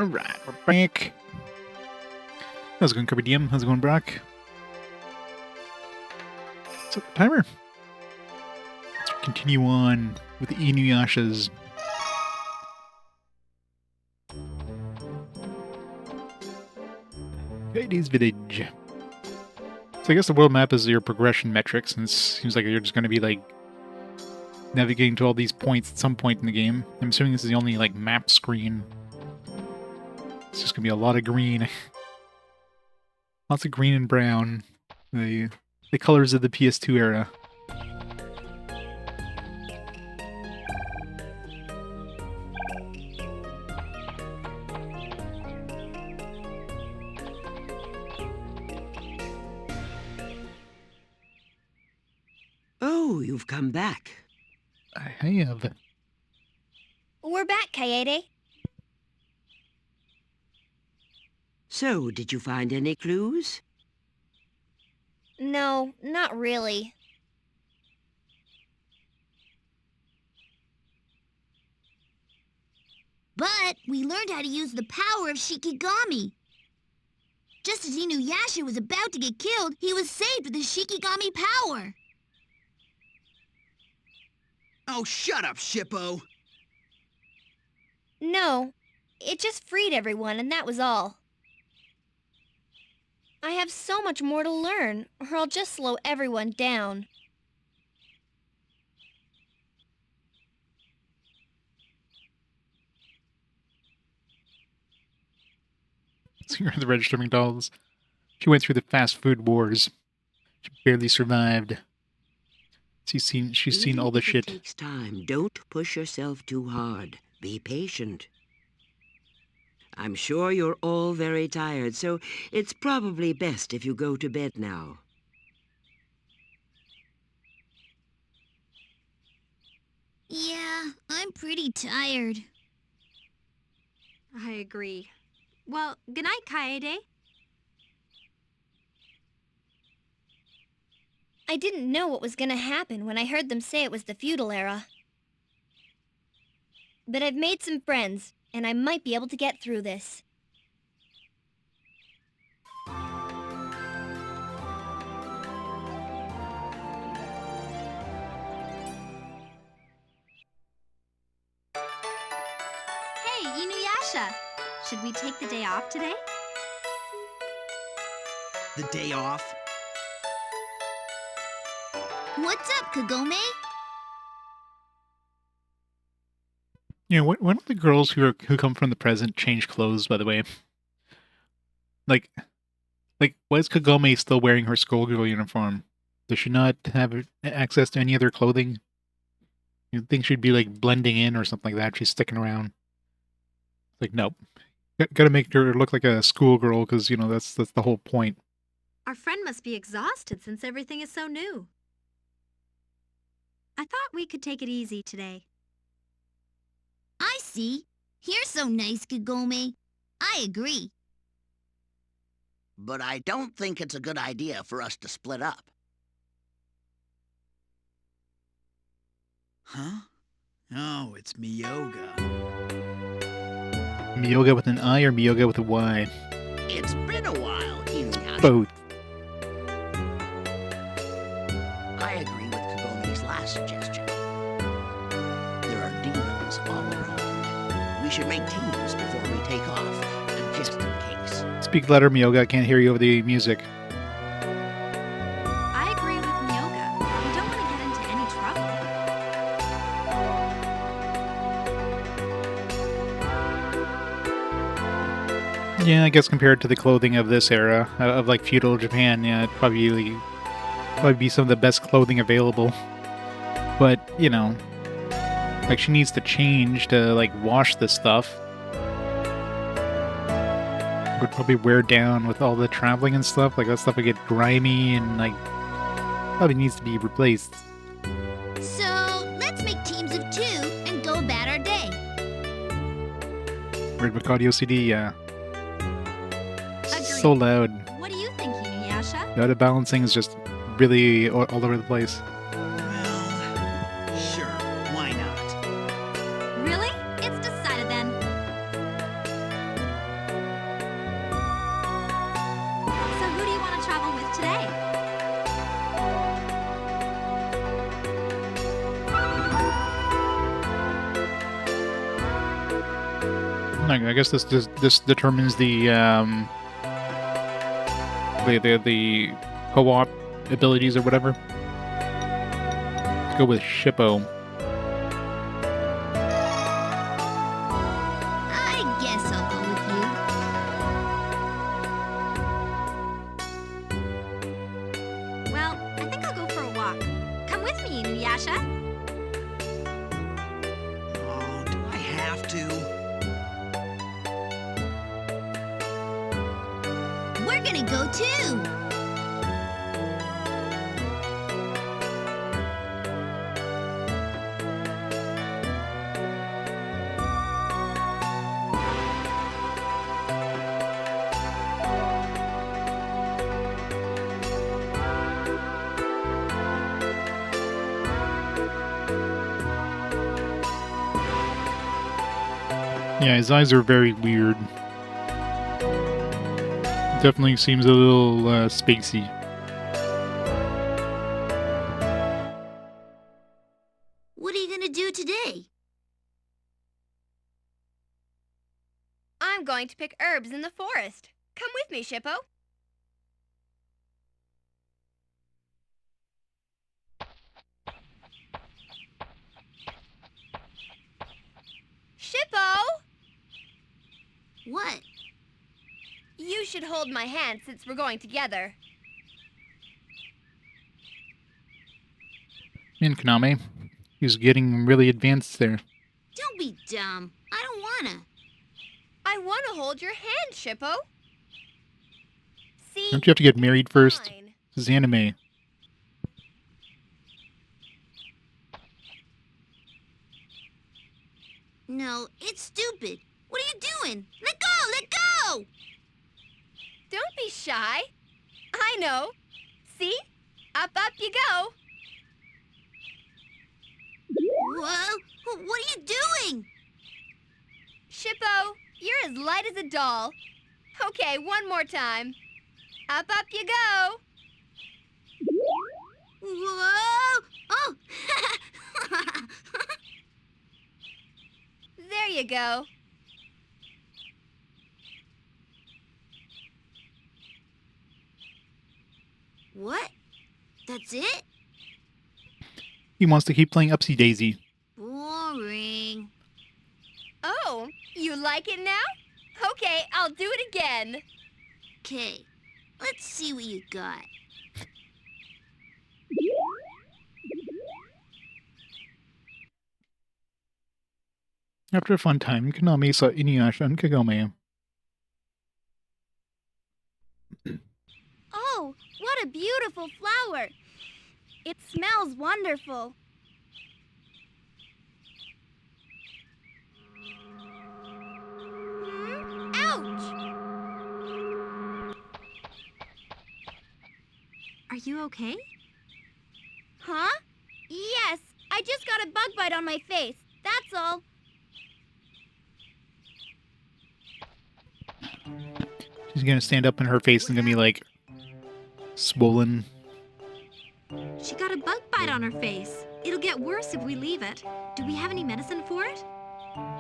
Alright, we're back. How's it going, Kirby DM? How's it going, Brock? Set the timer. Let's continue on with the Inuyashas. Kaide's Village. So I guess the world map is your progression metrics, and it seems like you're just going to be, like, navigating to all these points at some point in the game. I'm assuming this is the only, like, map screen. It's just going to be a lot of green. Lots of green and brown. The colors of the PS2 era. Oh, you've come back. I have. We're back, Kaede. So, did you find any clues? No, not really. But we learned how to use the power of Shikigami. Just as Inuyasha was about to get killed, he was saved with the Shikigami power. Oh, shut up, Shippo! No, it just freed everyone, and that was all. I have so much more to learn, or I'll just slow everyone down. So you're the registered McDonald's. She went through the fast food wars. She barely survived. She's seen all the shit. It takes time. Don't push yourself too hard. Be patient. I'm sure you're all very tired, so it's probably best if you go to bed now. Yeah, I'm pretty tired. I agree. Well, good night, Kaede. I didn't know what was gonna happen when I heard them say it was the feudal era. But I've made some friends, and I might be able to get through this. Hey, Inuyasha! Should we take the day off today? The day off? What's up, Kagome? You know, when do the girls who come from the present change clothes, by the way? Like, why is Kagome still wearing her schoolgirl uniform? Does she not have access to any other clothing? You'd think she'd be, like, blending in or something like that. She's sticking around. Like, nope. Gotta make her look like a schoolgirl, because, you know, that's the whole point. Our friend must be exhausted since everything is so new. I thought we could take it easy today. I see. You're so nice, Kagome. I agree. But I don't think it's a good idea for us to split up. Huh? Oh, it's Miyoga. Miyoga with an I or Miyoga with a Y? It's been a while, Inuyasha. Both. I agree with Kagome's last suggestion. There are demons all around. We should make teams before we take off, just in case. Speak louder, Miyoga. I can't hear you over the music. I agree with Miyoga. We don't want to get into any trouble. Yeah, I guess compared to the clothing of this era, of like feudal Japan, yeah, it'd probably be some of the best clothing available. But, you know, like she needs to change to like wash this stuff. Would probably wear down with all the traveling and stuff. Like that stuff would get grimy and like probably needs to be replaced. So, let's make teams of 2 and go about our day. Red Book Audio CD, yeah. Agreed. So loud. What do you think, Inuyasha? The auto balancing is just really all over the place. Well, sure, why not? Really? It's decided then. I guess this determines the co-op abilities or whatever. Let's go with Shippo. I guess I'll go with you. Well, I think I'll go for a walk. Come with me, Inuyasha. Oh, do I have to? We're gonna go too. Yeah, his eyes are very weird. Definitely seems a little spacey. What are you gonna do today? I'm going to pick herbs in the forest. Come with me, Shippo. Shippo! What? You should hold my hand since we're going together. And Kagome, he's getting really advanced there. Don't be dumb. I don't wanna. I want to hold your hand, Shippo. See? Don't you have to get married first? Fine. This is anime. No, it's stupid. What are you doing? Let go! Let go! Don't be shy. I know. See? Up, up you go. Whoa! What are you doing? Shippo, you're as light as a doll. Okay, one more time. Up, up you go. Whoa! Oh! There you go. What? That's it? He wants to keep playing Upsy Daisy. Boring. Oh, you like it now? Okay, I'll do it again. Okay, let's see what you got. After a fun time, Kagome saw Inuyasha and Kagome. Oh, what a beautiful flower. It smells wonderful. Ouch! Are you okay? Huh? Yes, I just got a bug bite on my face. That's all. She's gonna stand up in her face and gonna be like swollen. She got a bug bite on her face. It'll get worse if we leave it. Do we have any medicine for it?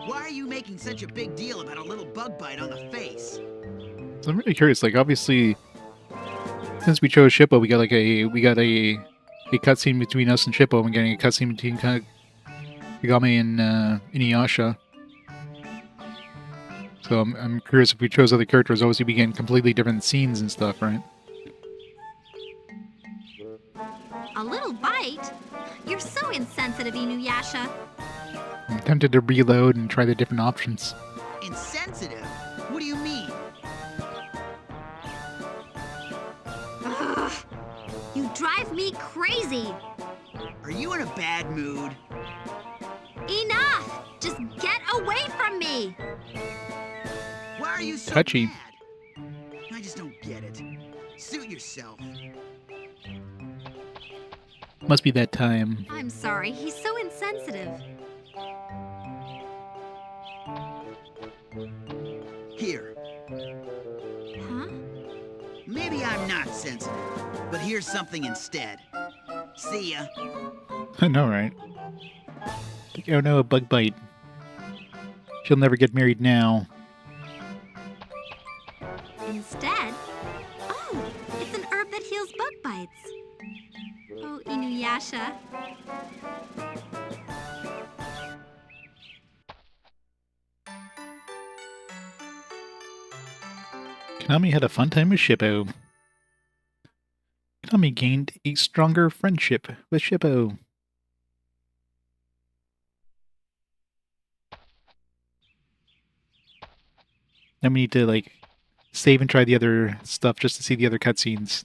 Why are you making such a big deal about a little bug bite on the face? So I'm really curious. Like, obviously, since we chose Shippo, we got a cutscene between us and Shippo. We're getting a cutscene between Kagome and Inuyasha. So I'm curious if we chose other characters. Obviously, we get completely different scenes and stuff, right? A little bite? You're so insensitive, Inuyasha. I'm tempted to reload and try the different options. Insensitive? What do you mean? Ugh, you drive me crazy. Are you in a bad mood? Enough! Just get away from me! Why are you so Touchy. mad? I just don't get it. Suit yourself. Must be that time. I'm sorry, he's so insensitive. Here. Huh? Maybe I'm not sensitive, but here's something instead. See ya. I know, right? Like, oh no, a bug bite. She'll never get married now. Inuyasha. Konami had a fun time with Shippo. Konami gained a stronger friendship with Shippo. Then we need to, like, save and try the other stuff just to see the other cutscenes.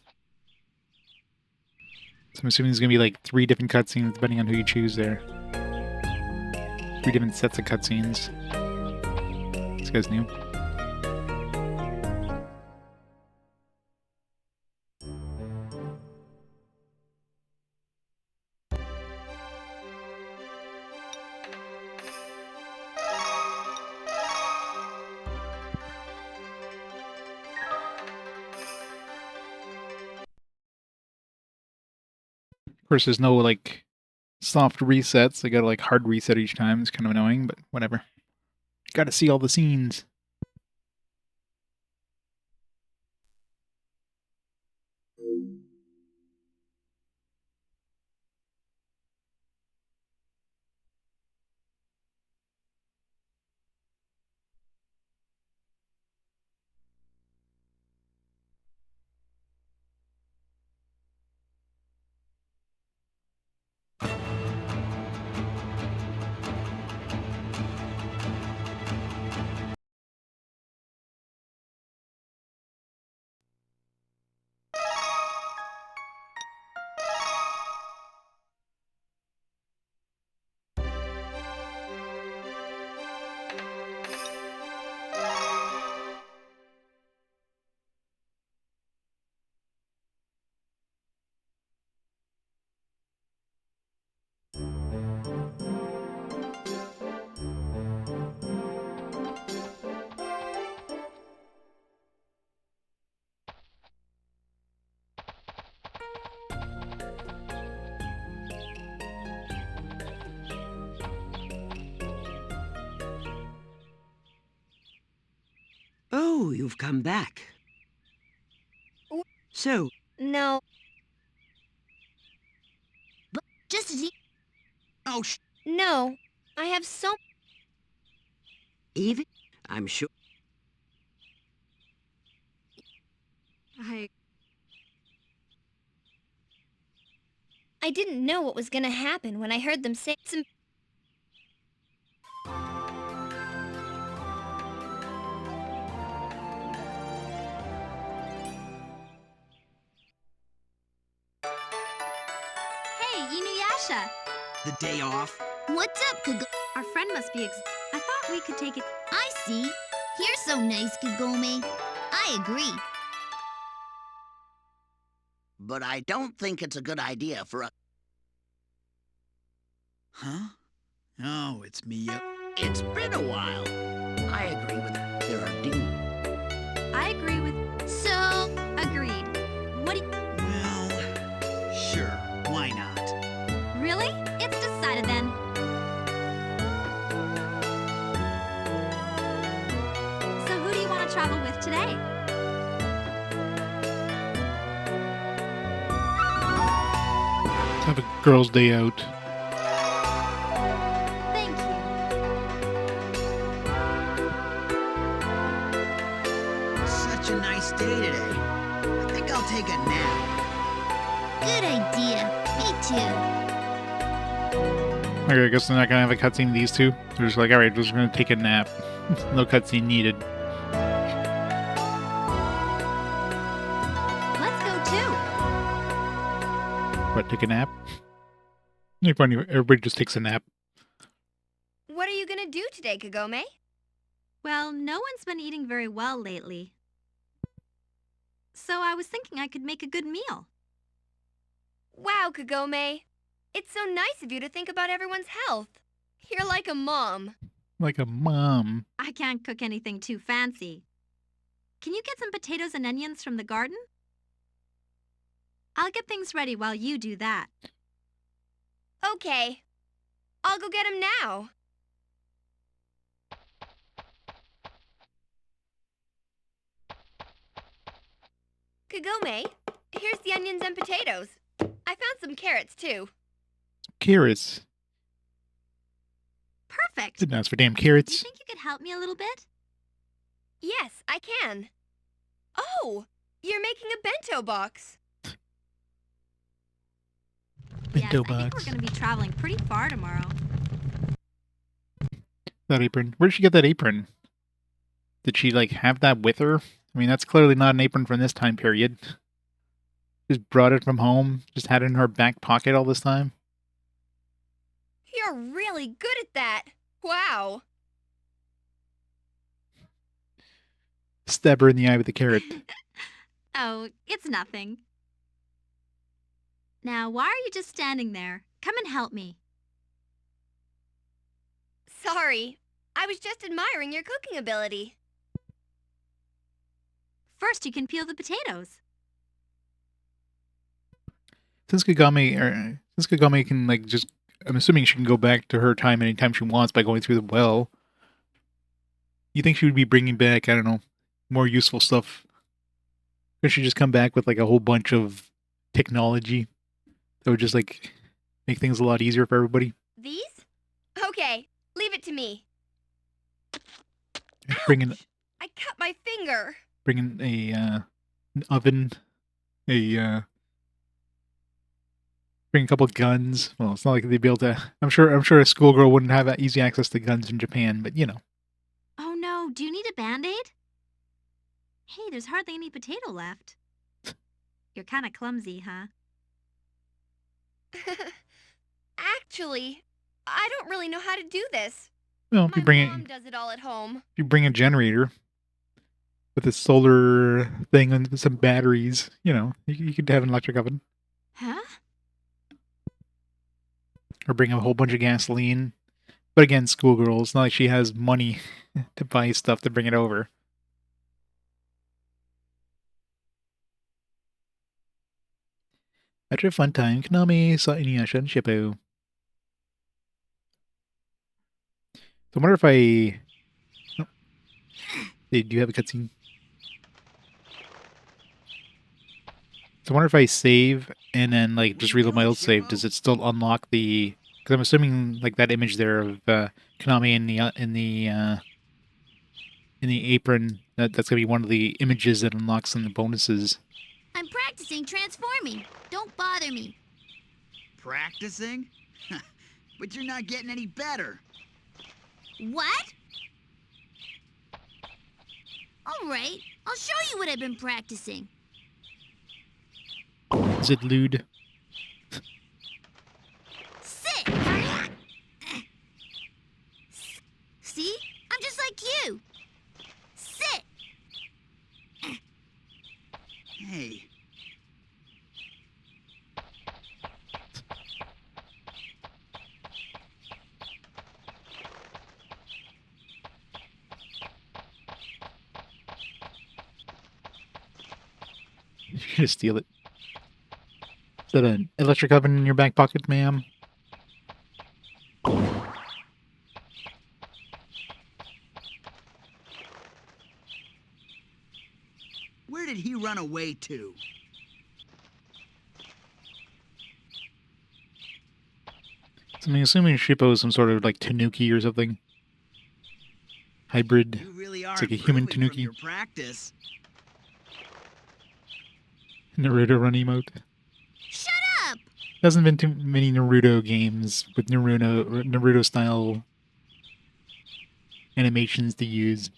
So I'm assuming there's gonna be like 3 different cutscenes depending on who you choose there. 3 different sets of cutscenes. This guy's new. Of course, there's no, like, soft resets. I gotta, like, hard reset each time. It's kind of annoying, but whatever. Gotta see all the scenes. Oh, you've come back. So, No. Just as he... Oh, No. I have so... Evie, I'm sure... I didn't know what was gonna happen when I heard them say some... Hey, Inuyasha. the day off? What's up, Kagome? Our friend must be I thought we could take it. I see. You're so nice, Kagome. I agree. But I don't think it's a good idea for a... Huh? Oh, it's me. It's been a while. I agree with her. There are demons. I agree with. So, Agreed. What do you... Well, sure. Why not? Really? It's decided then. So who do you want to travel with today? Let's have a girls' day out. Thank you. Such a nice day today. I think I'll take a nap. good idea. Me too. Okay, I guess they're not gonna have a cutscene of these two. They're just like, alright, we're just gonna take a nap. No cutscene needed. Let's go too. What, take a nap? Everybody just takes a nap. What are you gonna do today, Kagome? Well, no one's been eating very well lately. So I was thinking I could make a good meal. Wow, Kagome. It's so nice of you to think about everyone's health. You're like a mom. Like a mom. I can't cook anything too fancy. Can you get some potatoes and onions from the garden? I'll get things ready while you do that. Okay. I'll go get him now. Kagome, here's the onions and potatoes. I found some carrots, too. Carrots. Perfect. Didn't ask for damn Do you carrots. think you could help me a little bit? Yes, I can. Oh, you're making a bento box. Bento yes, I think box. we're going to be traveling pretty far tomorrow. That apron. Where did she get that apron? Did she, like, have that with her? I mean, that's clearly not an apron from this time period. Just brought it from home. Just had it in her back pocket all this time. You're really good at that. Wow. Stab her in the eye with a carrot. Oh, it's nothing. Now, why are you just standing there? Come and help me. Sorry. I was just admiring your cooking ability. First, you can peel the potatoes. Since Kagome can, like, just... I'm assuming she can go back to her time anytime she wants by going through the well. You think she would be bringing back, I don't know, more useful stuff? Could she just come back with, like, a whole bunch of technology that would just, like, make things a lot easier for everybody? These? Okay, leave it to me. Bring in, Ouch! I cut my finger. bring in an oven, bring a couple of guns. Well, it's not like they'd be able to... I'm sure a schoolgirl wouldn't have that easy access to guns in Japan, but, you know. Oh no, do you need a Band-Aid? Hey, there's hardly any potato left. You're kind of clumsy, huh? Actually, I don't really know how to do this. Well, if My you bring mom does it all at home. if you bring a generator with a solar thing and some batteries, you know, you could have an electric oven. Huh? Or bring a whole bunch of gasoline. But again, schoolgirl, it's not like she has money to buy stuff to bring it over. After a fun time, Konami saw Inuyasha and Shippo. So I wonder if I... Oh. They do have a cutscene. So I wonder if I save and then, like, just reload my old save, does it still unlock the... Because I'm assuming, like, that image there of Konami in the apron, that's going to be one of the images that unlocks some of the bonuses. I'm practicing transforming. Don't bother me. Practicing? But you're not getting any better. What? All right, I'll show you what I've been practicing. Is it lewd? Sit! See? I'm just like you. Sit! Hey, You're going to steal it. Is that an electric oven in your back pocket, ma'am? where did he run away to? So I'm assuming Shippo is some sort of, like, tanuki or something. Hybrid. You really are It's like a human improving from tanuki. your practice. Naruto run emote. Shut up! Hasn't been too many Naruto games with Naruto style animations to use.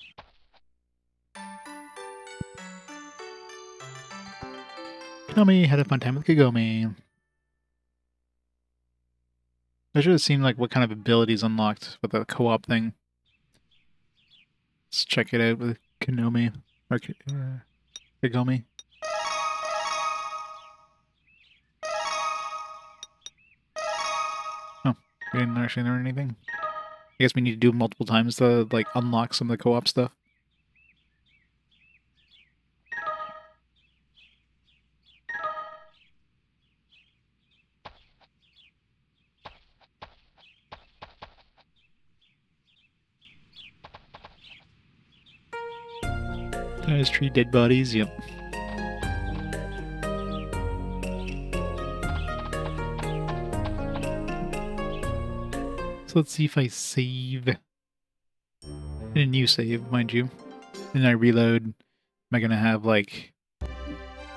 Konami had a fun time with Kagome. I should have seen, like, what kind of abilities unlocked with the co-op thing. Let's check it out with Konami or Kagome. Oh, we didn't actually learn anything. I guess we need to do it multiple times to, like, unlock some of the co-op stuff. Guys, tree dead bodies, yep. So let's see if I save in a new save, mind you. And I reload. Am I gonna have like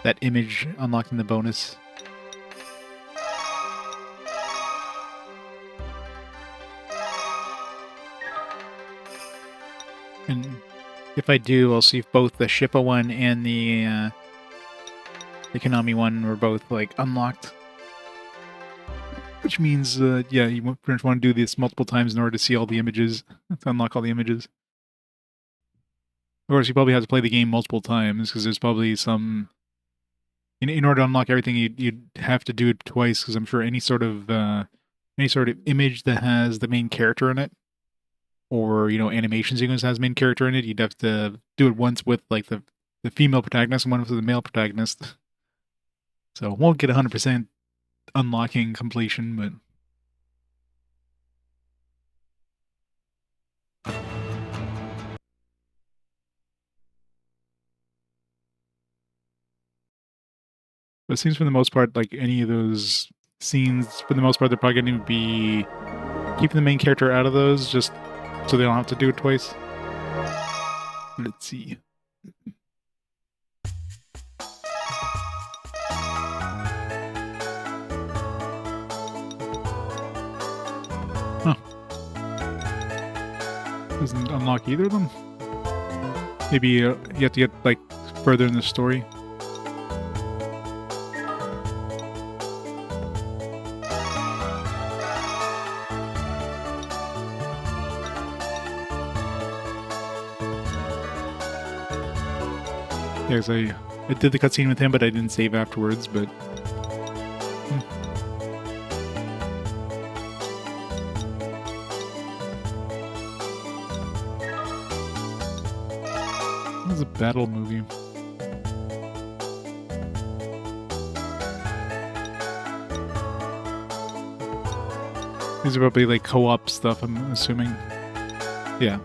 that image unlocked in the bonus? And if I do, I'll see if both the Shippa one and the Konami one were both like unlocked. Which means, yeah, you pretty much want to do this multiple times in order to see all the images, to unlock all the images. Of course, you probably have to play the game multiple times, because there's probably some... In order to unlock everything, you'd have to do it twice, because I'm sure any sort of image that has the main character in it, or, you know, animation sequence that has main character in it, you'd have to do it once with, like, the female protagonist and one with the male protagonist. So, won't get 100% unlocking completion, but... But it seems for the most part, like, any of those scenes, for the most part, they're probably going to be keeping the main character out of those, just so they don't have to do it twice. Let's see. Huh. Doesn't unlock either of them? Maybe you have to get, like, further in the story. Yeah, because I did the cutscene with him, but I didn't save afterwards, but... It was a battle movie. These are probably like co-op stuff, I'm assuming. Yeah.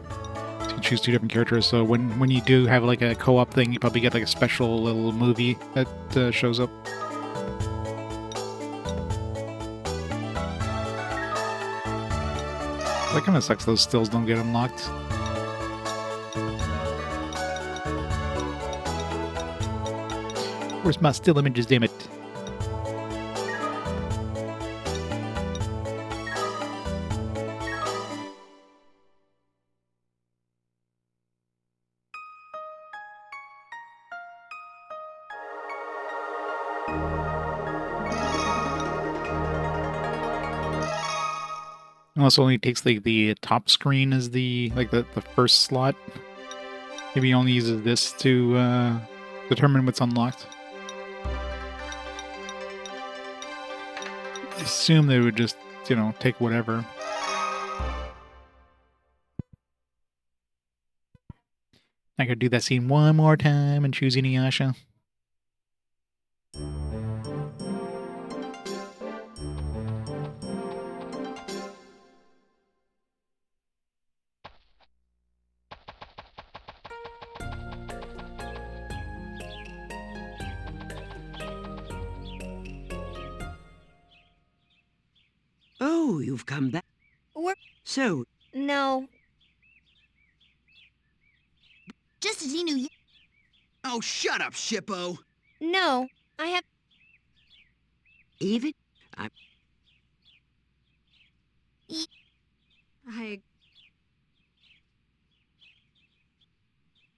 So you can choose two different characters, so when you do have like a co-op thing, you probably get like a special little movie that shows up. That kind of sucks those stills don't get unlocked. Where's my still images, damn it? Unless it only takes like the top screen as the first slot. Maybe he only uses this to determine what's unlocked. I assume they would just, you know, take whatever. I could do that scene one more time and choose Inuyasha. Oh, you've come back. We're... So, No. Just as Inuyasha. Oh, shut up, Shippo. No. I have... even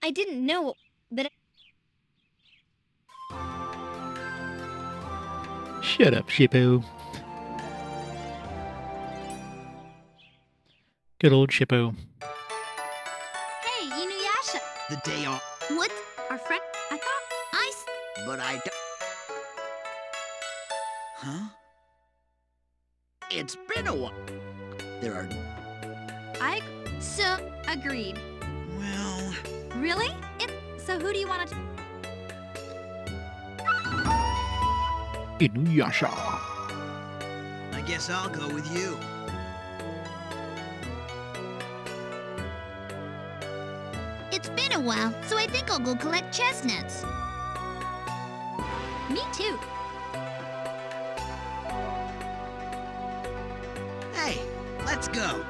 I didn't know, but... Shut up, Shippo. Good old Shippo. Hey, Inuyasha. The day off. What? Our friend, I thought. But I don't... Huh? It's been a while. There are... So, agreed. Well... Really? So who do you want to... Inuyasha. I guess I'll go with you. It's been a while, so I think I'll go collect chestnuts. Me too. Hey, Let's go.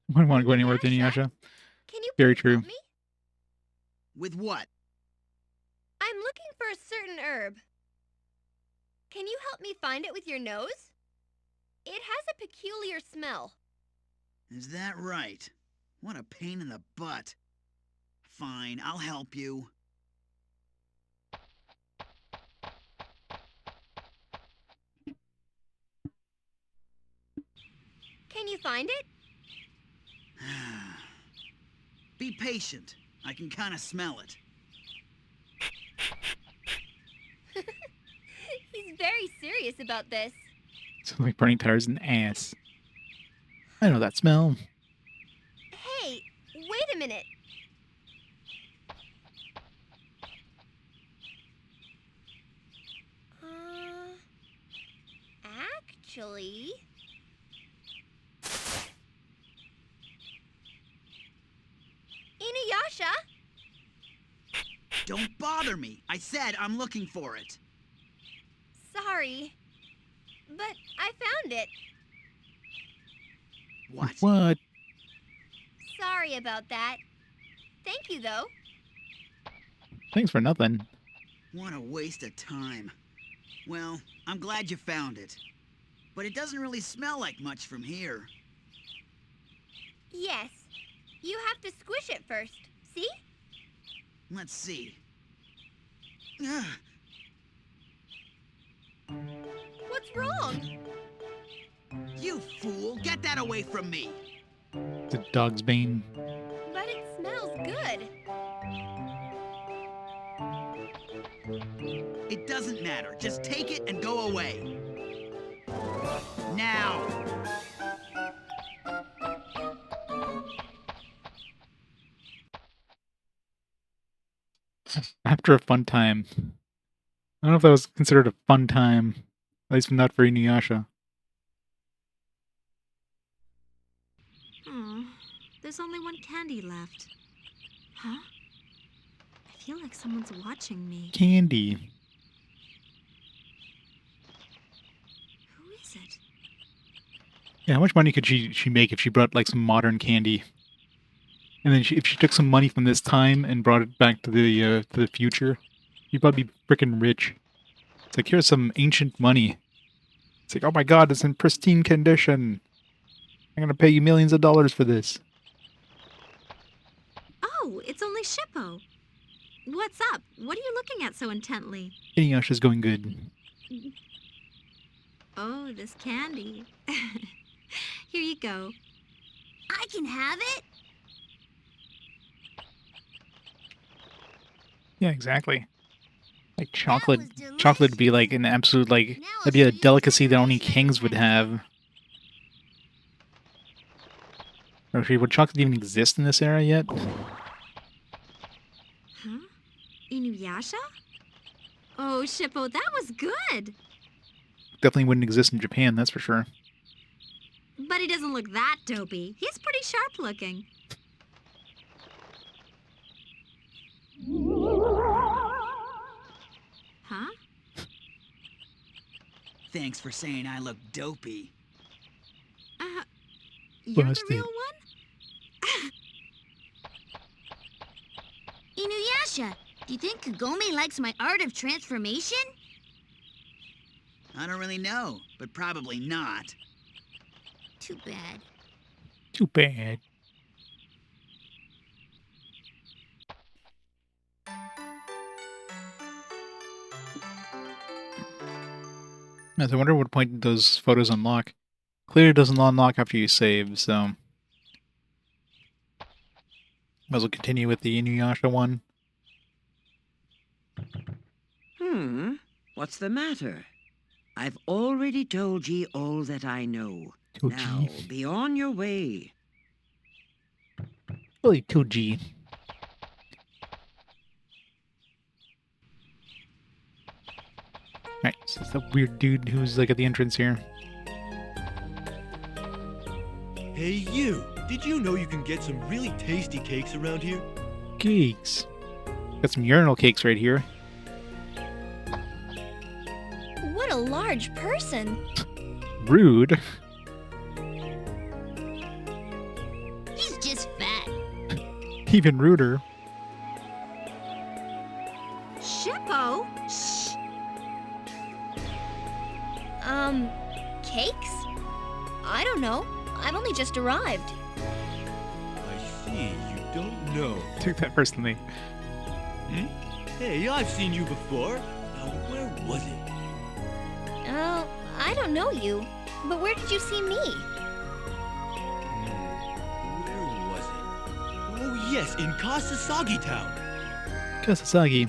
Wouldn't want to go anywhere with Inuyasha. Can you Very please true. help me? With what? I'm looking for a certain herb. Can you help me find it with your nose? It has a peculiar smell. Is that right? What a pain in the butt. Fine, I'll help you. Can you find it? Be patient. I can kind of smell it. He's very serious about this. Sounds like burning tires and ass. I know that smell. Hey, wait a minute. Actually... Inuyasha? Don't bother me. I said I'm looking for it. Sorry, but I found it. What? What? Sorry about that. Thank you, though. Thanks for nothing. What a waste of time. Well, I'm glad you found it. But it doesn't really smell like much from here. Yes. You have to squish it first. See? Let's see. Ugh. What's wrong? You fool! Get that away from me! The dog's bane. But it smells good. It doesn't matter. Just take it and go away. Now! After a fun time. I don't know if that was considered a fun time. At least not for Inuyasha. Oh, there's only one candy left. Huh? I feel like someone's watching me. Candy. Who is it? Yeah, how much money could she make if she brought like some modern candy? And then if she took some money from this time and brought it back to the future, you'd probably be freaking rich. It's like, here's some ancient money. It's like, oh my god, it's in pristine condition. I'm gonna pay you millions of dollars for this. Oh, it's only Shippo. What's up? What are you looking at so intently? Inuyasha's going good. Oh, this candy. Here you go. I can have it? Yeah, exactly. Like was chocolate delicious. chocolate would be like an absolute like Now that'd be I'll a show you delicacy some that only delicious kings would have. Or actually, would chocolate even exist in this era yet? Huh? Inuyasha? Oh, Shippo, that was good. Definitely wouldn't exist in Japan, that's for sure. But he doesn't look that dopey. He's pretty sharp looking. Huh? Thanks for saying I look dopey. You're Busted. the real one? Inuyasha, do you think Kagome likes my art of transformation? I don't really know, but probably not. Too bad. Too bad. Yes, I wonder what point those photos unlock. Clearly it doesn't unlock after you save, so... Might as well continue with the Inuyasha one. What's the matter? I've already told ye all that I know. Told Now, ye. be on your way. Really, 2G. Alright, so it's that weird dude who's like at the entrance here. Hey you, did you know you can get some really tasty cakes around here? Cakes. Got some urinal cakes right here. large person. Rude. He's just fat. Even ruder. Shippo? Shh. Cakes? I don't know. I've only just arrived. I see, you don't know. Took that personally. Hey, I've seen you before. Now, where was it? Oh, I don't know you. But where did you see me? Where was it? Oh, yes, in Kasasagi Town. Kasasagi.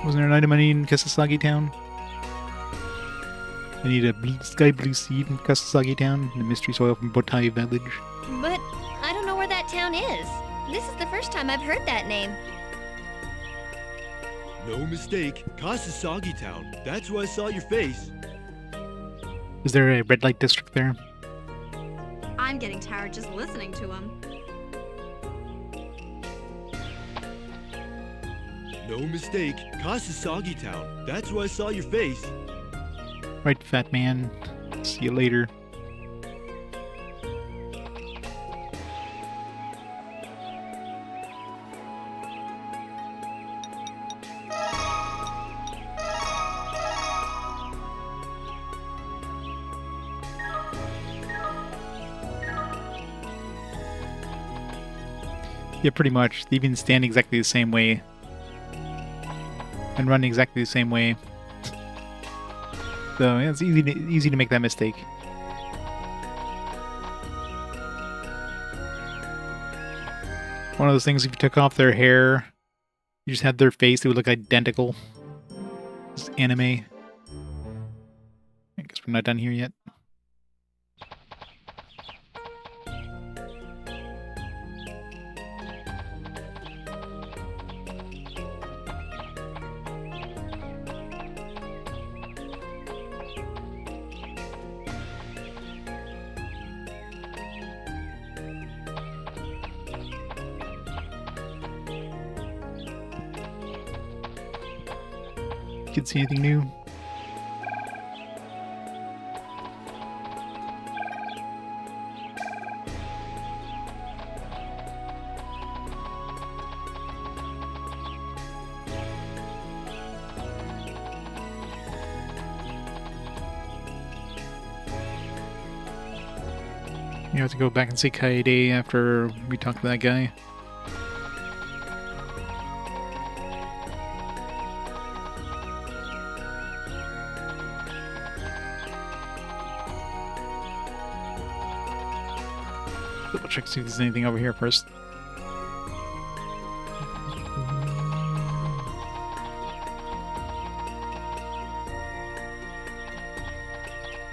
Wasn't there an item I need in Kasasagi Town? I need a sky blue seed in Kasasagi Town and a mystery soil from Botai Village. But I don't know where that town is. This is the first time I've heard that name. No mistake, Kasasagi Town. That's where I saw your face. Is there a red light district there? I'm getting tired just listening to him. No mistake, Kasasagi Town. That's where I saw your face. Right, fat man. See you later. Yeah, pretty much. They even stand exactly the same way. And run exactly the same way. So yeah, it's easy to make that mistake. One of those things, if you took off their hair, you just had their face, it would look identical. It's anime. I guess we're not done here yet. Did see anything new? You have to go back and see Kaede after we talk to that guy. Double check, see if there's anything over here first.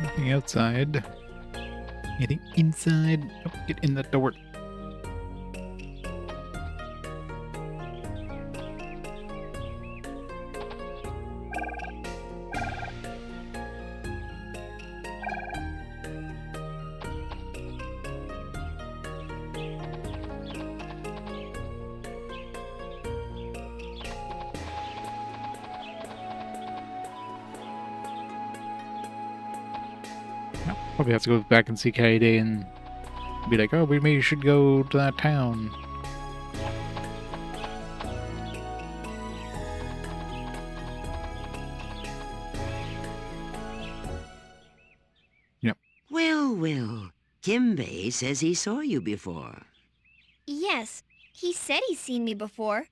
Nothing outside. Anything inside? Oh, get in the door. Probably have to go back and see Kaede and be like, oh, we maybe should go to that town. Yep. Well, well. Kimbe says he saw you before. Yes, he said he's seen me before,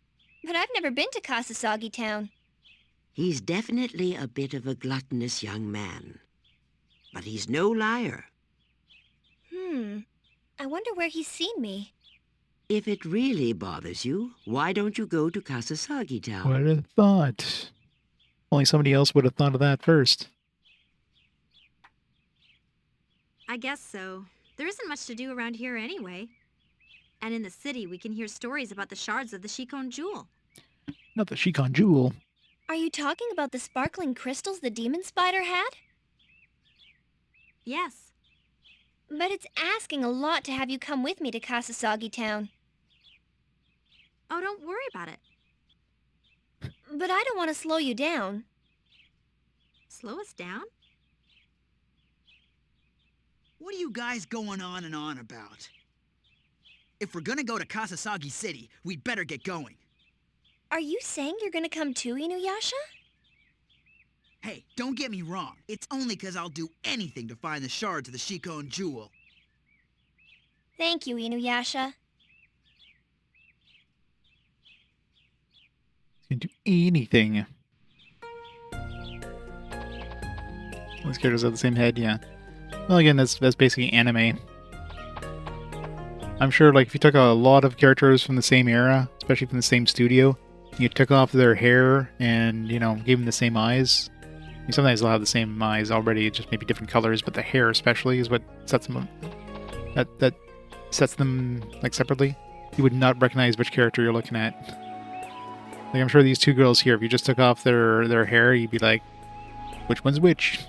but I've never been to Kasasagi Town. He's definitely a bit of a gluttonous young man. But he's no liar. I wonder where he's seen me. If it really bothers you, why don't you go to Kasasagi Town? What a thought. Only somebody else would have thought of that first. I guess so. There isn't much to do around here anyway. And in the city, we can hear stories about the shards of the Shikon Jewel. Not the Shikon Jewel. Are you talking about the sparkling crystals the demon spider had? Yes. But it's asking a lot to have you come with me to Kasasagi Town. Oh, don't worry about it. But I don't want to slow you down. Slow us down? What are you guys going on and on about? If we're gonna go to Kasasagi City, we'd better get going. Are you saying you're gonna come too, Inuyasha? Hey, don't get me wrong. It's only 'cause I'll do anything to find the shards of the Shikon Jewel. Thank you, Inuyasha. Can do anything. These characters have the same head, yeah. Well, again, that's basically anime. I'm sure, like, if you took a lot of characters from the same era, especially from the same studio, you took off their hair and, you know, gave them the same eyes. I mean, sometimes they'll have the same eyes already, just maybe different colors, but the hair especially is what sets them that sets them like separately. You would not recognize which character you're looking at. Like, I'm sure these two girls here, if you just took off their hair, you'd be like, which one's which?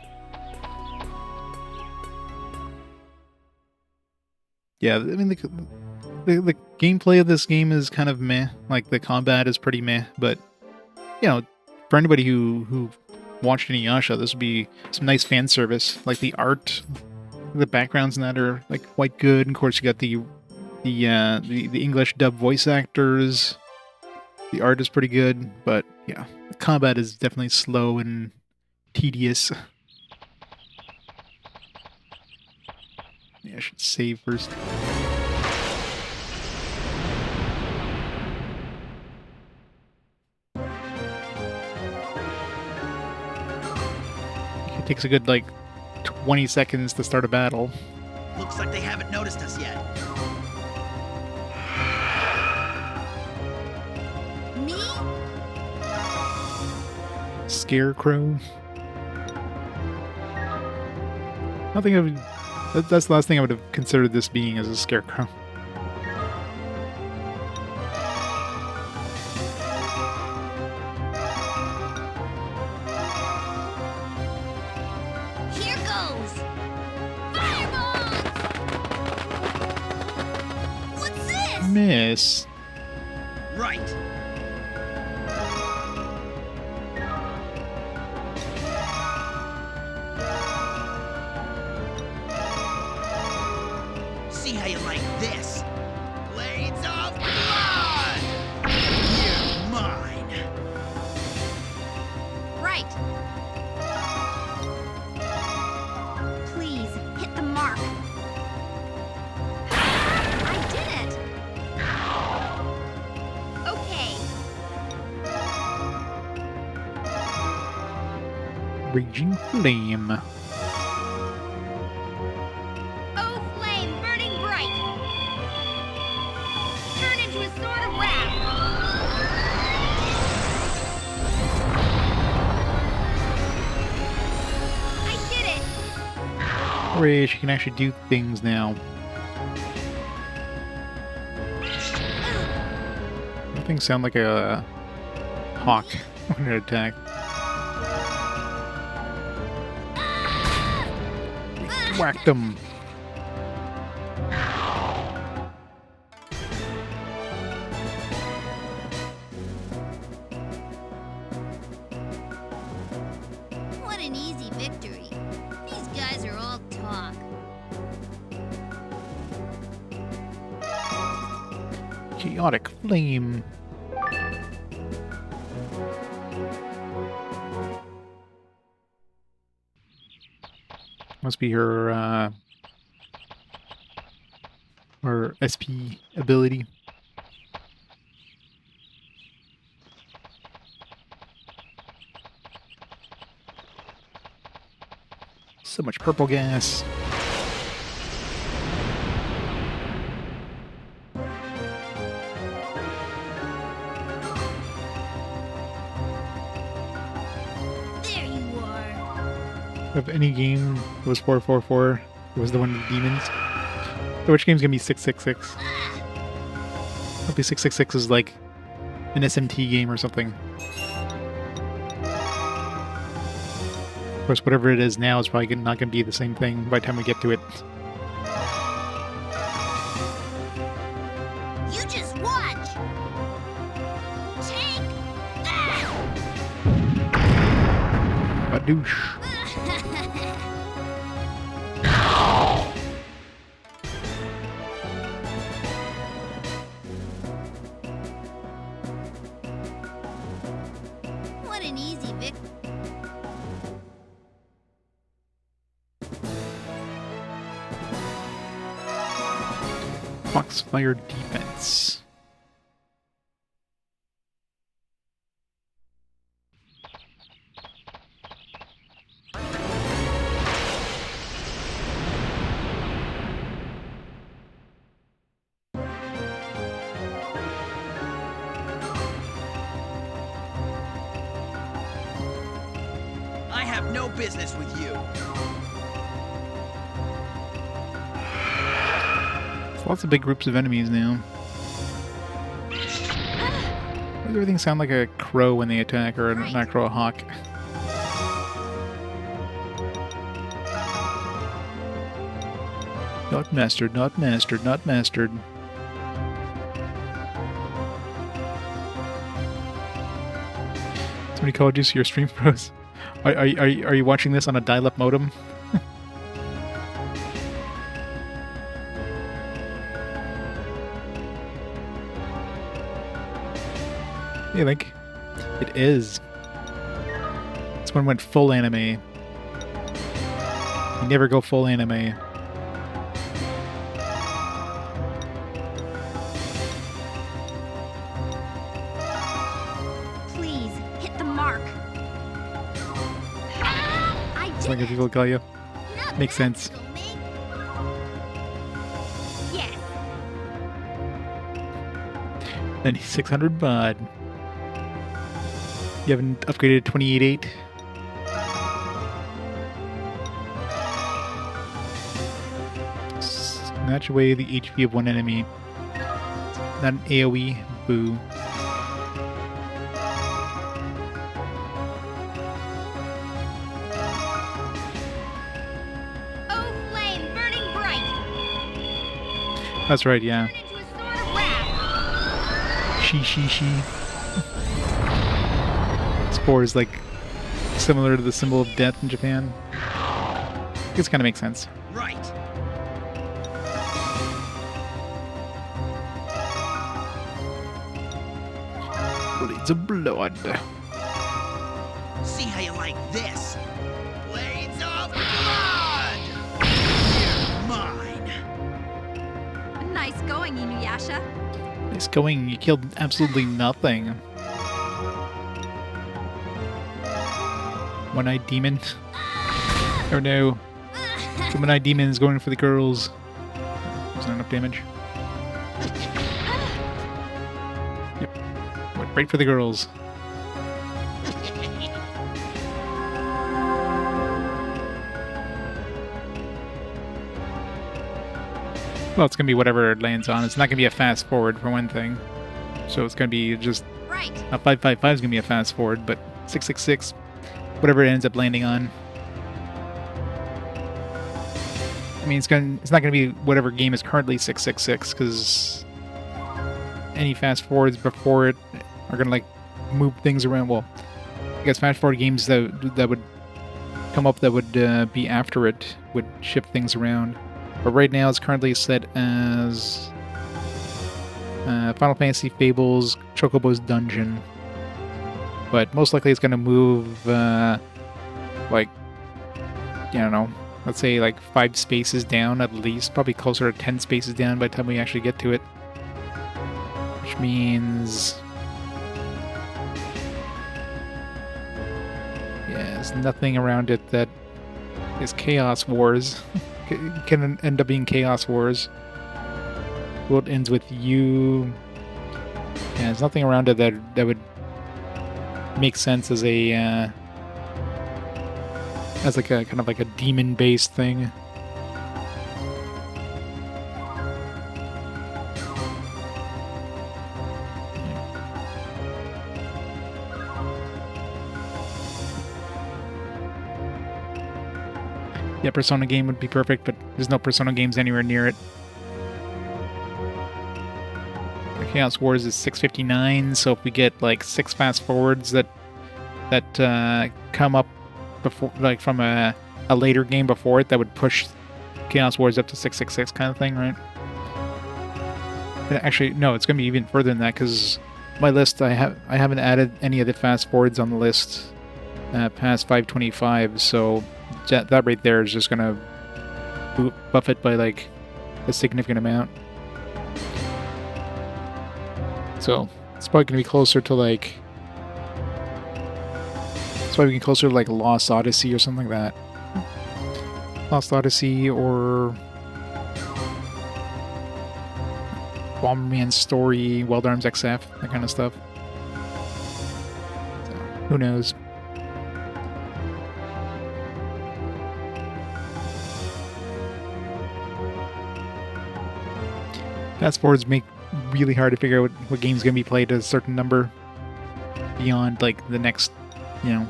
Yeah, I mean, the gameplay of this game is kind of meh. Like, the combat is pretty meh, but, you know, for anybody who watched Inuyasha, this would be some nice fan service. Like, the art, the backgrounds in that are, like, quite good. And of course, you got the English dub voice actors. The art is pretty good, but, yeah, the combat is definitely slow and tedious. Yeah, I should save first. It takes a good, like, 20 seconds to start a battle. Looks like they haven't noticed us yet. Me? Scarecrow. I think I would. That's the last thing I would have considered this being as a scarecrow. Here goes! Fireballs! What's this? Miss. Right. See how you like this? Blades of blood! You're mine! Right. Please, hit the mark. I did it. Okay. Raging Flame. Oh, flame, burning bright. Turn into a sword of wrath. I did it. Hooray, she can actually do things now. Things sound like a hawk when it attack. Whacked them. What an easy victory. These guys are all talk. Chaotic Flame. Must be her SP ability. So much purple gas. There you are. Of any game that was 444, it was the one with demons. So which game's gonna be 666? Hopefully 666 is like an SMT game or something. Of course, whatever it is now is probably not gonna be the same thing by the time we get to it. You just watch. Take that. Badoosh. not an easy victory. Foxfire defense. I have no business with you. There's lots of big groups of enemies now. Why does everything sound like a crow when they attack, or not a crow, a hawk? Not mastered, not mastered, not mastered. Somebody called you so your stream froze. Are you watching this on a dial-up modem? You think? It is. This one went full anime. You never go full anime. Please, hit the mark. I It's did like it. people call you. Not Makes bad, sense. Kagome. Yes. 9600 baud. You haven't upgraded to 28.8? Snatch away the HP of one enemy. Not an AoE. Boo. Oh, flame, burning bright! That's right, yeah. Turn into a sword of wrath! She. Spore is like similar to the symbol of death in Japan. This kind of makes sense. Right. Blades of blood. See how you like this. Blades of blood! You're mine. Nice going, Inuyasha. Nice going. You killed absolutely nothing. One-eyed demon. Oh no. The one-eyed demon is going for the girls. There's not enough damage. Yep. Went right for the girls. Well, it's going to be whatever it lands on. It's not going to be a fast forward for one thing. So it's going to be just... Right. Not 555 is going to be a fast forward, but 666, whatever it ends up landing on. I mean, it's not going to be whatever game is currently 666, because any fast forwards before it are going to like move things around. Well, I guess fast forward games that would come up that would be after it would shift things around. But right now it's currently set as Final Fantasy Fables Chocobo's Dungeon. But most likely it's going to move like, I don't know, let's say like 5 spaces down at least, probably closer to 10 spaces down by the time we actually get to it. Which means... yeah, there's nothing around it that is Chaos Wars. Can end up being Chaos Wars. World ends with you. Yeah, there's nothing around it that would make sense as a as like a kind of like a demon-based thing. Yeah, Persona game would be perfect, but there's no Persona games anywhere near it. The Chaos Wars is 659, so if we get like 6 fast forwards that come up before, like from a later game before it, that would push Chaos Wars up to 666 kind of thing, right? But actually, no, it's going to be even further than that, because my list, I haven't added any of the fast forwards on the list past 525, so that right there is just gonna buff it by like a significant amount. So it's probably gonna be closer to like Lost Odyssey or something like that. Lost Odyssey or Bomberman Story, Wild Arms XF, that kind of stuff. So, who knows? Fast forwards make really hard to figure out what game's gonna be played at a certain number beyond like the next, you know,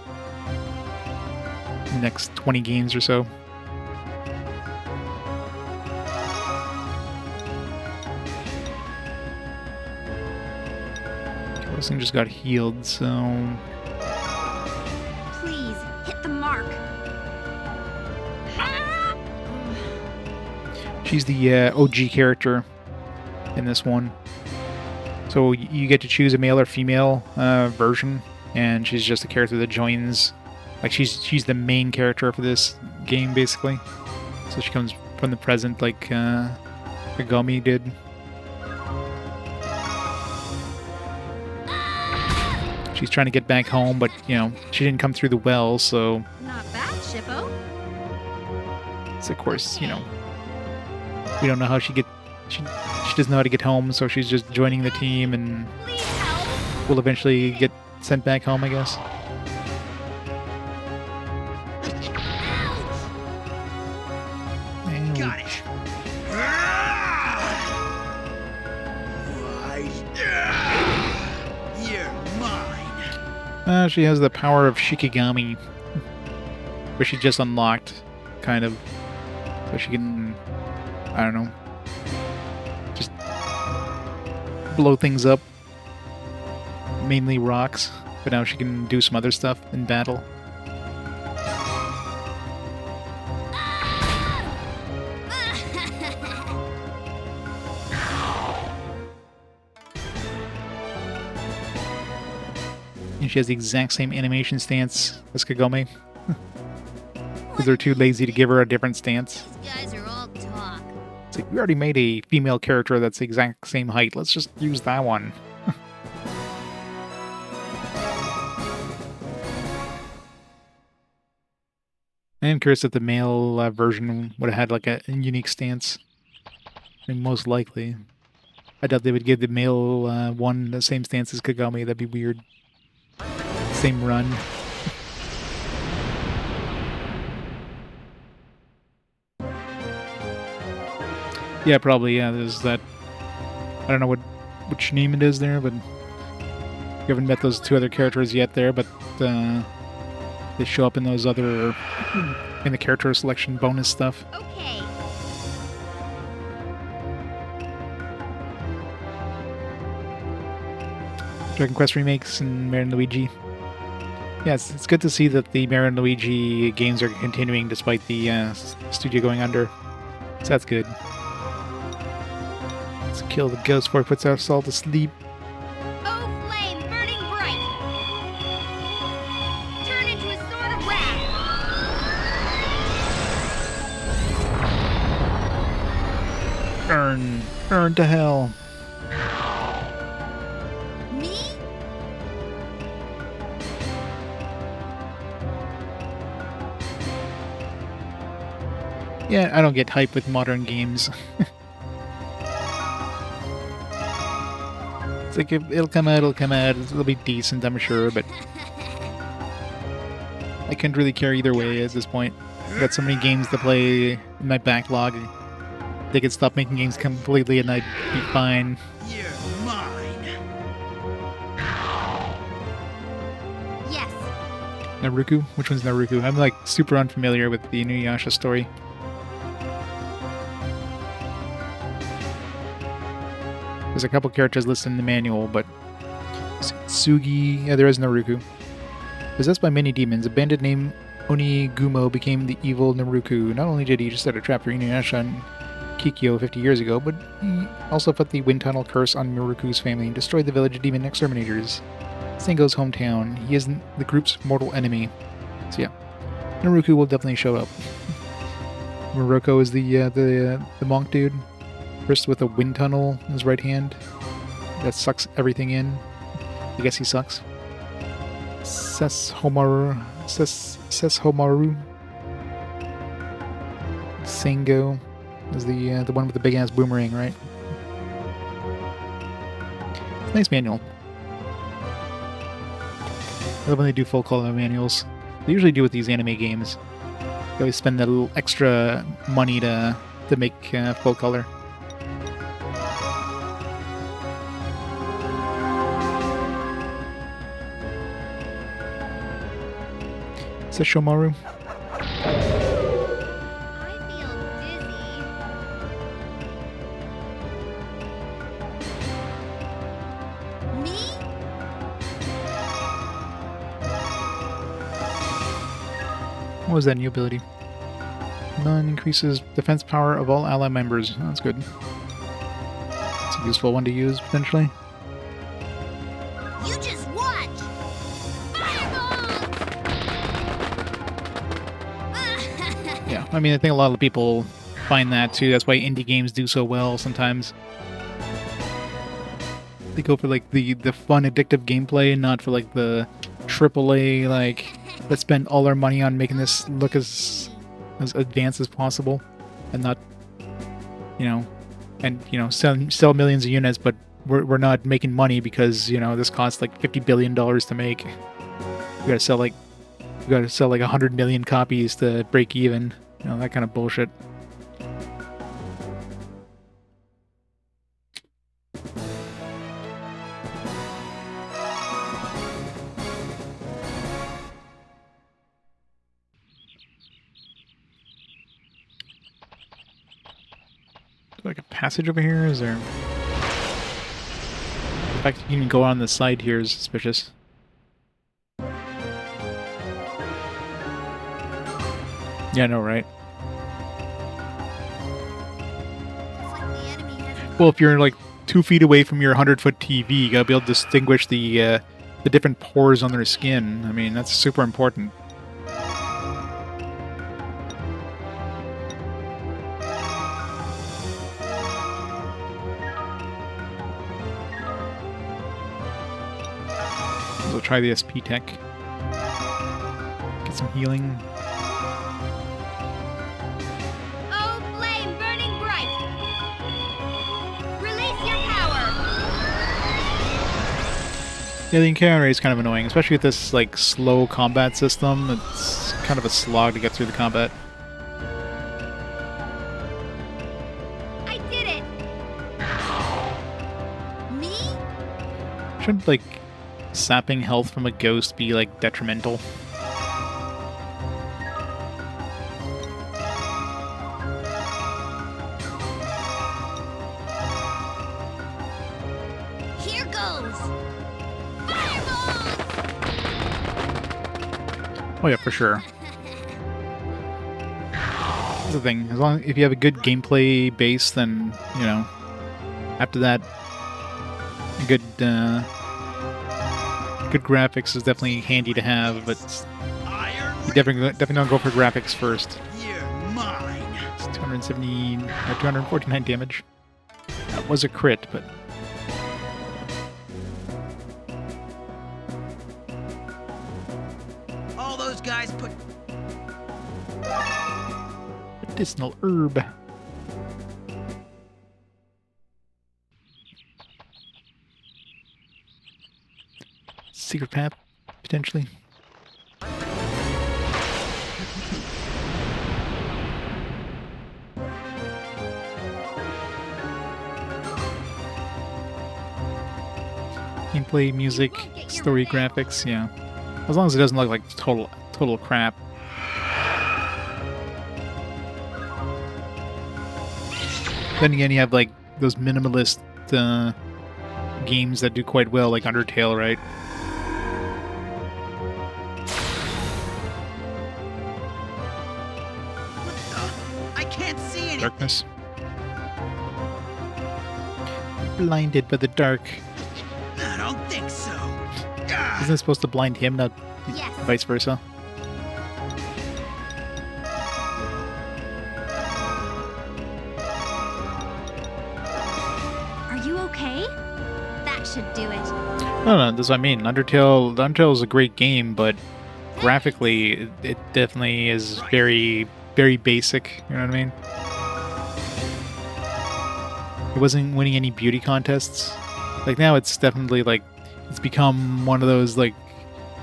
next 20 games or so. This thing just got healed, so Please, hit the mark. she's the OG character in this one. So you get to choose a male or female version, and she's just a character that joins. Like she's the main character for this game, basically. So she comes from the present, like Kagome did. She's trying to get back home, but you know she didn't come through the well, so. Not bad, Shippo. So of course, you know, we don't know how she doesn't know how to get home, so she's just joining the team, and Please help. will eventually get sent back home, I guess. Got it. You're mine. She has the power of Shikigami, which she just unlocked, kind of. So she can, I don't know, just blow things up. Mainly rocks, but now she can do some other stuff in battle. And she has the exact same animation stance as Kagome. Because they're too lazy to give her a different stance. These guys are all talk. It's like, we already made a female character that's the exact same height. Let's just use that one. I am curious if the male version would have had like a unique stance. I mean, most likely. I doubt they would give the male one the same stance as Kagome. That'd be weird. Same run. Yeah, probably, yeah, there's that. I don't know which name it is there, but we haven't met those two other characters yet there, but they show up in those other, in the character selection bonus stuff. Okay. Dragon Quest remakes and Mario and Luigi. Yes, it's good to see that the Mario and Luigi games are continuing despite the studio going under. So that's good. Let's kill the ghost before it puts us all to sleep. Oh, flame burning bright. Turn into a sword of wrath. Burn to hell. Me? Yeah, I don't get hype with modern games. It's like, if it'll come out, it'll be decent, I'm sure, but I can't really care either way at this point. I've got so many games to play in my backlog. They could stop making games completely and I'd be fine. You're mine. Yes. Naruku? Which one's Naruku? I'm like super unfamiliar with the Inuyasha story. There's a couple characters listed in the manual, but Sugi, yeah, there is Naruku. Possessed by many demons, a bandit named Onigumo became the evil Naruku. Not only did he just set a trap for Inuyasha and Kikyo 50 years ago, but he also put the wind tunnel curse on Miruku's family and destroyed the village demon exterminators. Sango's hometown. He isn't the group's mortal enemy. So yeah, Naruku will definitely show up. Muroko is the monk dude. First with a wind tunnel in his right hand. That sucks everything in. I guess he sucks. Seshomaru. Sango is the one with the big ass boomerang, right? Nice manual. I love when they do full color manuals. They usually do with these anime games. They always spend a little extra money to make full color. Seshomaru. I feel dizzy. Me? What was that new ability? None increases defense power of all ally members. Oh, that's good. It's a useful one to use, potentially. You just watch! Fireballs! Yeah, I mean, I think a lot of people find that too. That's why indie games do so well sometimes. They go for like the fun, addictive gameplay and not for like the AAA, like, let's spend all our money on making this look as advanced as possible and not, sell millions of units, but we're not making money because, this costs like $50 billion to make. We gotta sell like 100 million copies to break even. That kind of bullshit. Like a passage over here? Is there... The fact that you can go on the side here is suspicious. Yeah, I know, right? Well, if you're like 2 feet away from your 100-foot TV, you gotta be able to distinguish the different pores on their skin. I mean, that's super important. So try the SP tech. Get some healing. Oh, flame burning bright! Release your power! Yeah, the encounter is kind of annoying, especially with this like slow combat system. It's kind of a slog to get through the combat. I did it! Me? Shouldn't like sapping health from a ghost be like detrimental? Here goes! Fireballs! Oh yeah, for sure. That's the thing. If you have a good gameplay base, then after that, good graphics is definitely handy to have, but you definitely don't go for graphics first. You're mine. It's 249 damage. That was a crit, but All those guys put... medicinal herb. Secret path, potentially. Gameplay, music, story, graphics, yeah. As long as it doesn't look like total crap. Then again, you have like those minimalist games that do quite well, like Undertale, right? I can't see anything. Darkness. blinded by the dark. I don't think so. Isn't it supposed to blind him, not Yes. vice versa? Are you okay? That should do it. No, that's what I mean. Undertale is a great game, but graphically, it definitely is very, very basic. You know what I mean? It wasn't winning any beauty contests. Like now, it's definitely like it's become one of those like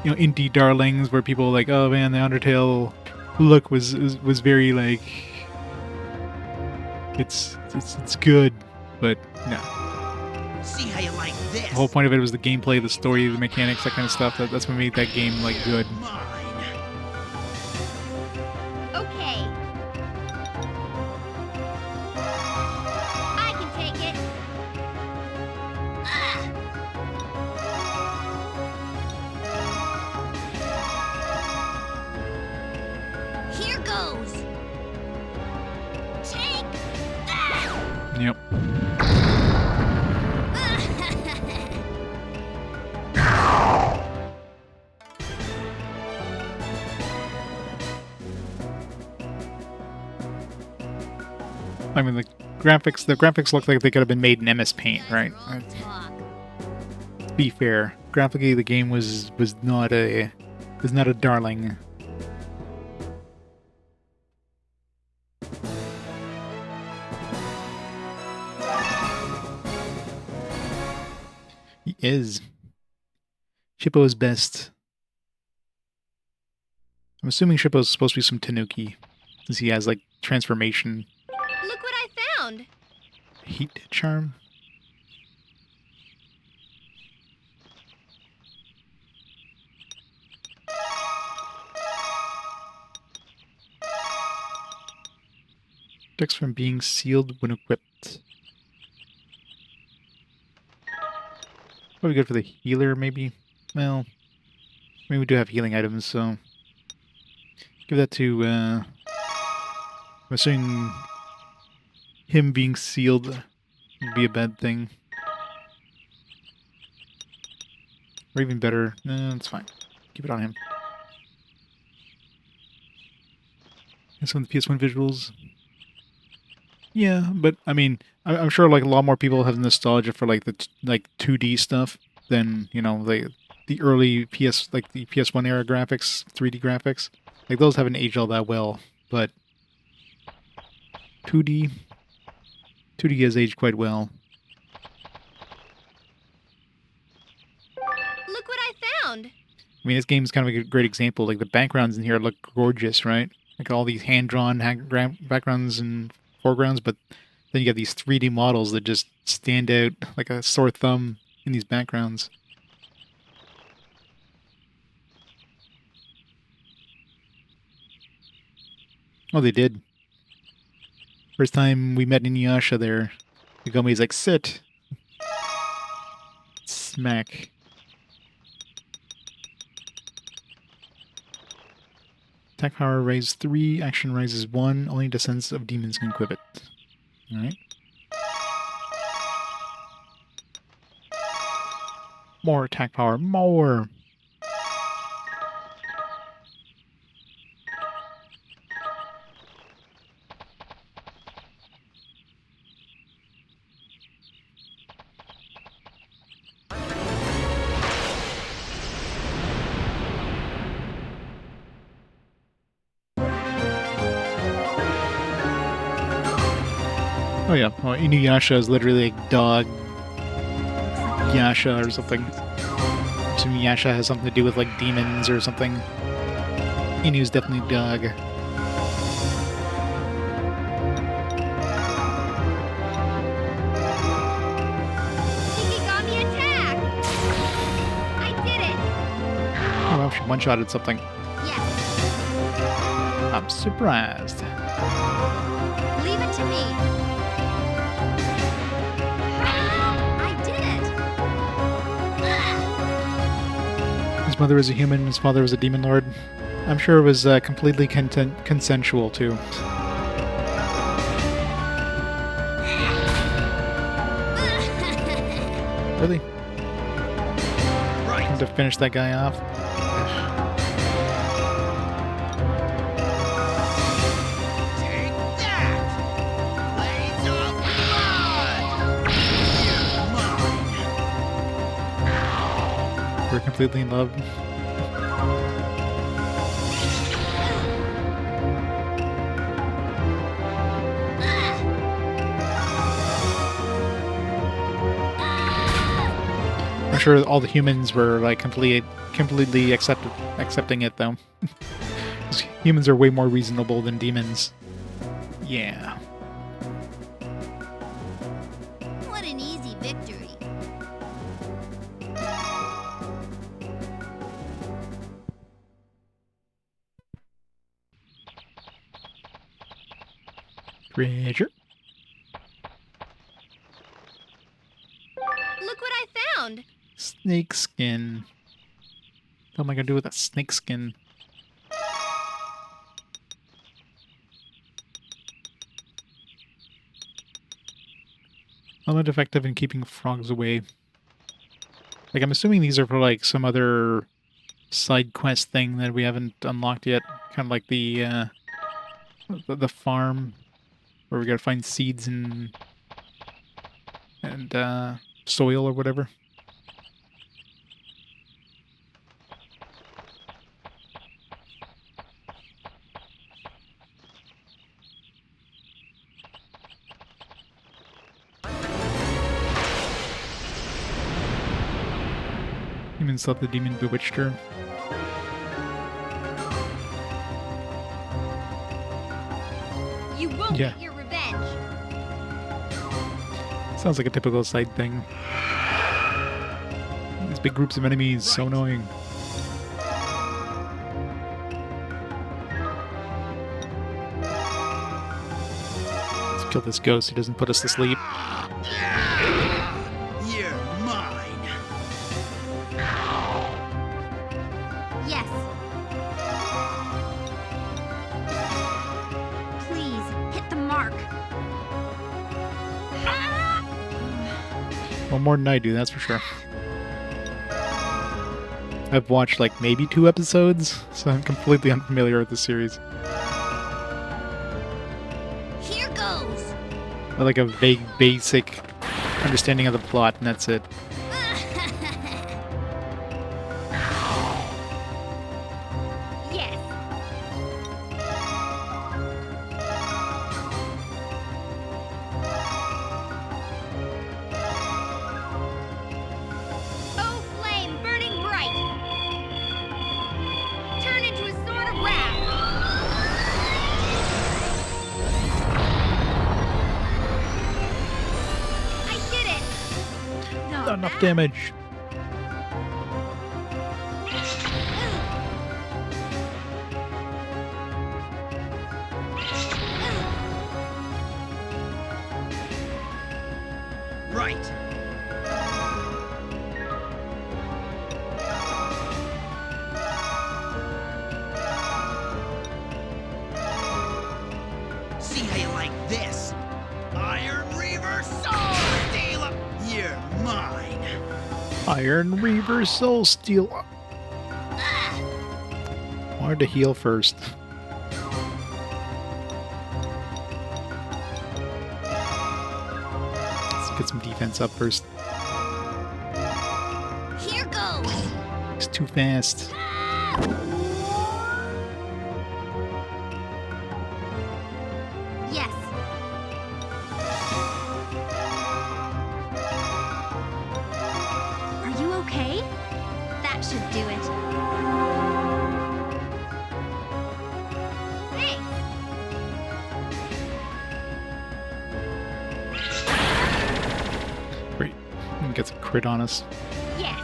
indie darlings where people are like, oh man, the Undertale look was very like it's good, but no. See how you like this? The whole point of it was the gameplay, the story, the mechanics, that kind of stuff. That's what made that game like good. Mine. Okay. I can take it. Here goes. Take that. Yep. I mean, the graphics look like they could have been made in MS Paint, right? To be fair, graphically the game was not a darling. He is. Shippo is best. I'm assuming Shippo is supposed to be some Tanuki, since he has like transformation. Look what I found. Heat charm? Protects from being sealed when equipped. Probably good for the healer, maybe? Well, I mean, we do have healing items, so... Give that to, I'm assuming him being sealed would be a bad thing. Or even better, no, it's fine. Keep it on him. And some of the PS1 visuals. Yeah, but I mean, I'm sure like a lot more people have nostalgia for like the 2D stuff than the early the PS1 era graphics, 3D graphics. Like those haven't aged all that well, but 2D has aged quite well. Look what I found. I mean, this game's kind of a great example. Like the backgrounds in here look gorgeous, right? Like all these hand-drawn backgrounds and foregrounds, but then you got these 3D models that just stand out like a sore thumb in these backgrounds. Oh, they did. First time we met Inuyasha there, Kagome's like, sit. Smack. Attack power raises 3, action rises 1, only descendants of demons can equip it. Alright. More attack power, more! Oh yeah, well, Inuyasha is literally like dog Yasha or something. Assuming Yasha has something to do with like demons or something. Inu's definitely dog. Shikigami attack! I did it! Oh well, she one-shotted something. Yes. I'm surprised. Leave it to me. I did it. His mother was a human, his father was a demon lord. I'm sure it was completely consensual too. Really? Right. To finish that guy off? Take that! Blades of blood! You're mine! We're completely in love. I'm sure all the humans were like completely accepting it though. 'Cause humans are way more reasonable than demons. Yeah. What an easy victory. Treasure. Look what I found! Snake skin. What am I gonna do with that snake skin? Element effective in keeping frogs away. Like, I'm assuming these are for like some other side quest thing that we haven't unlocked yet. Kind of like the farm where we gotta find seeds and soil or whatever. Humans thought the demon bewitched her. You won't Yeah. get your revenge! Sounds like a typical side thing. These big groups of enemies, so annoying. Let's kill this ghost, he doesn't put us to sleep. You're mine! Yes. Please, hit the mark. Well, more than I do, that's for sure. I've watched like maybe 2 episodes, so I'm completely unfamiliar with the series. Here goes. I like a vague, basic understanding of the plot, and that's it. Yes! Oh, flame burning bright! Turn into a sword of wrath! I did it! No, Not enough damage. Right! See how you like this? Iron Reaver Sword Dealer! You're mine! Iron Reaver Soul Steel. Wanted to heal first. Let's get some defense up first. Here goes. It's too fast. Yes. Are you okay? That should do it. Thanks! Great. We can get some crit on us. Yes!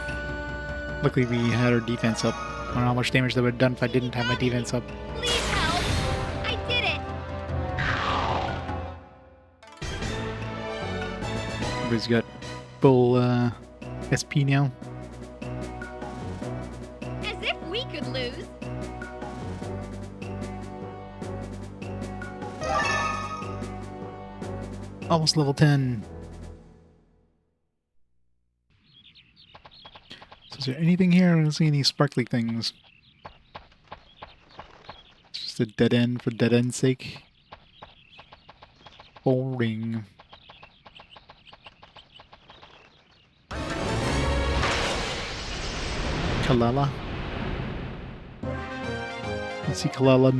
Luckily we had our defense up. I don't know how much damage that would have done if I didn't have my defense up. Please help! I did it! Everybody's got full SP now. As if we could lose! Almost level 10. Is there anything here? I don't see any sparkly things. It's just a dead end for dead end's sake. Boring. Kalala. I see Kalala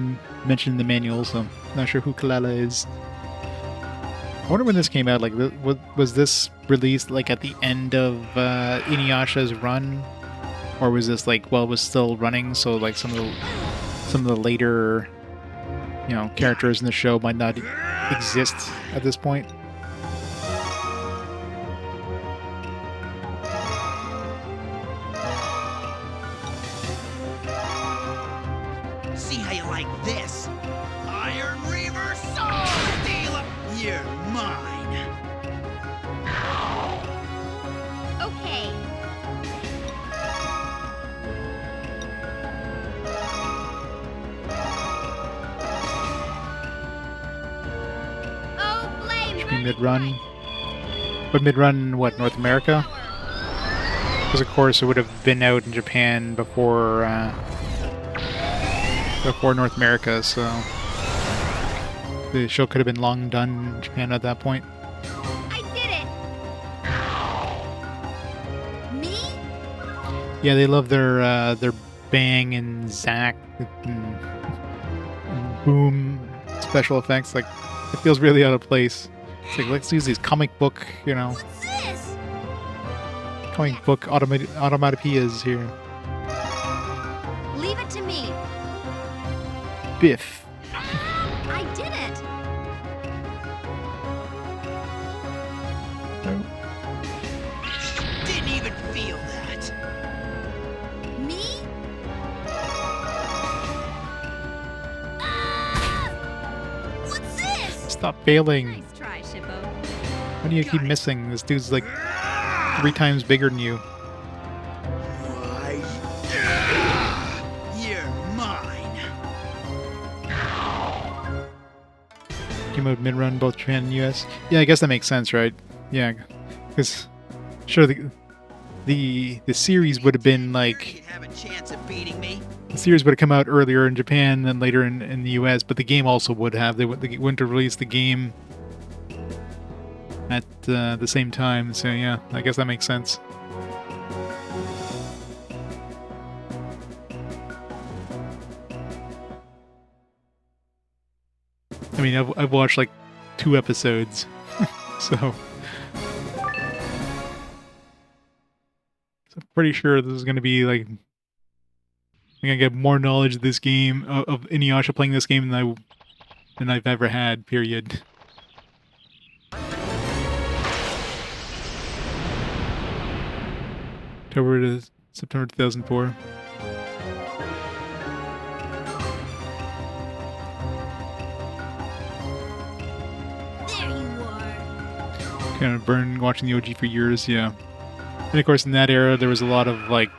mentioned in the manual, so I'm not sure who Kalala is. I wonder when this came out. Like, was this released like at the end of Inuyasha's run, or was this like while it was still running? So like some of the later, characters in the show might not exist at this point. See how you like this? Iron Reaver Sword Dealer! You're mine! Okay. Oh, blame Should be mid-run. But mid-run, what, North America? Because of course it would have been out in Japan before North America, so the show could have been long done in Japan at that point. I did it! Me? Yeah, they love their bang and zack and boom special effects. Like, it feels really out of place. It's like, let's use these comic book, What's this? comic book automatopoeias here. Leave it to me. Biff. I did it. Didn't even feel that. Me? Ah! What's this? Stop failing. Nice try, Shippo. Why do you keep missing? This dude's like 3 times bigger than you. Why? You're mine. Came out mid-run, both Japan and US. Yeah, I guess that makes sense, right? Yeah, because sure the series would have been like You'd have a chance of beating me. the series would have come out earlier in Japan than later in the US, but the game also would have. They wouldn't have released the game at the same time. So yeah, I guess that makes sense. I mean, I've watched like 2 episodes, so I'm pretty sure this is going to be like I'm gonna get more knowledge of this game of Inuyasha playing this game than I've ever had. Period. October to September 2004. There you are. Kind of burned watching the OG for years, yeah. And of course, in that era, there was a lot of like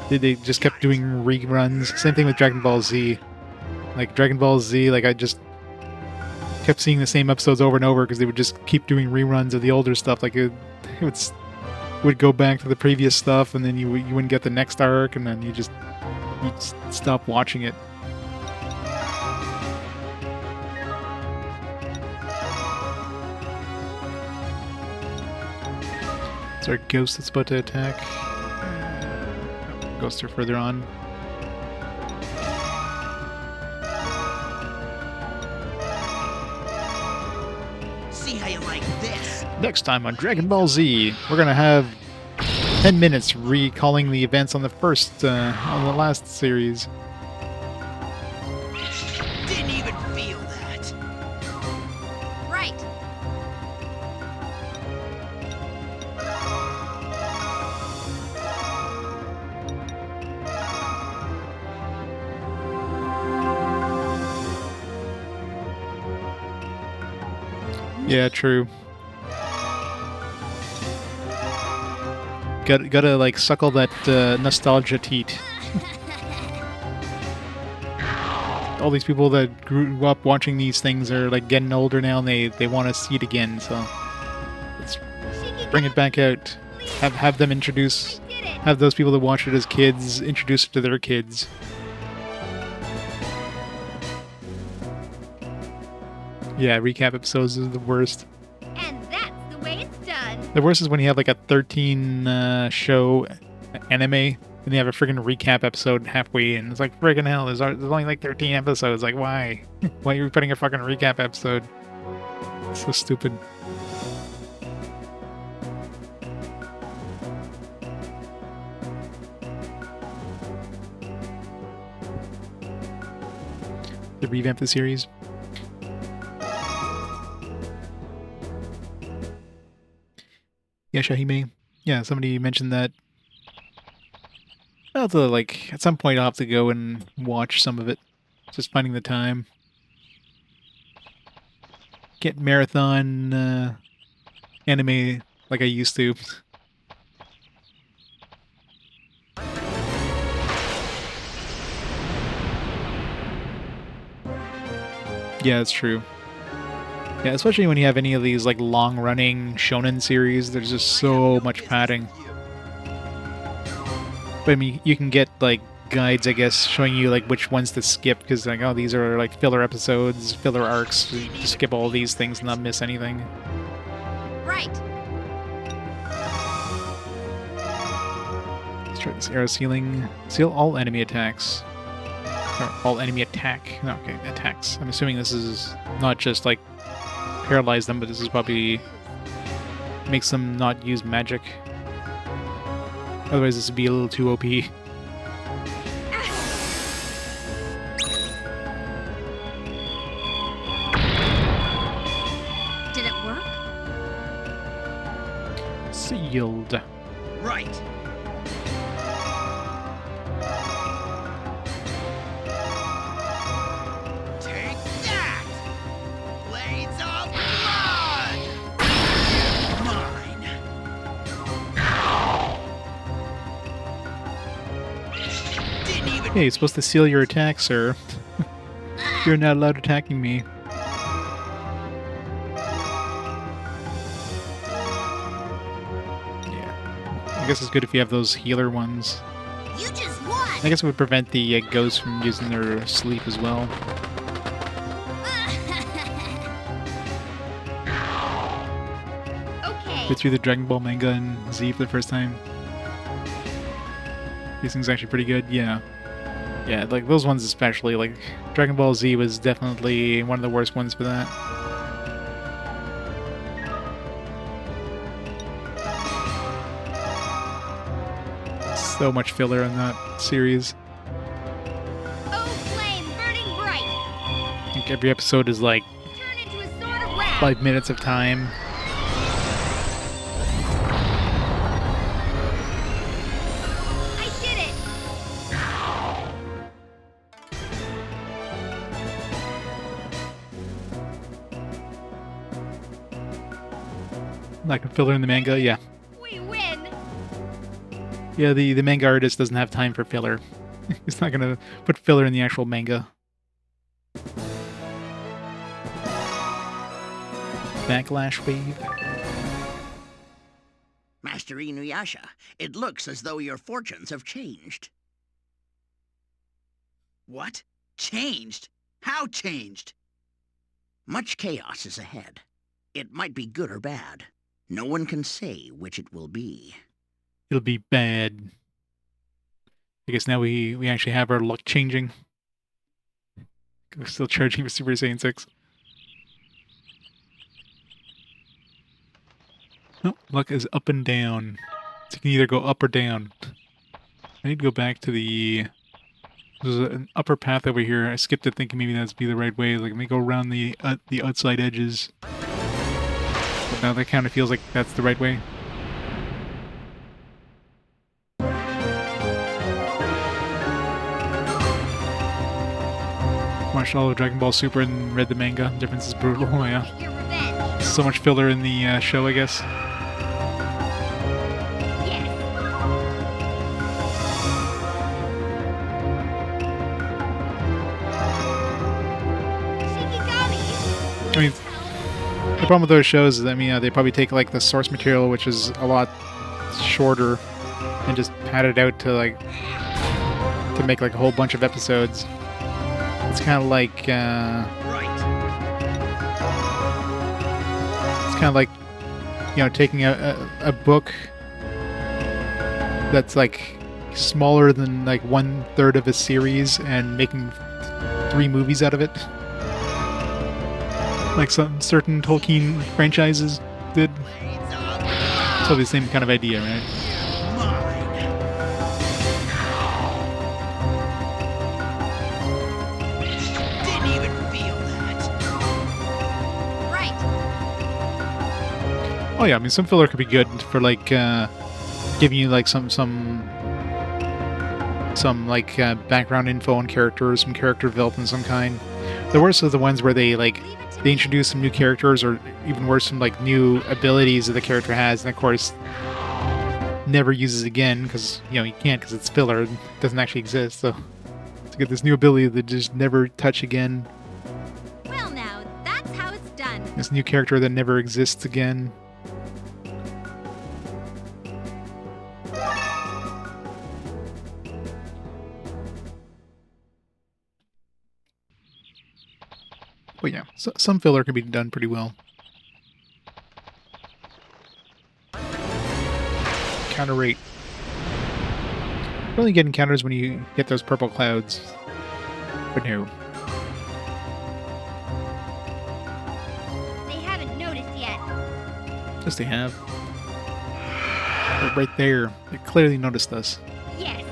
they just kept doing reruns. Same thing with Dragon Ball Z. Like Dragon Ball Z, like I just kept seeing the same episodes over and over because they would just keep doing reruns of the older stuff. Like it would go back to the previous stuff, and then you wouldn't get the next arc, and then you'd stop watching it. Is there a ghost that's about to attack? Ghosts are further on. See how you like this? Next time on Dragon Ball Z, we're gonna have 10 minutes recalling the events on the last series. Didn't even feel that. Right. Yeah, true. Gotta like suckle that nostalgia teat. All these people that grew up watching these things are like getting older now, and they want to see it again. So let's bring it back out. Have them introduce it! have those people that watch it as kids introduce it to their kids. Yeah, recap episodes is the worst. And that's the way it's done. The worst is when you have like a 13 show anime and you have a freaking recap episode halfway in. It's like, friggin' hell, there's only like 13 episodes. Like, why? Why are you putting a fucking recap episode? It's so stupid. To revamp the series. Yeah, Shahime. Yeah, somebody mentioned that. I'll have to, like, at some point I'll have to go and watch some of it. Just finding the time. Get marathon anime like I used to. Yeah, it's true. Yeah, especially when you have any of these like long-running shonen series, there's just so much padding. But I mean, you can get like guides, I guess, showing you like which ones to skip because like, oh, these are like filler episodes, filler arcs. So you just skip all these things and not miss anything. Right. Let's try this arrow sealing. Seal all enemy attacks. Or all enemy attack. No, okay, attacks. I'm assuming this is not just like paralyze them, but this is probably makes them not use magic. Otherwise, this would be a little too OP. Did it work? Sealed. Right. Take that! Blades of blood! Mine. Didn't even. Hey, you're supposed to seal your attack, sir. You're not allowed attacking me. Yeah. I guess it's good if you have those healer ones. You just won! I guess it would prevent the ghosts from using their sleep as well. Okay. Get through the Dragon Ball manga and Z for the first time. These things are actually pretty good, yeah. Yeah, like those ones especially, like Dragon Ball Z was definitely one of the worst ones for that. So much filler in that series. Oh, flame, burning bright. I think every episode is like Turn into a sword of wrath. 5 minutes of time. I did it. Like a filler in the manga, yeah. We win. Yeah, the manga artist doesn't have time for filler. He's not gonna put filler in the actual manga. Backlash wave. Master Inuyasha, it looks as though your fortunes have changed. What? Changed? How changed? Much chaos is ahead. It might be good or bad. No one can say which it will be. It'll be bad. I guess now we actually have our luck changing. We're still charging for Super Saiyan 6. No, luck is up and down. So you can either go up or down. I need to go back to the... There's an upper path over here. I skipped it thinking maybe that'd be the right way. Like, let me go around the outside edges. But now that kind of feels like that's the right way. Watched all of Dragon Ball Super and read the manga. The difference is brutal. Oh, yeah. Get your revenge. So much filler in the show, I guess. Yes. Shikigami. I mean, the problem with those shows is, I mean, they probably take like the source material, which is a lot shorter, and just pad it out to like to make like a whole bunch of episodes. It's kind of like Right. it's kind of like, you know, taking a book that's like smaller than like 1/3 of a series and making 3 movies out of it, like some certain Tolkien franchises did. So the same kind of idea, right? Didn't even feel that. Right. Oh yeah, I mean, some filler could be good for like giving you like some like background info on characters, some character development of some kind. The worst are the ones where they introduce some new characters, or even worse, some like new abilities that the character has, and of course never uses again because, you know, you can't, because it's filler, it doesn't actually exist. So to get this new ability that just never touch again, Well, now, that's how it's done. this new character that never exists again. But yeah, so, some filler can be done pretty well. Counter rate. Really get encounters when you hit those purple clouds. But no. They haven't noticed yet. Yes, they have. They're right there. They clearly noticed us. Yes.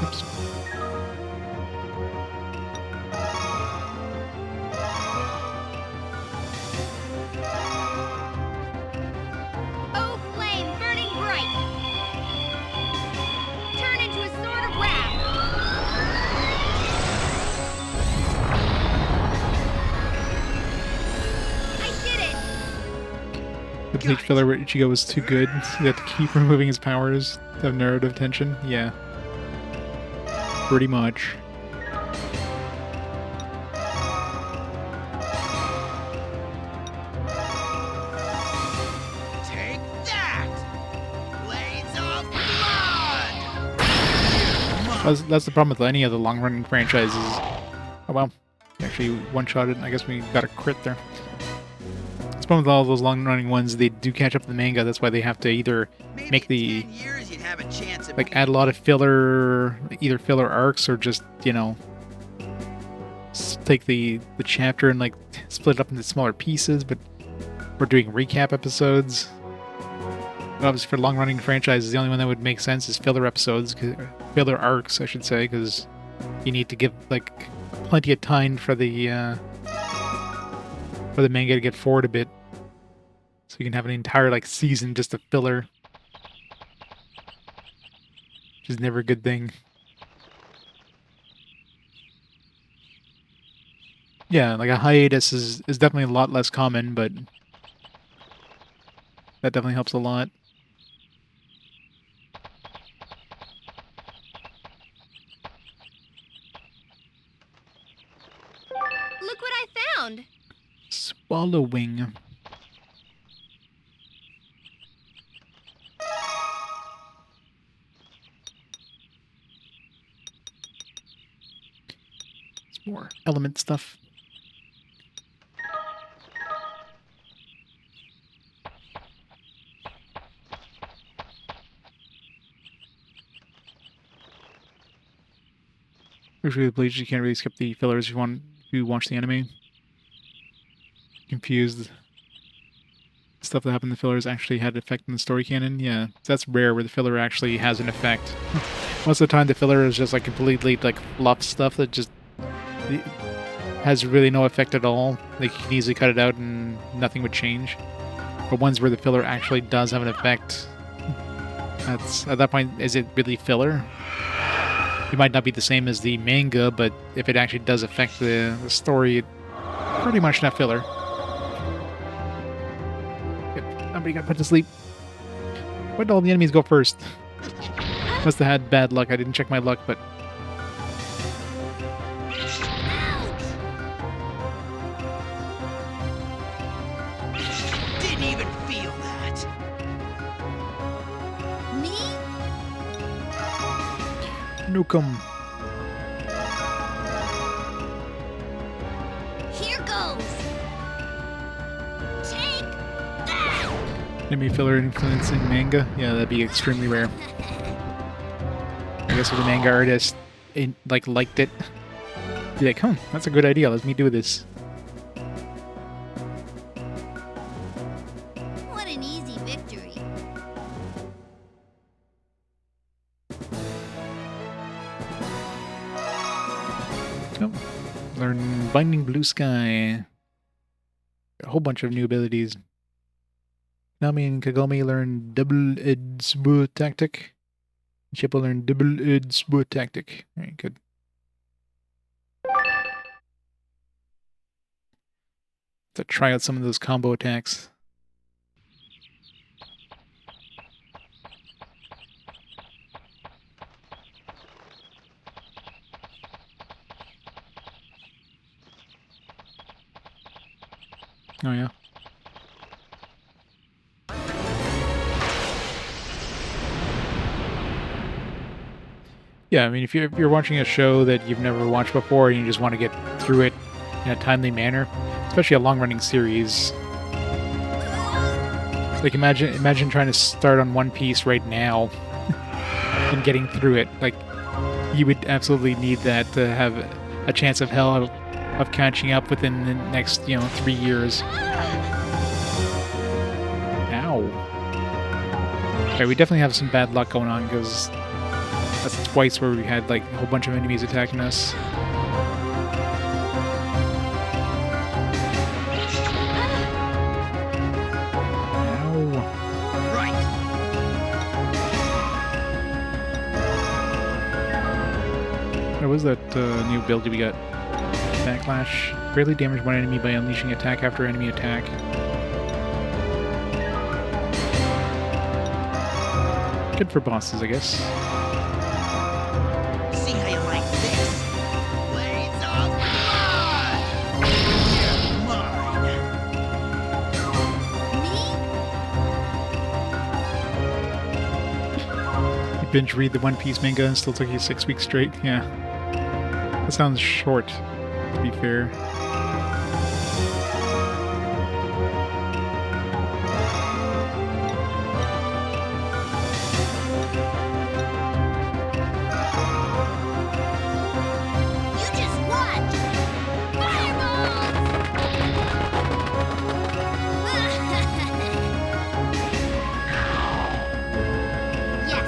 Oops. Oh, flame burning bright. Turn into a sword of wrath. I did it. The bleach filler where Ichigo was too good. You have to keep removing his powers to have narrative tension. Yeah. Pretty much. Take that! Blades of blood! That's the problem with any of the long-running franchises. Oh well, you actually one-shotted. I guess we got a crit there. It's problem with all those long-running ones. They do catch up to the manga. That's why they have to either Maybe make in the 10 years you'd have a chance at like add a lot of filler, either filler arcs or just, you know, take the chapter and like split it up into smaller pieces. But we're doing recap episodes. But obviously, for long-running franchises, the only one that would make sense is filler episodes, filler arcs, I should say, because you need to give like plenty of time for the manga to get forward a bit, so you can have an entire like season just of filler, which is never a good thing. Yeah, like a hiatus is definitely a lot less common, but that definitely helps a lot. Look what I found. Swallowing. It's more element stuff. Usually with Bleach, you can't really skip the fillers if you watch the anime. Confused. Stuff that happened in the fillers actually had an effect in the story canon. Yeah, that's rare where the filler actually has an effect. Most of the time the filler is just like completely like fluff stuff that just has really no effect at all. Like you can easily cut it out and nothing would change. But ones where the filler actually does have an effect, that's at that point, is it really filler? It might not be the same as the manga, but if it actually does affect the story, it's pretty much not filler. Yep, somebody got put to sleep. Why did all the enemies go first? Must have had bad luck. I didn't check my luck, but... Nukem. Here goes. Take that. Enemy filler influencing manga? Yeah, that'd be extremely rare. I guess if the manga artist liked it, be like, that's a good idea. Let me do this. What an easy victory. Oh, learn Binding Blue Sky. A whole bunch of new abilities. Nami and Kagome learn Double-Edged Sword Tactic. Chip will learn Double-Edged Sword Tactic. Alright, good. To try out some of those combo attacks. Oh yeah. Yeah, I mean, if you're watching a show that you've never watched before and you just want to get through it in a timely manner, especially a long-running series, like imagine trying to start on One Piece right now and getting through it. Like, you would absolutely need that to have a chance of hell of catching up within the next 3 years. Ow. Okay, we definitely have some bad luck going on because that's twice where we had like a whole bunch of enemies attacking us. What was that new build we got? Backlash. Greatly damage one enemy by unleashing attack after enemy attack. Good for bosses, I guess. See how you like this? Blades of blood! You're mine! Me? You binge read the One Piece manga and still took you 6 weeks straight? Yeah. That sounds short, to be fair. You just watch. Fireballs! Yes.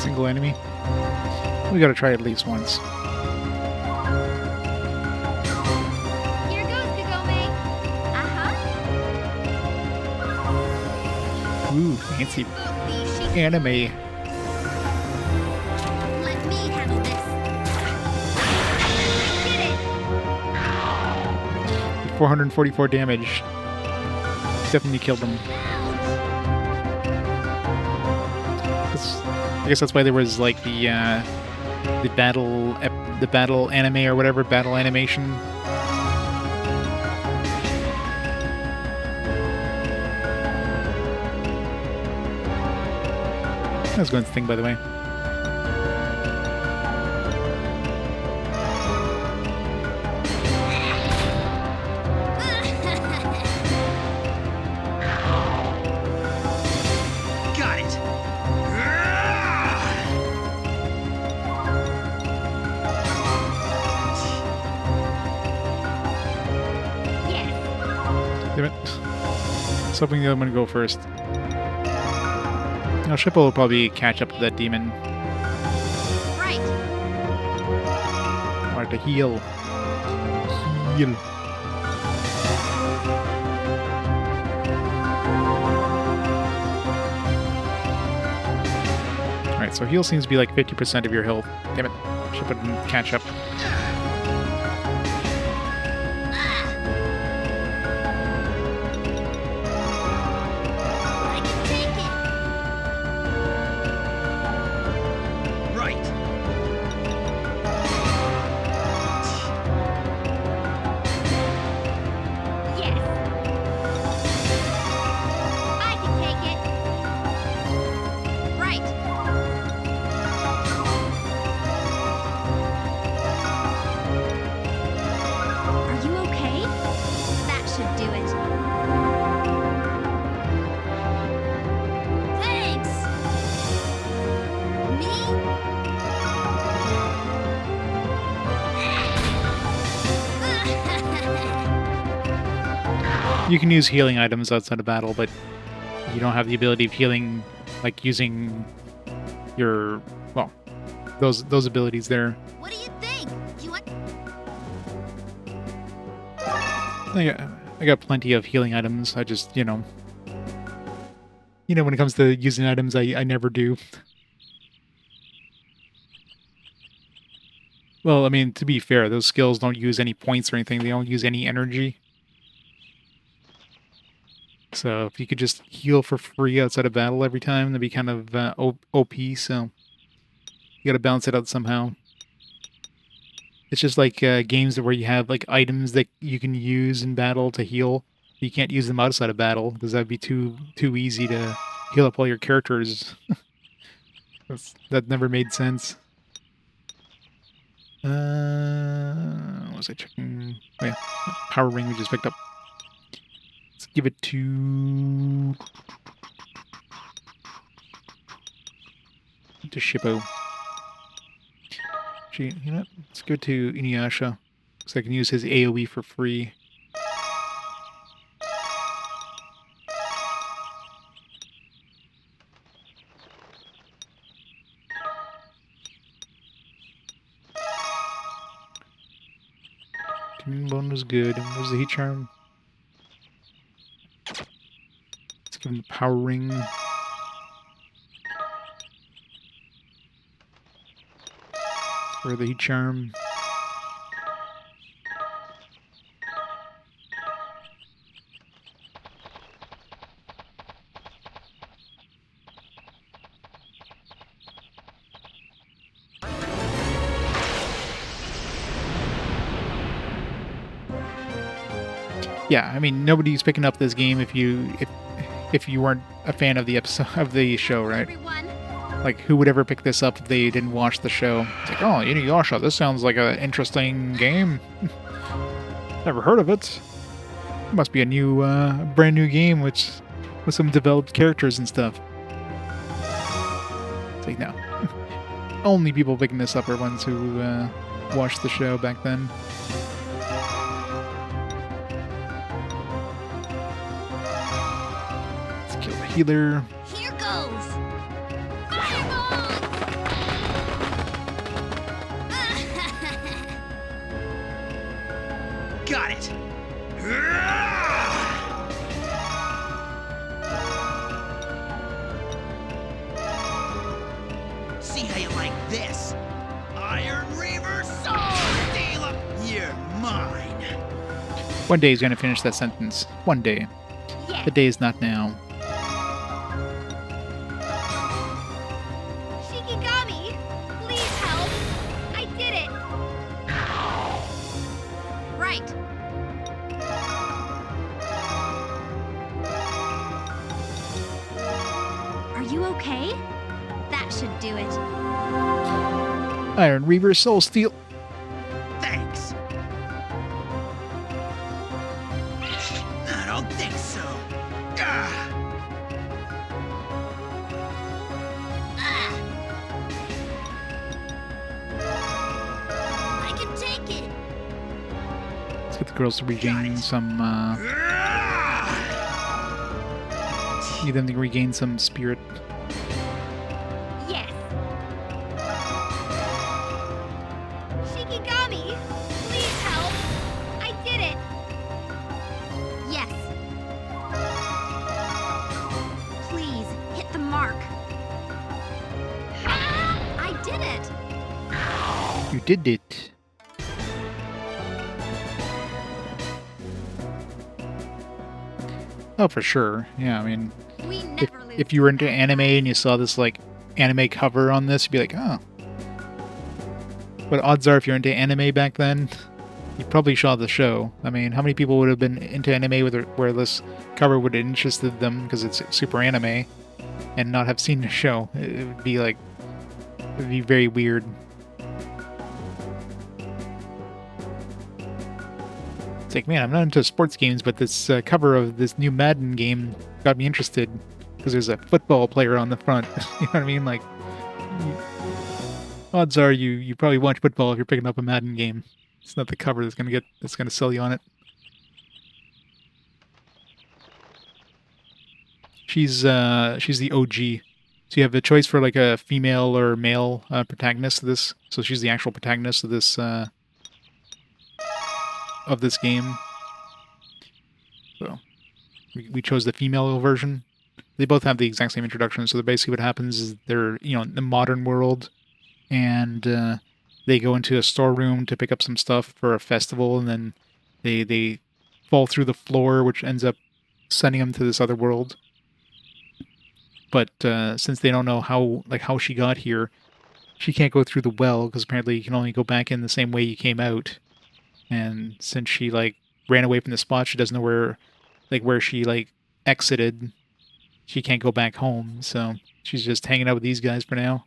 Single enemy. We gotta try at least once. Here goes, Kagome. Uh-huh. Ooh, fancy Both these sheets. anime. Let me handle this. Get it. 444 damage. Definitely killed them. I guess that's why there was like the battle anime or whatever, battle animation. That's Gwen's thing, by the way. Got it. Yes. Damn it. I was hoping the other one would go first. Now, Shippo will probably catch up to that demon. Right. Or to heal. Heal. Alright, so heal seems to be like 50% of your health. Damn it. Shippo didn't catch up. I can take it. You can use healing items outside of battle, but you don't have the ability of healing, like using your, well, those abilities there. What do you think? Do you want... I got plenty of healing items. I just, when it comes to using items, I never do. Well, I mean, to be fair, those skills don't use any points or anything. They don't use any energy. So if you could just heal for free outside of battle every time, that'd be kind of OP, so you gotta balance it out somehow. It's just like games where you have like items that you can use in battle to heal. You can't use them outside of battle, because that'd be too easy to heal up all your characters. That never made sense. What was I checking? Oh yeah, power ring we just picked up. Let's give it to Shippo. Actually, let's go to Inuyasha, so I can use his AoE for free. Bone was good. And where's the heat charm? Let's give him the power ring. For the heat charm. Yeah, I mean, nobody's picking up this game if you weren't a fan of the episode of the show, right? Everyone. Like, who would ever pick this up if they didn't watch the show? It's like, oh, Inuyasha, this sounds like an interesting game. Never heard of it. It must be a new, brand new game with some developed characters and stuff. It's like, no. Only people picking this up are ones who watched the show back then. Let's kill the healer. Here goes! Got it! See how you like this? Iron Reaver Sword Dealer! You're mine! One day he's gonna finish that sentence. One day. Yes. The day is not now. Shikigami, please help. I did it. Right. Are you okay? That should do it. Iron Reaver Soul Steel. Thanks! I don't think so. Ah! I can take it! Let's get the girls to regain some, need them to regain some spirit. Yes. Shikigami, please help. I did it. Yes. Please, hit the mark. I did it. You did it. Oh, for sure. Yeah, I mean, We if, never lose. if you were into anime and you saw this, like, anime cover on this, you'd be like, oh. But odds are, if you're into anime back then, you probably saw the show. I mean, how many people would have been into anime where this cover would have interested them because it's super anime and not have seen the show? It would be like, it would be very weird. It's like, man, I'm not into sports games, but this cover of this new Madden game got me interested because there's a football player on the front. You know what I mean? Like, odds are you probably watch football if you're picking up a Madden game. It's not the cover that's gonna sell you on it. She's the OG. So you have a choice for like a female or male protagonist of this. So she's the actual protagonist of this game. So we chose the female version. They both have the exact same introduction. So basically what happens is they're, in the modern world, and they go into a storeroom to pick up some stuff for a festival, and then they fall through the floor, which ends up sending them to this other world. But since they don't know how she got here, she can't go through the well, because apparently you can only go back in the same way you came out. And since she ran away from the spot, she doesn't know where she exited. She can't go back home, so she's just hanging out with these guys for now.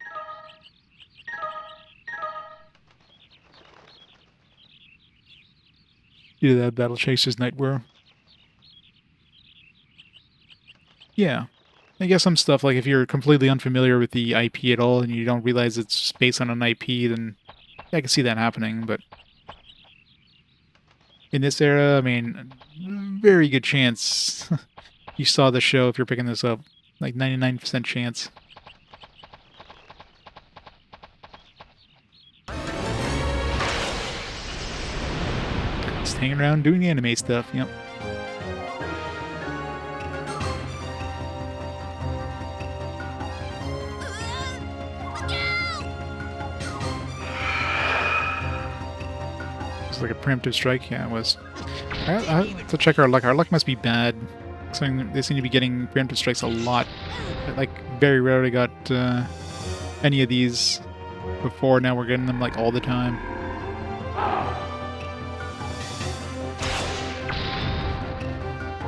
Due to that Battle Chasers Nightwear. Yeah. I guess some stuff, like if you're completely unfamiliar with the IP at all and you don't realize it's based on an IP, then yeah, I can see that happening, but in this era, I mean, very good chance you saw the show if you're picking this up. Like 99% chance. Just hanging around doing anime stuff, yep. It's like a preemptive strike, yeah, it was. I have to check our luck. Our luck must be bad. So they seem to be getting preemptive strikes a lot. Like, very rarely got any of these before. Now we're getting them all the time.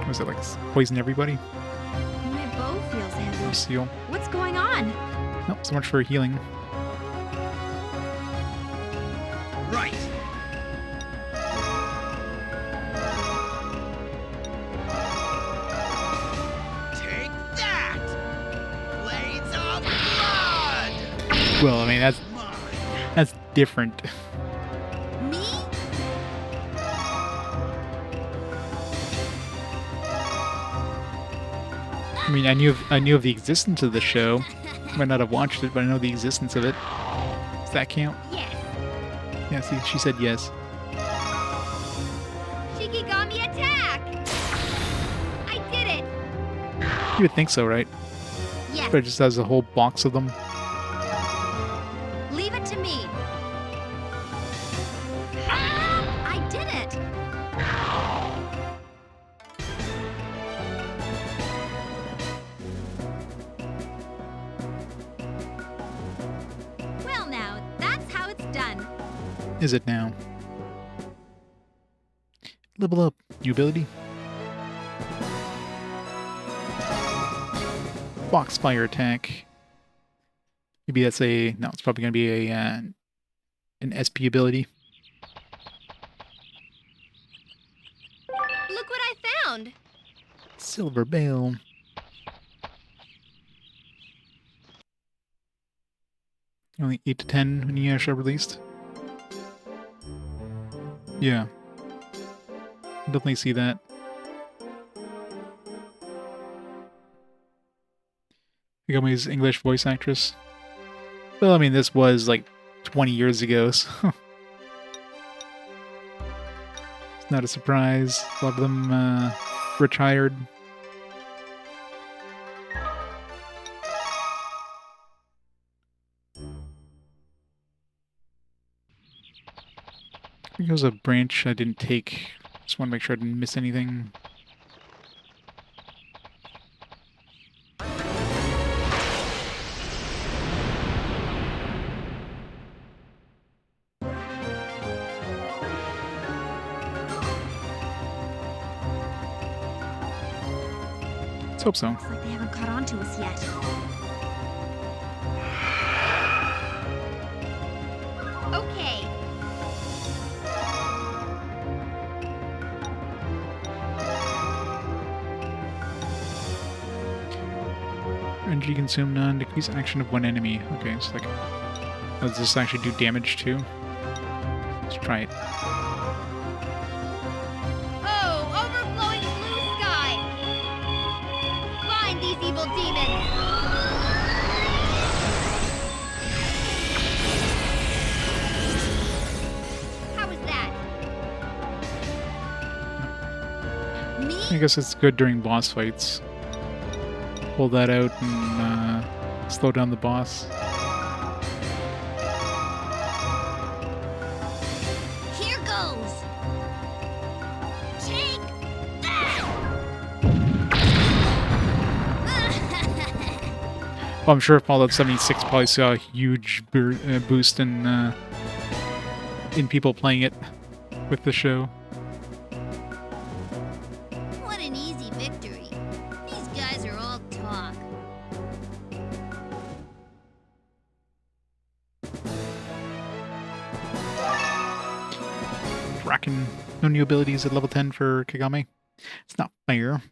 Was it poison everybody? My bow feels heavy. Seal. What's going on? Nope, so much for healing. Right. Take that! Blades of blood! Well, I mean, that's different. Me? I mean, I knew of the existence of the show. Might not have watched it, but I know the existence of it. Does that count? Yes. Yeah, see, she said yes. Shikigami attack! I did it! You would think so, right? Yes. But it just has a whole box of them. Leave it to me. I did it. Well, now, that's how it's done. Is it now? Level up. New ability. Box fire attack. Maybe that's a... No, it's probably going to be an SP ability. Look what I found! Silver Bale. Only 8 to 10 when Inuyasha released. Yeah. Definitely see that. Kagome's English voice actress. Well, I mean, this was 20 years ago, so... It's not a surprise. A lot of them retired. Here goes a branch I didn't take. Just want to make sure I didn't miss anything. Let's hope so. Looks like they haven't caught on to us yet. Okay. Energy consumed none. Decrease action of one enemy. Okay, so does this actually do damage too? Let's try it. Oh, overflowing blue sky! Find these evil I guess it's good during boss fights. Pull that out and slow down the boss. Here goes. Take that. Well, I'm sure Fallout 76 probably saw a huge boost in people playing it with the show. What an easy victory. These guys are all talk. Rockin' no new abilities at level 10 for Kagome. It's not fair.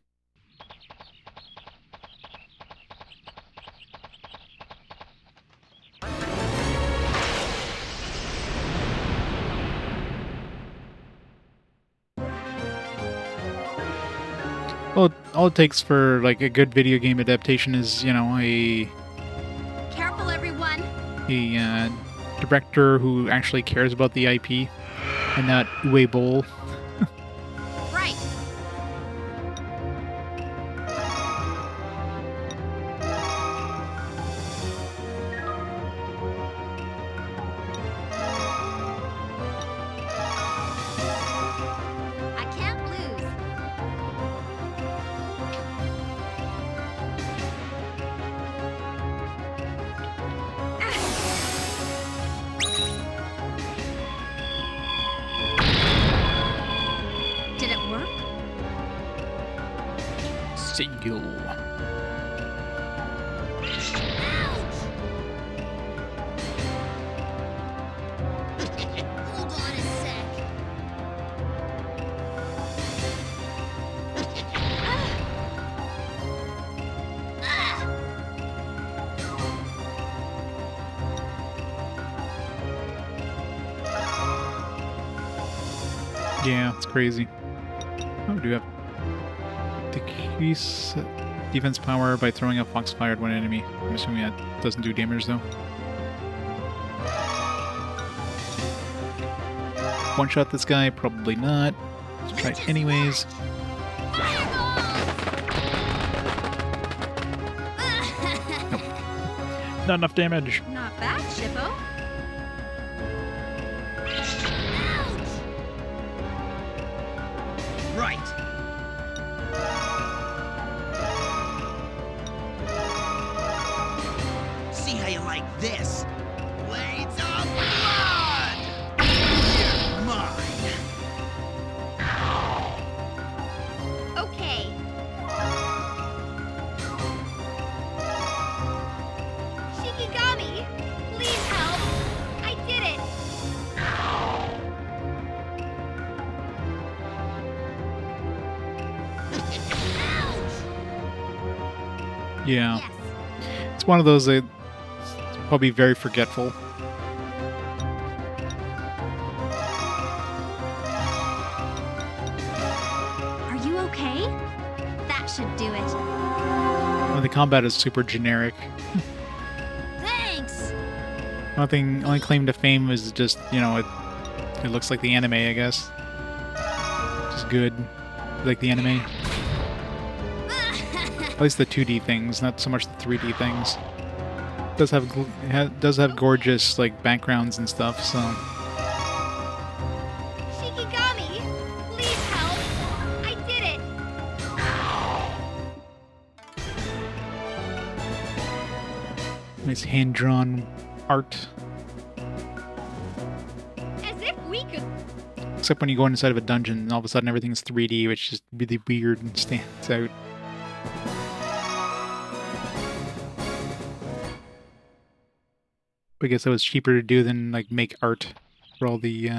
Well, all it takes for like a good video game adaptation is, you know, Careful, everyone. a director who actually cares about the IP and not Uwe Boll. Right. I can't lose. Did it work? Single. Hold on a sec. Yeah, it's crazy. Oh, do you have decrease defense power by throwing a foxfire at one enemy? I'm assuming that doesn't do damage though. One shot this guy? Probably not. Let's try it anyways. Not enough damage. Not bad, Shippo. Right. See how you like this? Blades of blood! You're mine. Okay. Shikigami, please help. I did it. Yeah. Yes. It's one of those that probably very forgetful. Are you okay? That should do it. Well, the combat is super generic. Thanks. Only claim to fame is just, you know, it looks like the anime, I guess. Which is good. Like the anime. At least the 2D things, not so much the 3D things. It does have gorgeous like backgrounds and stuff, so Shikigami, please help. I did it. nice hand-drawn art. As if we could. Except when you go inside of a dungeon and all of a sudden everything's 3D, which is really weird and stands out. I guess that was cheaper to do than like make art for all the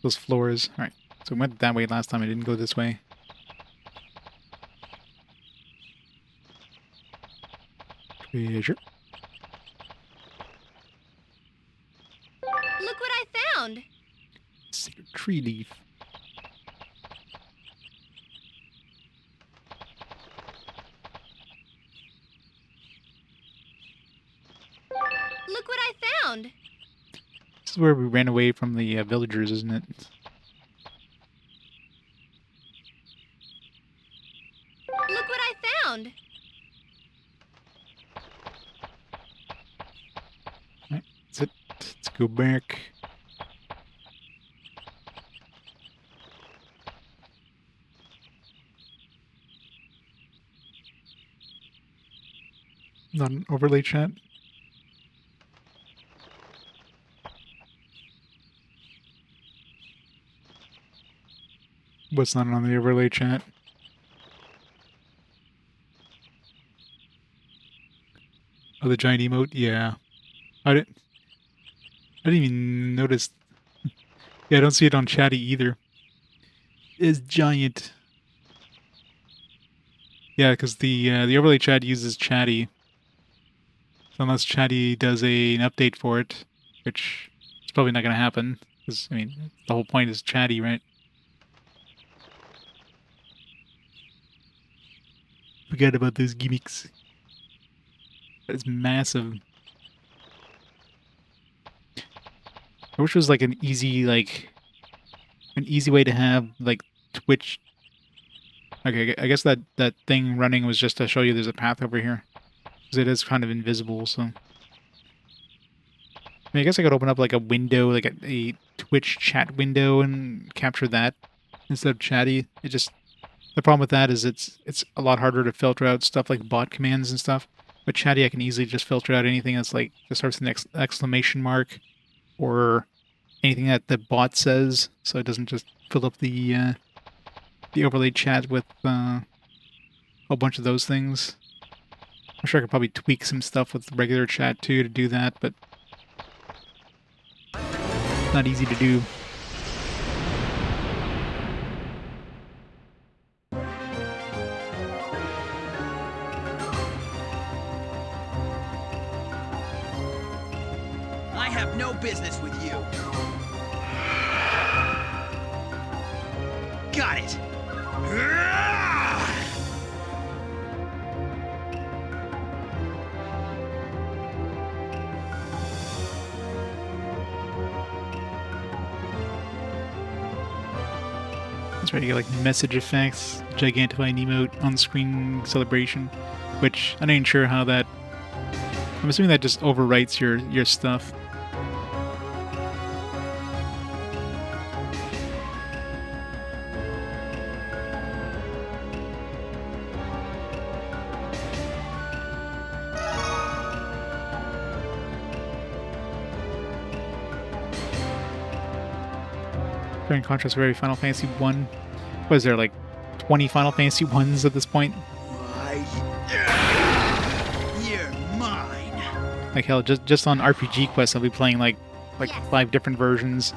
those floors. All right, so we went that way last time. I didn't go this way. Treasure. Look what I found. Sacred tree leaf. Look what I found. This is where we ran away from the villagers, isn't it? around. That's it. Let's go back. Not an overlay chat. What's not on the overlay chat? Oh, the giant emote? Yeah. I didn't even notice. Yeah, I don't see it on chatty either. It's giant. Yeah, because the overlay chat uses chatty. So unless chatty does an update for it, which is probably not going to happen. Because, I mean, the whole point is chatty, right? Forget about those gimmicks. It's massive. I wish it was like an easy way to have like Twitch. Okay, I guess that thing running was just to show you there's a path over here, because it is kind of invisible. So, I mean, I guess I could open up like a window, like a Twitch chat window, and capture that instead of chatty. It just, the problem with that is it's a lot harder to filter out stuff like bot commands and stuff. But chatty, I can easily just filter out anything that's like that starts with an exclamation mark, or anything that the bot says, so it doesn't just fill up the overlay chat with a whole bunch of those things. I'm sure I could probably tweak some stuff with regular chat too to do that, but not easy to do. I have no business with you. Got it. That's right, you get like message effects, Gigantifying emote, on-screen celebration, which I'm not even sure how that. I'm assuming that just overwrites your stuff. In contrast, very Final Fantasy 1. What is there, like 20 Final Fantasy 1s at this point? You're mine. Like hell, just on RPG quests, I'll be playing like 5 different versions.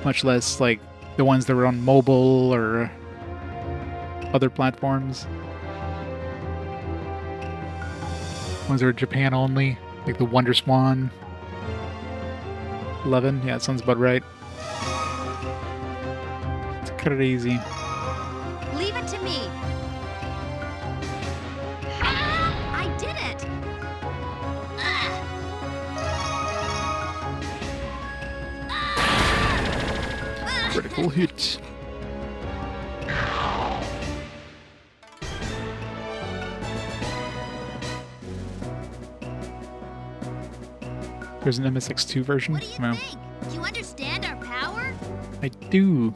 Much less like the ones that were on mobile or other platforms. Ones that are Japan only, like the Wonder Swan 11. Yeah, that sounds about right. Cut it easy. Leave it to me. I did it. Critical hit. There's an MSX2 version. What do you think? Do you understand our power? I do.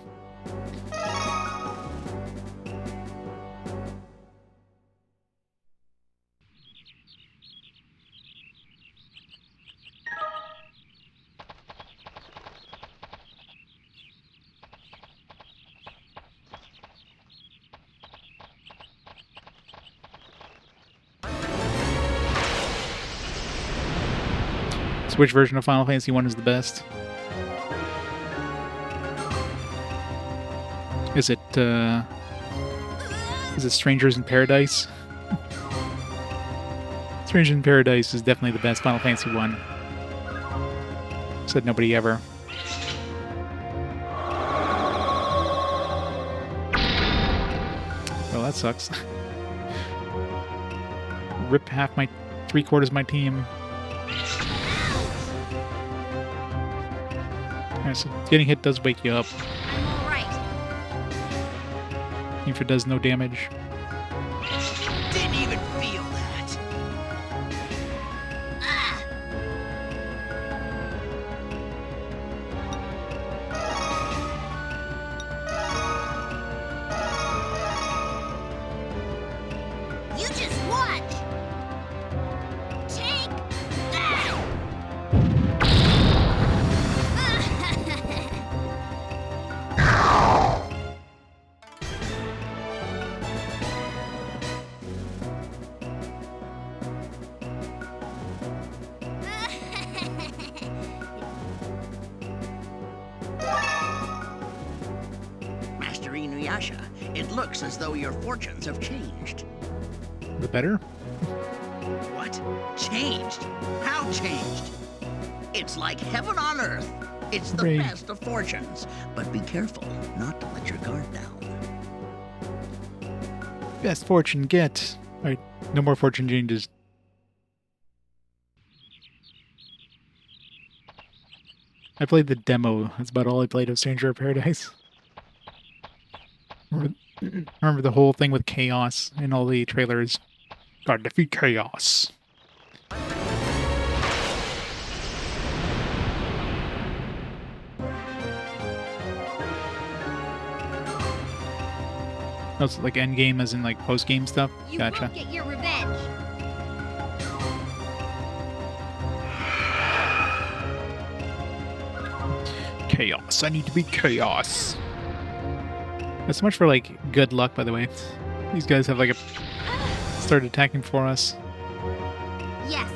So which version of Final Fantasy 1 is the best? Is it Strangers in Paradise? Strangers in Paradise is definitely the best Final Fantasy 1. Said nobody ever. Well, that sucks. Rip half my 3/4 of my team. Alright, so getting hit does wake you up. I'm all right. Even if it does no damage. Inuyasha, it looks as though your fortunes have changed. The better? What? Changed? How changed? It's like heaven on earth. It's the Hooray. best of fortunes. But be careful not to let your guard down. Best fortune get. Alright, no more fortune changes. I played the demo. That's about all I played of Stranger of Paradise. Remember the whole thing with chaos in all the trailers. Gotta defeat chaos. That's like end game as in like post game stuff? You Gotcha. won't get your revenge. Chaos. I need to beat chaos. That's so much for like good luck, by the way. These guys have like started attacking for us. Yes.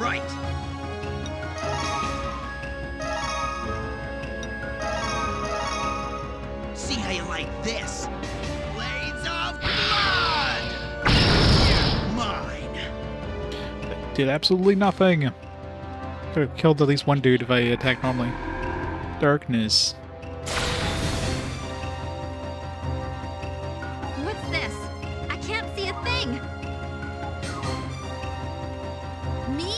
Right. See how you like this? Blades of blood! You're mine. Did absolutely nothing. Could have killed at least one dude if I attacked normally. Darkness. What's this? I can't see a thing. Me?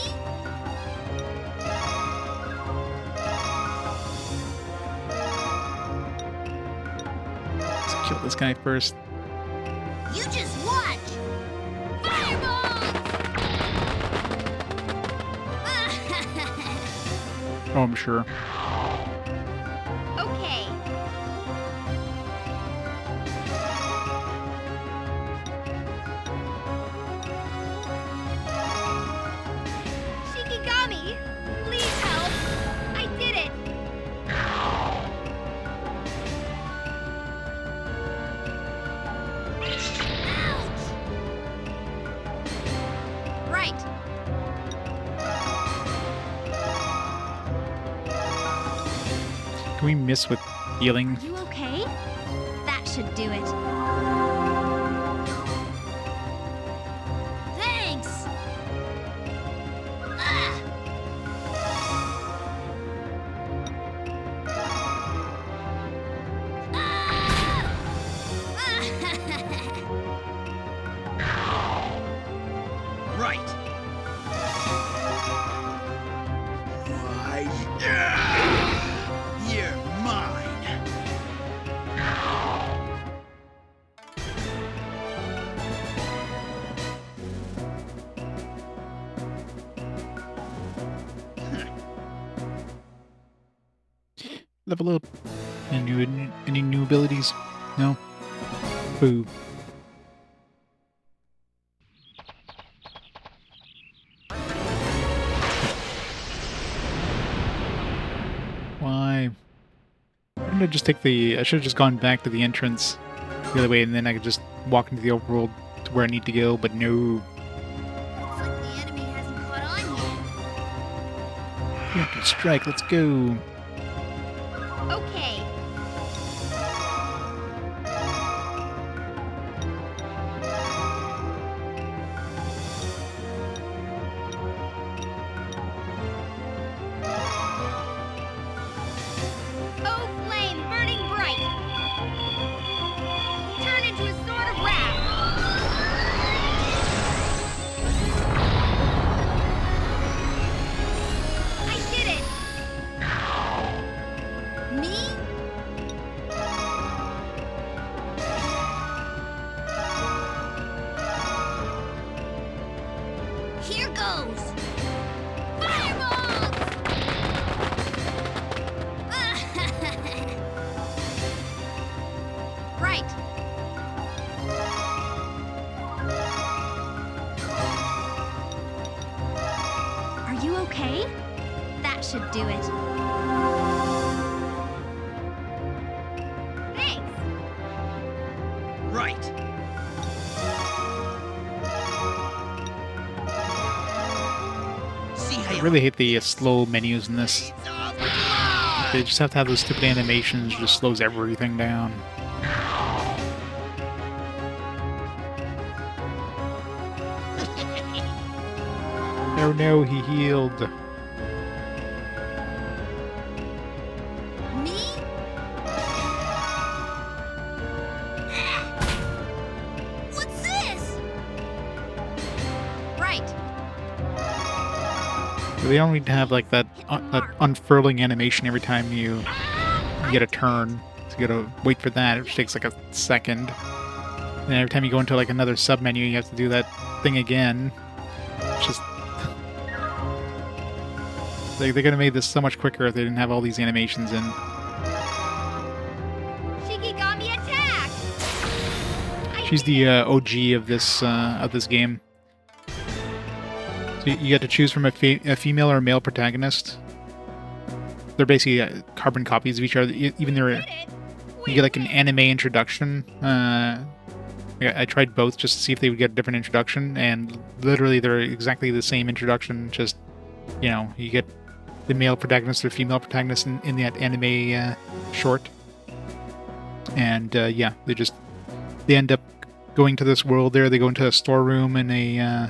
Let's kill this guy first. You just watch! Fireballs! Oh, I'm sure. Okay. Shikigami, please help. I did it. Right. Can we miss with healing? You okay? That should do it. Thanks! Ah! Right. Why? You're mine. Level up. Any new abilities? No? Boo. Why? Why didn't I just take the... I should have just gone back to the entrance the other way and then I could just walk into the overworld to where I need to go, but no. Looks like the enemy hasn't caught on yet. Preemptive strike, let's go. Okay. Oh, flame burning bright. Turn into a sword of wrath. I did it. Me? Here goes! Fireballs! Right. Are you okay? That should do it. Thanks. Right. really hate the slow menus in this. They just have to have those stupid animations, just slows everything down. Oh no, he healed. Me? What's this? Right. They don't need to have like that unfurling animation every time you get a turn. So you gotta wait for that, which takes like a second. And every time you go into like another sub menu, you have to do that thing again. It's just they could have made this so much quicker if they didn't have all these animations in. Shikigami attack! She's the OG of this game. So you get to choose from a female or a male protagonist. They're basically carbon copies of each other. Even you get like an anime introduction. I tried both just to see if they would get a different introduction, and literally they're exactly the same introduction. Just you get the male protagonist or female protagonist in that anime short, and yeah, they end up going to this world. They go into a storeroom in a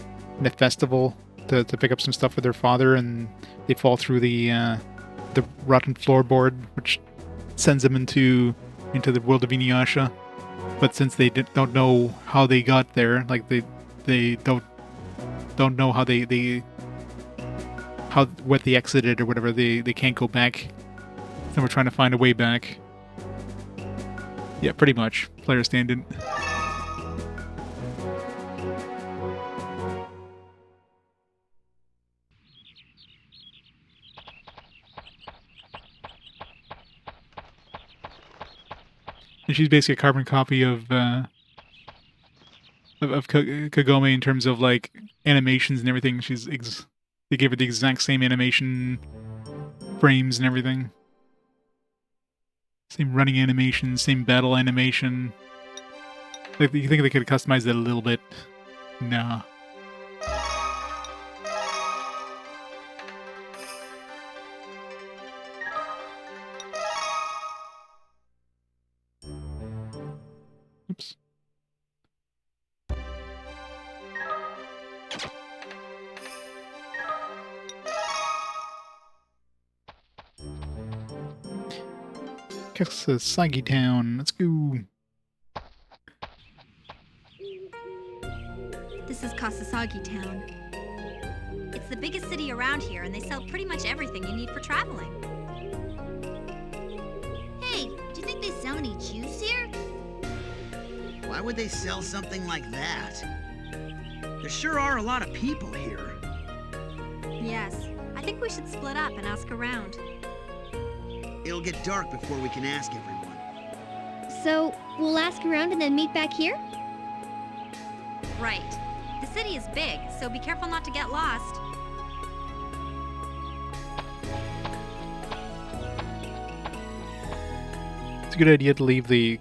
festival to pick up some stuff for their father, and they fall through the rotten floorboard, which sends them into the world of Inuyasha. But since they don't know how they got there, like they don't know how what they exited or whatever, they can't go back. So we're trying to find a way back. Yeah, pretty much. Player stand-in. And she's basically a carbon copy of Kagome in terms of like animations and everything. They gave her the exact same animation frames and everything. Same running animation, same battle animation. Like, you think they could have customized it a little bit? Nah. Oops. Kasasagi Town. Let's go. This is Kasasagi Town. It's the biggest city around here, and they sell pretty much everything you need for traveling. Hey, do you think they sell any juice here? Why would they sell something like that? There sure are a lot of people here. Yes, I think we should split up and ask around. It'll get dark before we can ask everyone. So, we'll ask around and then meet back here? Right. The city is big, so be careful not to get lost. It's a good idea to leave the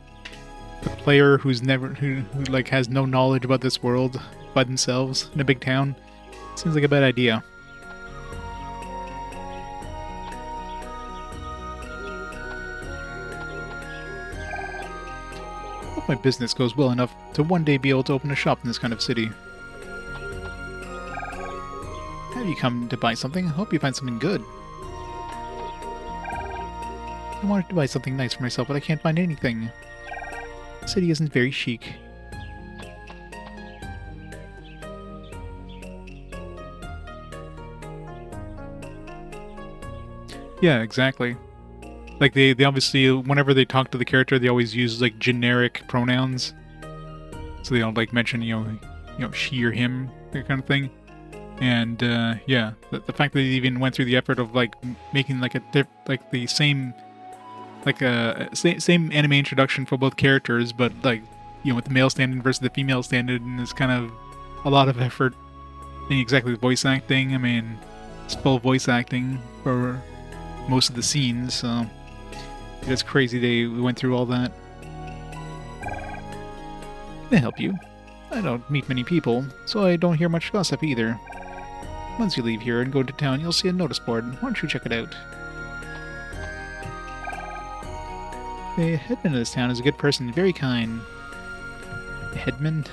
player who like has no knowledge about this world by themselves in a big town. Seems like a bad idea. Hope my business goes well enough to one day be able to open a shop in this kind of city. Have you come to buy something? I hope you find something good. I wanted to buy something nice for myself, but I can't find anything. The city isn't very chic. Yeah, exactly. Like they obviously, whenever they talk to the character, they always use like generic pronouns. So they don't like mention, you know, she or him, that kind of thing. And yeah, the fact that they even went through the effort of like making like the same same anime introduction for both characters, but like, you know, with the male stand-in versus the female stand-in is kind of a lot of effort. And exactly the voice acting. I mean, it's full voice acting for most of the scenes, so it's crazy they went through all that. Can I help you? I don't meet many people, so I don't hear much gossip either. Once you leave here and go into town, you'll see a notice board. Why don't you check it out? The headman of this town is a good person, very kind. The headman?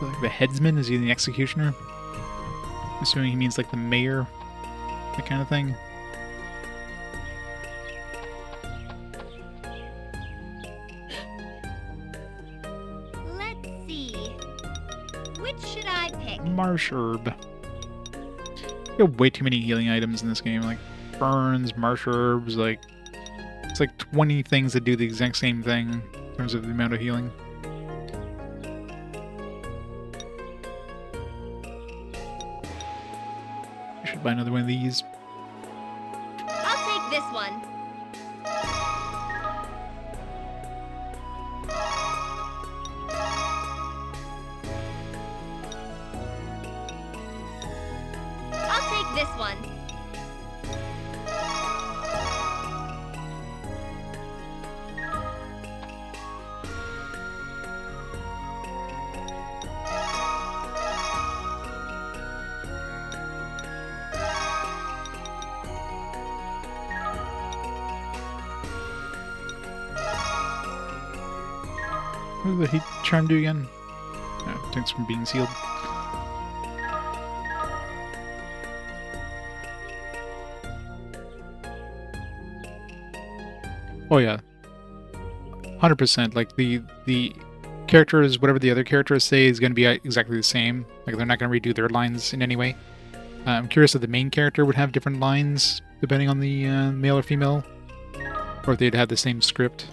Like the headsman? Is he the executioner? I'm assuming he means like the mayor, that kind of thing. Let's see. Which should I pick? Marsh herb. You have way too many healing items in this game, like burns, marsh herbs, like it's like 20 things that do the exact same thing in terms of the amount of healing. I should buy another one of these. I'll take this one. I'll take this one. What did the heat charm do again? Oh, thanks from being sealed. Oh yeah, 100%. Like the characters, whatever the other characters say, is going to be exactly the same. Like they're not going to redo their lines in any way. I'm curious if the main character would have different lines depending on the male or female, or if they'd have the same script.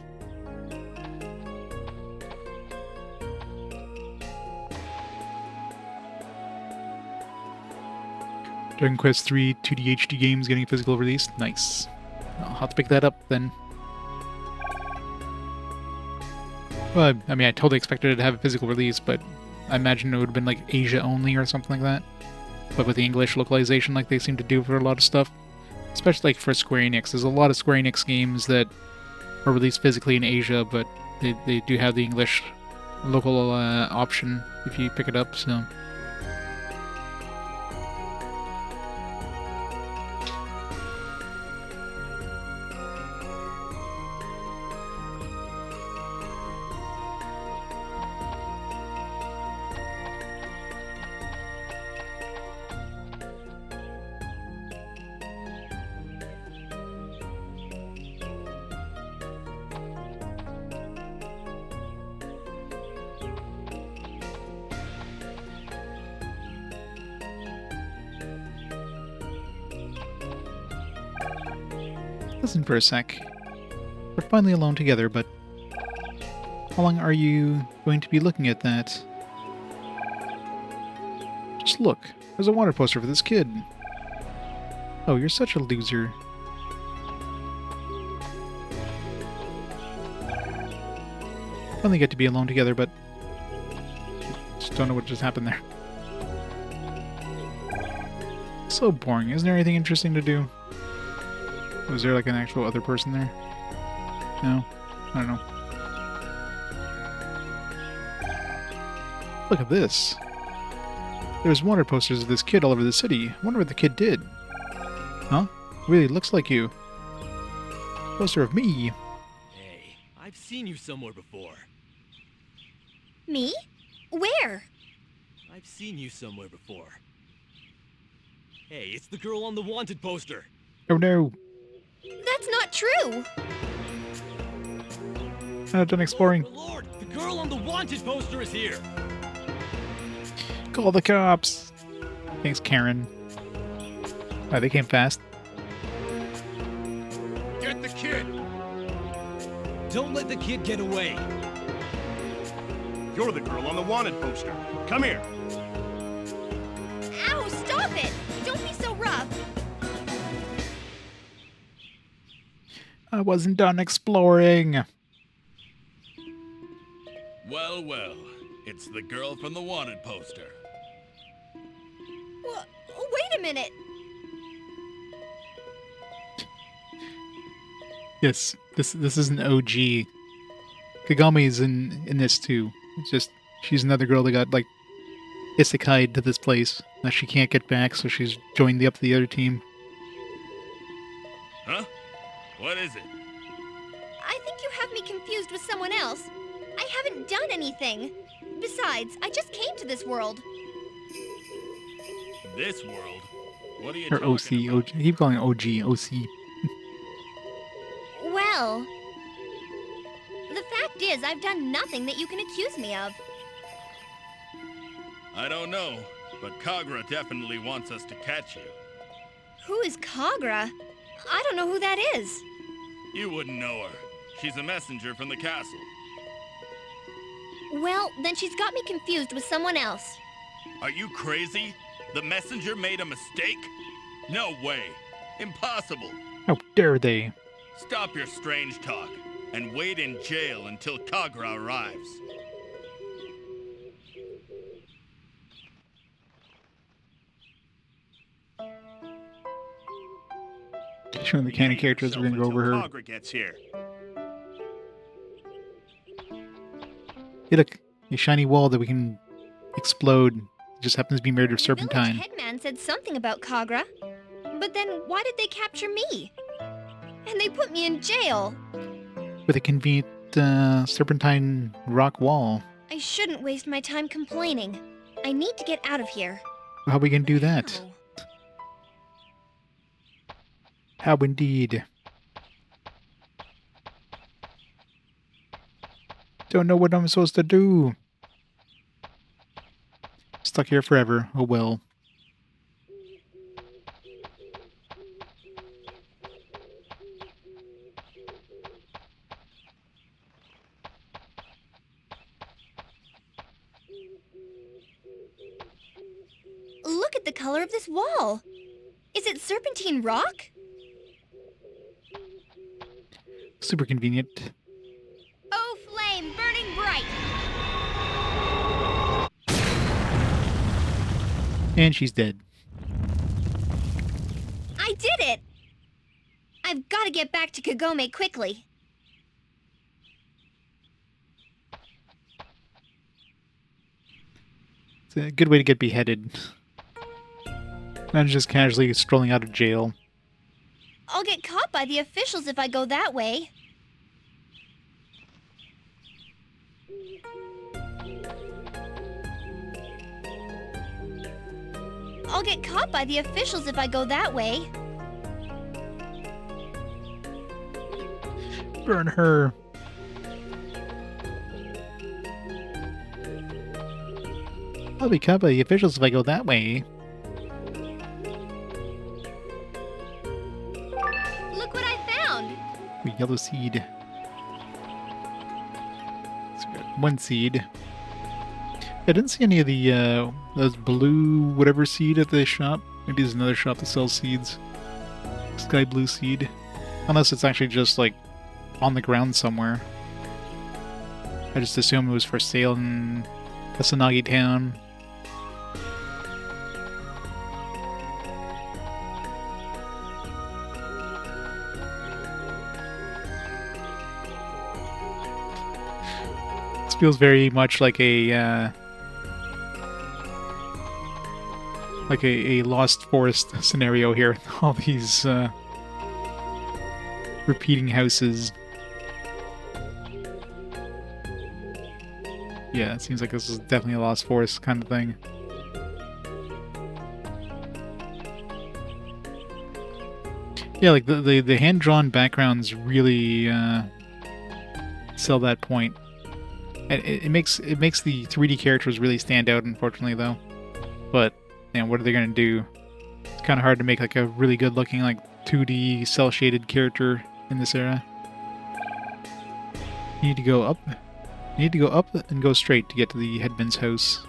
Dragon Quest 3 2D HD games getting physical release. Nice. I'll have to pick that up then. Well, I mean, I totally expected it to have a physical release, but I imagine it would have been like Asia only or something like that. But with the English localization like they seem to do for a lot of stuff. Especially like for Square Enix. There's a lot of Square Enix games that are released physically in Asia, but they do have the English local option if you pick it up, so... Listen for a sec. We're finally alone together, but... How long are you going to be looking at that? Just look. There's a water poster for this kid. Oh, you're such a loser. Finally get to be alone together, but... Just don't know what just happened there. So boring. Isn't there anything interesting to do? Was there like an actual other person there? No? I don't know. Look at this. There's water posters of this kid all over the city. I wonder what the kid did. Huh? Really looks like you. Poster of me. Hey, I've seen you somewhere before. Me? Where? I've seen you somewhere before. Hey, it's the girl on the wanted poster. Oh no. That's not true. I'm not done exploring. My lord, the girl on the wanted poster is here. Call the cops. Thanks, Karen. Oh, they came fast. Get the kid. Don't let the kid get away. You're the girl on the wanted poster. Come here. Ow, stop it! Don't be so rough. I wasn't done exploring. Well, well. It's the girl from the wanted poster. Wait a minute. Yes, this is an OG. Kagome is in this too. It's just she's another girl that got like isekai to this place that she can't get back, so she's joined up the other team. Huh? What is it? I think you have me confused with someone else. I haven't done anything. Besides, I just came to this world. This world? What are you Or talking OC, about? I keep calling it OG, OC. Well, the fact is, I've done nothing that you can accuse me of. I don't know, but Kagra definitely wants us to catch you. Who is Kagra? I don't know who that is. You wouldn't know her. She's a messenger from the castle. Well, then she's got me confused with someone else. Are you crazy? The messenger made a mistake? No way. Impossible. How dare they? Stop your strange talk and wait in jail until Kagra arrives. Showing the canon characters, we're gonna go over her. Kagra gets here. Hey, look, a shiny wall that we can explode. It just happens to be made of The serpentine. village headman said something about Kagra. But then why did they capture me? And they put me in jail. With a convenient serpentine rock wall. I shouldn't waste my time complaining. I need to get out of here. How are we gonna do that? How? How indeed. Don't know what I'm supposed to do. Stuck here forever. Oh well. Look at the color of this wall. Is it serpentine rock? Super convenient. Oh, flame, burning bright. And she's dead. I did it! I've got to get back to Kagome quickly. It's a good way to get beheaded. Not just casually strolling out of jail. I'll get caught by the officials if I go that way. I'll get caught by the officials if I go that way. Burn her. I'll be caught by the officials if I go that way. Look what I found! A yellow seed. So we got one seed. I didn't see any of the those blue whatever seed at the shop. Maybe there's another shop that sells seeds. Sky blue seed. Unless it's actually just like on the ground somewhere. I just assumed it was for sale in Kusanagi Town. This feels very much like a Lost Forest scenario here. All these repeating houses. Yeah, it seems like this is definitely a Lost Forest kind of thing. Yeah, like the hand-drawn backgrounds really sell that point. And it makes the 3D characters really stand out, unfortunately, though. But, man, what are they gonna do? It's kind of hard to make like a really good-looking like 2D cel-shaded character in this era. You need to go up. You need to go up and go straight to get to the headman's house.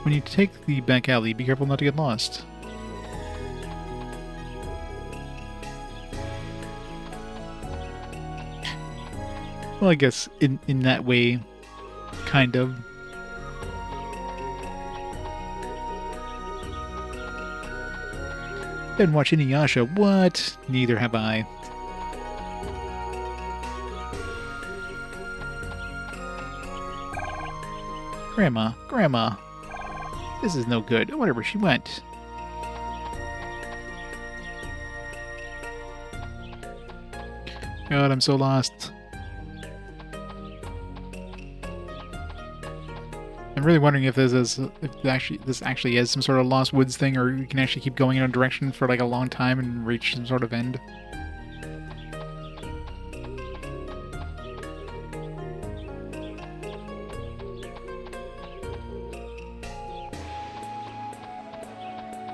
When you take the back alley, be careful not to get lost. Well, I guess in that way, kind of. Didn't watch Inuyasha. What? Neither have I. Grandma, Grandma. This is no good. Whatever, she went. God, I'm so lost. I'm really wondering if this actually is some sort of Lost Woods thing, or you can actually keep going in a direction for like a long time and reach some sort of end.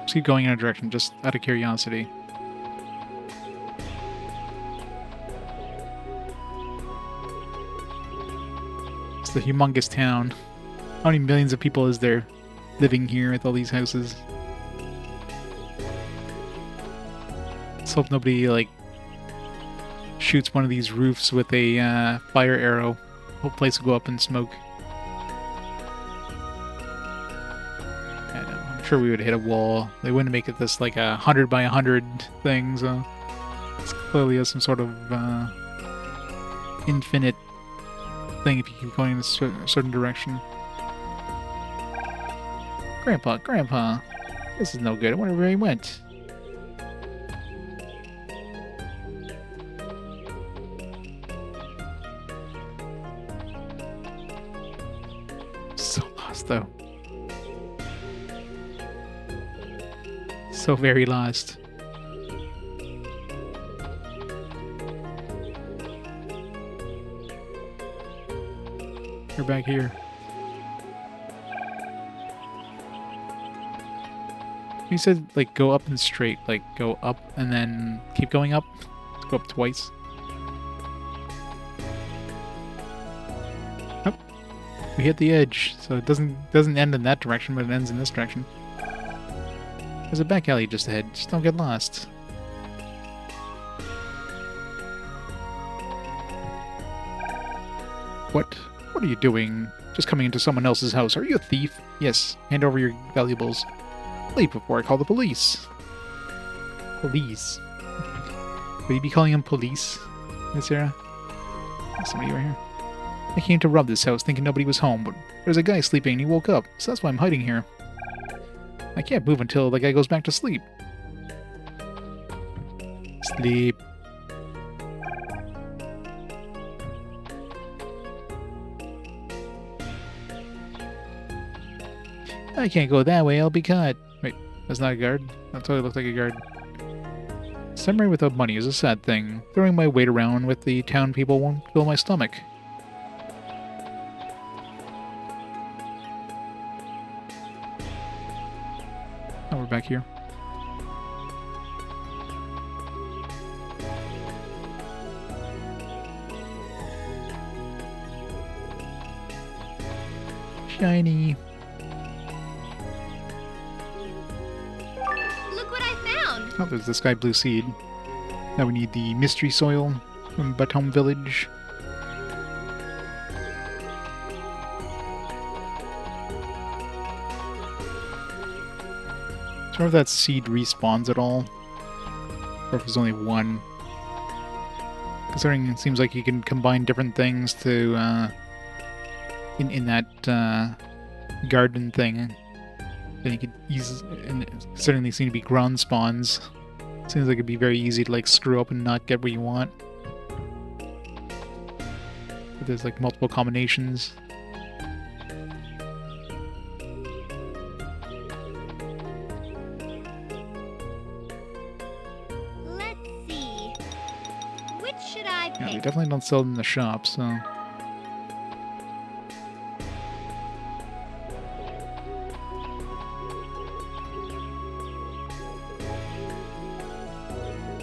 Just keep going in a direction, just out of curiosity. It's the humongous town. How many millions of people is there living here with all these houses? Let's hope nobody, like, shoots one of these roofs with a fire arrow. Whole place will go up in smoke. I know, I'm sure we would hit a wall. They wouldn't make it this, like, 100 by 100 thing, so... It's clearly has some sort of, infinite thing if you keep going in a certain direction. Grandpa, this is no good. I wonder where he went. So lost, though. So very lost. We're back here. You said, like, go up and straight. Like, go up and then keep going up. Let's go up twice. Oh, we hit the edge. So it doesn't end in that direction, but it ends in this direction. There's a back alley just ahead. Just don't get lost. What? What are you doing? Just coming into someone else's house. Are you a thief? Yes. Hand over your valuables. Leave before I call the police. Police. Will you be calling him police, Miss Sarah? There's somebody right here. I came to rob this house thinking nobody was home, but there's a guy sleeping and he woke up, so that's why I'm hiding here. I can't move until the guy goes back to sleep. Sleep. I can't go that way, I'll be caught. Wait, that's not a guard? That totally looked like a guard. Samurai without money is a sad thing. Throwing my weight around with the town people won't fill my stomach. Oh, we're back here. Shiny. Oh, there's the sky blue seed. Now we need the mystery soil from Batum Village. I wonder if that seed respawns at all, or if there's only one. Considering it seems like you can combine different things to in that garden thing. Then you could and considering they seem to be ground spawns, seems like it'd be very easy to like screw up and not get what you want. But there's like multiple combinations. Let's see. Which should I pick? Yeah, they definitely don't sell them in the shop, so.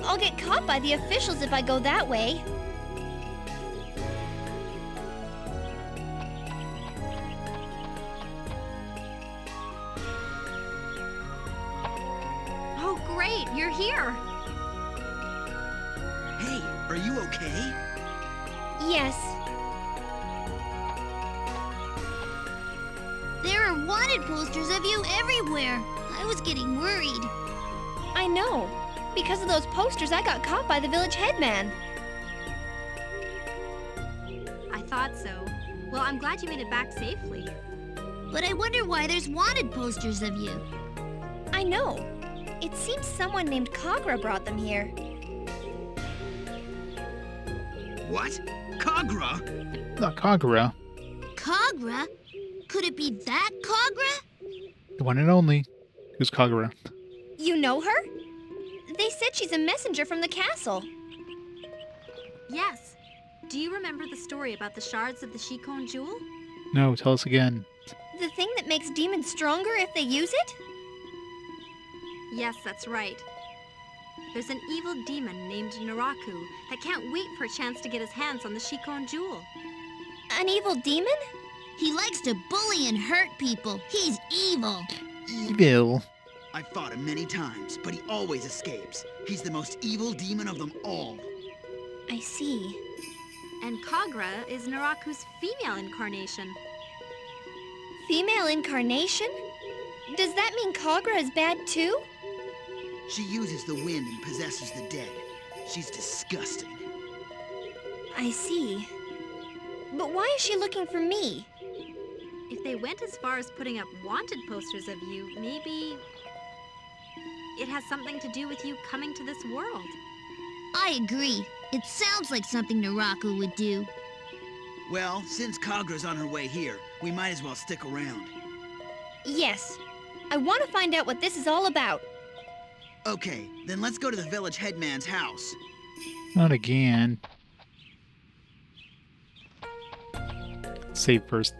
I'll get caught by the officials if I go that way. Oh, great, you're here. Hey, are you okay? Yes. There are wanted posters of you everywhere. I was getting worried. I know. Because of those posters, I got caught by the village headman. I thought so. Well, I'm glad you made it back safely. But I wonder why there's wanted posters of you. I know. It seems someone named Kagra brought them here. What? Kagra? Not Kagura. Kagra? Could it be that Kagra? The one and only. Who's Kagura? You know her? They said she's a messenger from the castle. Yes. Do you remember the story about the shards of the Shikon Jewel? No, tell us again. The thing that makes demons stronger if they use it? Yes, that's right. There's an evil demon named Naraku that can't wait for a chance to get his hands on the Shikon Jewel. An evil demon? He likes to bully and hurt people. He's evil. Evil. I've fought him many times, but he always escapes. He's the most evil demon of them all. I see. And Kagra is Naraku's female incarnation. Female incarnation? Does that mean Kagra is bad too? She uses the wind and possesses the dead. She's disgusting. I see. But why is she looking for me? If they went as far as putting up wanted posters of you, maybe it has something to do with you coming to this world. I agree. It sounds like something Naraku would do. Well, since Kagra's on her way here, we might as well stick around. Yes. I want to find out what this is all about. Okay, then let's go to the village headman's house. Not again. Save first.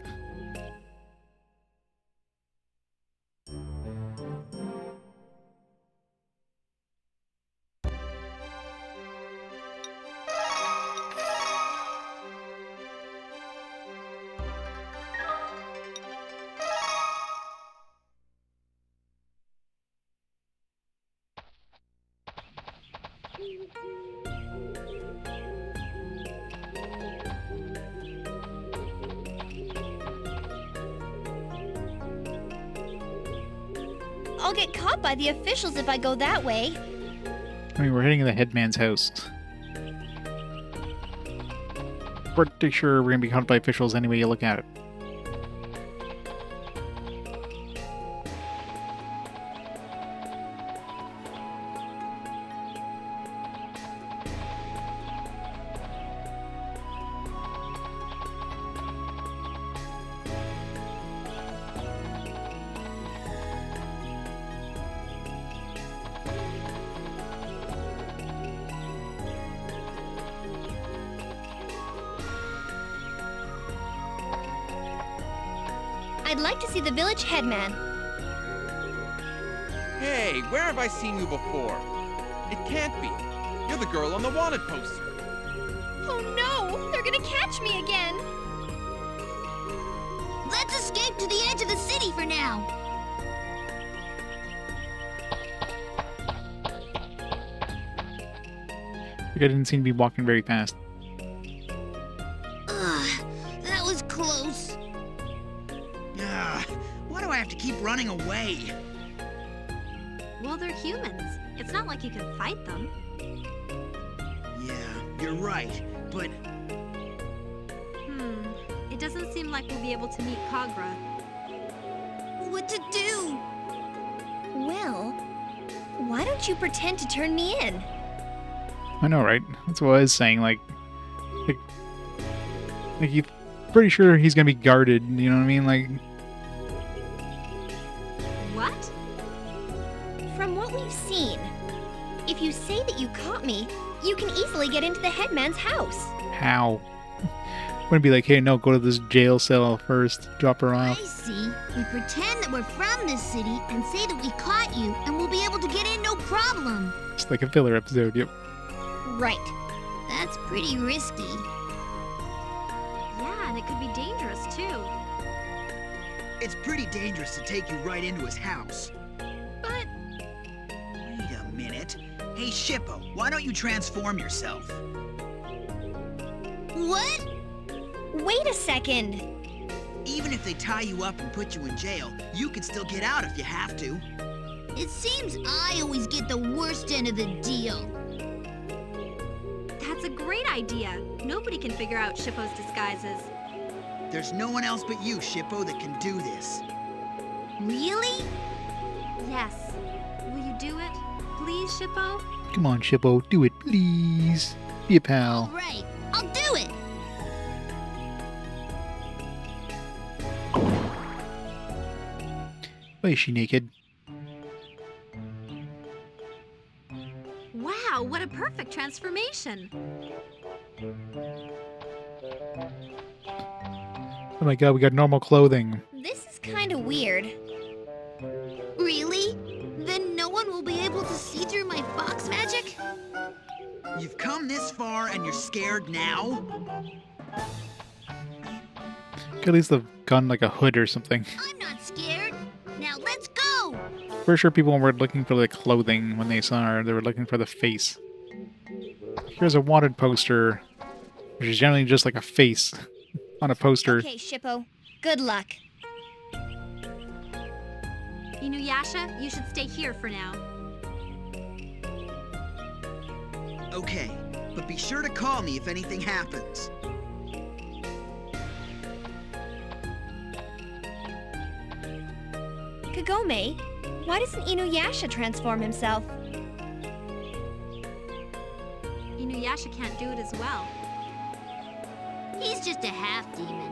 I'll get caught by the officials if I go that way. I mean, we're heading to the headman's house. Pretty sure we're gonna be caught by officials any way you look at it. I'd like to see the village headman. Hey, where have I seen you before? It can't be. You're the girl on the wanted poster. Oh no! They're gonna catch me again! Let's escape to the edge of the city for now. The guy didn't seem to be walking very fast. Ugh, that was close. Why do I have to keep running away? Well, they're humans. It's not like you can fight them. Yeah, you're right, but It doesn't seem like we'll be able to meet Kagra. What to do? Well, why don't you pretend to turn me in? I know, right? That's what I was saying. Like you're pretty sure he's gonna be guarded. You know what I mean? Like, What? From what we've seen, if you say that you caught me, you can easily get into the headman's house. how? Wouldn't be like, hey, no, go to this jail cell first, drop her I off. see. We pretend that we're from this city and say that we caught you, and we'll be able to get in no problem. It's like a filler episode. Yep. Right. That's pretty risky. Yeah, and it could be dangerous too. it's pretty dangerous to take you right into his house. But Wait a minute. Hey, Shippo, why don't you transform yourself? What? Wait a second. Even if they tie you up and put you in jail, you can still get out if you have to. It seems I always get the worst end of the deal. that's a great idea. Nobody can figure out Shippo's disguises. There's no one else but you, Shippo, that can do this. Really? Yes. Will you do it? Please, Shippo? Come on, Shippo, do it, please. Be a pal. Right. I'll do it. Why is she naked? Wow, what a perfect transformation. Oh my god, we got normal clothing. This is kind of weird. Really? Then no one will be able to see through my fox magic? You've come this far and you're scared now? Could at least have gotten like a hood or something. I'm not scared. Now let's go. For sure people weren't looking for the clothing when they saw her, they were looking for the face. Here's a wanted poster, which is generally just like a face on a poster. Okay, Shippo. Good luck. Inuyasha, you should stay here for now. Okay, but be sure to call me if anything happens. Kagome, why doesn't Inuyasha transform himself? Inuyasha can't do it as well. He's just a half-demon.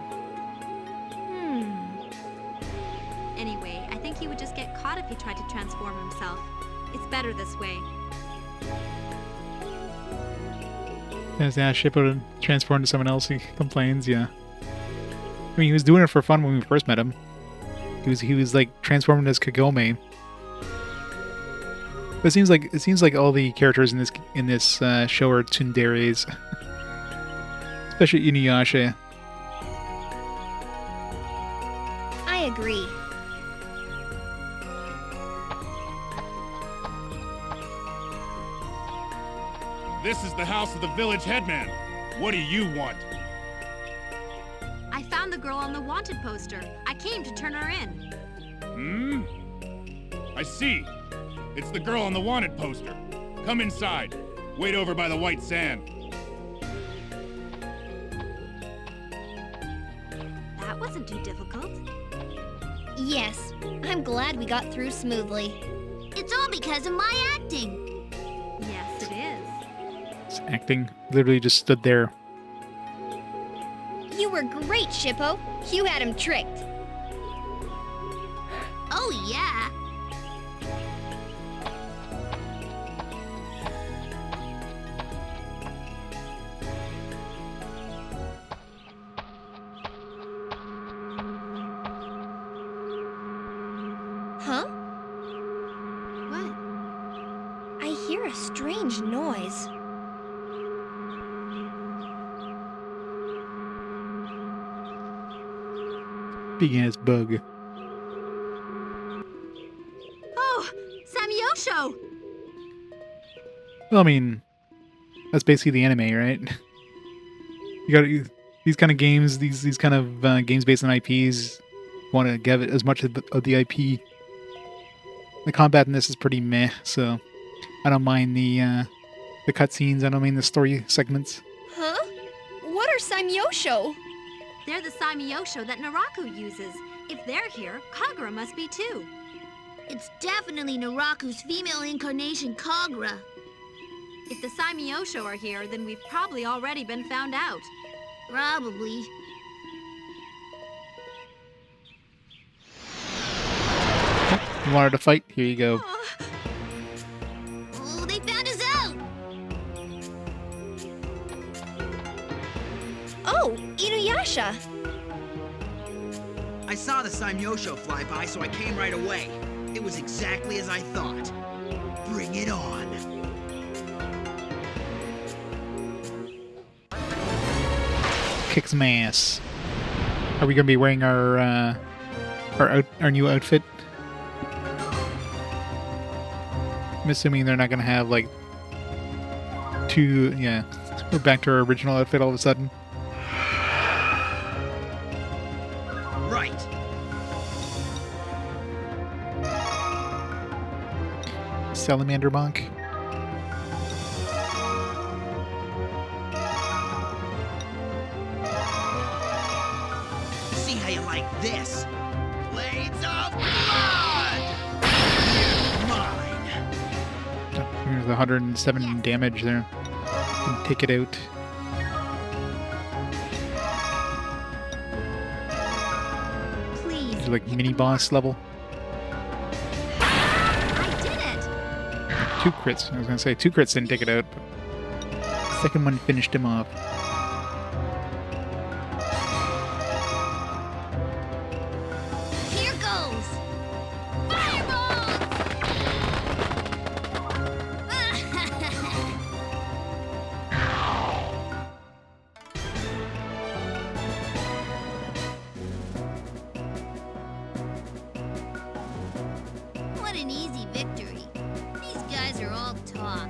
Anyway, I think he would just get caught if he tried to transform himself. It's better this way. As Shippo to transform into someone else, he complains, yeah. I mean, he was doing it for fun when we first met him. He was like transforming as Kagome. But it seems like all the characters in this show are tsunderes. Especially Inuyasha. I agree. This is the house of the village headman. What do you want? I found the girl on the wanted poster. I came to turn her in. I see. It's the girl on the wanted poster. Come inside. Wait over by the white sand. That wasn't too difficult. Yes, I'm glad we got through smoothly. It's all because of my acting. Yes, it is. It's acting. Literally just stood there. You were great, Shippo. You had him tricked. Oh, yeah. Huh? What? I hear a strange noise. Big ass bug. Oh, Samyosho! Well, I mean, that's basically the anime, right? You got these kind of games, these kind of games based on IPs. Want to give it as much of the IP. The combat in this is pretty meh, so I don't mind the cutscenes. I don't mind the story segments. Huh? What are Samyosho? They're the Samyosho that Naraku uses. If they're here, Kagura must be too. It's definitely Naraku's female incarnation, Kagura. If the Samyosho are here, then we've probably already been found out. Probably. You wanted to fight? Here you go. Oh, they found us out! Oh, Inuyasha. I saw the Samyosho fly by, so I came right away. It was exactly as I thought. Bring it on. Kick some ass. Are we gonna be wearing our new outfit? I'm assuming they're not gonna have like two. Yeah, we're back to our original outfit all of a sudden. Right. Salamander monk. See how you like this? Blades of blood! Mine! Here's the 107 damage there. And take it out. Please. It's like hit mini the boss mark. level. I did it! 2 crits. I was gonna say 2 crits didn't take it out, but the second one finished him off. Here goes! Fireballs! What an easy victory. These guys are all talk.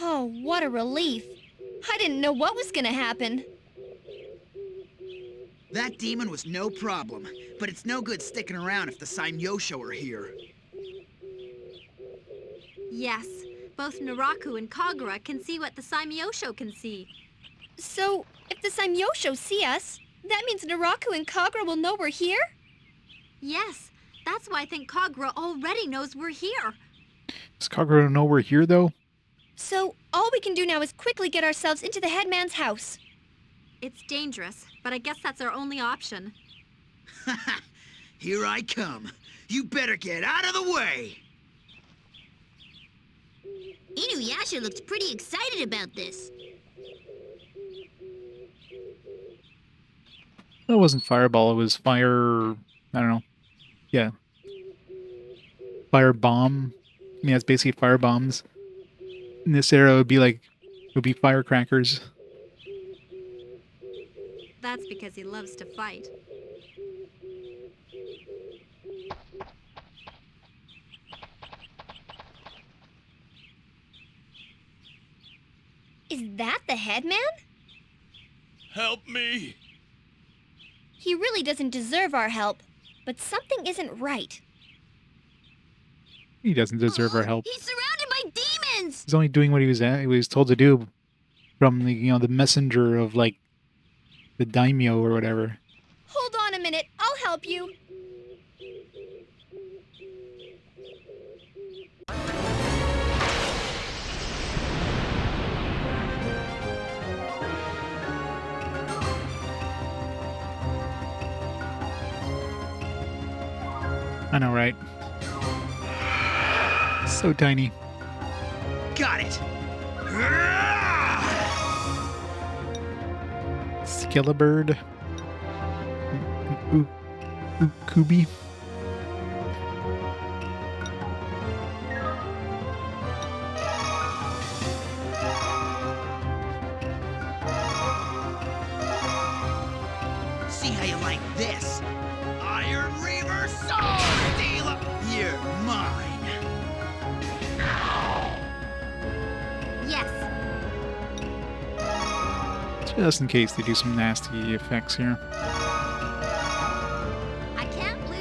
Oh, what a relief. I didn't know what was gonna happen. That demon was no problem, but it's no good sticking around if the Saimyosho are here. Yes, both Naraku and Kagura can see what the Saimyosho can see. So, if the Saimyosho see us, that means Naraku and Kagura will know we're here? Yes, that's why I think Kagura already knows we're here. Does Kagura know we're here, though? So, all we can do now is quickly get ourselves into the headman's house. It's dangerous, but I guess that's our only option. Here I come. You better get out of the way! Inuyasha looks pretty excited about this. It wasn't fireball, it was fire... I don't know. Yeah. Fire bomb. I mean, that's basically fire bombs. In this era, it would be firecrackers. That's because he loves to fight. Is that the headman? Help me! He really doesn't deserve our help, but something isn't right. He doesn't deserve our help. He's surrounded by demons! He's only doing what he was told to do from the the messenger of like the daimyo or whatever. Hold on a minute, I'll help you. I know, right? So tiny. Got it! Skillabird. Ukubi. See how you like this? Iron Reaver Sword Dealer! You're mine! Yes, Just in case they do some nasty effects here. I can't lose.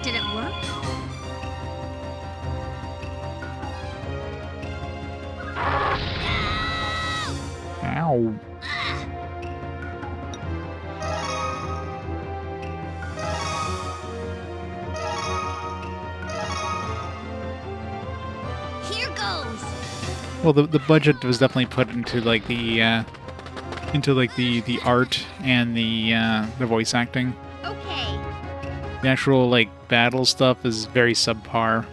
Did it work? Ow. Here goes! Well, the budget was definitely put into like the art and the voice acting. Okay. The actual like battle stuff is very subpar.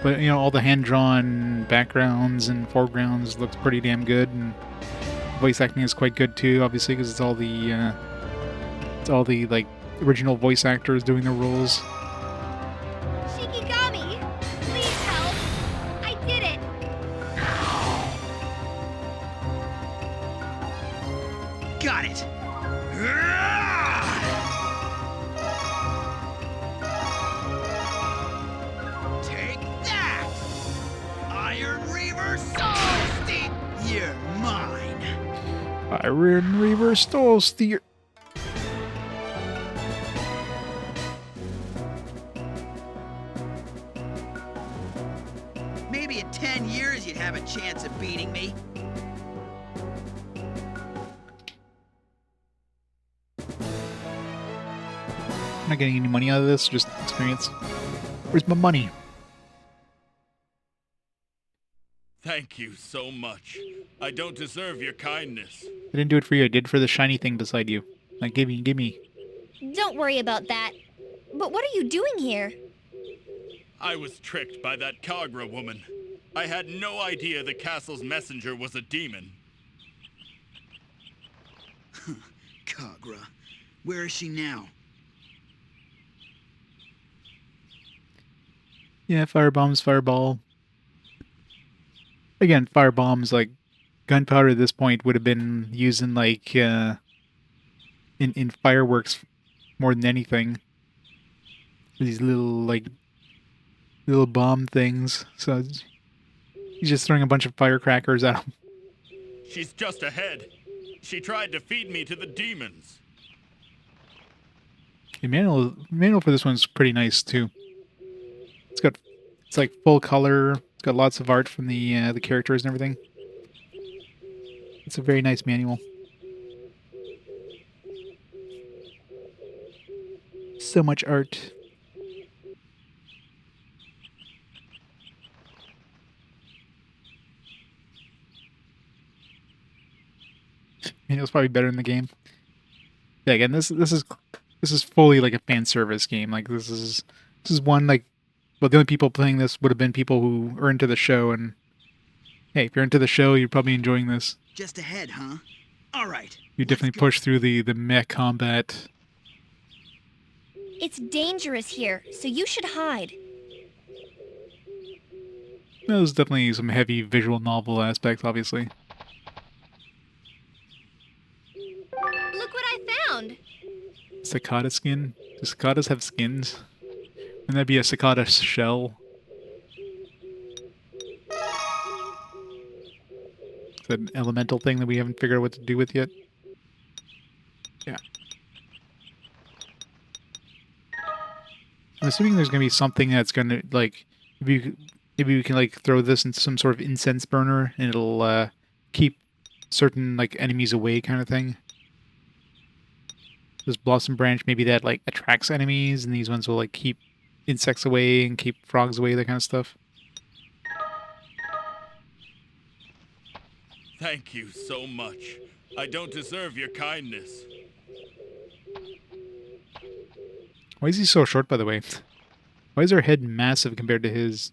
But all the hand-drawn backgrounds and foregrounds looks pretty damn good, and voice acting is quite good too. Obviously, because it's all the like original voice actors doing the roles. Shikigami, please help. I did it. Got it! Take that! Iron reverse soul steer. You're mine. Fire and reverse stall steer. Maybe in 10 years you'd have a chance of beating me. I'm not getting any money out of this, just experience. Where's my money? Thank you so much. I don't deserve your kindness. I didn't do it for you, I did for the shiny thing beside you. Like, give me. Don't worry about that. But what are you doing here? I was tricked by that Kagra woman. I had no idea the castle's messenger was a demon. Kagra. Where is she now? Yeah, firebombs, fireball. Again, firebombs, like, gunpowder at this point would have been used in, like, in fireworks more than anything. These little, like, little bomb things. So he's just throwing a bunch of firecrackers at him. She's just ahead. She tried to feed me to the demons. The manual for this one's pretty nice too. It's like full color. It's got lots of art from the characters and everything. It's a very nice manual. So much art. Manual's probably better in the game. Yeah, again, this is fully like a fan service game. Like this is one like, well, the only people playing this would have been people who are into the show, and hey, if you're into the show, you're probably enjoying this. Just ahead, huh? All right. You definitely push through the mech combat. It's dangerous here, so you should hide. There's definitely some heavy visual novel aspects, obviously. Look what I found! Cicada skin? Do cicadas have skins? Wouldn't that be a cicada shell? Is that an elemental thing that we haven't figured out what to do with yet? Yeah. I'm assuming there's going to be something that's going to, like, maybe we can, like, throw this into some sort of incense burner, and it'll, keep certain, like, enemies away kind of thing. This blossom branch, maybe that, like, attracts enemies, and these ones will, like, keep insects away and keep frogs away, that kind of stuff. Thank you so much. I don't deserve your kindness. Why is he so short, by the way? Why is her head massive compared to his?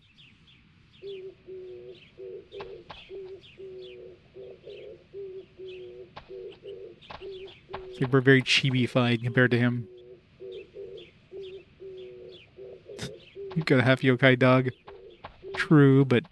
Like we're very chibi-fied compared to him. You've got a half yokai dog. True, but...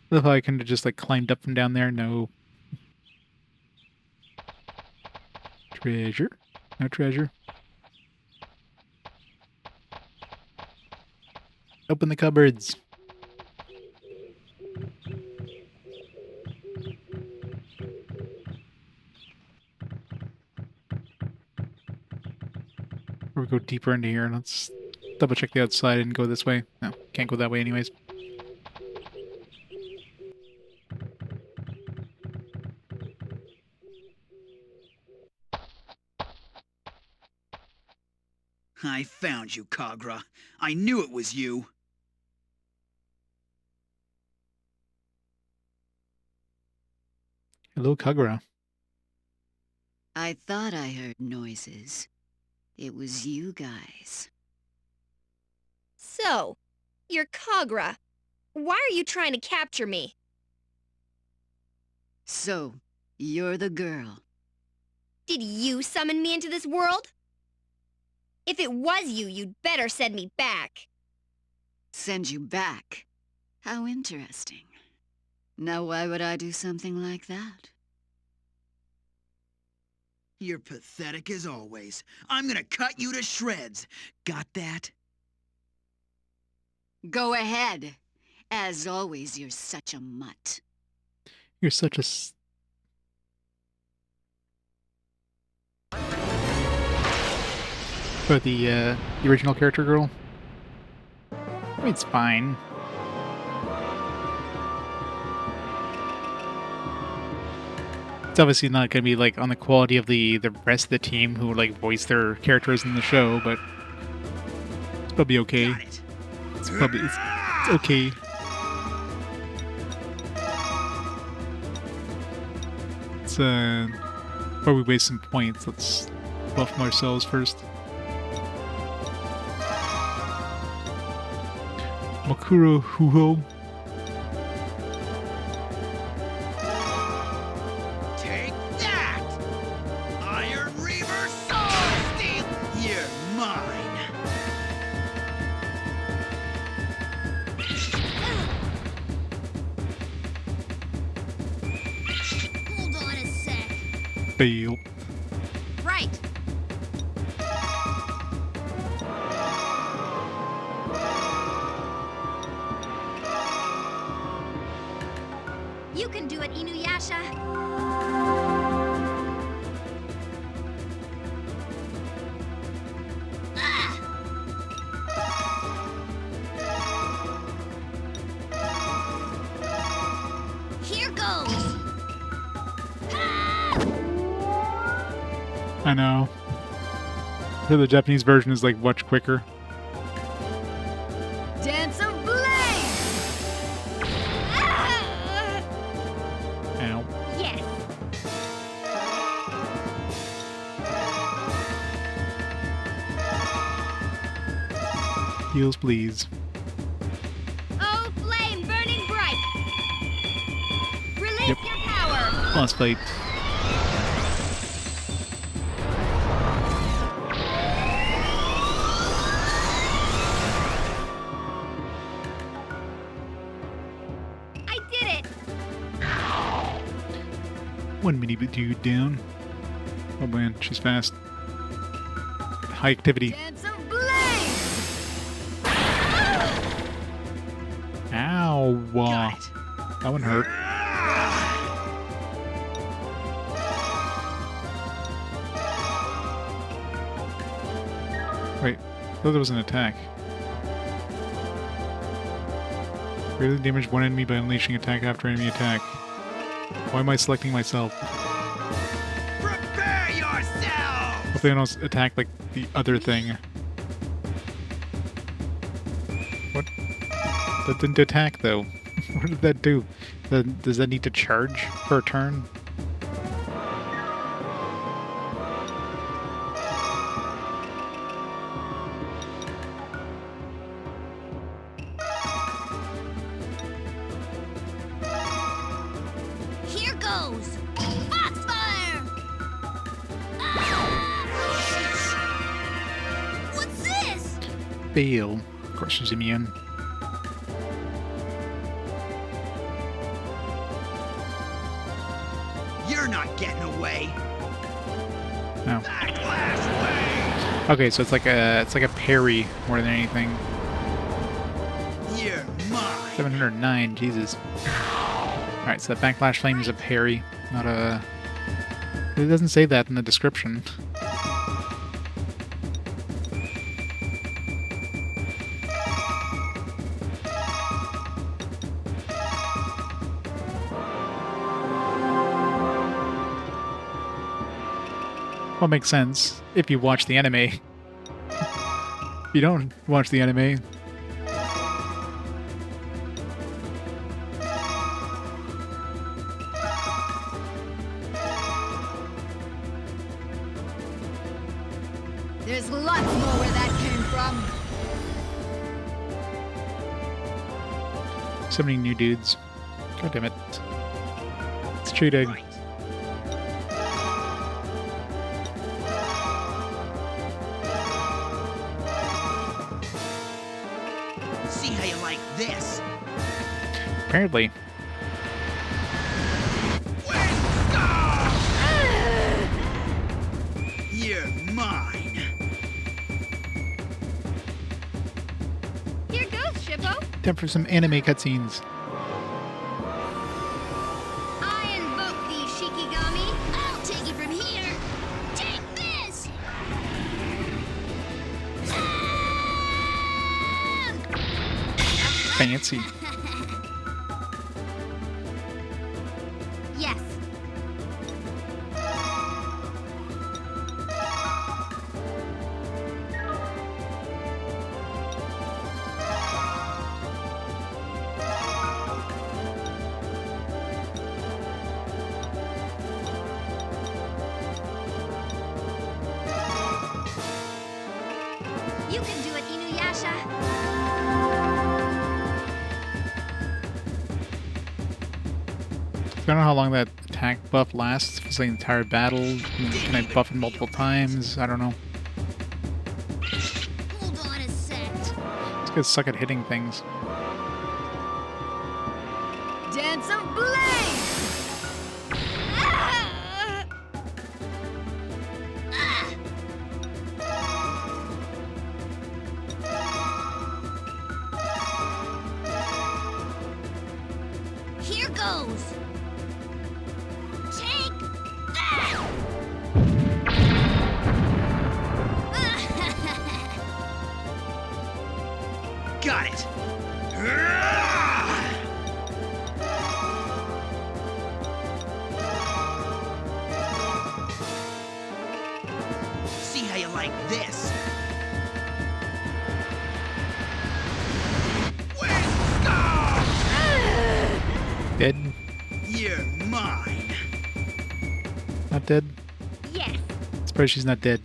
I love how I kind of just like climbed up from down there. No. Treasure. No treasure. Open the cupboards. Or we go deeper into here. Let's double check the outside and go this way. No, can't go that way anyways. I found you, Kagra. I knew it was you. Hello, Kagura. I thought I heard noises. It was you guys. So, you're Kagra. Why are you trying to capture me? So, you're the girl. Did you summon me into this world? If it was you, you'd better send me back. Send you back? How interesting. Now why would I do something like that? You're pathetic as always. I'm gonna cut you to shreds. Got that? Go ahead. As always, you're such a mutt. You're such a for the original character girl. I mean, it's fine. It's obviously not going to be like on the quality of the rest of the team who like voice their characters in the show, but it's probably okay. It's probably it's okay. It's before we waste some points, let's buff ourselves first. Makuro Huho. Take that! Iron Reaver Soul Steel! You're mine! Hold on a sec. Fail. Right. You can do it, Inuyasha. Here goes. I know. Here the Japanese version is like much quicker. Dance of Blade! Ow. Yes. Heals, please. Oh, flame burning bright. Release Yep. your power. Boss fight. I did it. One mini dude down. Oh man, she's fast. High activity. Dance of Blade! Ow. Got it. That one hurt. Wait, I thought there was an attack. Greatly damage one enemy by unleashing attack after enemy attack. Why am I selecting myself? Prepare yourself! Hopefully I don't attack like the other thing. What? That didn't attack though. What did that do? Does that need to charge for a turn? Here goes. Foxfire. What's this? Fail. Crushes him again. You're not getting away! No. Backlash wave! Okay, so it's like a parry more than anything. You're mine! 709, Jesus. Alright, so that backlash flame is a parry, not a... It doesn't say that in the description. Well, makes sense if you watch the anime. If you don't watch the anime, There's lots more where that came from. so many new dudes. God damn it. It's cheating. Right. See how you like this? Apparently. mine. Here goes, Shippo. Time for some anime cutscenes. I invoke thee, Shikigami. I'll take it from here. Take this! Fancy. Yes. You can do it, Inuyasha. I don't know how long that attack buff lasts. If it's like an entire battle, can I buff it multiple times? I don't know. Hold on a sec. This guy's suck at hitting things. Dance of Blade! Ah! Here goes. Take that! Got it. See how you like this. Dead? You're mine. Not dead? Yes. Surprised she's not dead.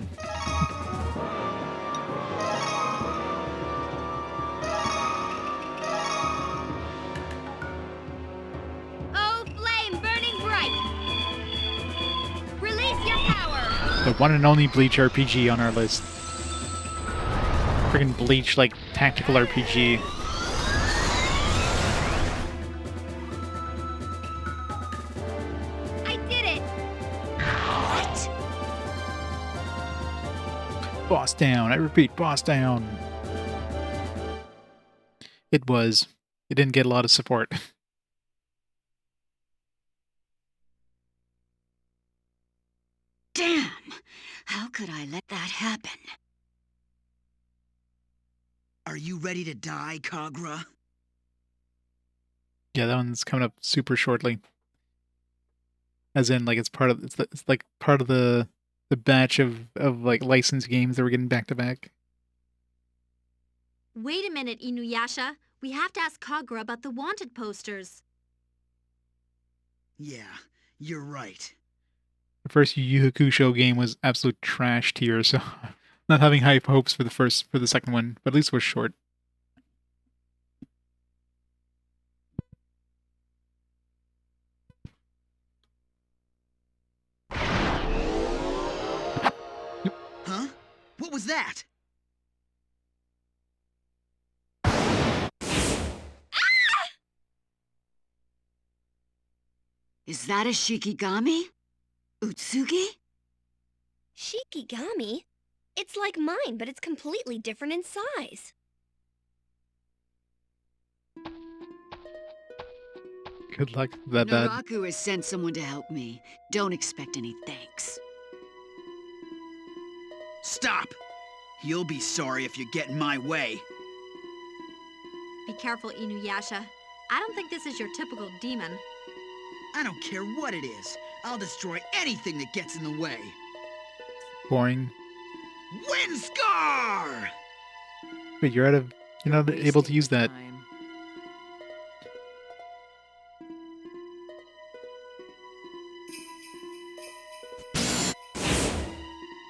Oh, flame burning bright! Release your power! The one and only Bleach RPG on our list. Friggin' Bleach, like, tactical RPG. I did it! Boss down. I repeat, boss down. It was. It didn't get a lot of support. Damn! How could I let that happen? Are you ready to die, Kagra? Yeah, that one's coming up super shortly. As in, like, it's part of it's like part of the batch of like licensed games that we're getting back to back. Wait a minute, Inuyasha. We have to ask Kagura about the wanted posters. Yeah, you're right. The first Yu Yu Hakusho game was absolute trash tier, so not having high hopes for the second one, but at least it was short. Huh? What was that? Is that a Shikigami? Utsugi? Shikigami? It's like mine, but it's completely different in size. Good luck. That bad. Naraku has sent someone to help me. Don't expect any thanks. Stop! You'll be sorry if you get in my way. Be careful, Inuyasha. I don't think this is your typical demon. I don't care what it is. I'll destroy anything that gets in the way. Boring. Wind Scar! But you're not able to use that.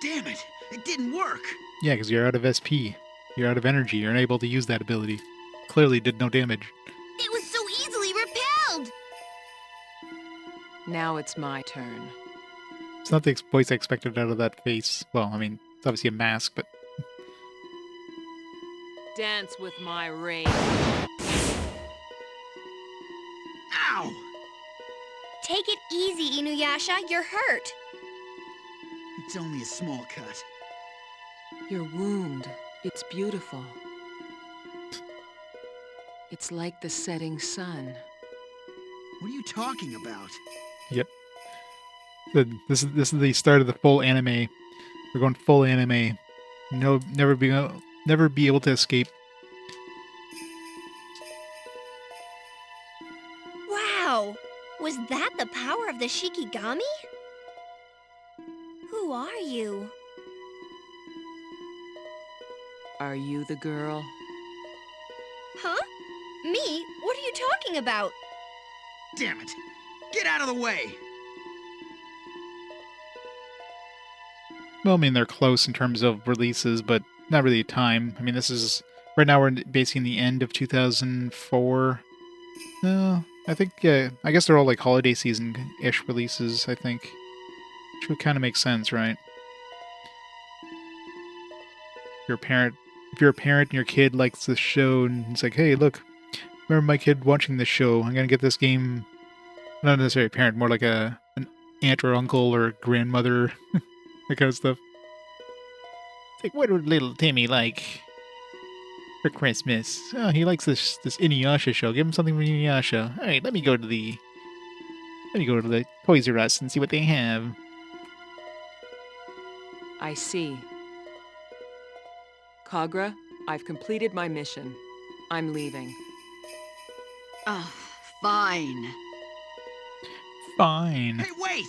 Damn it! It didn't work! Yeah, because you're out of SP. You're out of energy. You're unable to use that ability. Clearly did no damage. It was so easily repelled! Now it's my turn. It's not the voice I expected out of that face. Well, I mean, it's obviously a mask, but... Dance with my rage. Ow! Take it easy, Inuyasha. You're hurt. It's only a small cut. Your wound, it's beautiful. It's like the setting sun. What are you talking about? Yep. This is the start of the full anime. We're going full anime. No, never be able to escape. Wow! Was that the power of the Shikigami? Who are you? Are you the girl? Huh? Me? What are you talking about? Damn it! Get out of the way! Well, I mean, they're close in terms of releases, but not really time. I mean, this is right now we're basically the end of 2004. No, I think I guess they're all like holiday season-ish releases. I think, which would kind of make sense, right? If you're a parent and your kid likes this show, and it's like, hey, look, remember my kid watching this show? I'm gonna get this game. Not necessarily a parent, more like an aunt or uncle or grandmother, that kind of stuff. It's like, what would little Timmy like for Christmas? Oh, he likes this Inuyasha show. Give him something from Inuyasha. All right, let me go to the Toys R Us and see what they have. I see. Kagra, I've completed my mission. I'm leaving. Oh, fine. Fine. Hey, wait!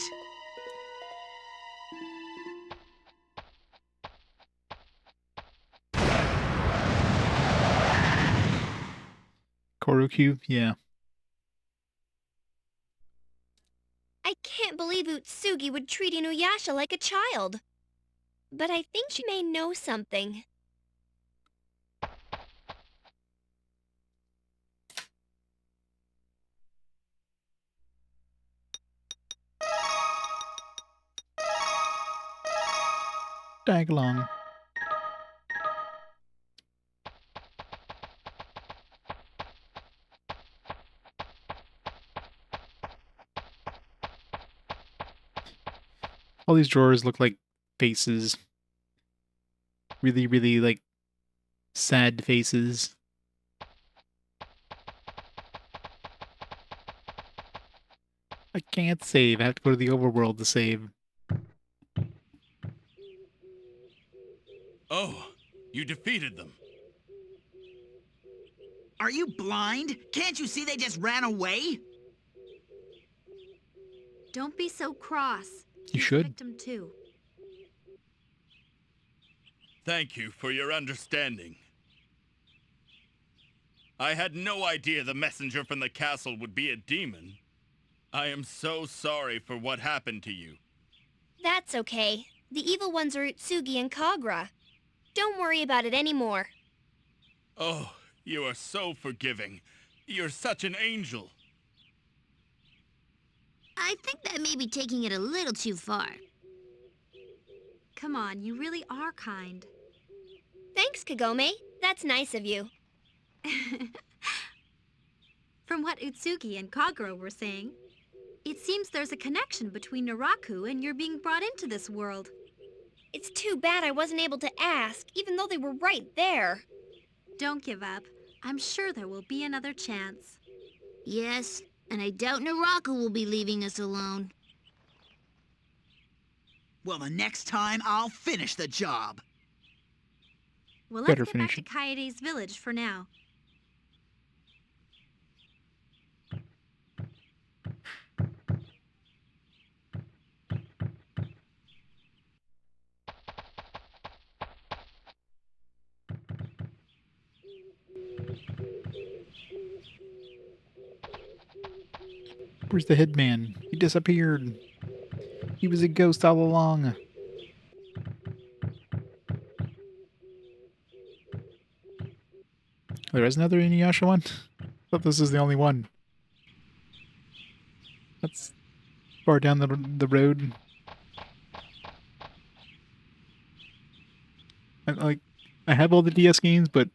Korokyu, yeah. I can't believe Utsugi would treat Inuyasha like a child. But I think she may know something. Tag along. All these drawers look like faces. Really, really, like, sad faces. I can't save. I have to go to the overworld to save. Oh, you defeated them. Are you blind? Can't you see they just ran away? Don't be so cross. You He's should. a victim too. Thank you for your understanding. I had no idea the messenger from the castle would be a demon. I am so sorry for what happened to you. That's okay. The evil ones are Utsugi and Kagra. Don't worry about it anymore. Oh, you are so forgiving. You're such an angel. I think that may be taking it a little too far. Come on, you really are kind. Thanks, Kagome. That's nice of you. From what Utsugi and Kagura were saying, it seems there's a connection between Naraku and your being brought into this world. It's too bad I wasn't able to ask, even though they were right there. Don't give up. I'm sure there will be another chance. Yes, and I doubt Naraku will be leaving us alone. Well, the next time I'll finish the job. Well, let's Better get back finish to it. Kaede's village for now. Where's the headman? He disappeared. He was a ghost all along. There is another Inuyasha one? I thought this is the only one. That's far down the road. I have all the DS games, but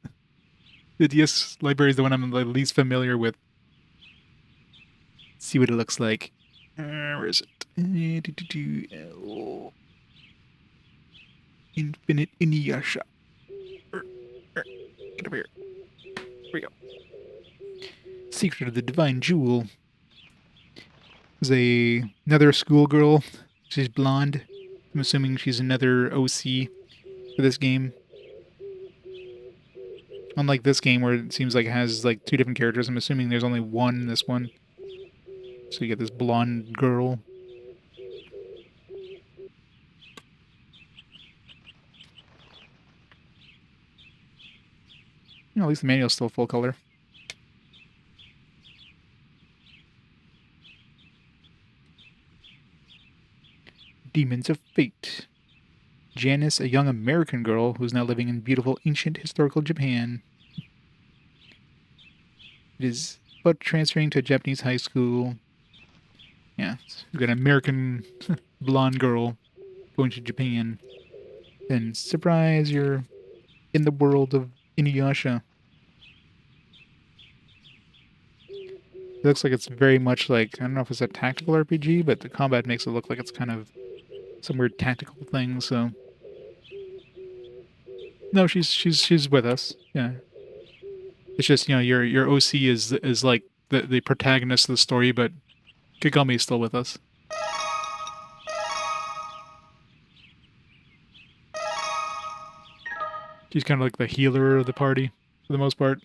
the DS library is the one I'm the least familiar with. Let's see what it looks like. Where is it? Infinite Inuyasha. Get over here. Here we go. Secret of the Divine Jewel. There's another schoolgirl. She's blonde. I'm assuming she's another OC for this game. Unlike this game where it seems like it has like two different characters, I'm assuming there's only one in this one. So you get this blonde girl. At least the manual's still full color. Demons of Fate. Janice, a young American girl who's now living in beautiful ancient historical Japan. It is about transferring to a Japanese high school. Yeah, you've got an American blonde girl going to Japan. Then, surprise, you're in the world of Inuyasha. It looks like it's very much like, I don't know if it's a tactical RPG, but the combat makes it look like it's kind of some weird tactical thing, so... No, she's with us, yeah. It's just, you know, your OC is like the protagonist of the story, but Kagome is still with us. She's kind of like the healer of the party, for the most part.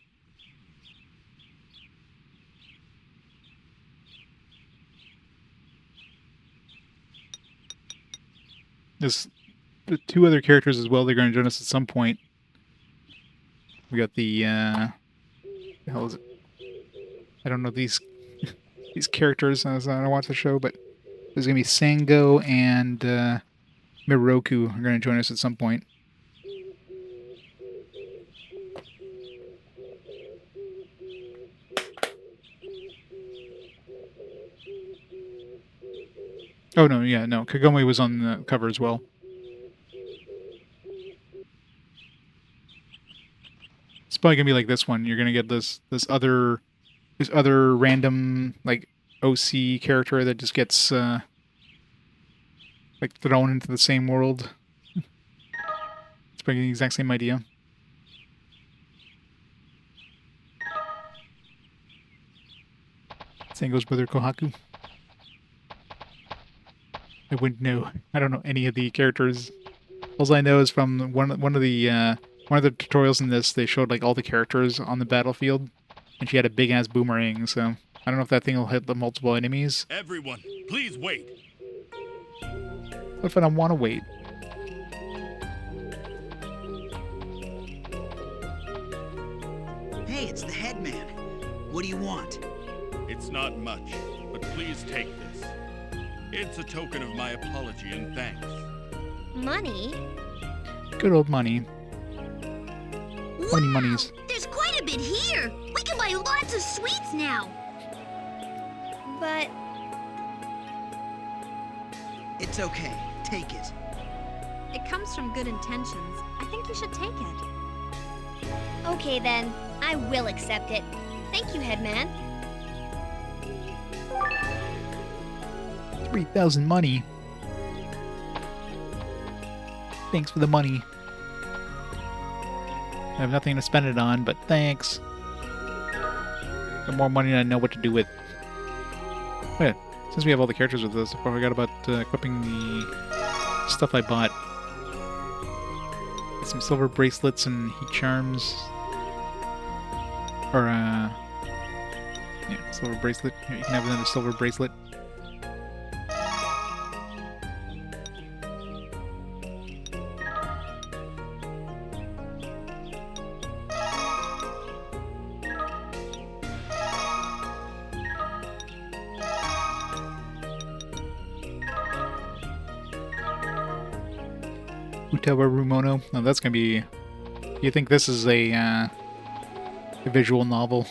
There's the two other characters as well. They're going to join us at some point. We got the the hell is it? I don't know these these characters as I don't watch the show, but there's going to be Sango and Miroku are going to join us at some point. Oh, no, yeah, no. Kagome was on the cover as well. It's probably going to be like this one. You're going to get this other random, like, OC character that just gets, like, thrown into the same world. It's probably the exact same idea. Sango's brother Kohaku. I wouldn't know. I don't know any of the characters. All I know is from one of the tutorials in this, they showed like all the characters on the battlefield, and she had a big ass boomerang. So I don't know if that thing will hit the multiple enemies. Everyone, please wait. What if I don't want to wait? Hey, it's the headman. What do you want? It's not much, but please take this. It's a token of my apology and thanks. Money? Good old money. Money monies. There's quite a bit here. We can buy lots of sweets now. But... It's okay. Take it. It comes from good intentions. I think you should take it. Okay then, I will accept it. Thank you, Headman. 3,000 money. Thanks for the money. I have nothing to spend it on, but thanks. Got more money than I know what to do with. Oh yeah, since we have all the characters with us, I forgot about equipping the stuff I bought. Got some silver bracelets and heat charms. Or, yeah, silver bracelet. Here, you can have another silver bracelet. Utawa Rumono. No, that's gonna be... You think this is a visual novel?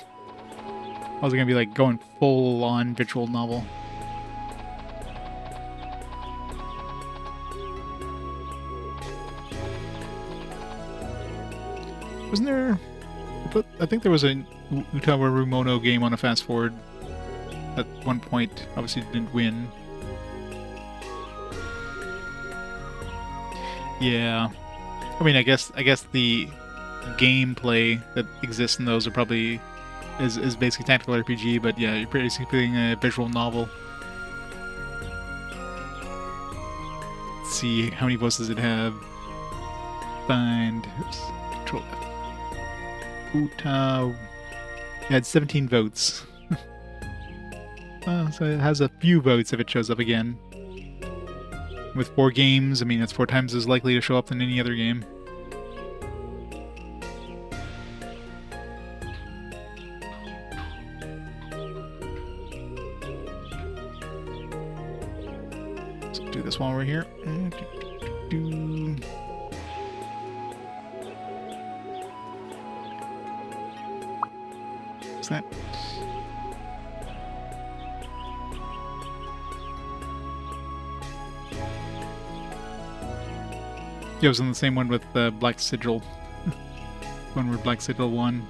I was gonna be like going full-on visual novel. Wasn't there... I think there was a Utawa Rumono game on a fast forward at one point. Obviously didn't win. Yeah, I mean, I guess the gameplay that exists in those are probably is basically tactical RPG, but yeah, you're basically playing a visual novel. Let's see how many votes does it have. Find oops, Control F. Uta had 17 votes. So it has a few votes if it shows up again. With 4 games, I mean, it's 4 times as likely to show up than any other game. So do this while we're here. What's that? Yeah, it was on the same one with Black Sigil. One where Black Sigil won.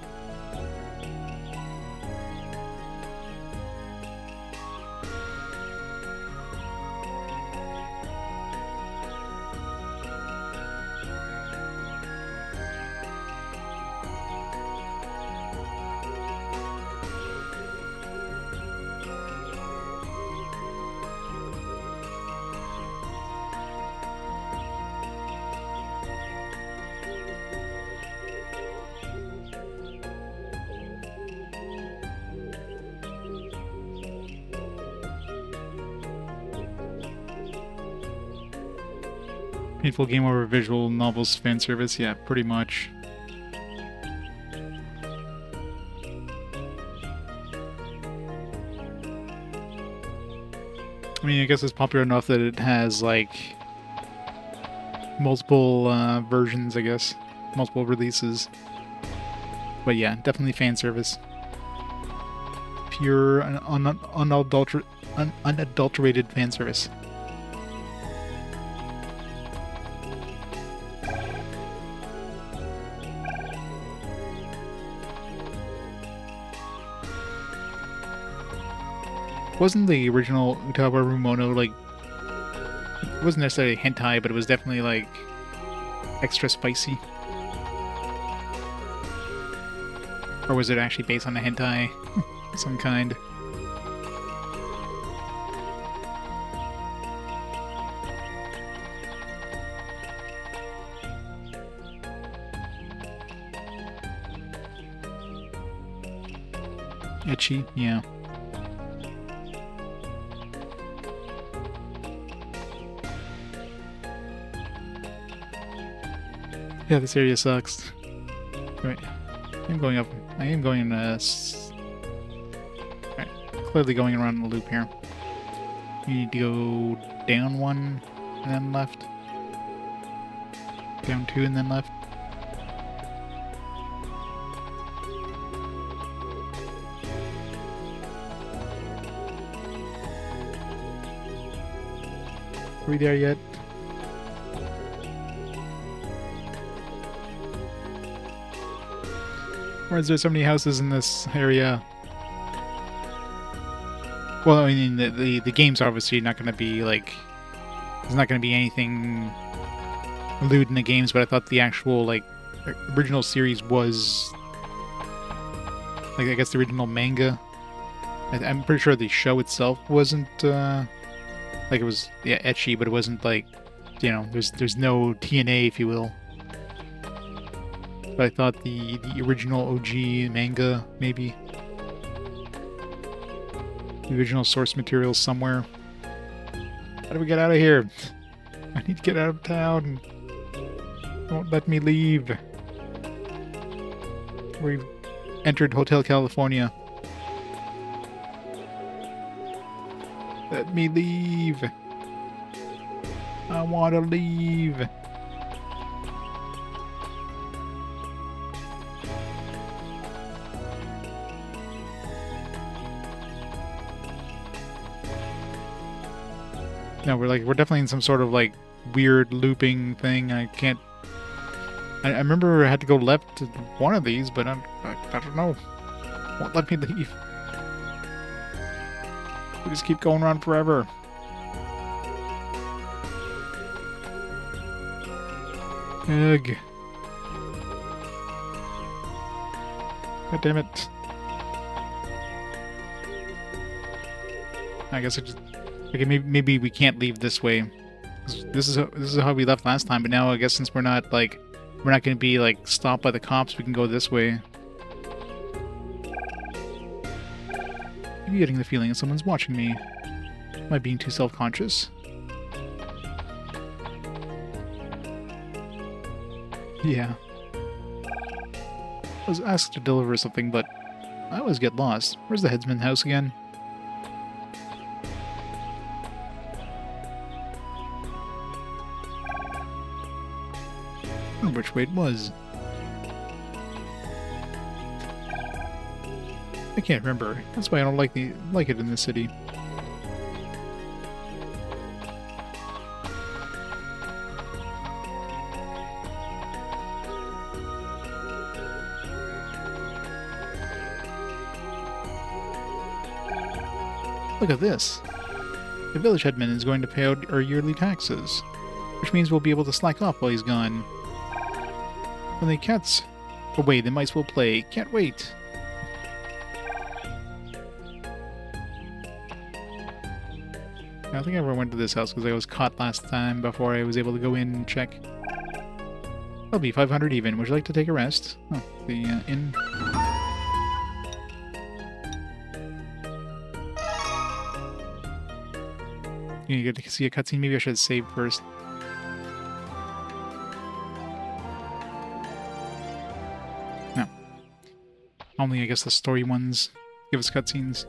Painful game over visual novels fan service, yeah, pretty much. I mean, I guess it's popular enough that it has, like, multiple versions, I guess. Multiple releases. But yeah, definitely fan service. Pure, unadulterated fan service. Wasn't the original Utawaru Mono, like, it wasn't necessarily hentai, but it was definitely, like, extra spicy? Or was it actually based on a hentai of some kind? Etchy, yeah. Yeah, this area sucks. Right. I'm going up. I am going right. Clearly going around the loop here. You need to go down 1 and then left. Down 2 and then left. Are we there yet? Why is there so many houses in this area? Well, I mean, the game's obviously not going to be, like... There's not going to be anything lewd in the games, but I thought the actual, like, original series was... Like, I guess the original manga. I'm pretty sure the show itself wasn't, like, it was, yeah, ecchi, but it wasn't, like, you know, there's no TNA, if you will. But I thought the original OG manga, maybe. The original source material somewhere. How do we get out of here? I need to get out of town. Don't let me leave. We've entered Hotel California. Let me leave. I want to leave. No, we're definitely in some sort of, like, weird looping thing. I can't... I remember I had to go left to one of these, but I don't know. Won't let me leave. We just keep going around forever. Ugh. God damn it. I guess it just... Okay, maybe we can't leave this way. This is how we left last time, but now I guess since we're not going to be like stopped by the cops, we can go this way. I'm getting the feeling that someone's watching me. Am I being too self-conscious? Yeah. I was asked to deliver something, but I always get lost. Where's the headsman's house again? I wonder which way it was. I can't remember. That's why I don't like it in this city. Look at this. The village headman is going to pay out our yearly taxes, which means we'll be able to slack off while he's gone. When the cats away, the mice will play. Can't wait. I think I never went to this house because I was caught last time before I was able to go in and check. I'll be 500 even. Would you like to take a rest? Oh, the inn. You get to see a cutscene. Maybe I should save first. No. Only, I guess, the story ones give us cutscenes.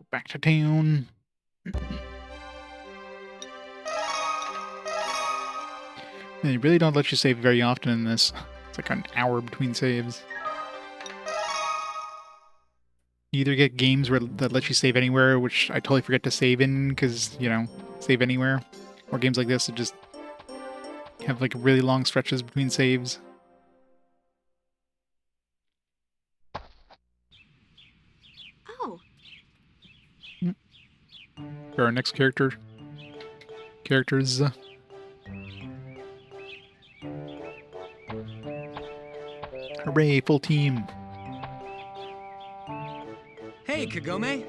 Back to town. They really don't let you save very often in this. It's like an hour between saves. You either get games that let you save anywhere, which I totally forget to save in because, you know, save anywhere. Or games like this that just have like really long stretches between saves. For our next characters. Hooray, full team. Hey, Kagome.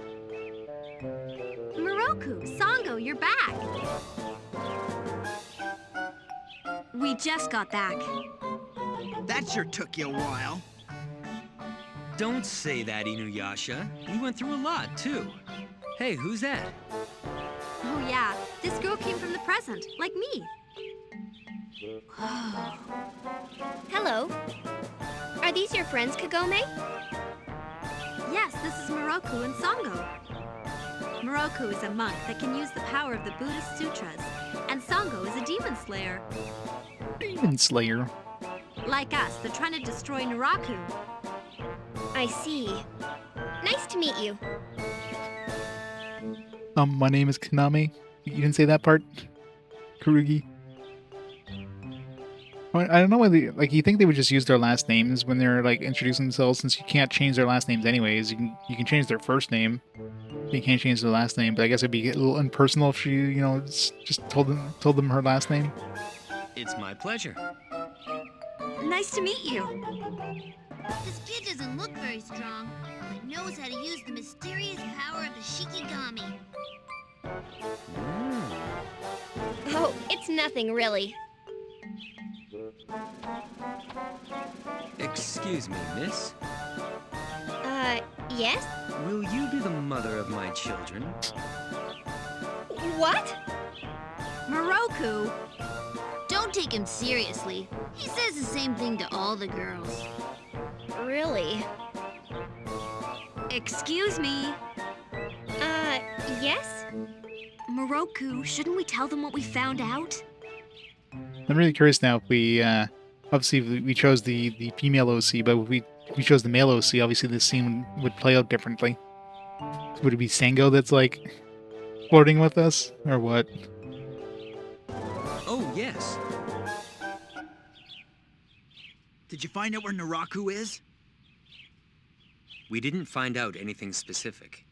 Moroku, Sango, you're back. We just got back. That sure took you a while. Don't say that, Inuyasha. We went through a lot, too. Hey, who's that? Oh yeah, this girl came from the present, like me. Hello. Are these your friends, Kagome? Yes, this is Moroku and Sango. Moroku is a monk that can use the power of the Buddhist sutras, and Sango is a demon slayer. Demon slayer? Like us, they're trying to destroy Naraku. I see. Nice to meet you. My name is Kaname. You didn't say that part? Kurugi? I don't know whether, you think they would just use their last names when they're, introducing themselves, since you can't change their last names anyways. You can change their first name. You can't change their last name, but I guess it'd be a little impersonal if she, just told them her last name. It's my pleasure. Nice to meet you. This kid doesn't look very strong, but knows how to use the mysterious power of the Shikigami. Oh, it's nothing really. Excuse me, miss. Yes? Will you be the mother of my children? What? Moroku! Don't take him seriously. He says the same thing to all the girls. Really? Excuse me. Yes? Moroku, shouldn't we tell them what we found out? I'm really curious now if we, obviously we chose the female OC, but if we he chose the male OC, obviously this scene would play out differently. So would it be Sango that's like flirting with us, or what? Oh, yes. Did you find out where Naraku is? We didn't find out anything specific.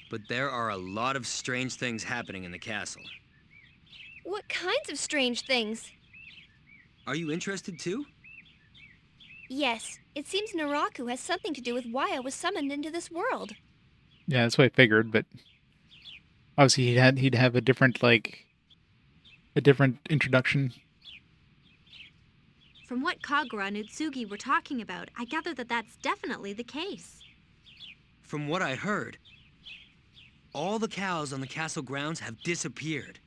But there are a lot of strange things happening in the castle. What kinds of strange things? Are you interested too? Yes, it seems Naraku has something to do with why I was summoned into this world. Yeah, that's what I figured, but obviously he'd have a different introduction. From what Kagura and Utsugi were talking about, I gather that that's definitely the case. From what I heard, all the cows on the castle grounds have disappeared.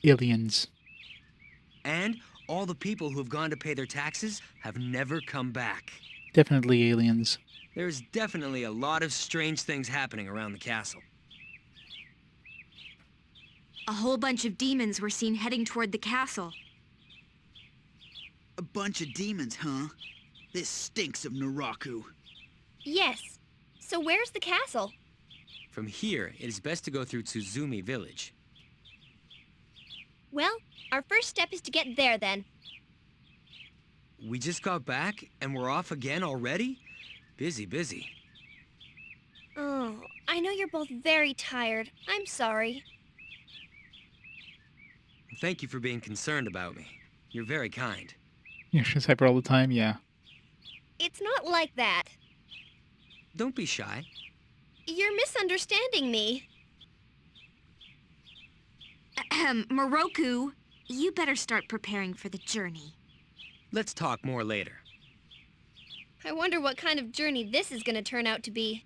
Aliens. And all the people who have gone to pay their taxes have never come back. Definitely aliens. There's definitely a lot of strange things happening around the castle. A whole bunch of demons were seen heading toward the castle. A bunch of demons, huh? This stinks of Naraku. Yes. So where's the castle? From here, it is best to go through Tsuzumi Village. Well, our first step is to get there then. We just got back and we're off again already? Busy. Oh, I know you're both very tired. I'm sorry. Thank you for being concerned about me. You're very kind. Yeah, she's hyper all the time, yeah. It's not like that. Don't be shy. You're misunderstanding me. Moroku, you better start preparing for the journey. Let's talk more later. I wonder what kind of journey this is gonna turn out to be.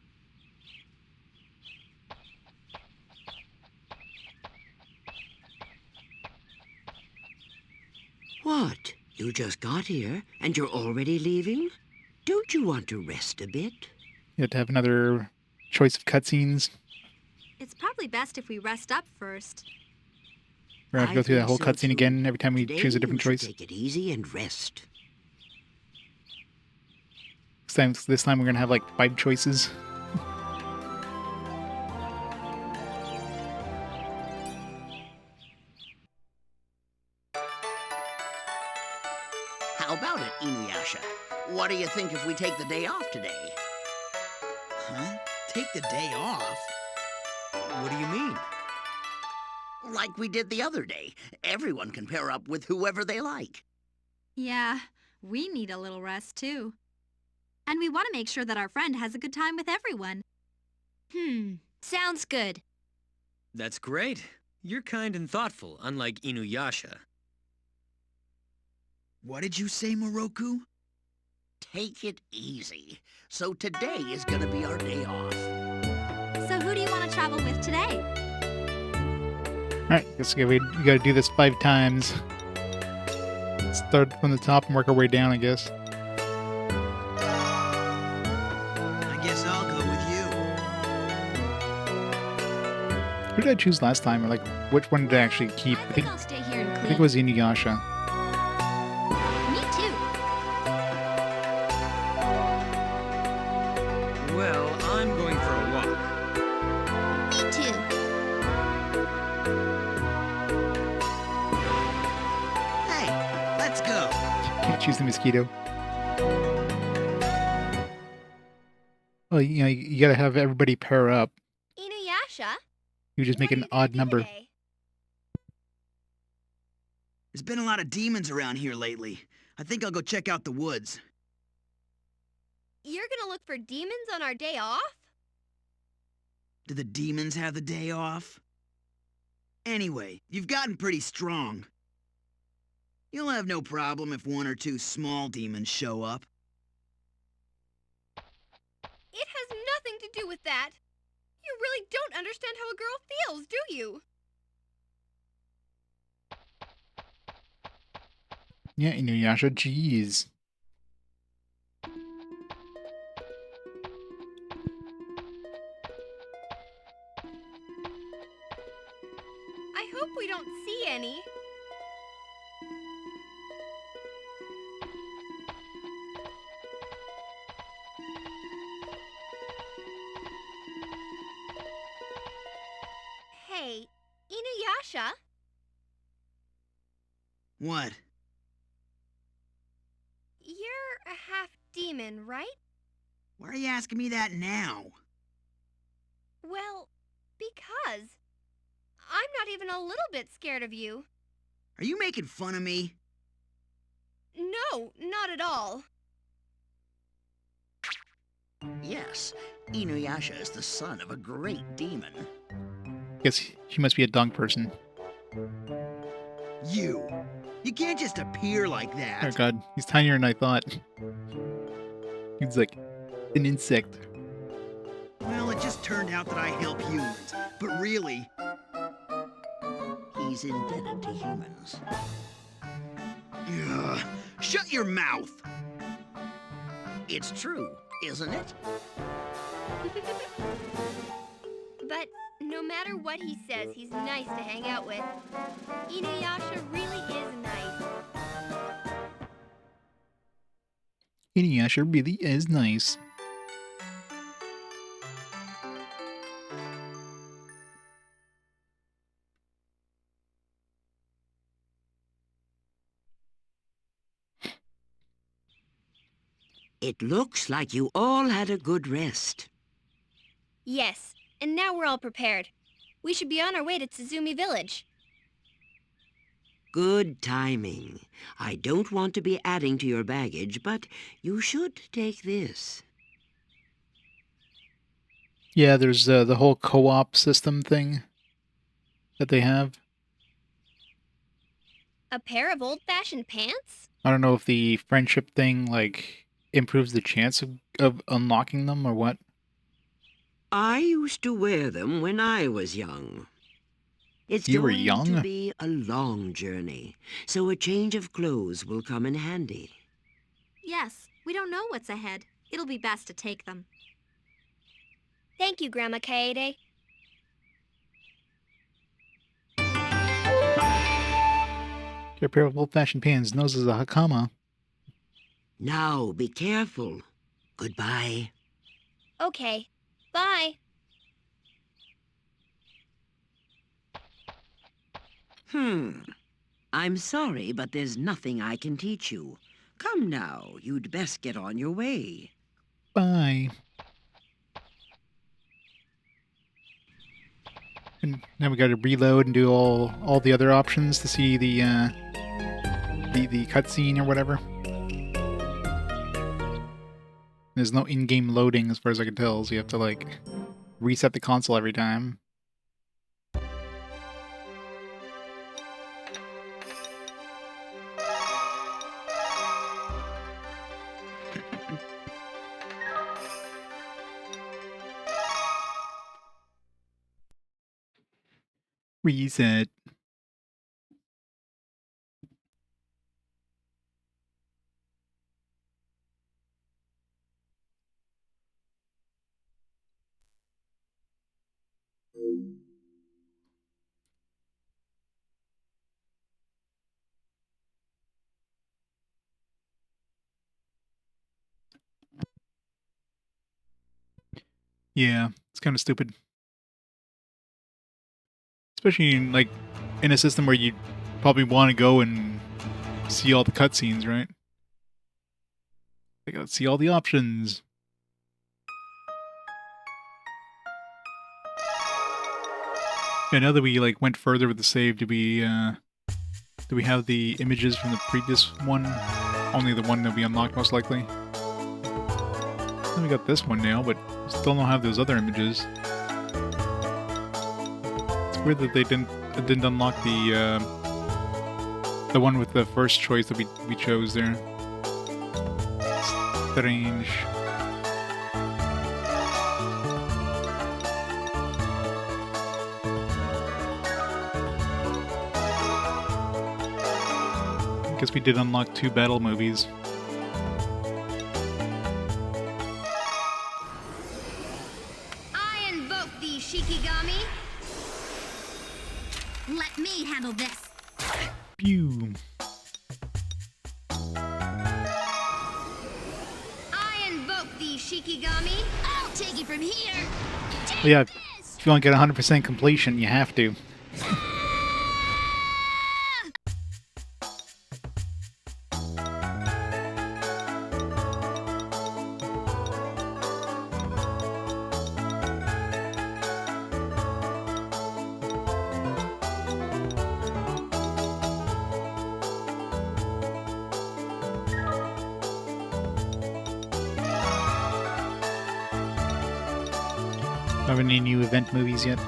What? You just got here, and you're already leaving? Don't you want to rest a bit? You have to have another choice of cutscenes. It's probably best if we rest up first. We're gonna have to go through that think whole so, cutscene too. again every time we Today choose a different you choice. should take it easy and rest. This time we're gonna have like 5 choices. How about it, Inuyasha? What do you think if we take the day off today? Huh? Take the day off? What do you mean? Like we did the other day. Everyone can pair up with whoever they like. Yeah, we need a little rest too. And we want to make sure that our friend has a good time with everyone. Sounds good. That's great. You're kind and thoughtful, unlike Inuyasha. What did you say, Moroku? Take it easy. So today is gonna be our day off. So who do you want to travel with today? Alright, guess we gotta do this 5 times. Start from the top and work our way down, I guess. I guess I'll go with you. Who did I choose last time? Or like, which one did I actually keep? I think I'll stay here and I clean. think it was Inuyasha. Me too. Well, I'm going for a walk. Me too. Hey, let's go. Can't choose the mosquito. Well, you know, you gotta have everybody pair up. Inuyasha? You just make What are an you gonna odd do number. today? There's been a lot of demons around here lately. I think I'll go check out the woods. You're gonna look for demons on our day off? Do the demons have the day off? Anyway, you've gotten pretty strong. You'll have no problem if 1 or 2 small demons show up. It has nothing to do with that. You really don't understand how a girl feels, do you? Yeah, Inuyasha, jeez. I hope we don't see any. Inuyasha, What? you're a half-demon, right? Why are you asking me that now? Well, because I'm not even a little bit scared of you. Are you making fun of me? No, not at all. Yes, Inuyasha is the son of a great demon. Guess she must be a dog person. You can't just appear like Oh that. god, he's tinier than I thought. He's like an insect. Well, it just turned out that I help humans, but really... He's indebted to humans. Ugh, shut your mouth! It's true, isn't it? But no matter what he says, he's nice to hang out with. Inuyasha really is nice. Inuyasha really is nice. It looks like you all had a good rest. Yes, and now we're all prepared. We should be on our way to Tsuzumi Village. Good timing. I don't want to be adding to your baggage, but you should take this. Yeah, there's the whole co-op system thing that they have. A pair of old-fashioned pants? I don't know if the friendship thing, like, improves the chance of unlocking them or what. I used to wear them when I was young. It's You were going young? to be a long journey, so a change of clothes will come in handy. Yes, we don't know what's ahead. It'll be best to take them. Thank you, Grandma Kaede. Get a pair of old-fashioned pants, nose is a hakama. Now, be careful. Goodbye. Okay, bye. I'm sorry, but there's nothing I can teach you. Come now, you'd best get on your way. Bye. And now we got to reload and do all the other options to see the cutscene or whatever. There's no in-game loading as far as I can tell, so you have to like reset the console every time. Reset. Yeah, it's kind of stupid. Especially in a system where you probably want to go and see all the cutscenes, right? They gotta see all the options. Yeah, now that we went further with the save, do we have the images from the previous one? Only the one that we unlocked, most likely. Then we got this one now, but still don't have those other images. It's weird that they didn't unlock the one with the first choice that we chose there. Strange. I guess we did unlock 2 battle movies. I invoke thee, Shikigami. Let me handle this. Pew. I invoke thee, Shikigami. I'll take it from here. Well, yeah, if you want to get 100% completion, you have to. Don't have any new event movies yet.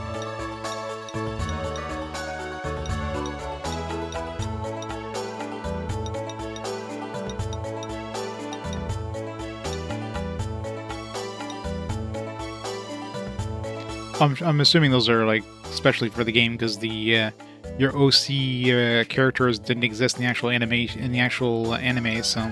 I'm assuming those are like especially for the game because the your OC characters didn't exist in the actual anime, so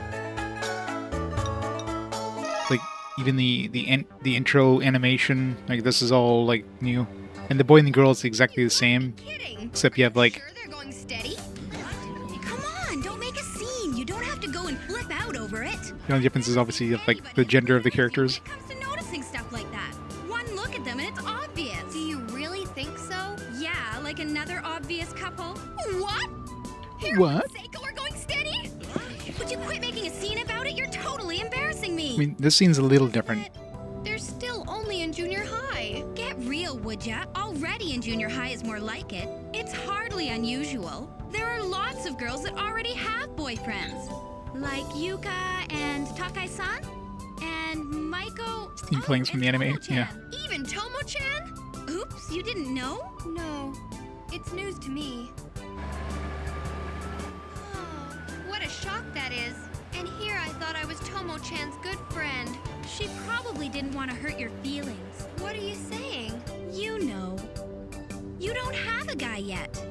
like even the intro animation, like this is all like new, and the boy and the girl is exactly the same, except you have like Sure they're going steady? Come on, don't make a scene. You don't have to go and flip out over it. the only difference is obviously like the gender of the characters. Comes to noticing stuff like that. One look at them and it's obvious. Do you really think so? Yeah, like another obvious couple. What? What? Seiko are going steady? Would you quit making a scene about it? You're totally embarrassing me. I mean, this scene's a little different. They're still only in junior high. Get real, would ya? Already in junior high is more like it. It's hardly unusual. There are lots of girls that already have boyfriends. Like Yuka and Takai-san? And Maiko... Steam playings from the anime, yeah. Even Tomo-chan? Oops, you didn't know? No, it's news to me. Oh, what a shock that is. And here I thought I was Tomo-chan's good friend. She probably didn't want to hurt your feelings. What are you saying? You know. You don't have a guy yet.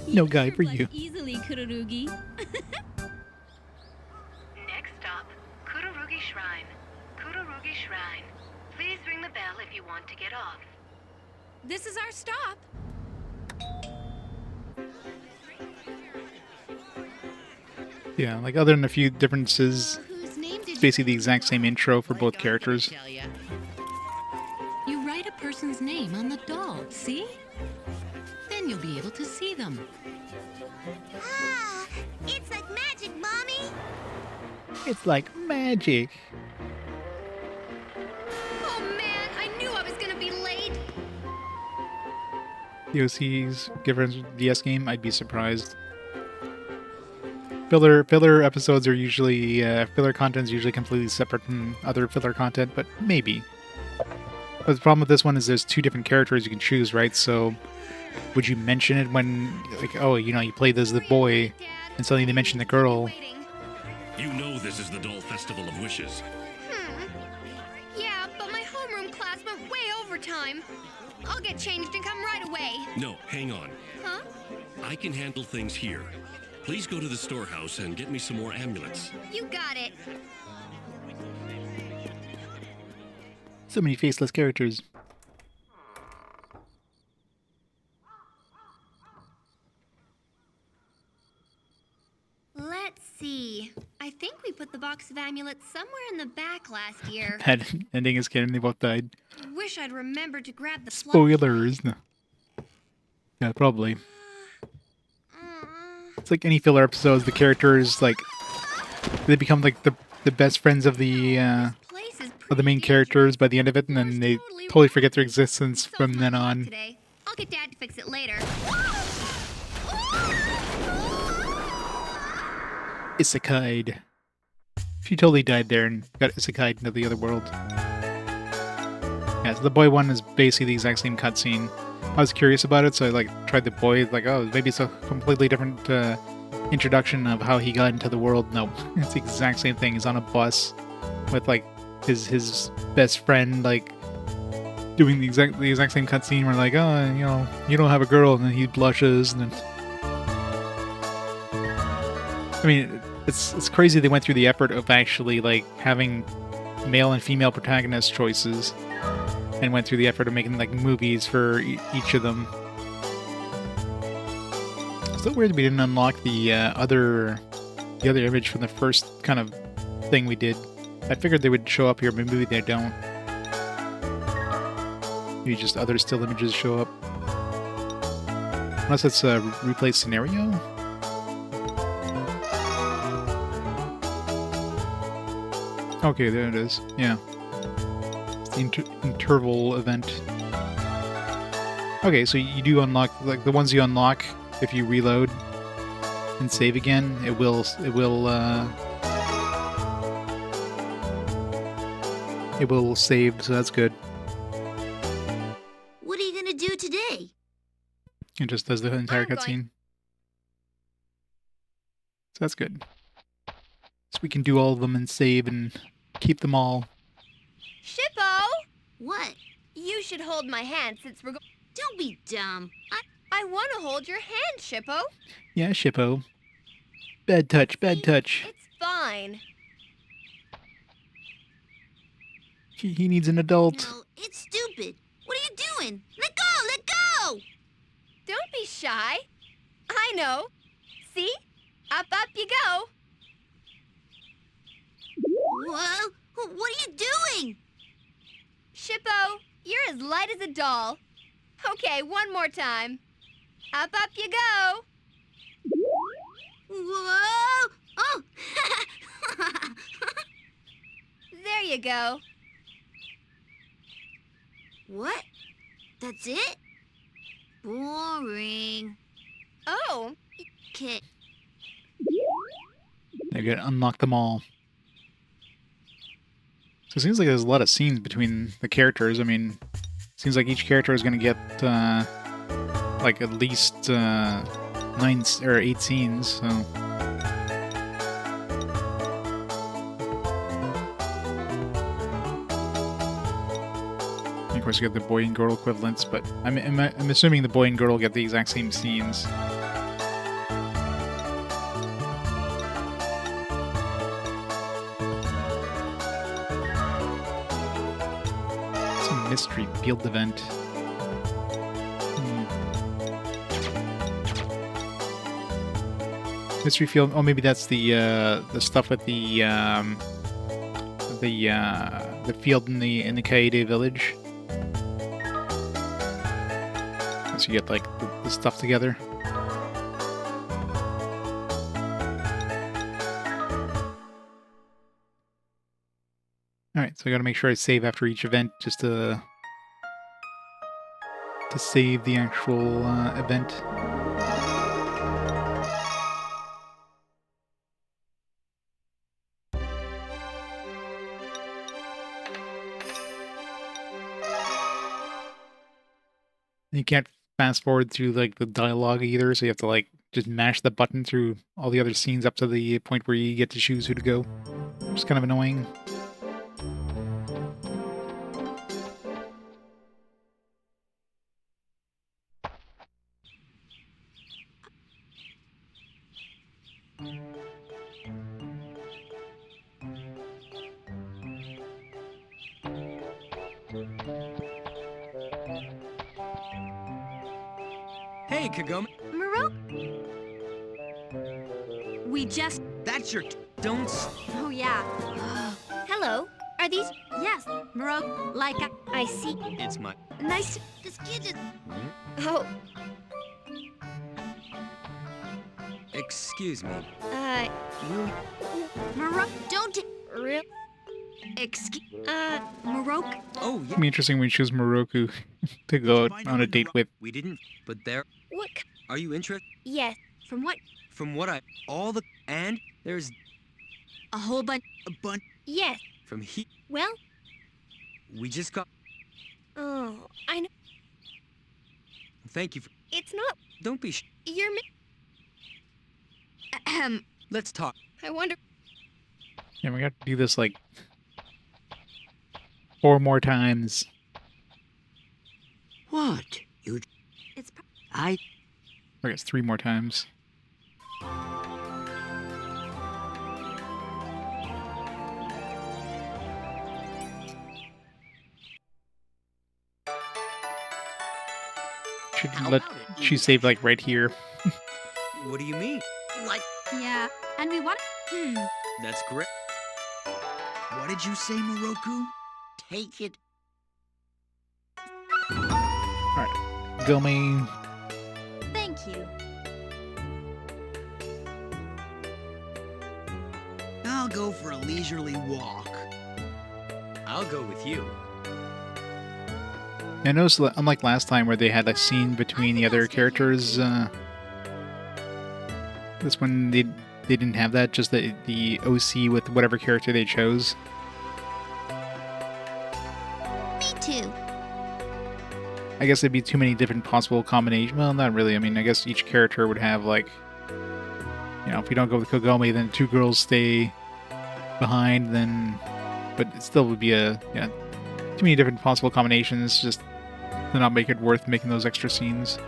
No guy for you. Easily, Kururugi. Next stop, Kururugi Shrine. Kururugi Shrine. Please ring the bell if you want to get off. This is our stop. Yeah, like other than a few differences, it's basically the exact same intro for both characters. You write a person's name on the doll, see? Then you'll be able to see them. Ah, it's like magic, Mommy. It's like magic. Oh man, I knew I was gonna be late. The OC's given a DS game, I'd be surprised. Filler episodes are usually filler content is usually completely separate from other filler content, but maybe. But the problem with this one is there's two different characters you can choose, right? So would you mention it when, like, oh, you know, you played as the boy, and suddenly they mention the girl? You know this is the Doll Festival of Wishes. Yeah, but my homeroom class went way overtime. I'll get changed and come right away. No, hang on. Huh? I can handle things here. Please go to the storehouse and get me some more amulets. You got it. So many faceless characters. Let's see. I think we put the box of amulets somewhere in the back last year. Bad ending is canon, they both died. Wish I'd remembered to grab the Spoilers. No. Yeah, probably. It's like any filler episodes, the characters, like, they become like the best friends of the main characters by the end of it, and then they totally forget their existence from then on. Today. I'll get Dad to fix it later. Isekai'd. She totally died there and got isekai'd into the other world. Yeah, so the boy one is basically the exact same cutscene. I was curious about it, so I like tried the boy, like, oh, maybe it's a completely different introduction of how he got into the world. No, it's the exact same thing. He's on a bus with like his best friend, like doing the exact same cutscene where like, oh, you know, you don't have a girl, and then he blushes, and then I mean, it's crazy they went through the effort of actually like having male and female protagonist choices, and went through the effort of making like movies for each of them. It's so weird we didn't unlock the other image from the first kind of thing we did. I figured they would show up here, but maybe they don't. Maybe just other still images show up. Unless it's a replay scenario? Okay, there it is. Yeah. It's the interval event. Okay, so you do unlock, like, the ones you unlock if you reload and save again, it will it will save, so that's good. What are you gonna do today? It just does the entire I'm going- cutscene. So that's good. So we can do all of them and save and keep them all. Shippo! What? You should hold my hand since we're Don't be dumb. I want to hold your hand, Shippo. Yeah, Shippo. Bad touch, bad touch. It's fine. He needs an adult. No, it's stupid. What are you doing? Let go! Let go! Don't be shy. I know. See? Up you go. Whoa! What are you doing? Shippo, you're as light as a doll. Okay, one more time. Up you go. Whoa! Oh! There you go. What? That's it? Boring. Oh. Okay. They gotta unlock them all. So it seems like there's a lot of scenes between the characters. I mean, seems like each character is gonna get like at least 9 or 8 scenes. So. And of course, you get the boy and girl equivalents, but I'm assuming the boy and girl get the exact same scenes. Mystery field event. Mystery field. Oh, maybe that's the stuff with the field in the Kaede village. So you get like the stuff together. Alright, so I gotta make sure I save after each event just to save the actual event. You can't fast forward through like the dialogue either, so you have to like just mash the button through all the other scenes up to the point where you get to choose who to go. Which is kind of annoying. Hey, Kagome. We just... That's your... Don't... Oh, yeah. Hello. Are these... Yes, Morocco. Like, I see. It's my... Nice to... This kid just... Oh, Excuse me. you... Morocco. Don't... Real... Excuse... Morocco. Oh, yeah. It'd be interesting when you choose Moroku to go out on a date with. We didn't... But there... What... Are you interested? Yes. From what? From what I... All the... And there's... A whole bunch... A bunch... Yes. From he... Well... We just got... Oh, I know. Thank you for... It's not... Don't be You're... Let's talk. I wonder... Yeah, we got to do this like 4 more times. What? You... It's... I... I guess 3 more times. She saved like right here. What do you mean? Like... Yeah, and we want... That's great. What did you say, Moroku? Take it. Alright. Kagome. Thank you. I'll go for a leisurely walk. I'll go with you. I noticed that unlike last time where they had a scene between the other characters, this one they didn't have that, just the OC with whatever character they chose. I guess there'd be too many different possible combinations. Well, not really. I mean, I guess each character would have, like, you know, if you don't go with Kagome, then 2 girls stay behind, then... But it still would be too many different possible combinations, just to not make it worth making those extra scenes.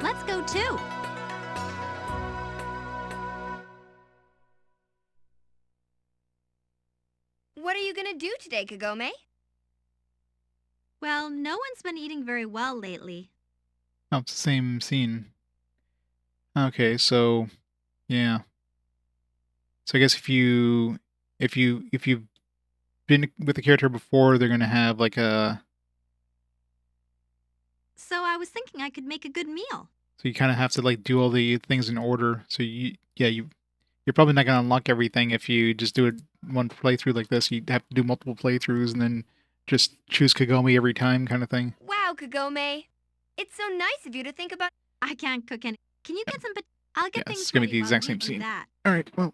Let's go too. What are you gonna do today, Kagome? Well, no one's been eating very well lately. Oh, it's the same scene. Okay, so yeah. So I guess if you've been with the character before, they're gonna have like a. So I was thinking I could make a good meal. So you kind of have to like do all the things in order. So you're probably not gonna unlock everything if you just do it one playthrough like this. You'd have to do multiple playthroughs and then just choose Kagome every time, kind of thing. Wow, Kagome. It's so nice of you to think about... I can't cook any... Can you get some... I'll get things It's gonna be ready the while exact you same do scene. that. All right, well,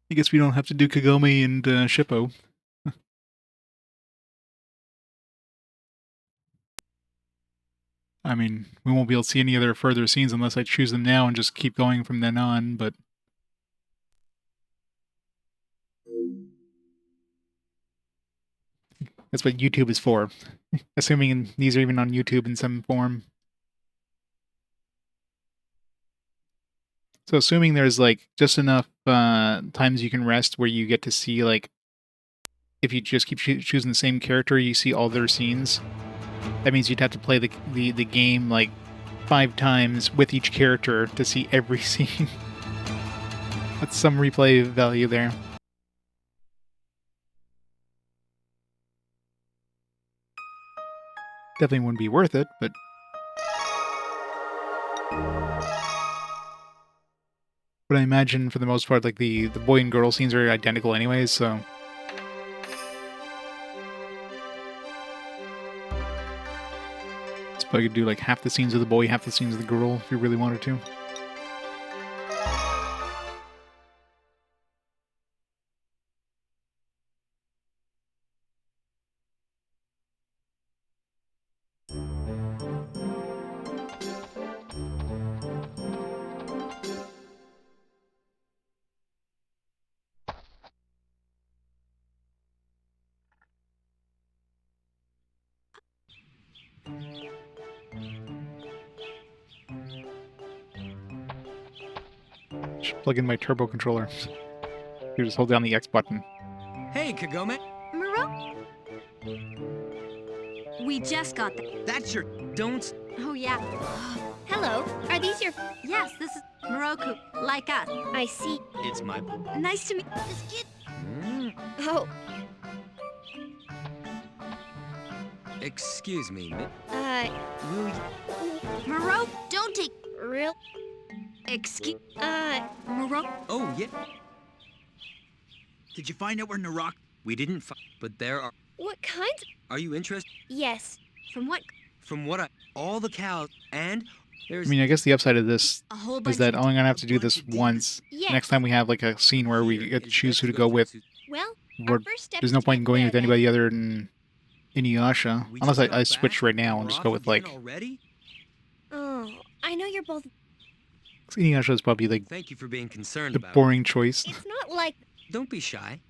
I guess we don't have to do Kagome and Shippo. I mean, we won't be able to see any other further scenes unless I choose them now and just keep going from then on, but... That's what YouTube is for. Assuming these are even on YouTube in some form. So assuming there's like just enough times you can rest where you get to see like... If you just keep choosing the same character, you see all their scenes. That means you'd have to play the game like 5 times with each character to see every scene. That's some replay value there. Definitely wouldn't be worth it, but... But I imagine for the most part, like the boy and girl scenes are identical anyways, so... So I could do like half the scenes of the boy, half the scenes of the girl, if you really wanted to. Should plug in my turbo controller. You just hold down the X button. Hey, Kagome. Muro? We just got that. That's your... Don't... Oh, yeah. Hello, are these your... Yes, this is Moroku, like us. I see. It's my... Nice to meet... This kid... Oh, Excuse me. will you... Moroku, Don't take... Real... excuse... Moroku. Oh, yeah. Did you find out where Narok... We didn't find... But there are... What kinds... Are you interested? Yes. From what... From what I... All the cows... And... There's... I mean, I guess the upside of this A whole is bunch that of... only gonna have to do this once. Yes. Next time we have like a scene where we get to choose who to go with. Well, We're- our first step There's is no to point get in going there, with then. anybody other than Inuyasha. We Unless just I got switch back right now and and we're just off go with again like... Already? Oh, I know you're both... Inuyasha is probably like Thank you for being concerned the about boring choice. It's not like... it. Don't be shy.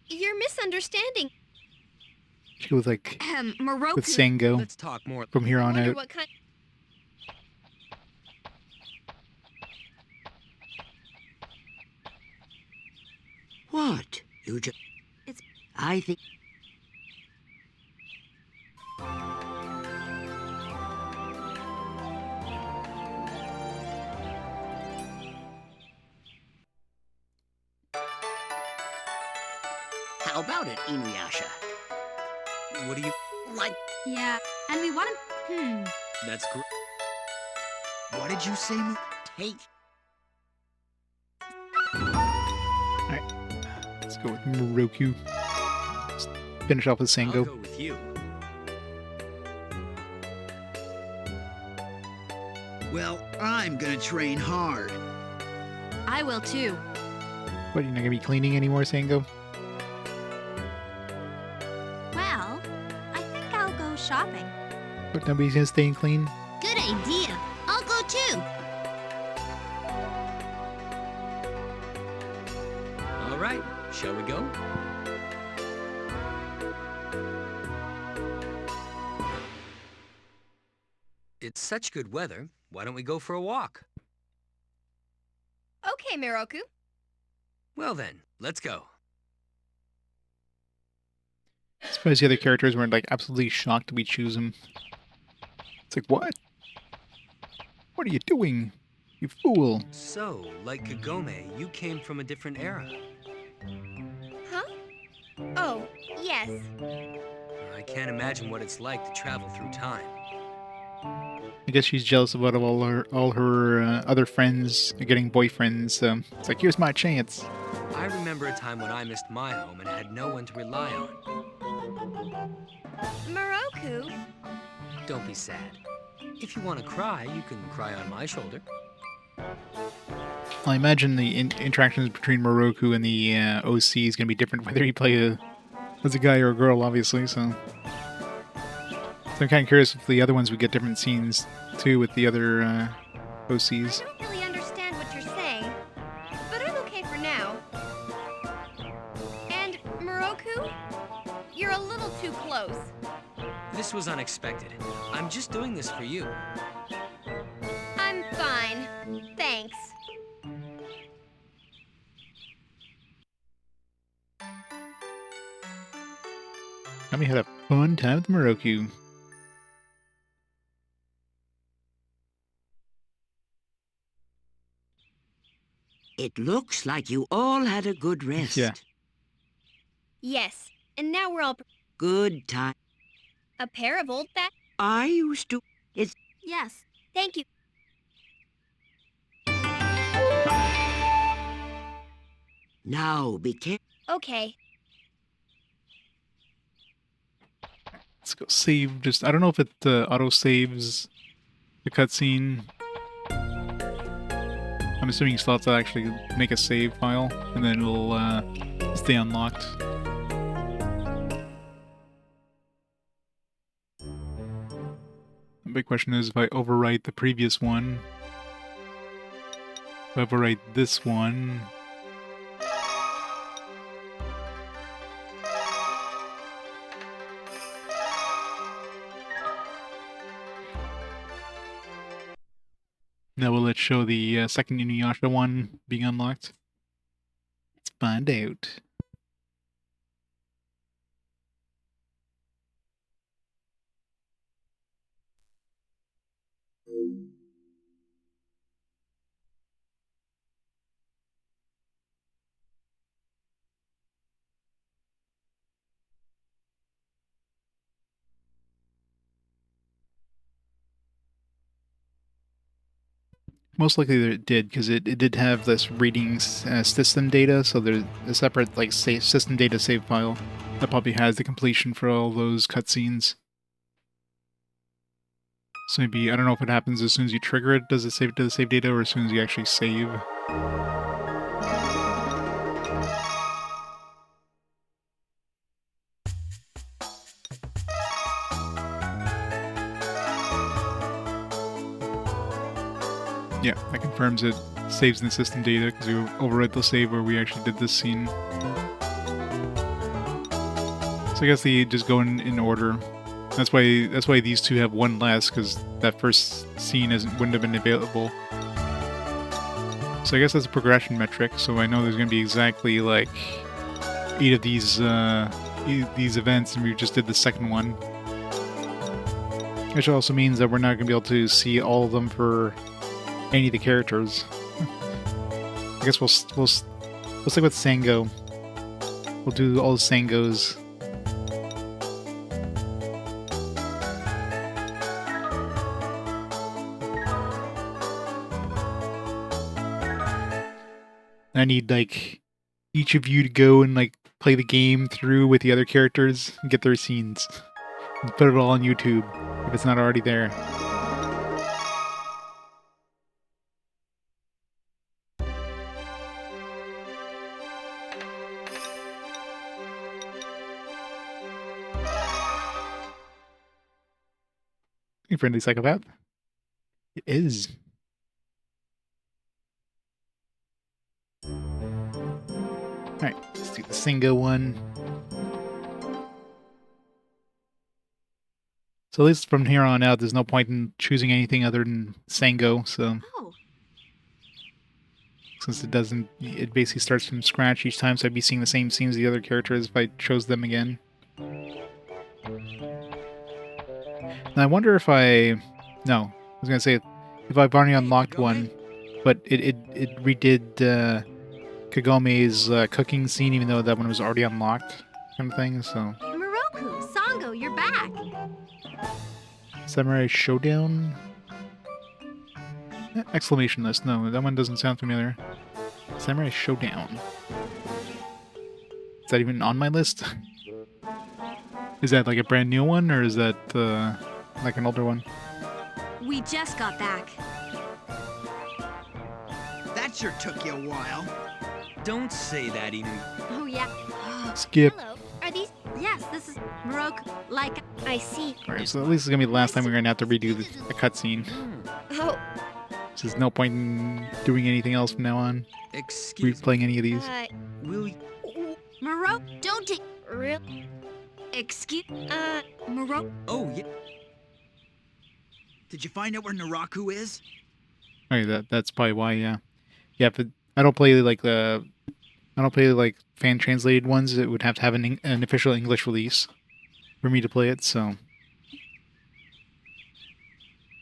You're misunderstanding. She go with like Moroku. with Sango Let's talk more. from here I on wonder out. what kind... What? You just... It's... I think... How about it, Inuyasha? What do you... Like... Yeah, and we want to... That's great. What did you say, Mo? Take... Let's go with Moroku. Let's finish off with I'll Sango. go with you. Well, I'm gonna train hard. I will too. What, you're not gonna be cleaning anymore, Sango? Well, shopping. But nobody's gonna stay clean. Good idea. I'll go too. All right, shall we go? It's such good weather. Why don't we go for a walk? Okay, Miroku. Well then, let's go. I suppose the other characters weren't like absolutely shocked we choose him. It's like, what? What are you doing? You fool. So, like Kagome, you came from a different era. Huh? Oh, yes. I can't imagine what it's like to travel through time. I guess she's jealous about all her other friends getting boyfriends. So it's like, here's my chance. I remember a time when I missed my home and had no one to rely on. Miroku. Don't be sad. If you want to cry, you can cry on my shoulder. I imagine the interactions between Moroku and the OC is going to be different whether you play as a guy or a girl, obviously. So I'm kind of curious if the other ones would get different scenes too with the other OCs. I don't really understand what you're saying, but I'm okay for now. And Miroku, you're a little too close. This was unexpected. I'm just doing this for you. I'm fine. Thanks. Kami had a fun time with Moroku. It looks like you all had a good rest. Yeah. Yes, and now we're all Good time. a pair of old fat. I used to... It's... Yes. Thank you. Now, be careful. Okay. Let's go save. Just I don't know if it auto saves the cutscene. I'm assuming you still have to actually make a save file, and then it'll stay unlocked. The big question is if I overwrite the previous one, if I overwrite this one. Now will it show the second Inuyasha one being unlocked? Let's find out. Most likely it did, because it did have this reading system data, so there's a separate like system data save file that probably has the completion for all those cutscenes. So maybe, I don't know if it happens as soon as you trigger it, does it save it to the save data, or as soon as you actually save? Yeah, that confirms it saves in the system data because we overwrite the save where we actually did this scene. So I guess they just go in order. That's why these two have one less, because that first scene wouldn't have been available. So I guess that's a progression metric. So I know there's going to be exactly like 8 of these events, and we just did the second one. Which also means that we're not going to be able to see all of them for any of the characters. I guess we'll stick with Sango. We'll do all the Sangos. I need like each of you to go and like play the game through with the other characters and get their scenes. And put it all on YouTube if it's not already there. You friendly psychopath. It is. Alright, let's do the Singo one. So at least from here on out, there's no point in choosing anything other than Sango, so... Oh. Since it basically starts from scratch each time, so I'd be seeing the same scenes as the other characters if I chose them again. And I wonder if no, I was gonna say, if I've already unlocked one, but it redid Kagome's cooking scene, even though that one was already unlocked, kind of thing, so... Miroku, Sango, you're back! Samurai Showdown? Exclamation list, no, that one doesn't sound familiar. Samurai Showdown. Is that even on my list? Is that like a brand new one, or is that like an older one? We just got back. That sure took you a while. Don't say that, Inu. Oh, yeah. Skip. Hello. Are these... Yes, this is Miroku. Like, I see. Alright, so at least it's gonna be the last time we're gonna have to redo the cutscene. Oh. There's no point in doing anything else from now on. Replaying any of these. Will you... Miroku, don't take... Real... Excuse... Miroku... Oh, yeah. Did you find out where Naraku is? Okay, that's probably why, yeah. Yeah, but I don't play like fan translated ones. It would have to have an official English release for me to play it, so...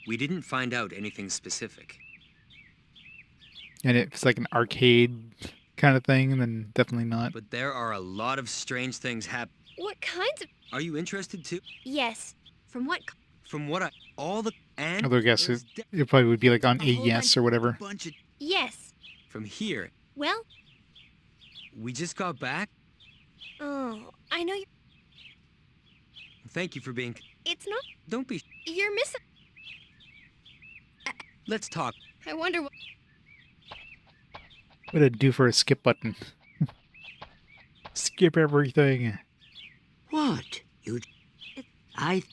We didn't find out anything specific. And if it's like an arcade kind of thing, then definitely not. But there are a lot of strange things happening. What kinds of... Are you interested too? Yes. From what... From what all the... And... Although I guess it probably would be like on AES or whatever. Yes. From here. Well... We just got back. Oh, I know you... Thank you for being... It's not... Don't be... You're missing... Let's talk. I wonder what... What did it do for a skip button? Skip everything. What? I...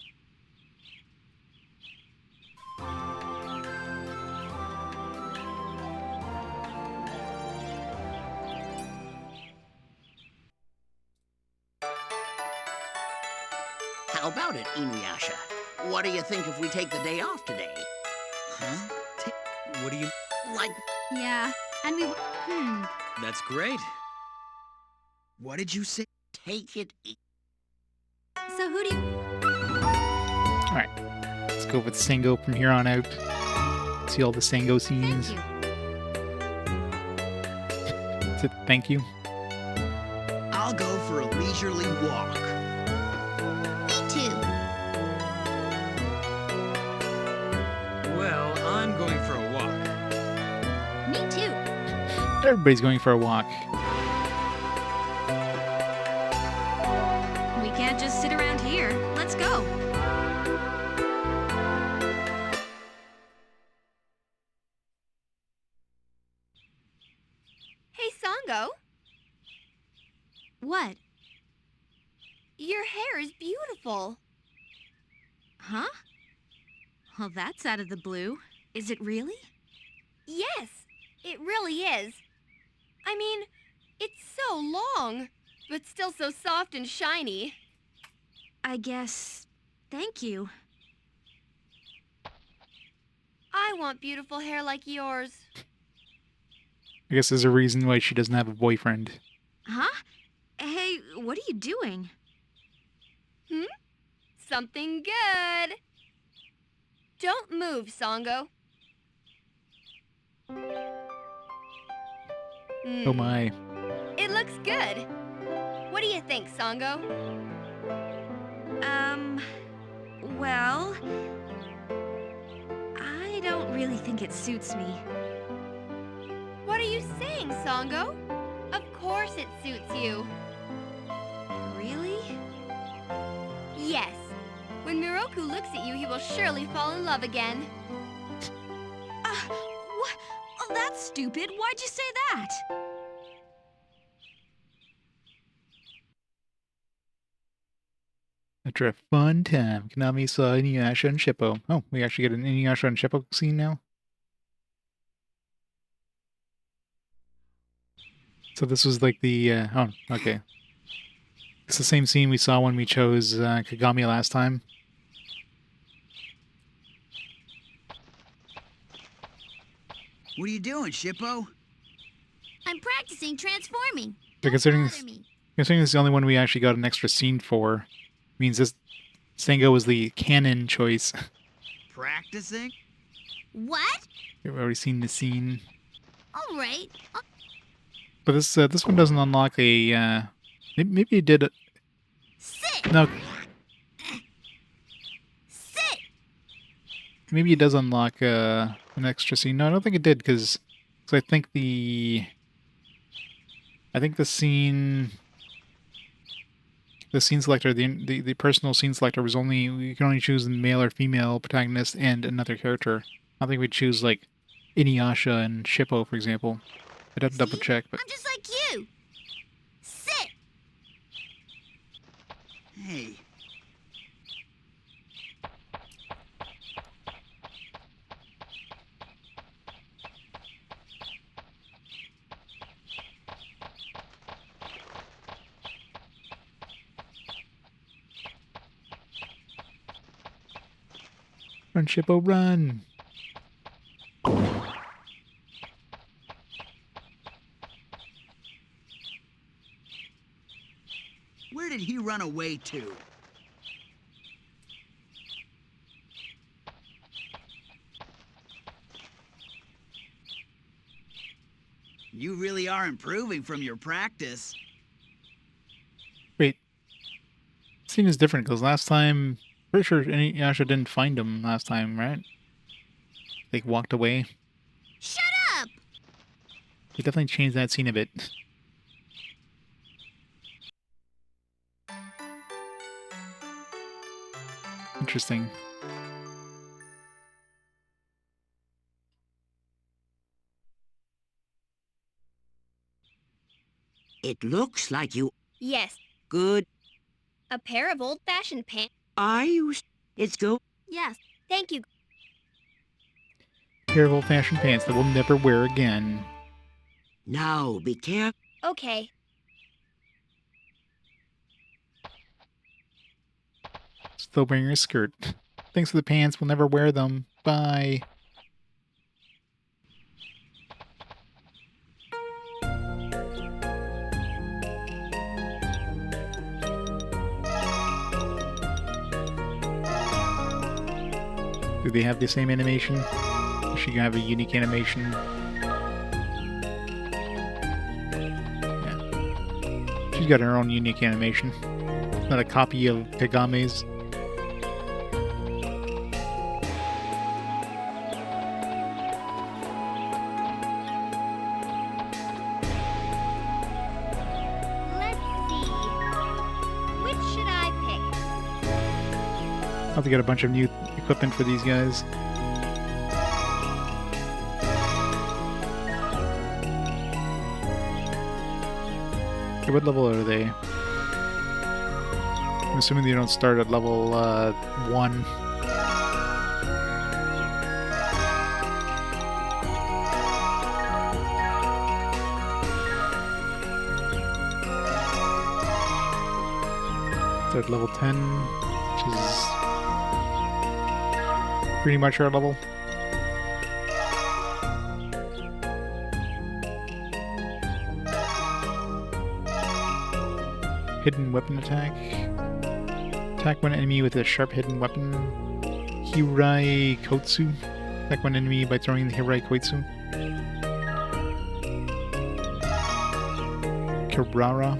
How about it, Inuyasha? What do you think if we take the day off today? Huh? What do you... Like... Yeah, and we... That's great. What did you say? Take it easy. So who do you... Alright, let's go with Sango from here on out. See all the Sango scenes. That's it, thank you. I'll go for a leisurely walk. Me too. Well, I'm going for a walk. Me too. Everybody's going for a walk. We can't just sit around here. Let's go. Hey, Sango. What? Your hair is beautiful. Huh? Well, that's out of the blue. Is it really? Yes, it really is. I mean, it's so long, but still so soft and shiny. I guess... Thank you. I want beautiful hair like yours. I guess there's a reason why she doesn't have a boyfriend. Huh? Hey, what are you doing? Something good. Don't move, Sango. Oh my. It looks good. What do you think, Sango? Well... I don't really think it suits me. What are you saying, Sango? Of course it suits you. Really? Yes. When Miroku looks at you, he will surely fall in love again. What? Oh, that's stupid. Why'd you say that? After a fun time, Konami saw Inuyasha and Shippo. Oh, we actually get an Inuyasha and Shippo scene now? So this was like the, oh, okay. It's the same scene we saw when we chose Kagome last time. What are you doing, Shippo? I'm practicing transforming. So considering this is the only one we actually got an extra scene for, means this Sango was the canon choice. Practicing? What? We've already seen the scene. All right. But this one doesn't unlock a, maybe it did. Sit! No. Sit! Maybe it does unlock an extra scene. No, I don't think it did, because I think the scene selector, the personal scene selector was only, you can only choose the male or female protagonist and another character. I think we'd choose like Inuyasha and Shippo, for example. I'd have to double check, but I'm just like you. Sit! Hey. Run, Shippo, run! Where did he run away to? You really are improving from your practice. Wait. This scene is different, because last time, pretty sure Inuyasha didn't find him last time, right? Like, walked away. Shut up! They definitely changed that scene a bit. Interesting. It looks like you... Yes. Good. A pair of old-fashioned pants. Are you... It's go... Yes. Thank you. Pair of old-fashioned pants that we'll never wear again. Now, be careful. Okay. Still wearing her skirt. Thanks for the pants, we'll never wear them. Bye. Do they have the same animation? Is she gonna have a unique animation? Yeah. She's got her own unique animation. It's not a copy of Kagome's. I'll have to get a bunch of new equipment for these guys. Okay, what level are they? I'm assuming they don't start at level 1. They're at level 10, which is pretty much our level. Hidden weapon attack. Attack one enemy with a sharp hidden weapon. Hirai Kotsu. Attack one enemy by throwing the Hirai Koitsu. Kirara.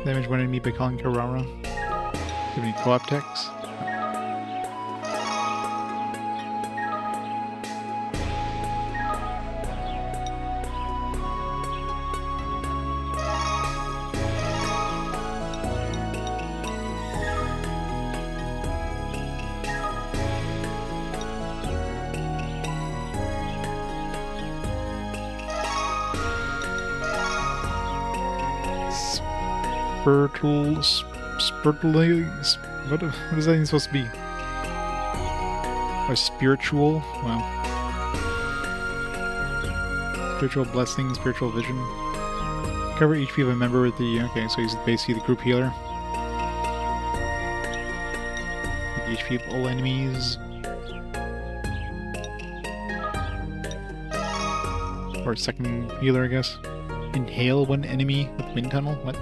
Damage one enemy by calling Kirara. Do you have any co-op techs? What is that even supposed to be? Or spiritual? Wow. Spiritual blessing, spiritual vision. Cover HP of a member with the... Okay, so he's basically the group healer. The HP of all enemies. Or second healer, I guess. Inhale one enemy with wind tunnel? What?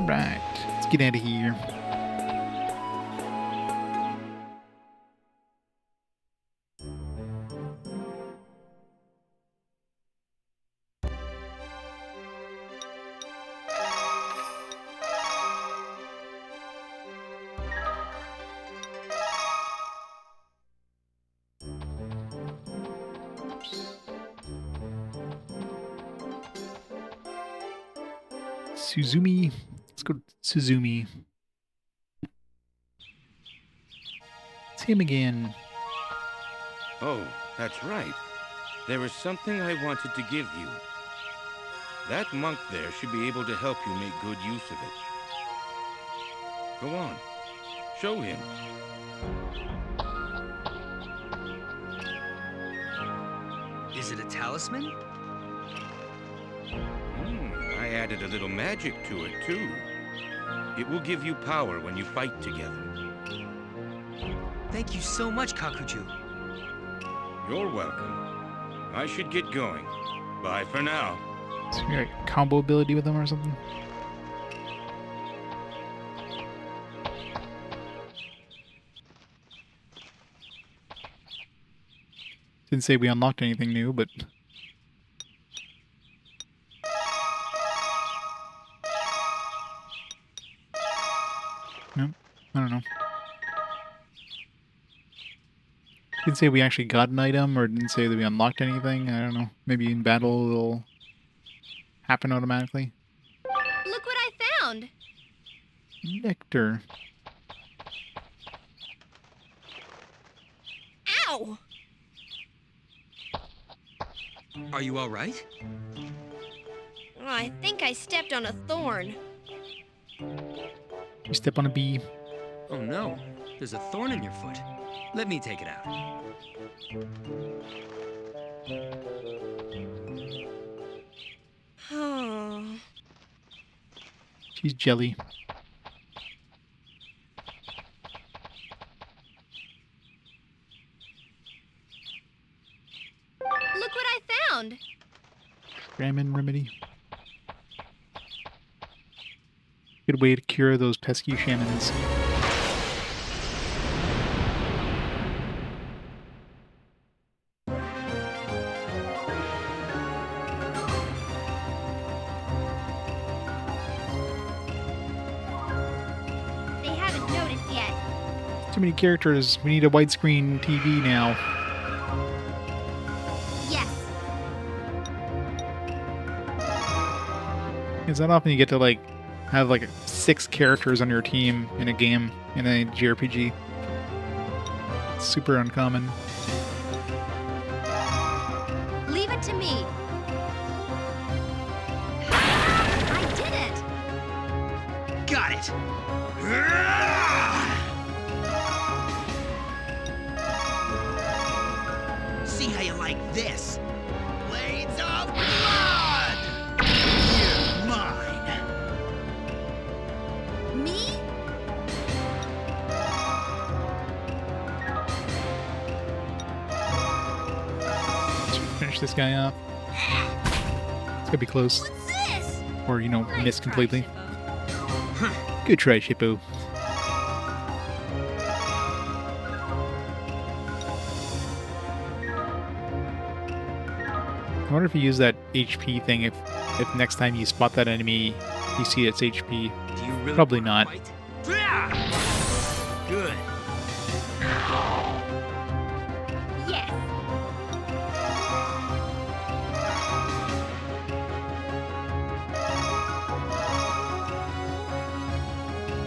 Right, let's get out of here. Suzumi. Let's go to Suzumi. It's him again. Oh, that's right. There is something I wanted to give you. That monk there should be able to help you make good use of it. Go on. Show him. Is it a talisman? I added a little magic to it, too. It will give you power when you fight together. Thank you so much, Kakuju. You're welcome. I should get going. Bye for now. So you got a combo ability with him or something? Didn't say we unlocked anything new, but... Nope, I don't know. Didn't say we actually got an item, or didn't say that we unlocked anything. I don't know. Maybe in battle it'll happen automatically. Look what I found! Nectar. Ow! Are you all right? Oh, I think I stepped on a thorn. You step on a bee. Oh no, there's a thorn in your foot. Let me take it out. Oh. She's jelly. Look what I found! Ramen remedy. Good way to cure those pesky shamans. They haven't noticed yet. Too many characters. We need a widescreen TV now. Yes. It's not often you get to like have like 6 characters on your team in a game in a JRPG. It's super uncommon. Leave it to me. I did it! Got it! See how you like this? Blades of blood! You're mine! Me? Finish this guy off. It's gonna be close. What's this? Or, you know, miss completely. Good try, Shippo. I wonder if you use that HP thing if next time you spot that enemy you see its HP. Do you really Probably wanna not. fight? Good. Yes.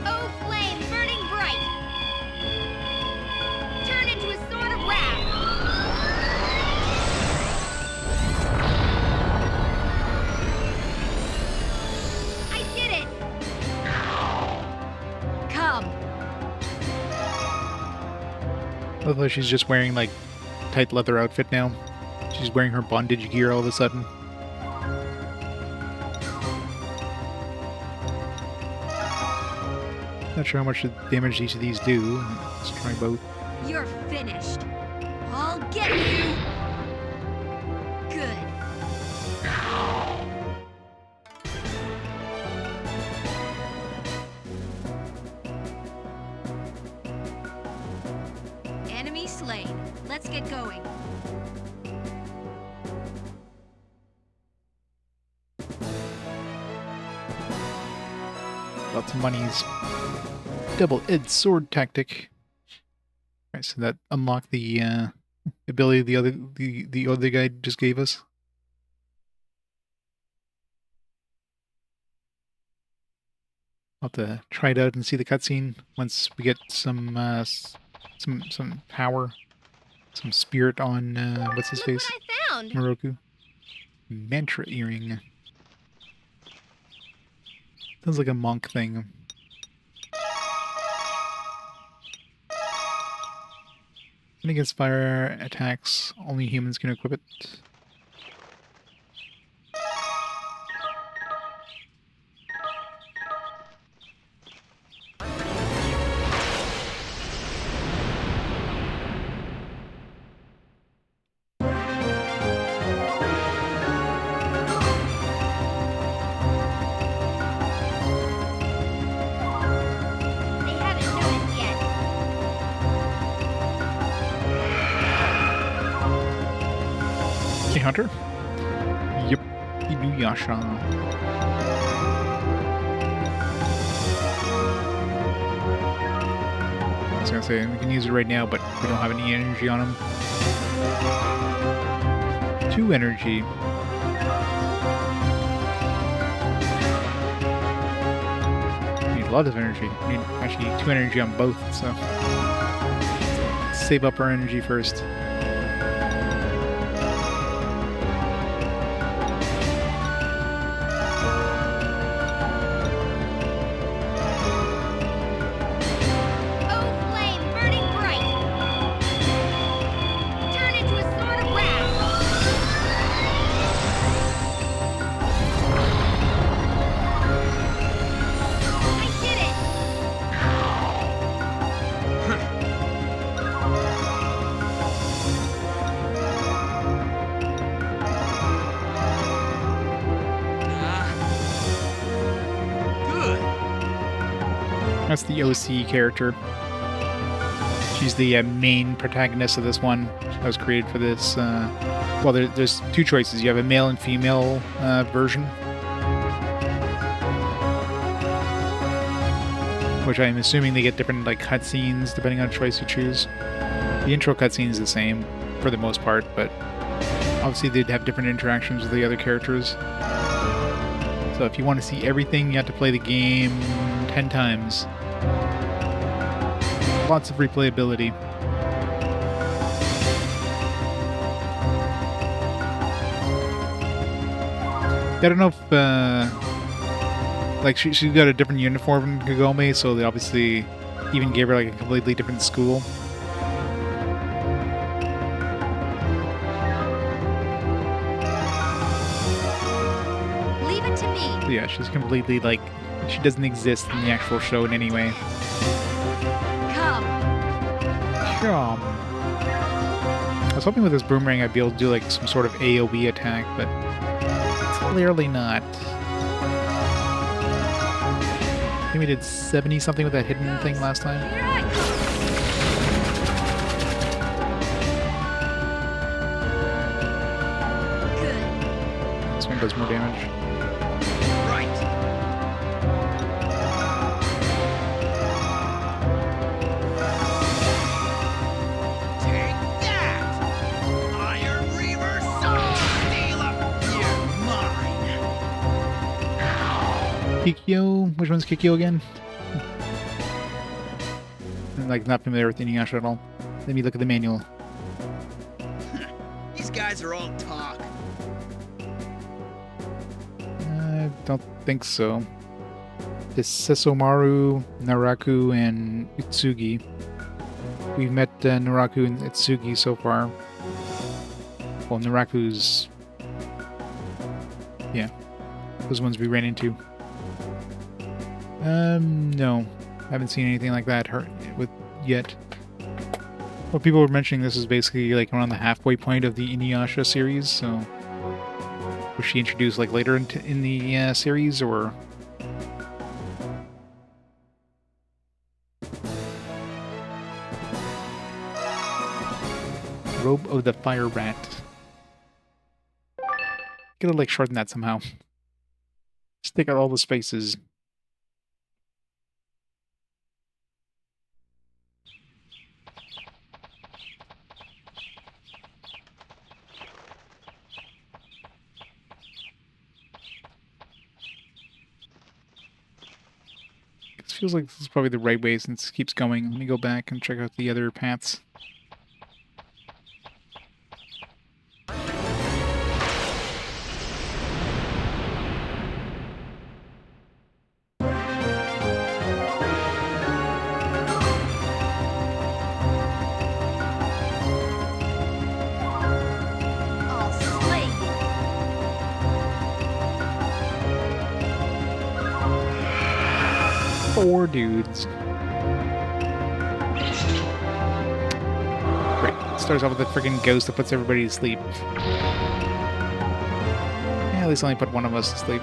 Oh, flame, burning Although she's just wearing, like, tight leather outfit now. She's wearing her bondage gear all of a sudden. Not sure how much damage each of these do. Let's try both. You're finished. I'll get you. Good. Enemy slain. Let's get going. Lots of monies. Double-edged sword tactic. Alright, so that unlocked the ability the other guy just gave us. I'll have to try it out and see the cutscene once we get some power, some spirit on what's his face? What I found. Moroku. Mantra earring. Sounds like a monk thing. And against fire attacks, only humans can equip it. They haven't noticed yet. Hey, Hunter? Yep. Inuyasha. I was gonna say, we can use it right now, but we don't have any energy on him. 2 energy. Need a lot of energy. Need actually 2 energy on both, so... Save up our energy first. Oh, flame burning bright. Turn into a sword of wrath. I did it. Good. That's the OC character. She's the main protagonist of this one that was created for this. Well, there's 2 choices. You have a male and female version. Which I'm assuming they get different like cutscenes depending on the choice you choose. The intro cutscene is the same for the most part, but obviously they'd have different interactions with the other characters. So if you want to see everything, you have to play the game 10 times. Lots of replayability. I don't know if, like, she's got a different uniform than Kagome, so they obviously even gave her, like, a completely different school. Leave it to me. So yeah, she's completely, like, she doesn't exist in the actual show in any way. Come. I was hoping with this boomerang I'd be able to do, like, some sort of AoE attack, but clearly not. I think we did 70 something with that hidden thing last time. Here I come. Good. This one does more damage. Right. Take that! Iron Reaver Sword Stealer! You're mine! Kikyo? Which one's Kikyo again? I'm, like, not familiar with Inuyasha at all. Let me look at the manual. These guys are all talk. I don't think so. It's Sesomaru, Naraku, and Utsugi. We've met Naraku and Itsugi so far. Well, Naraku's... Yeah. Those ones we ran into. No. Haven't seen anything like that yet. Well, people were mentioning this is basically like around the halfway point of the Inuyasha series, so... Was she introduced like later in the series, or... Robe of the Fire Rat. Gotta like shorten that somehow. Just take out all the spaces. It feels like this is probably the right way since it keeps going. Let me go back and check out the other paths. Four dudes. Great. Starts off with a freaking ghost that puts everybody to sleep. Yeah, at least only put one of us to sleep.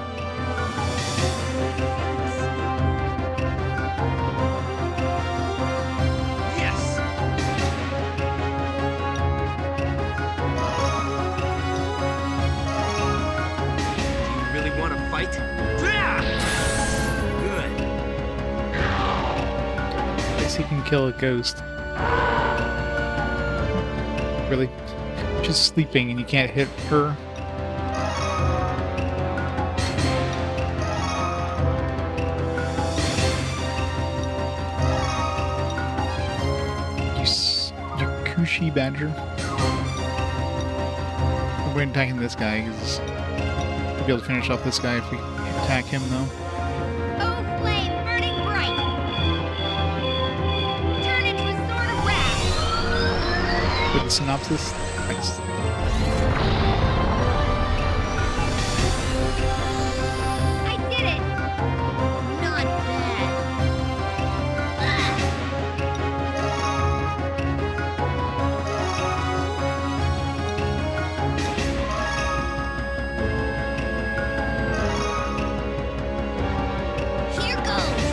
Yes! Do you really want to fight? He can kill a ghost. Really? She's sleeping and you can't hit her? Yakushi Badger? We're attacking this guy because we'll be able to finish off this guy if we attack him though. With the synopsis. Thanks. I did it! Not bad. Here goes!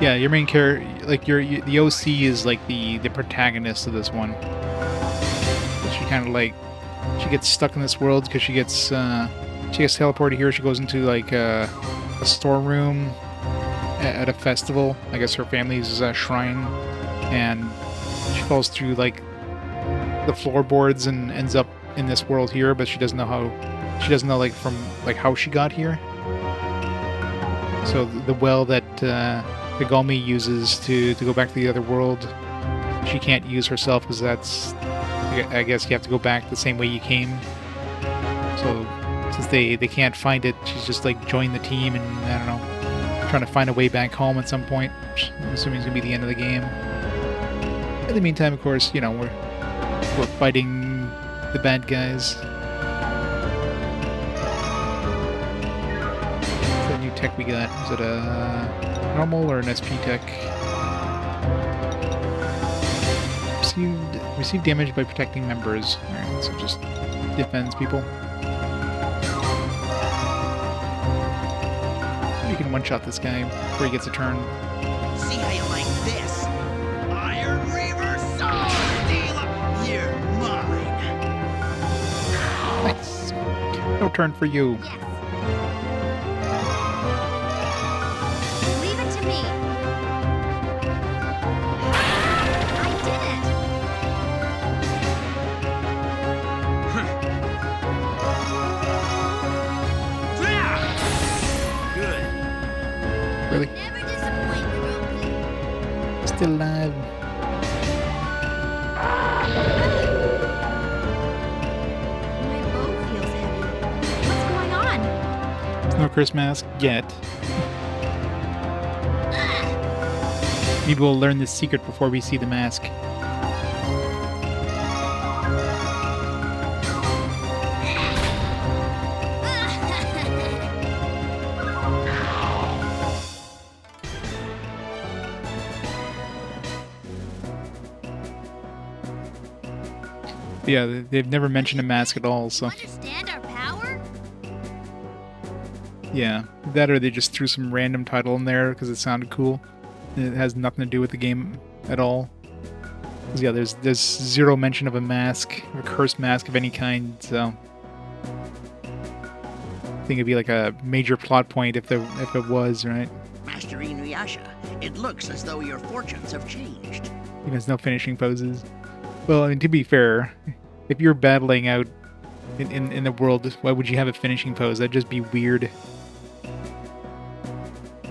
Yeah, your main character, like the OC is like the protagonist of this one. But she kind of like, she gets stuck in this world because she gets teleported here. She goes into like a storeroom at a festival. I guess her family's shrine, and she falls through like the floorboards and ends up in this world here. But she doesn't know like from like how she got here. So the well that Kagome uses to go back to the other world, she can't use herself because that's, I guess you have to go back the same way you came. So since they can't find it, she's just like joined the team and I don't know, trying to find a way back home at some point, which I'm assuming is gonna be the end of the game. In the meantime, of course, you know, we're fighting the bad guys. New tech we got. Is it a normal or an SP tech? Received damage by protecting members. Alright, so just defends people. You can one-shot this guy before he gets a turn. See how you like this? Iron Reaver Sword Dealer! You're mine! Nice. No turn for you. Yes. Really? Never disappoint, Moroku. Still alive. My bow feels heavy. What's going on? No curse mask yet. Maybe we'll learn this secret before we see the mask. Yeah, they've never mentioned a mask at all, so... Understand our power? Yeah, that or they just threw some random title in there because it sounded cool. And it has nothing to do with the game at all. 'Cause yeah, there's zero mention of a mask, a cursed mask of any kind, so... I think it'd be like a major plot point if it was, right? Master Inuyasha, it looks as though your fortunes have changed. There's no finishing poses. Well, I mean, to be fair, if you're battling out in the world, why would you have a finishing pose? That'd just be weird.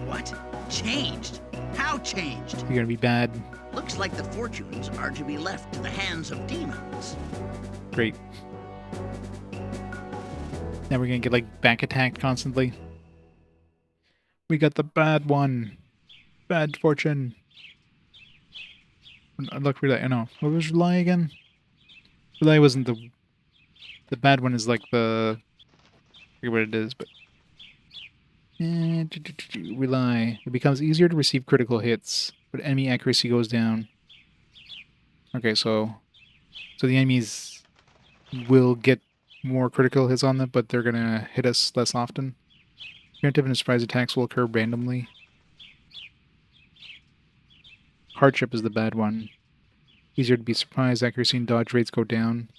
What? Changed? How changed? You're gonna be bad. Looks like the fortunes are to be left to the hands of demons. Great. Now we're gonna get, like, back attacked constantly. We got the bad one. Bad fortune. Look, Relay. I know. What was Relay again? Relay wasn't the bad one. Is like the... I forget what it is, but... Relay. It becomes easier to receive critical hits, but enemy accuracy goes down. Okay, so the enemies will get more critical hits on them, but they're gonna hit us less often. Preemptive and surprise attacks will occur randomly. Hardship is the bad one. Easier to be surprised, accuracy and dodge rates go down.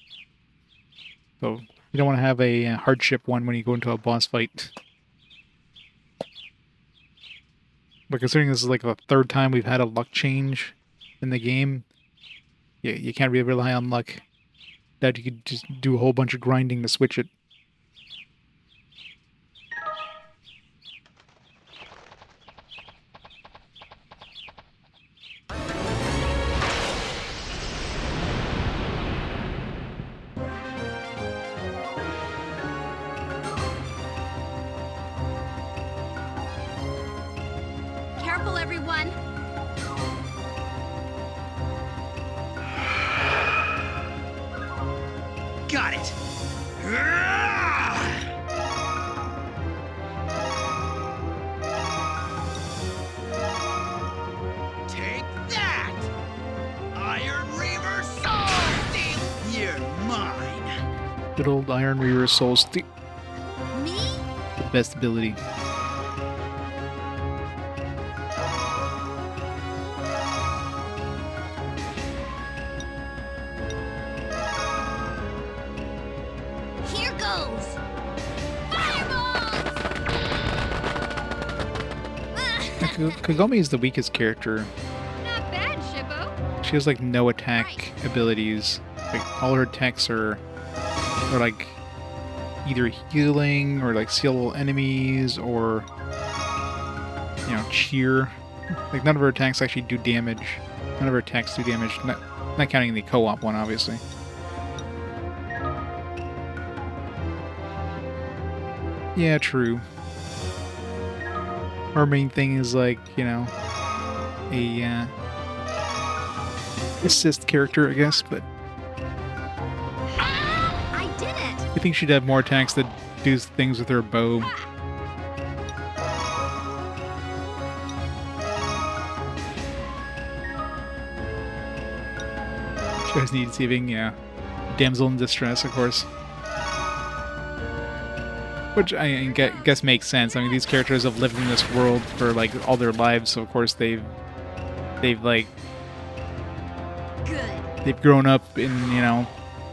So you don't want to have a hardship one when you go into a boss fight. But considering this is like the third time we've had a luck change in the game, yeah, you can't really rely on luck. That you could just do a whole bunch of grinding to switch it. Careful, everyone. Got it! Take that! Iron Reaver Soul Steel! You're mine! Good old Iron Reaver Soul Steel. Me? The best ability. Here goes! Kagome is the weakest character. Not bad, Shippo. She has like no attack abilities. Like all her attacks are like either healing or like seal enemies or cheer. Like none of her attacks actually do damage. None of her attacks do damage. Not counting the co-op one, obviously. Yeah, true. Our main thing is like, a assist character, I guess, but I did it! I think she'd have more attacks that do things with her bow. She always needs saving, yeah. Damsel in distress, of course. Which I guess makes sense. I mean, these characters have lived in this world for like all their lives, so of course they've grown up in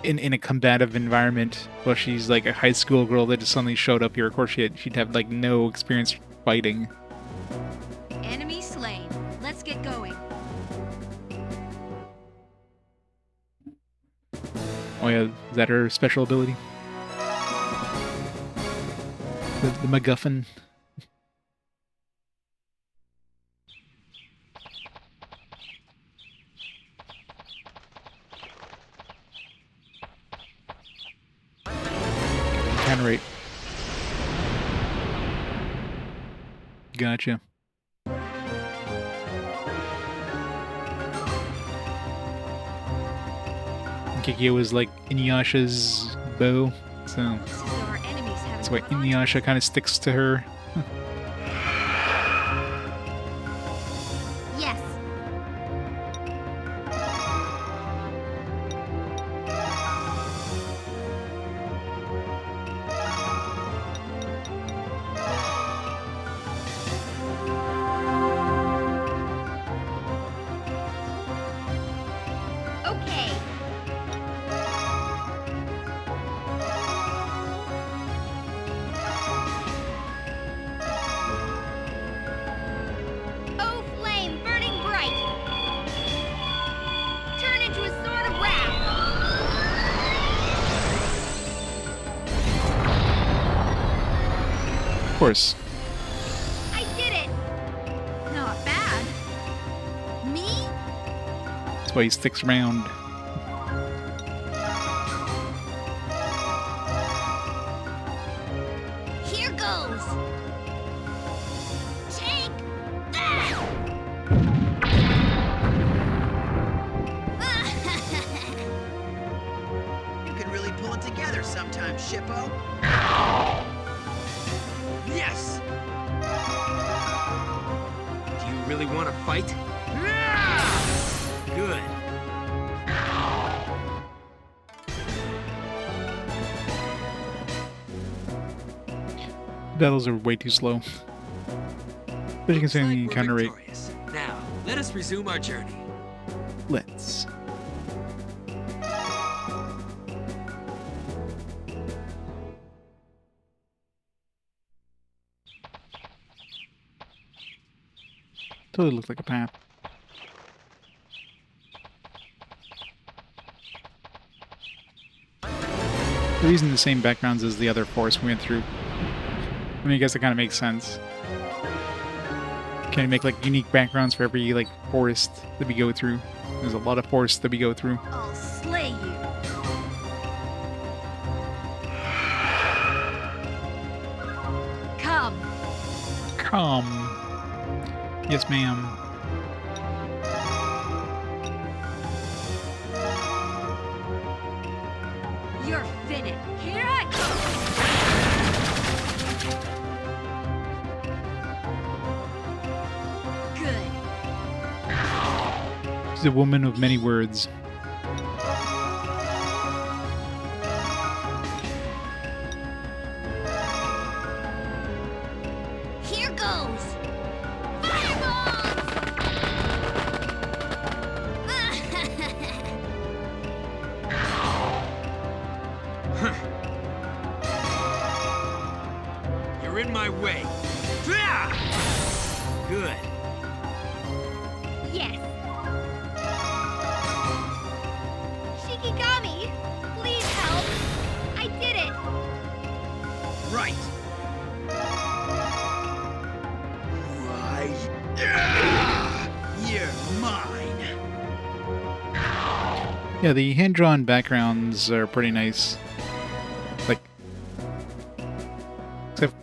in a combative environment. Well, she's like a high school girl that just suddenly showed up here. Of course, she'd have like no experience fighting. Enemy slain. Let's get going. Oh yeah, is that her special ability? The MacGuffin. Counter rate. Gotcha. Kikyo is like Inuyasha's bow, so that's why Inuyasha kind of sticks to her. Yes. Okay. Oh, flame, burning bright. Turn into a sword of wrath. Of course. I did it. Not bad. Me? That's why he sticks around. Here goes. Take that! You can really pull it together sometimes, Shippo. Yes! Do you really want to fight? Good. Battles are way too slow. But you can see the encounter rate. Now, let us resume our journey. Let's. Totally looks like a path. They're using the same backgrounds as the other forest we went through. I mean, I guess it kind of makes sense. Can you make like unique backgrounds for every like forest that we go through? There's a lot of forests that we go through. I'll slay you. Come. Come. Yes, ma'am. You're finished. Here I come. Good. She's a woman of many words. Here goes. You're in my way. Good. Yes. Shikigami, please help. I did it. Right. Why? You're mine. Yeah, the hand-drawn backgrounds are pretty nice. Like, except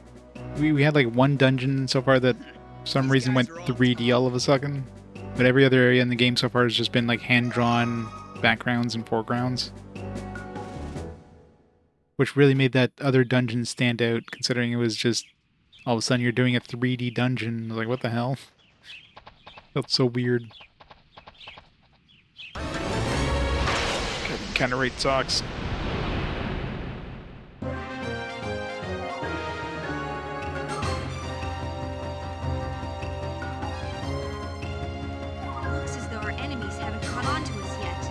we had like one dungeon so far that for some reason went 3D all of a sudden. But every other area in the game so far has just been like hand-drawn backgrounds and foregrounds. Which really made that other dungeon stand out, considering it was just all of a sudden you're doing a 3D dungeon. I was like, what the hell? Felt so weird. Kind of rate sucks. Looks as though our enemies haven't caught on to us yet.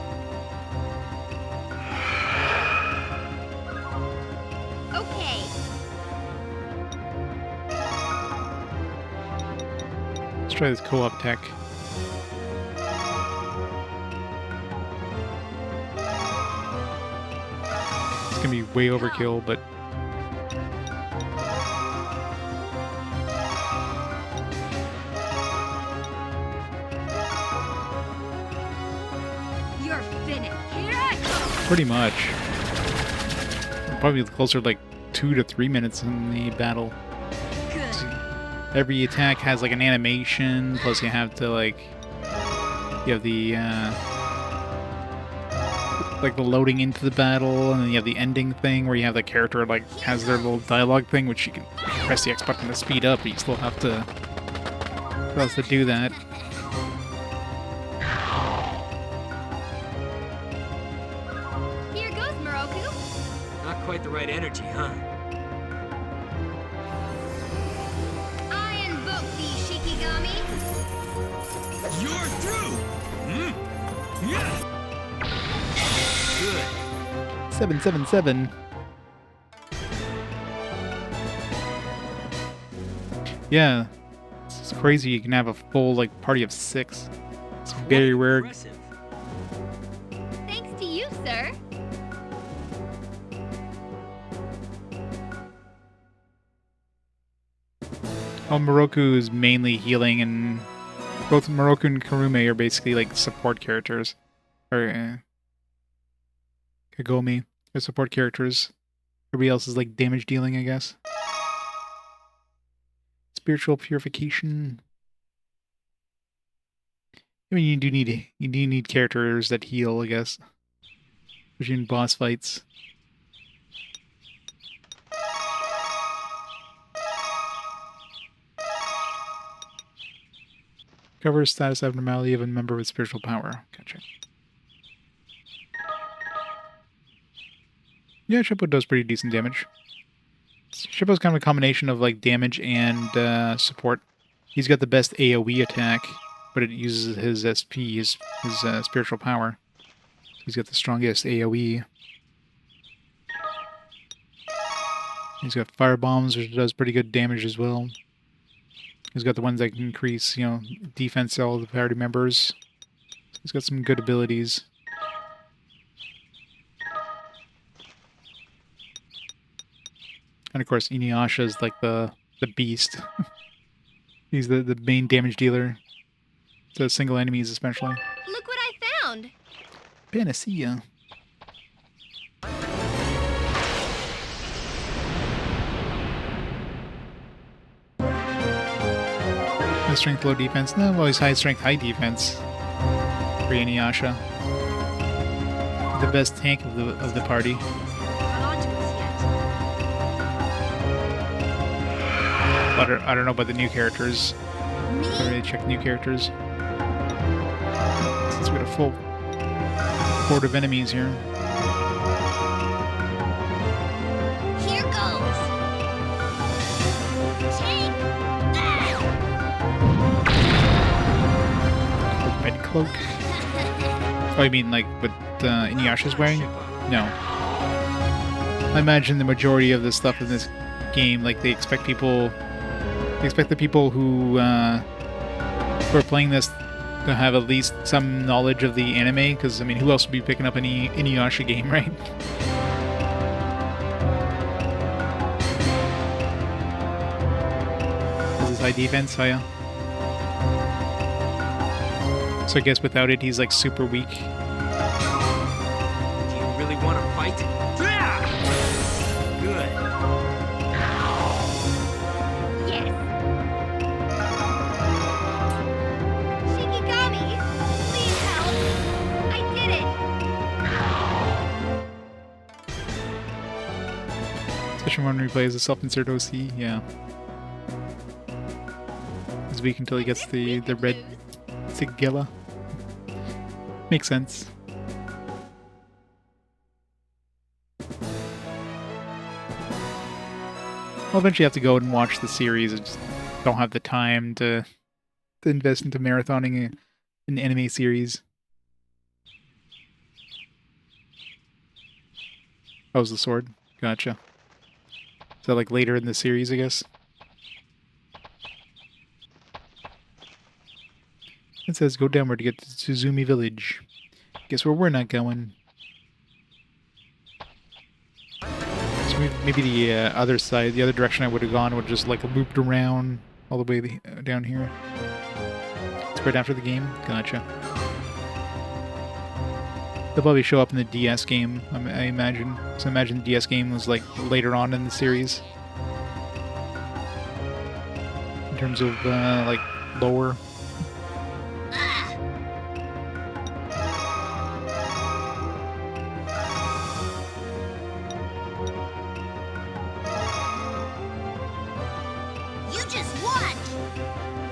Okay. Let's try this co-op tech. It's gonna be way overkill, but You're finished. Here I come. pretty much. Probably closer to like 2 to 3 minutes in the battle. Good. every attack has like an animation, plus you have to like you have the like the loading into the battle, and then you have the ending thing where you have the character like has their little dialogue thing, which you can press the X button to speed up, but you still have to do that. Here goes, Moroku. Not quite the right energy, huh? I invoke thee, Shikigami. You're through! Yeah! Good. 777. Yeah, it's crazy. You can have a full like party of 6. It's very rare. Impressive. Thanks to you, sir. Well, Moroku is mainly healing, and both Moroku and Karume are basically like support characters. Or Kagome are support characters. Everybody else is like damage dealing, I guess. Spiritual purification. I mean, you do need characters that heal, I guess, especially in boss fights. Covers status abnormality of a member with spiritual power. Gotcha. Yeah, Shippo does pretty decent damage. Shippo's kind of a combination of like damage and support. He's got the best AoE attack, but it uses his SP, his spiritual power. He's got the strongest AoE. He's got fire bombs, which does pretty good damage as well. He's got the ones that can increase, you know, defense to all the party members. He's got some good abilities. And of course, Inuyasha is like the beast. He's the main damage dealer to single enemies, especially. Look what I found. Panacea. High strength, low defense. No, well, he's high strength, high defense. For Inuyasha, the best tank of the party. I don't know about the new characters. I haven't really checked new characters. Since we got a full horde of enemies here. Here goes. Take that. Red cloak. Oh, you mean like what Inuyasha's wearing? No. I imagine the majority of the stuff in this game, like they expect the people who are playing this to have at least some knowledge of the anime, because I mean, who else would be picking up any Inuyasha game, right? This is high defense, oh yeah. So I guess without it, he's like super weak. Do you really want to fight? Good. Yes. Shikigami, please help. I did it. Especially when he plays a self-insert OC, yeah. He's weak until he gets the red Sigilla. Makes sense. I'll eventually have to go and watch the series. I just don't have the time to invest into marathoning an anime series. That was the sword. Gotcha. So like later in the series, I guess? It says go downward to get to Tsuzumi Village. Guess where we're not going. So maybe the other side, the other direction I would have gone would just like looped around all the way down here. It's right after the game? Gotcha. They'll probably show up in the DS game, I imagine. So I imagine the DS game was like later on in the series. In terms of like lore. You just watch!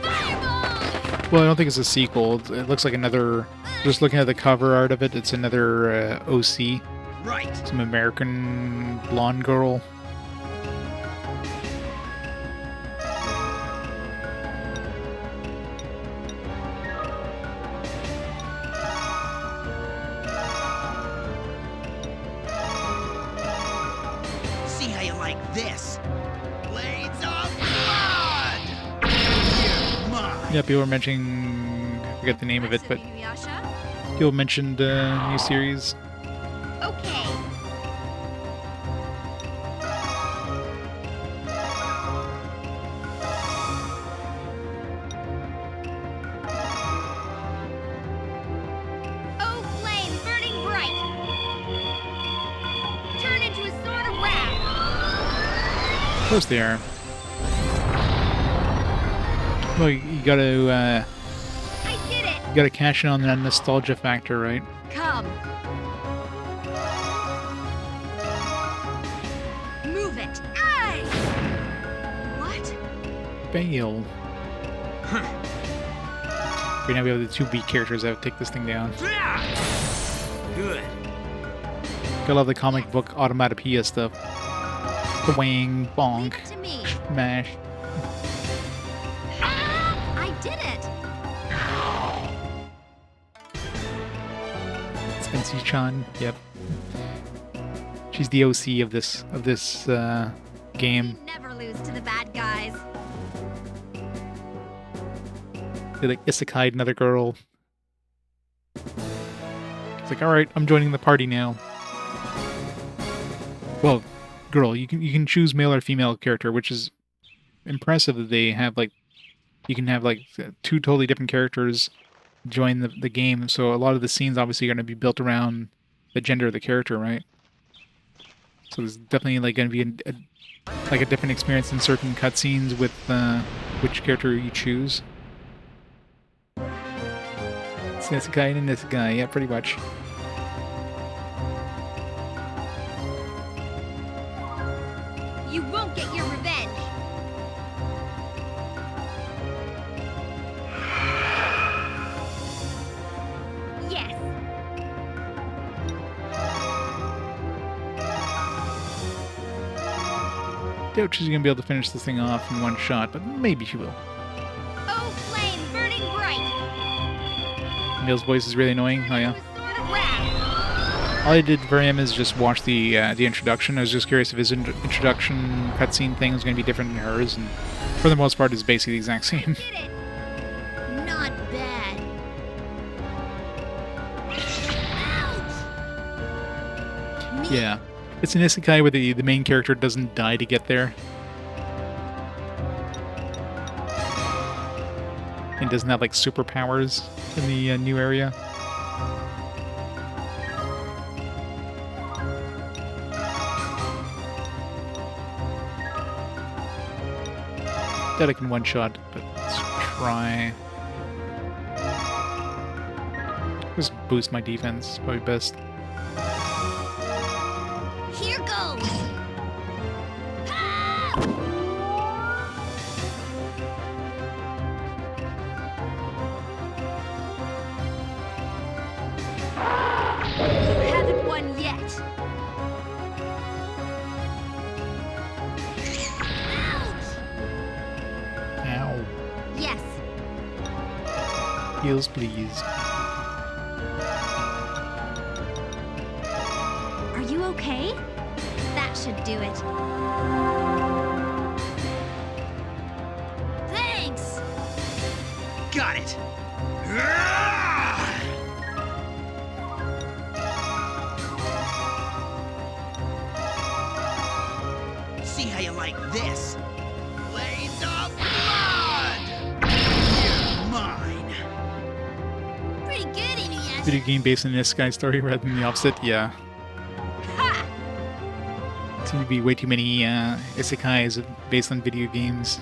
Fireball! Well, I don't think it's a sequel. It looks like another. Just looking at the cover art of it, it's another OC. Right. Some American blonde girl. See how you like this? Blades of blood! You're mine. Yeah, people were mentioning. I forget the name of it, but Inuyasha? people mentioned new series. Okay. Oh, flame, burning bright. Turn into a sword of wrath. Of course they are. Well, you gotta I did it. you gotta cash in on that nostalgia factor, right? Come. Move it. Aye. What? Fail. Right now we have the 2B characters that would take this thing down. Good. I love the comic book automatopoeia stuff. The wang, bonk, To me. mash. I did it. Sensei-chan, yep. She's the OC of this game. Never lose to the bad guys. They like isekai'd another girl. It's like, all right, I'm joining the party now. Well, girl, you can choose male or female character, which is impressive that they have like you can have like two totally different characters join the game. So a lot of the scenes obviously are going to be built around the gender of the character, right? So there's definitely like going to be like a different experience in certain cutscenes with which character you choose. It's this guy and this guy, yeah, pretty much. You won't get your revenge. Yes. Doubt she's going to be able to finish this thing off in one shot, but maybe she will. Oh, flame, burning bright. Neil's voice is really annoying. Oh yeah. Sword of wrath. All I did for him is just watch the introduction. I was just curious if his introduction cutscene thing was going to be different than hers, and for the most part, it's basically the exact same. Did it. Not bad. Ouch! Yeah, it's an isekai where the main character doesn't die to get there, and doesn't have like superpowers in the new area. That I can one shot, but let's try. Just boost my defense, probably best. Here goes! You haven't won yet. Ow. Yes. Heals, please. Are you okay? That should do it. Thanks! Got it. See how you like this? Blades of blood! You're mine. Pretty good, Inuyasha. Video game based on this guy's story rather than the opposite, yeah. Ha! Seem to be way too many isekais based on video games.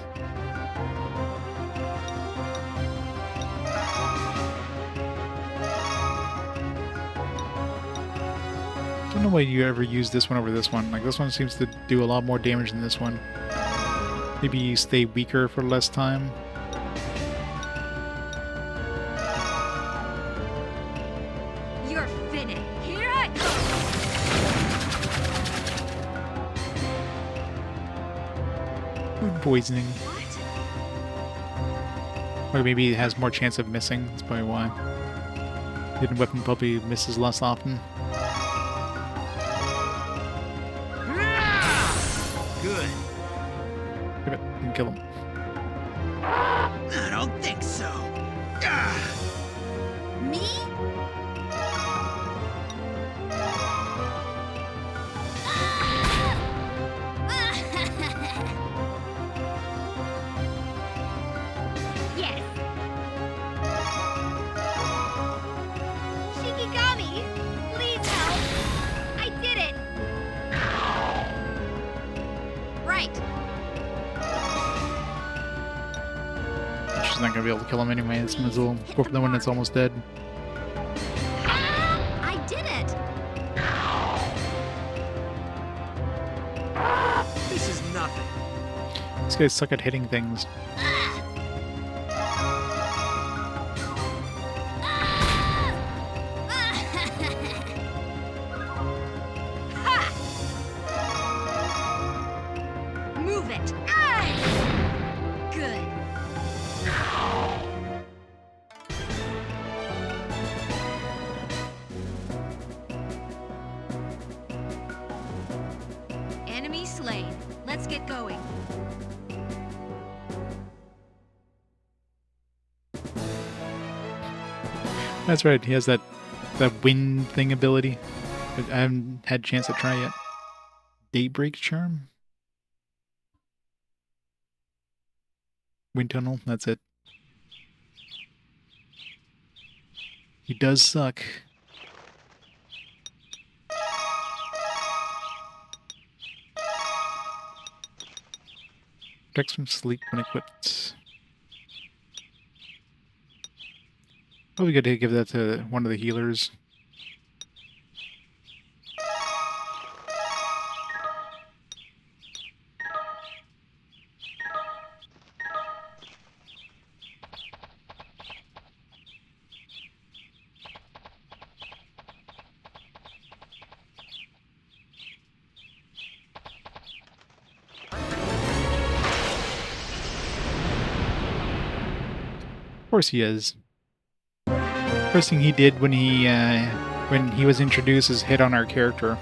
Don't know why you ever use this one over this one. Like, this one seems to do a lot more damage than this one. Maybe you stay weaker for less time. You're finished. Here I come. Food poisoning. Or maybe it has more chance of missing. That's probably why. Hidden weapon probably misses less often. Good. Give it and kill him. I don't think so. Me? Yes. Shikigami, please help. I did it. Right. She's not gonna be able to kill him anyway. Might as well go for the one that's almost dead. I did it. This is nothing. These guys suck at hitting things. Move it. Good. Enemy slain. Let's get going. That's right. He has that wind thing ability. But I haven't had a chance to try yet. Daybreak Charm? Wind Tunnel, that's it. He does suck. Protects from sleep when equipped. Probably good to give that to one of the healers. Of course he is. First thing he did when he was introduced is hit on our character.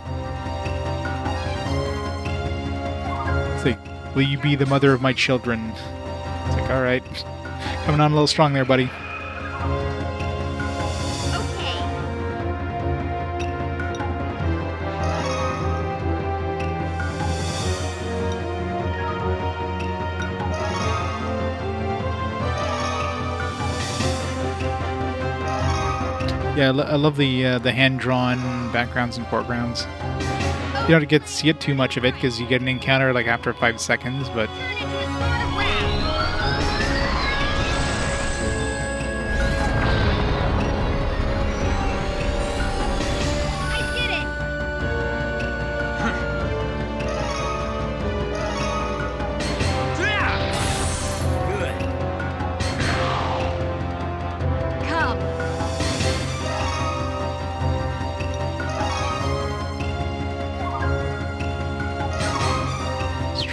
It's like, will you be the mother of my children? It's like, alright. Coming on a little strong there, buddy. Yeah, I love the hand-drawn backgrounds and foregrounds. You don't get to see it too much of it because you get an encounter like after 5 seconds, but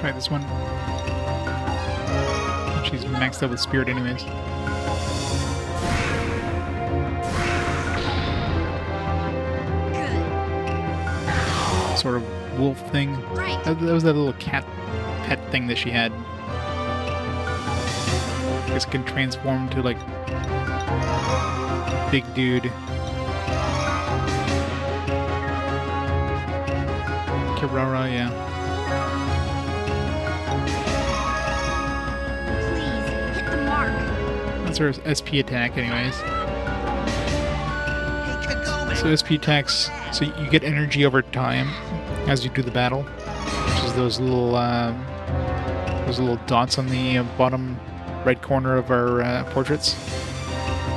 try this one. She's maxed out with spirit anyways. Sort of wolf thing. That was that little cat pet thing that she had. I guess it can transform to like a big dude. Kirara, yeah. That's her SP attack anyways. So SP attacks, so you get energy over time as you do the battle, which is those little dots on the bottom right corner of our portraits.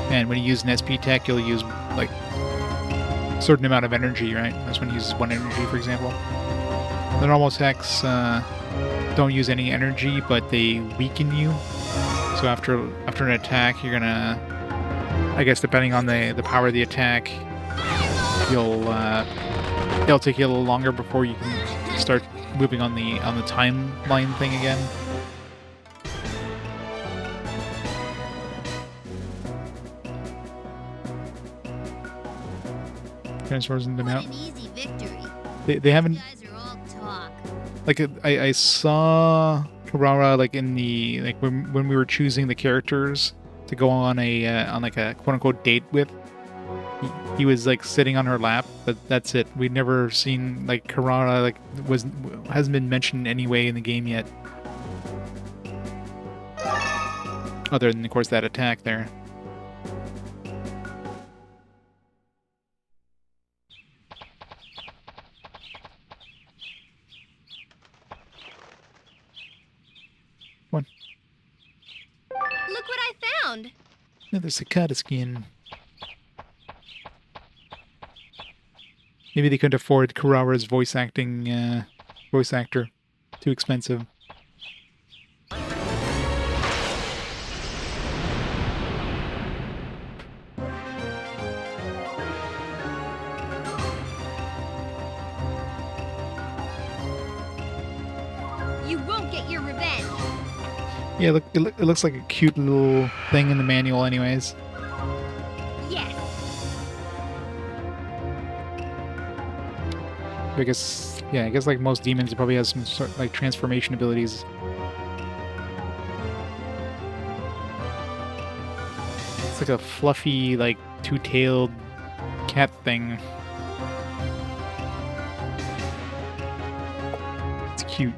And when you use an SP attack, you'll use like certain amount of energy, right? That's when he uses 1 energy, for example. The normal attacks don't use any energy, but they weaken you. So after an attack, you're gonna, I guess, depending on the power of the attack, it'll take you a little longer before you can start moving on the timeline thing again. Transfers them out. An easy victory. They haven't. You guys are all talk. Like I saw Karara like in the when we were choosing the characters to go on like a quote unquote date with. He was like sitting on her lap, but that's it. We'd never seen like Karara like hasn't been mentioned anyway in the game yet. Other than of course that attack there. One. Look what I found! Another cicada skin. Maybe they couldn't afford Karara's voice actor. Too expensive. You won't get your revenge! Yeah, look, it looks like a cute little thing in the manual anyways. Yes! I guess like most demons, it probably has some sort like transformation abilities. It's like a fluffy, like two-tailed cat thing. It's cute.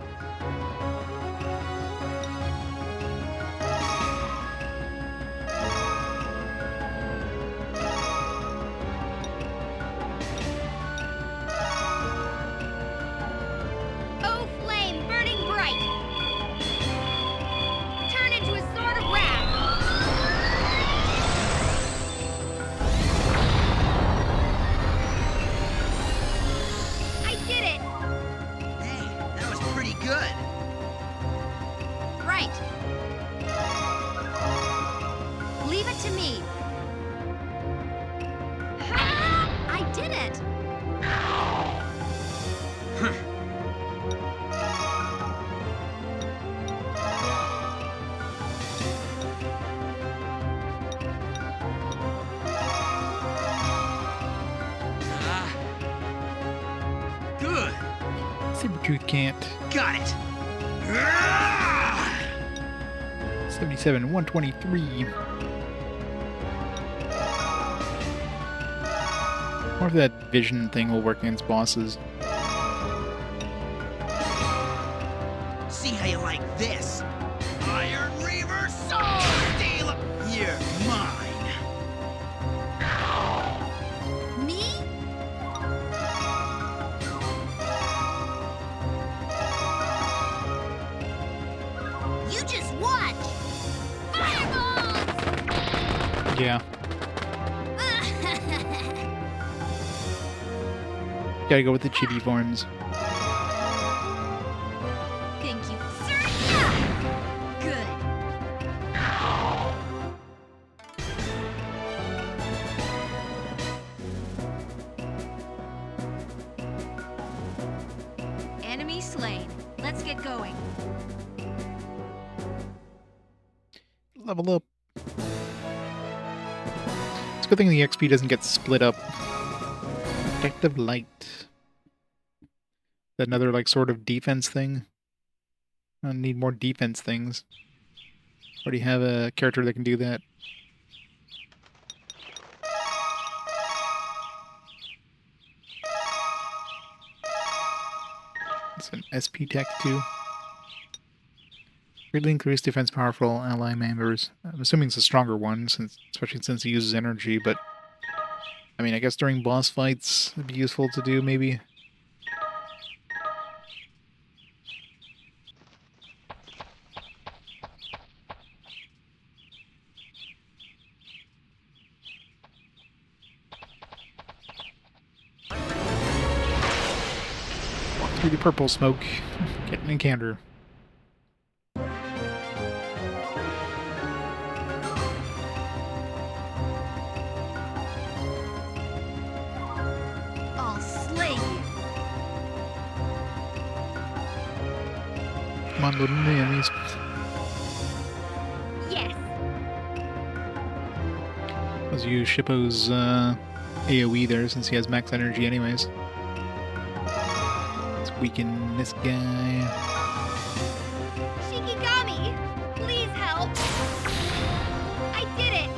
Oh, flame, burning bright! Turn into a sword of wrath! I did it! Hey, that was pretty good. Right. Leave it to me. I did it! Good. Sabertooth can't. Got it. 77, 123. More of that vision thing will work against bosses. See how you like this. Iron Reaver Sword Dealer. You're mine. Me? You just watch. Fireballs! Yeah. Gotta go with the chibi forms. Thank you, sir. Yeah. Good. Enemy slain. Let's get going. Level up. It's a good thing the XP doesn't get split up. Protective light. Another like sort of defense thing. I need more defense things. Already have a character that can do that. It's an SP tech too. Greatly increased defense powerful ally members. I'm assuming it's a stronger one, especially since he uses energy, but I mean I guess during boss fights it'd be useful to do maybe. Through the purple smoke, get an encounter. I'll slay you. Come on, loading the enemies. Yes. Let's use Shippo's AoE there since he has max energy anyways. Let's weaken this guy. Shikigami, please help. I did it.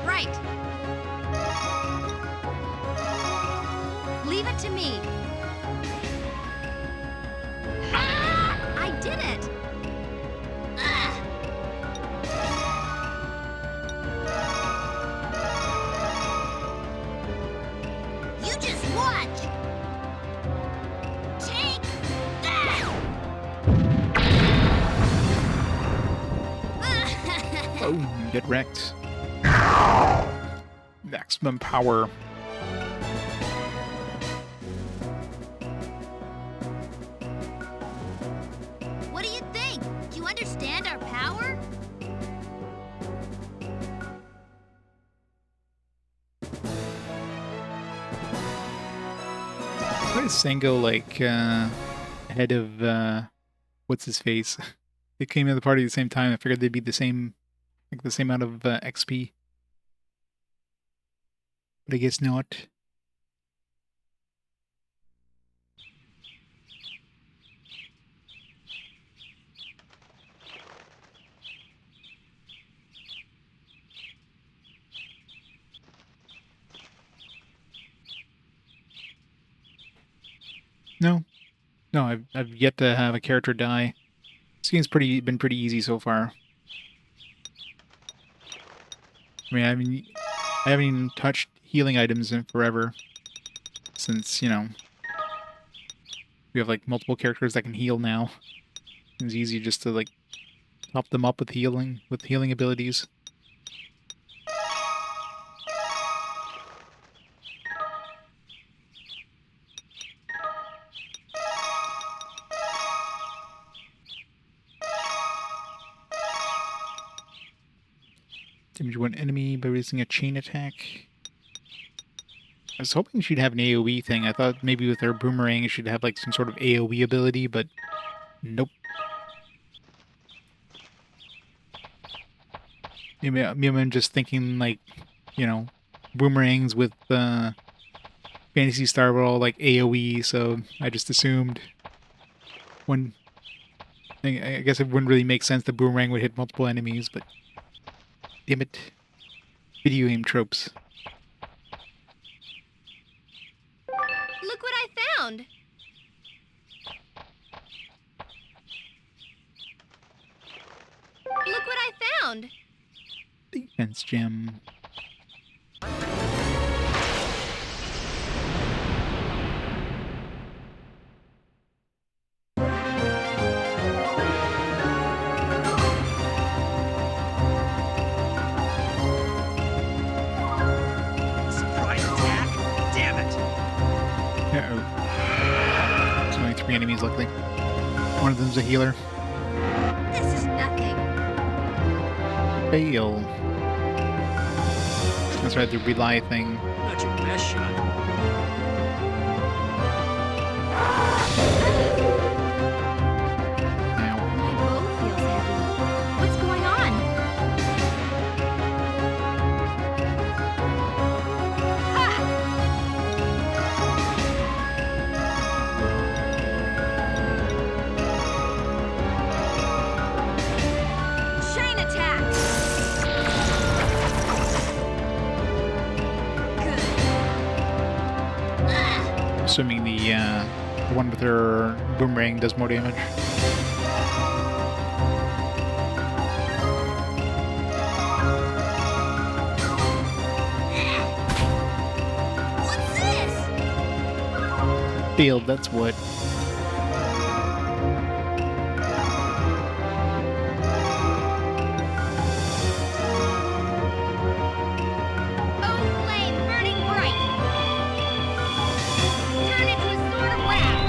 Right. Leave it to me. I did it. You just watch! Take that! Boom, get wrecked. Maximum power. What do you think? Do you understand our power? Why is Sango like ahead of what's his face? They came to the party at the same time. I figured they'd be the same, like the same amount of XP. But I guess not. No. No, I've yet to have a character die. This game's been pretty easy so far. I mean, I haven't even touched healing items in forever. Since, you know, we have like multiple characters that can heal now. It's easy just to like top them up with healing abilities. Damage one enemy by releasing a chain attack. I was hoping she'd have an AoE thing. I thought maybe with her boomerang she'd have like some sort of AoE ability, but nope. Maybe I'm just thinking like, you know, boomerangs with Phantasy Star were all like AoE, so I just assumed when I guess it wouldn't really make sense the boomerang would hit multiple enemies, but damn it. Video game tropes. Look what I found. Look what I found. Defense gem. Surprise attack? Damn it! Uh-oh. There's only 3 enemies, luckily. One of them's a healer. This is nothing. Fail. That's right, the rely thing. Not your best shot. Now. My bow feels heavy. What's going on? Chain attack. Assuming the one with her boomerang does more damage. What's this? Failed, that's what. Oh, flame burning bright. Turn into a sword of wrath.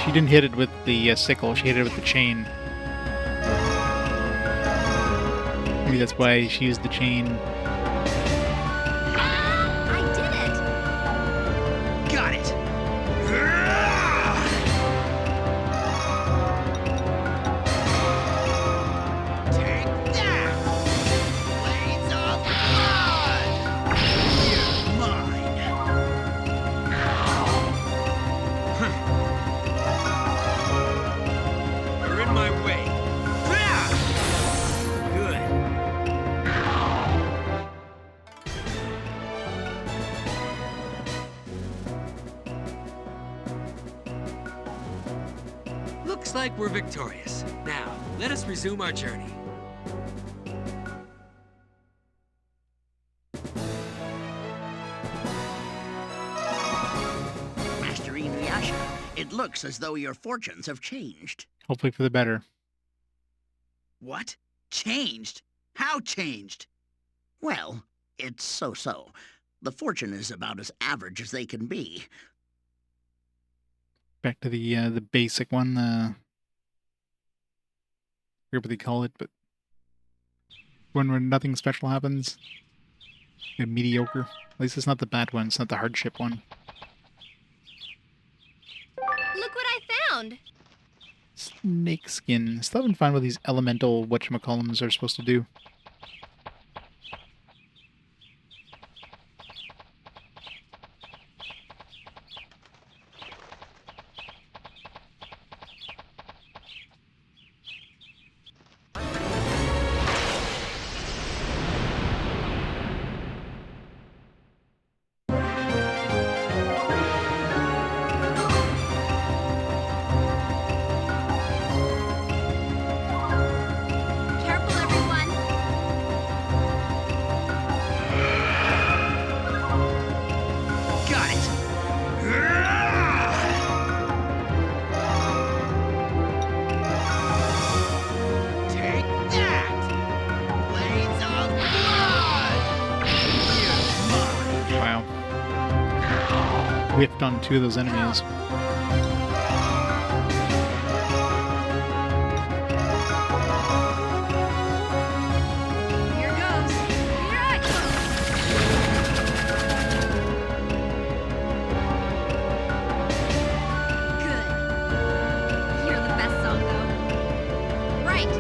she didn't hit it with the sickle, she hit it with the chain. Maybe that's why she used the chain. I did it! Got it! Take that! Blades of blood! You're mine! You're in my way. Good. Looks like we're victorious. Now, let us resume our journey. Master Inuyasha, it looks as though your fortunes have changed. Hopefully for the better. What? Changed? How changed? Well, it's so-so. The fortune is about as average as they can be. Back to the basic one, I forget what they call it, but when nothing special happens, mediocre. At least it's not the bad one, it's not the hardship one. Look what I found! Snake skin. Still haven't found what these elemental whatchamacallums are supposed to do. Careful, everyone! Got it! Take that! Blades of blood! You're mine! Wow. Whiffed on two of those enemies. Here goes. Here I Good. You're the best song, though. Right.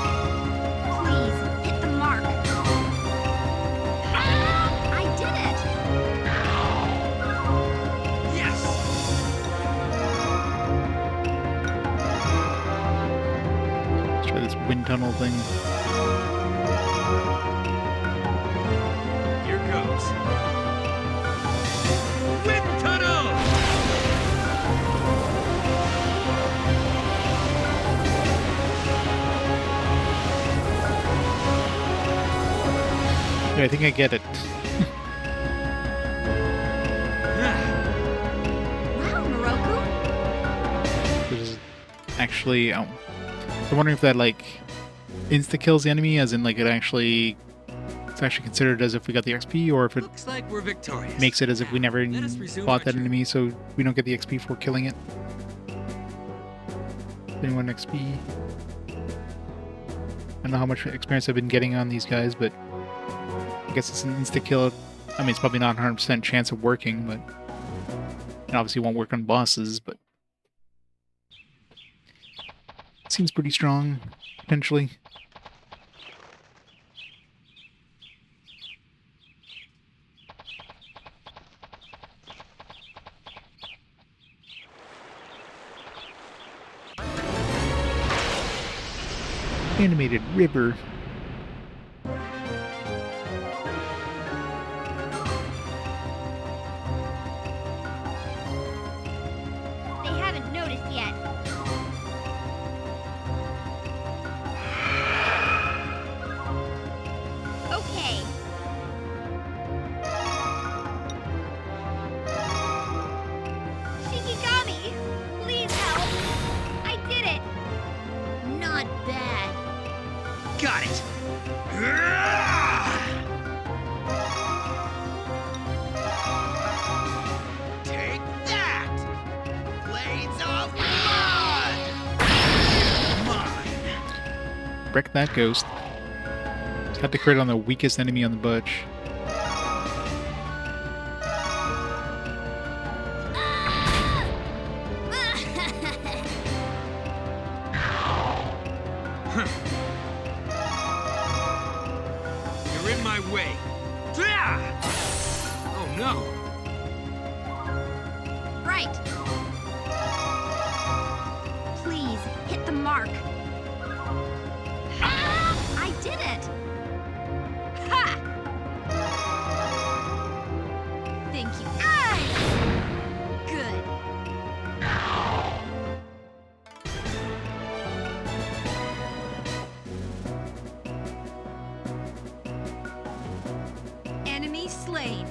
Please, hit the mark. I did it! Yes! Let's try this wind tunnel thing. Here goes. Wind tunnel! Yeah, I think I get it. Wow, Moroku! There's actually, so I'm wondering if that like insta kills the enemy, as in like it's actually considered as if we got the XP, or if it Looks like we're victorious. makes it as if we never Let us resume fought our that journey. enemy, so we don't get the XP for killing it. 21 XP. I don't know how much experience I've been getting on these guys, but I guess it's an insta kill. I mean, it's probably not 100% chance of working, but it obviously won't work on bosses, but it seems pretty strong, potentially. Animated river. They haven't noticed yet. Okay. Shikigami! Please help! I did it! Not bad. Wreck that ghost. Just had to crit on the weakest enemy on the bunch. You're in my way. Oh no! Right. Please, hit the mark. I did it! Ha! Thank you. Good. Enemy slain.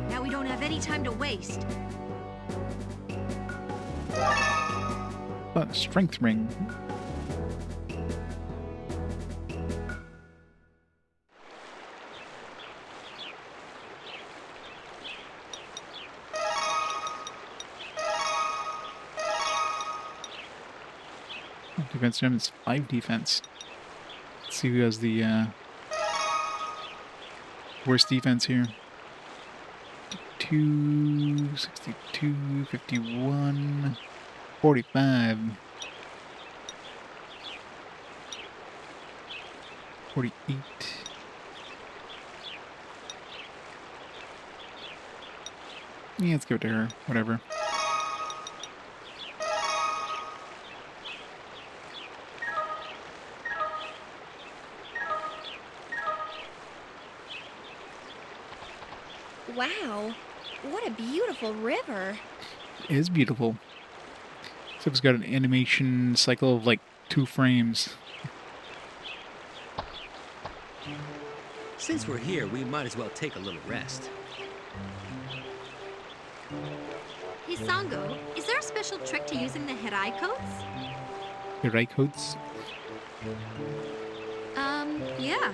Now we don't have any time to waste. Strength ring. Defense gem is 5 defense. Let's see who has the worst defense here. 2, 62, 51, 45, 48. Yeah, let's give it to her. Whatever. Wow, what a beautiful river. It is beautiful. Except it's got an animation cycle of like 2 frames. Since we're here, we might as well take a little rest. Hey, Sango, is there a special trick to using the Hirai codes? Hirai codes? Yeah.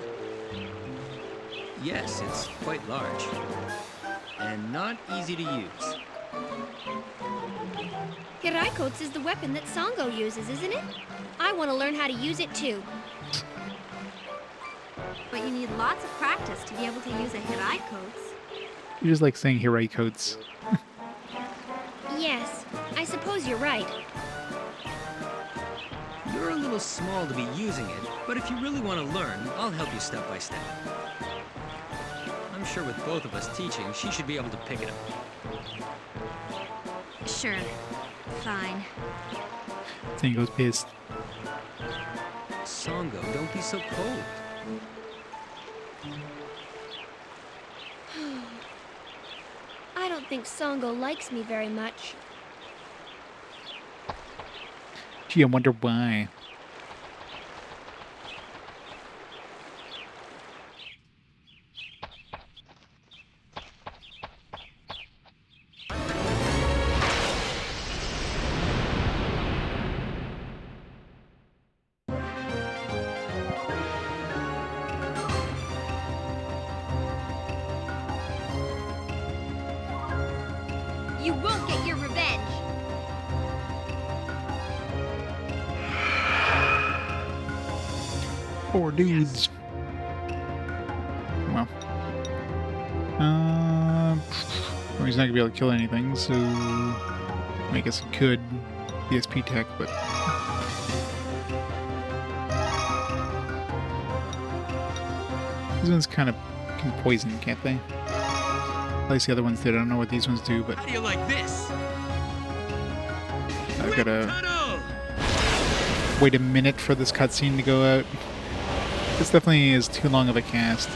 Yes, it's quite large. And not easy to use. Hiraikotes is the weapon that Sango uses, isn't it? I want to learn how to use it too. But you need lots of practice to be able to use a Hirai codes. You just like saying Hirai codes. Yes, I suppose you're right. You're a little small to be using it, but if you really want to learn, I'll help you step by step. I'm sure with both of us teaching, she should be able to pick it up. Sure. Fine. Sango's pissed. Sango, don't be so cold. I don't think Sango likes me very much. Gee, I wonder why. You won't get your revenge! Poor dudes. Well. Well, he's not gonna be able to kill anything, so I guess he could. PSP tech, but these ones kind of can poison, can't they? At least the other ones did. I don't know what these ones do, but How do you like this? I've gotta wait a minute for this cutscene to go out. This definitely is too long of a cast.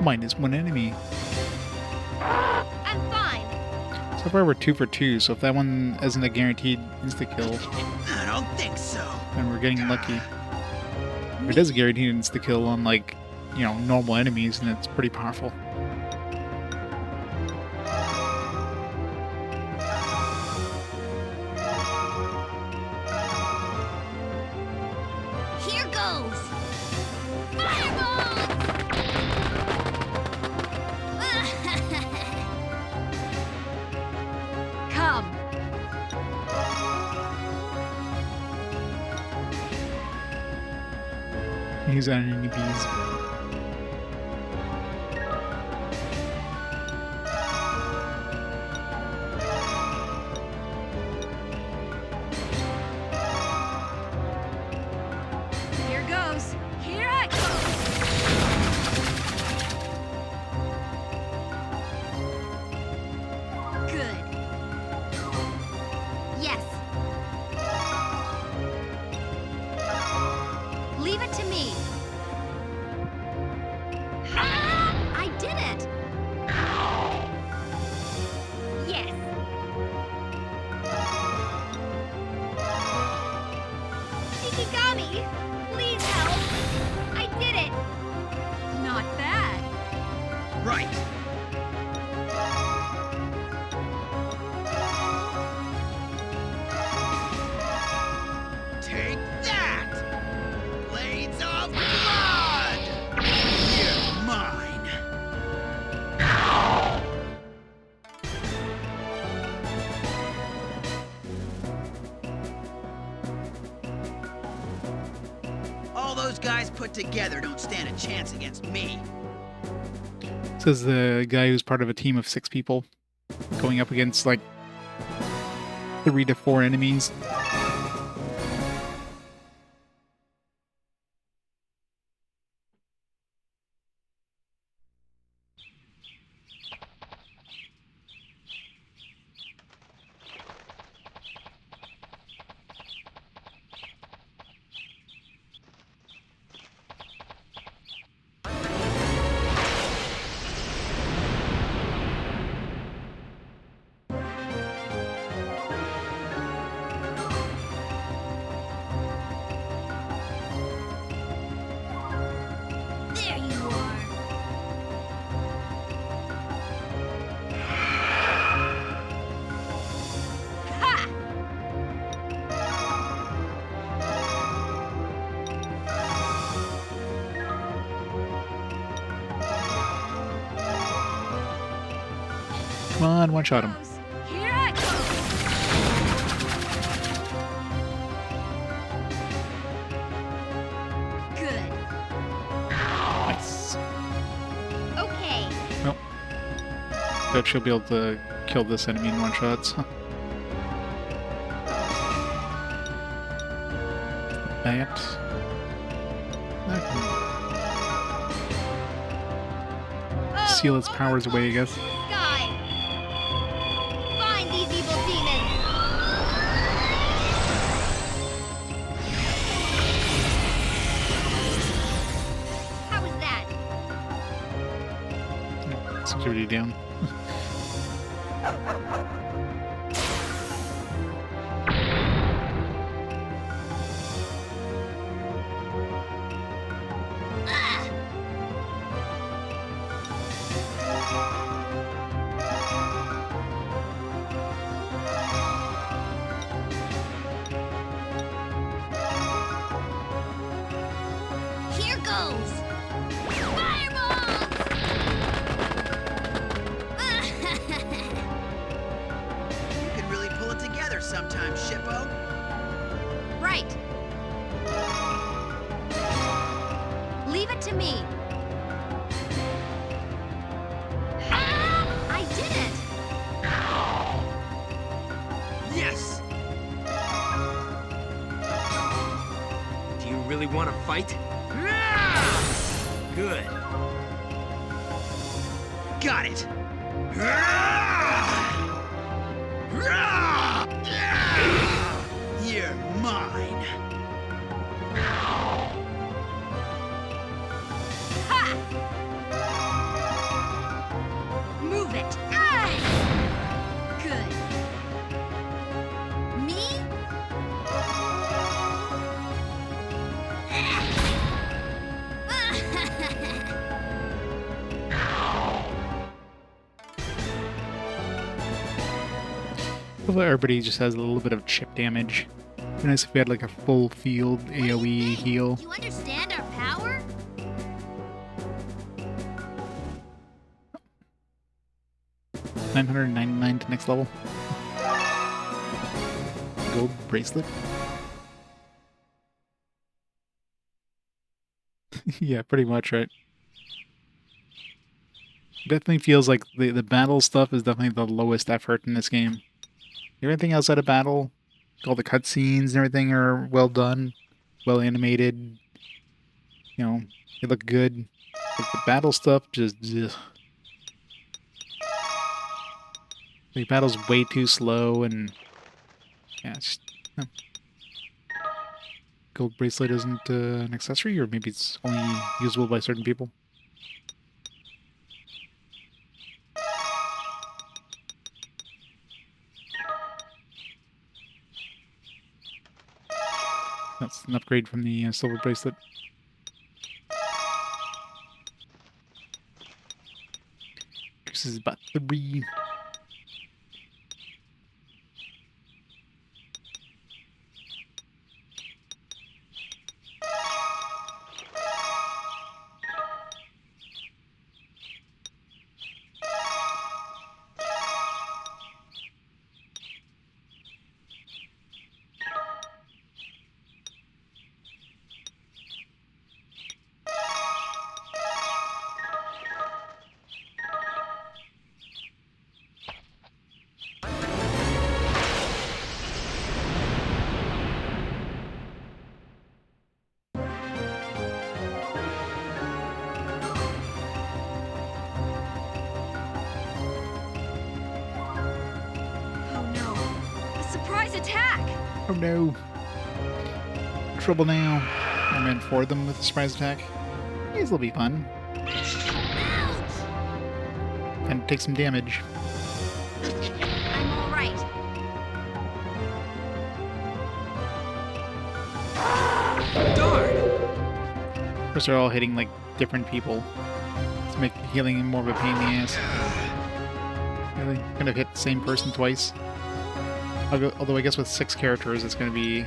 Minus 1 enemy. I'm fine. So far we're 2 for 2, so if that one isn't a guaranteed insta-kill, I don't think so. then we're getting lucky. If it is a guaranteed insta-kill on, like, you know, normal enemies, then it's pretty powerful. Here goes! Fireball! Use that on any bees. Here goes. Here I go. Good. Yes. Leave it to me. I did it! Yes. Shikigami, please help. I did it. Not bad. Right. Take that! Blades of blood! You're mine! All those guys put together don't stand a chance against me. Says the guy who's part of a team of 6 people going up against like 3 to 4 enemies. There you are. Ha! Come on, one shot him. Here I go. Good. Nice. Okay. Well, bet she'll be able to kill this enemy in one shot. So. That. Seal its powers away, I guess. Sky. Find these evil demons. How was that? Security down. Here goes. Fireballs! You can really pull it together sometimes, Shippo. Right. Leave it to me. I did it! Yes! Do you really want to fight? Good. Got it! You're mine! Ha! Move it. Ah! Good. Me? Hopefully everybody just has a little bit of chip damage. It'd be nice if we had like a full field AoE heal. Do you understand our power? $999 to next level. Gold bracelet. Yeah, pretty much, right? Definitely feels like the battle stuff is definitely the lowest effort in this game. Everything outside of battle, all the cutscenes and everything are well done, well animated. You know, they look good. But the battle stuff just, ugh. The battle's way too slow, and yeah, it's just, no. Gold bracelet isn't an accessory, or maybe it's only usable by certain people. That's an upgrade from the silver bracelet. This is about 3. Surprise attack! Oh no. Trouble now. I ran for them with a surprise attack. These will be fun. And take some damage. I'm all right. Darn! Of course, they're all hitting like different people. To make healing more of a pain in the ass. Really? Gonna hit the same person twice. Although I guess with 6 characters, it's gonna be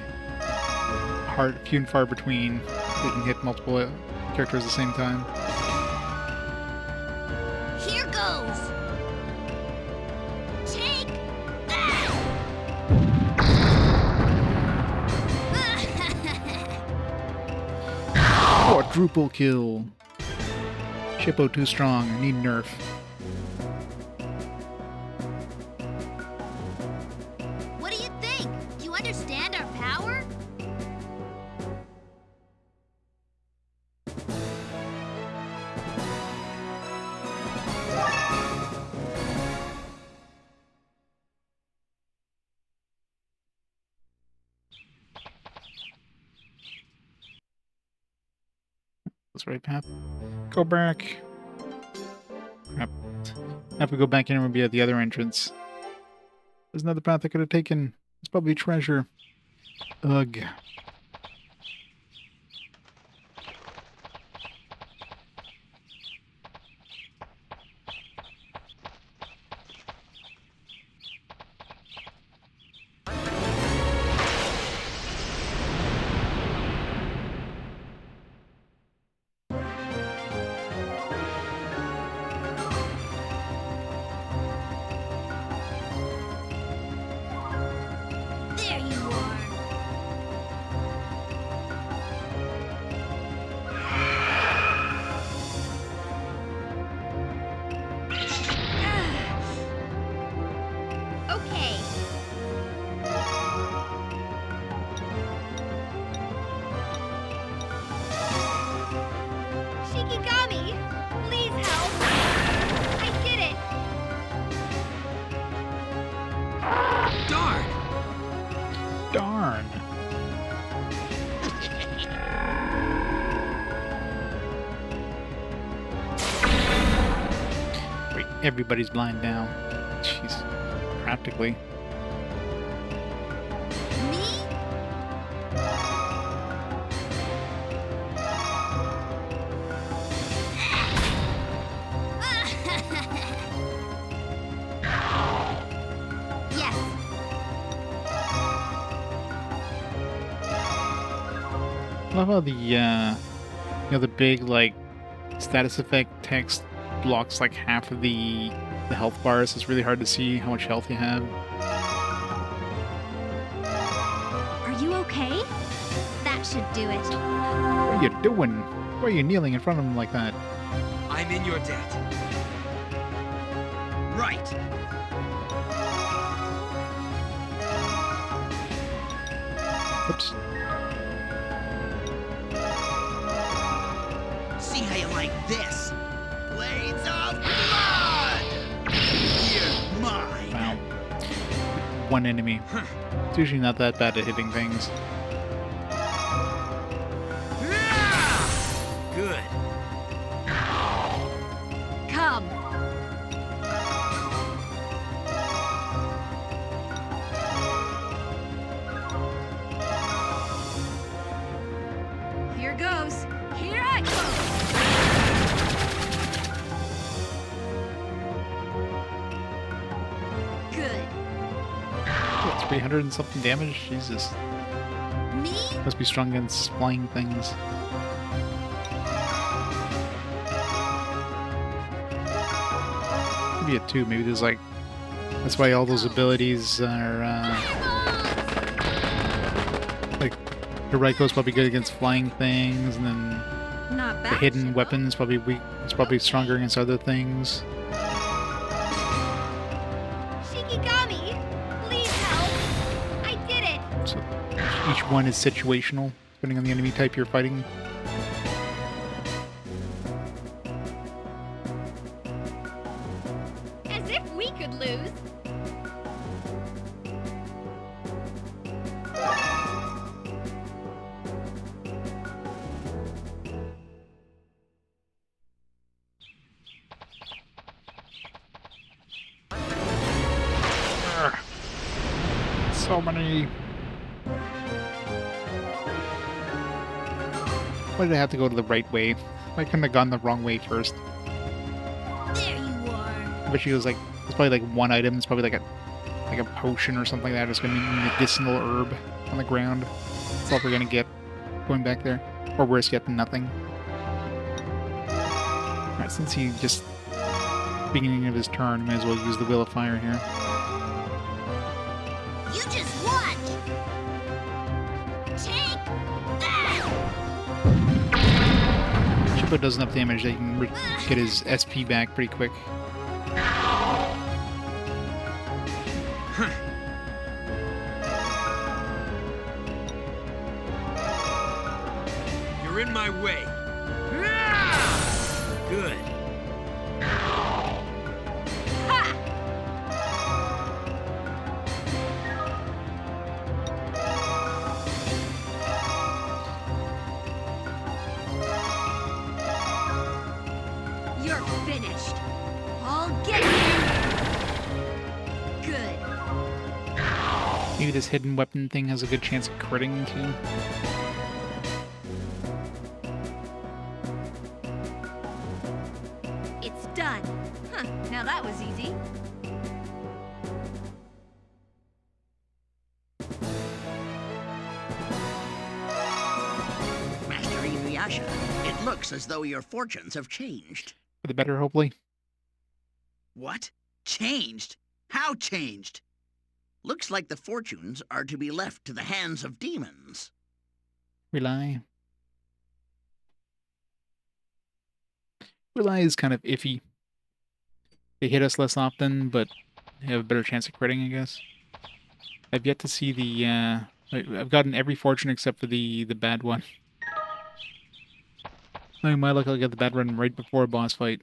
hard, few and far between. They can hit multiple characters at the same time. Here goes. Take that. Quadruple kill. Shippo too strong. I need nerf. What do you think? Do you understand our power? That's the right path. Go back. Crap. I have to go back in and be at the other entrance. There's another path I could have taken. It's probably treasure. Ugh. There you are. Okay. Shikigami, please help. I did it. Darn! Darn. Wait, everybody's blind now. Jeez. Practically. Me? Yes. I love how the, the big, like, status effect text blocks, like, half of the health bars. It's really hard to see how much health you have. Are you okay? That should do it. What are you doing? Why are you kneeling in front of him like that? I'm in your debt. Right. Oops. See how you like this? Blades of blood! You're mine! Wow. One enemy. It's usually not that bad at hitting things. Good. Come. Here goes. Here I go. Good. What, 300 and something damage? Jesus. Me? Must be strong against flying things. Maybe a 2. Maybe there's like... That's why all those abilities are... like, Hiriko's probably good against flying things, and then Not the bad. hidden weapon's probably weak. It's probably stronger against other things. Shikigami! Please help! I did it! So each one is situational, depending on the enemy type you're fighting. As if we could lose! So many. Why did I have to go to the right way? I couldn't have gone the wrong way first. There you are. But she was like, it's probably like one item. It's probably like a potion or something like that. It's gonna be medicinal herb on the ground. That's all we're gonna get going back there. Or worse yet, nothing. Alright, since he just beginning of his turn, may as well use the Wheel of Fire here. You just watch. Take that. Shippo does enough damage that you can get his SP back pretty quick. You're in my way. Good. You're finished. I'll get you. Good. Maybe this hidden weapon thing has a good chance of critting too. It's done. Huh, now that was easy. Master Inuyasha, it looks as though your fortunes have changed. For the better, hopefully. What? Changed? How changed? Looks like the fortunes are to be left to the hands of demons. Rely. Rely is kind of iffy. They hit us less often, but they have a better chance of critting, I guess. I've yet to see the, I've gotten every fortune except for the bad one. I mean, my luck, I'll get the bad one right before a boss fight.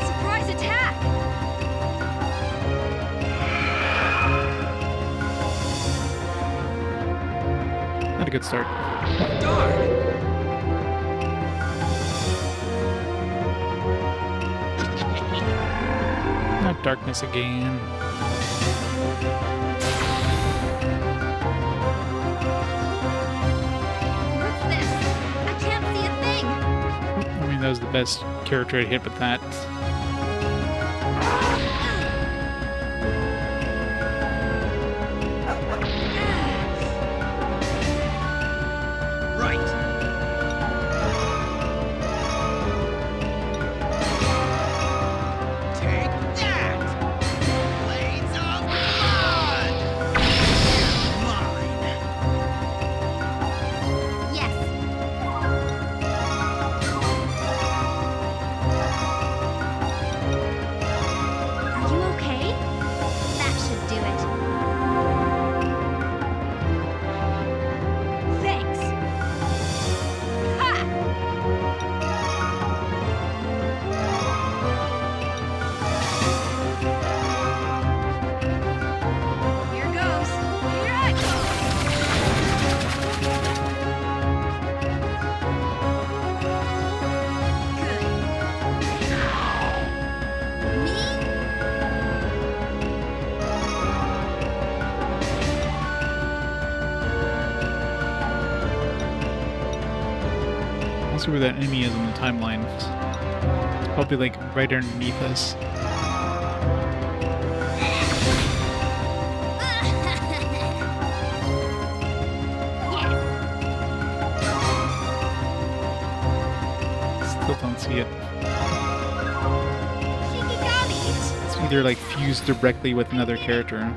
Surprise attack! Not a good start. Not darkness again. What's this? I can't see a thing! I mean, that was the best character I hit with that. See where that enemy is on the timeline. It's probably like right underneath us. Still don't see it. It's either like fused directly with another character.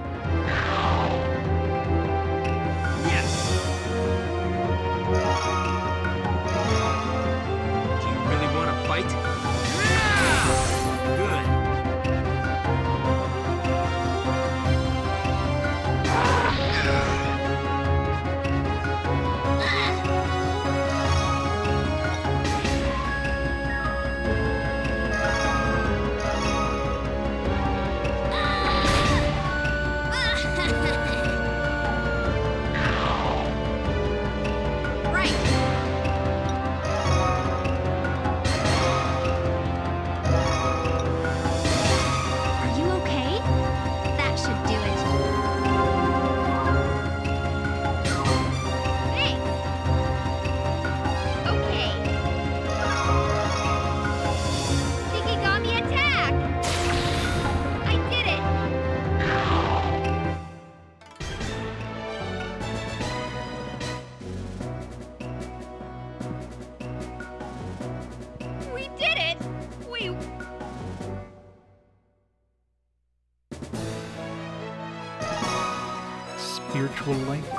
Spiritual life.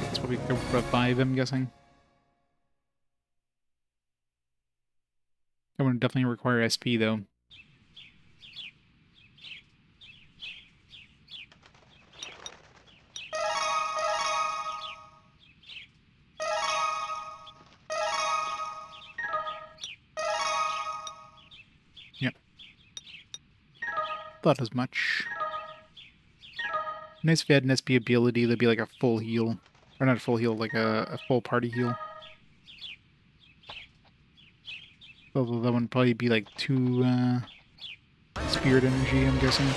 That's what we go for a 5, I'm guessing. That would definitely require SP though. Yep. Thought as much. Nice if you had an SP ability that'd be like a full heal. Or not a full heal, like a full party heal. Although that one would probably be like 2 spirit energy, I'm guessing.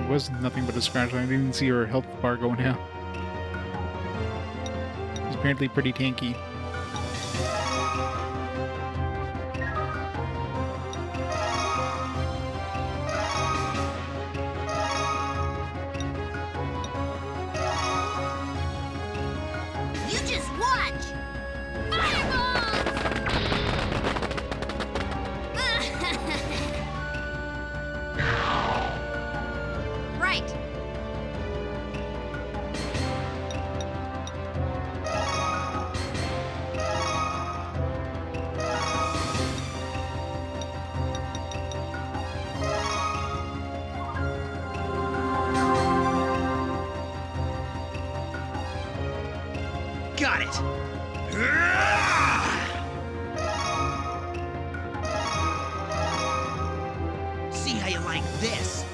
Was nothing but a scratch. I didn't even see her health bar go down. She's apparently pretty tanky. You just watch! Right. Got it! See how you like this?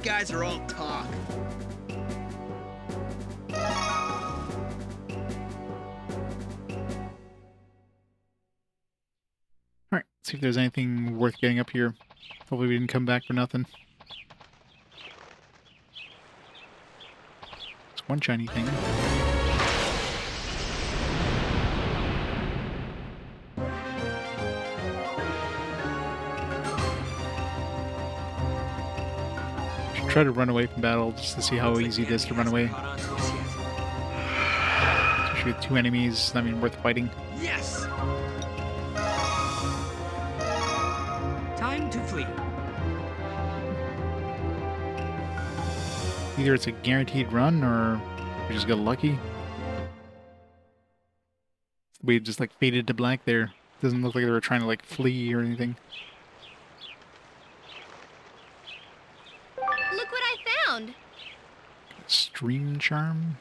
guys are all talk. Alright, see if there's anything worth getting up here. Hopefully we didn't come back for nothing. It's one shiny thing. Should try to run away from battle just to see how easy it is to run away. Especially with two enemies, not even worth fighting. Yes! Time to flee. Either it's a guaranteed run or we just got lucky. We just like faded to black there. Doesn't look like they were trying to like flee or anything. Look what I found! Stream charm?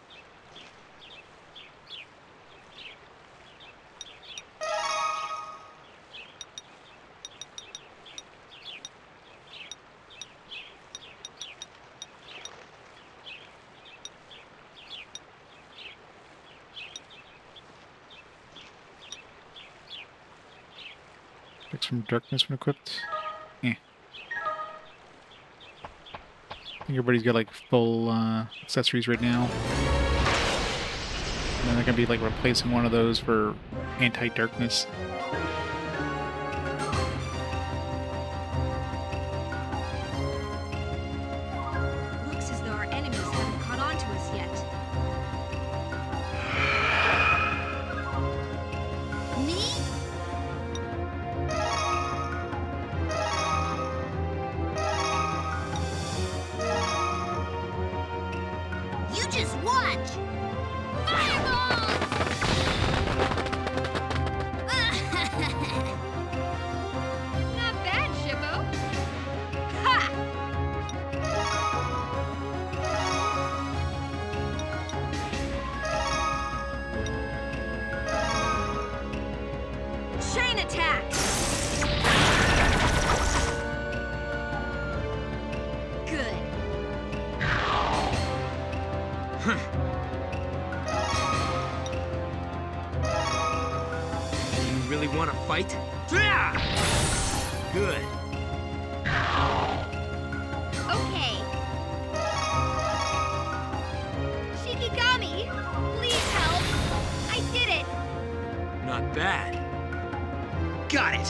Fix from darkness when equipped. Eh. I think everybody's got like full accessories right now. And then they're gonna be like replacing one of those for anti-darkness. Looks as though our enemies haven't caught on to us yet. Me? You just watch! Not bad, Shippo. Ha! Chain attack! Good. You really want to fight? Good. Okay. Shikigami, please help. I did it. Not bad. Got it!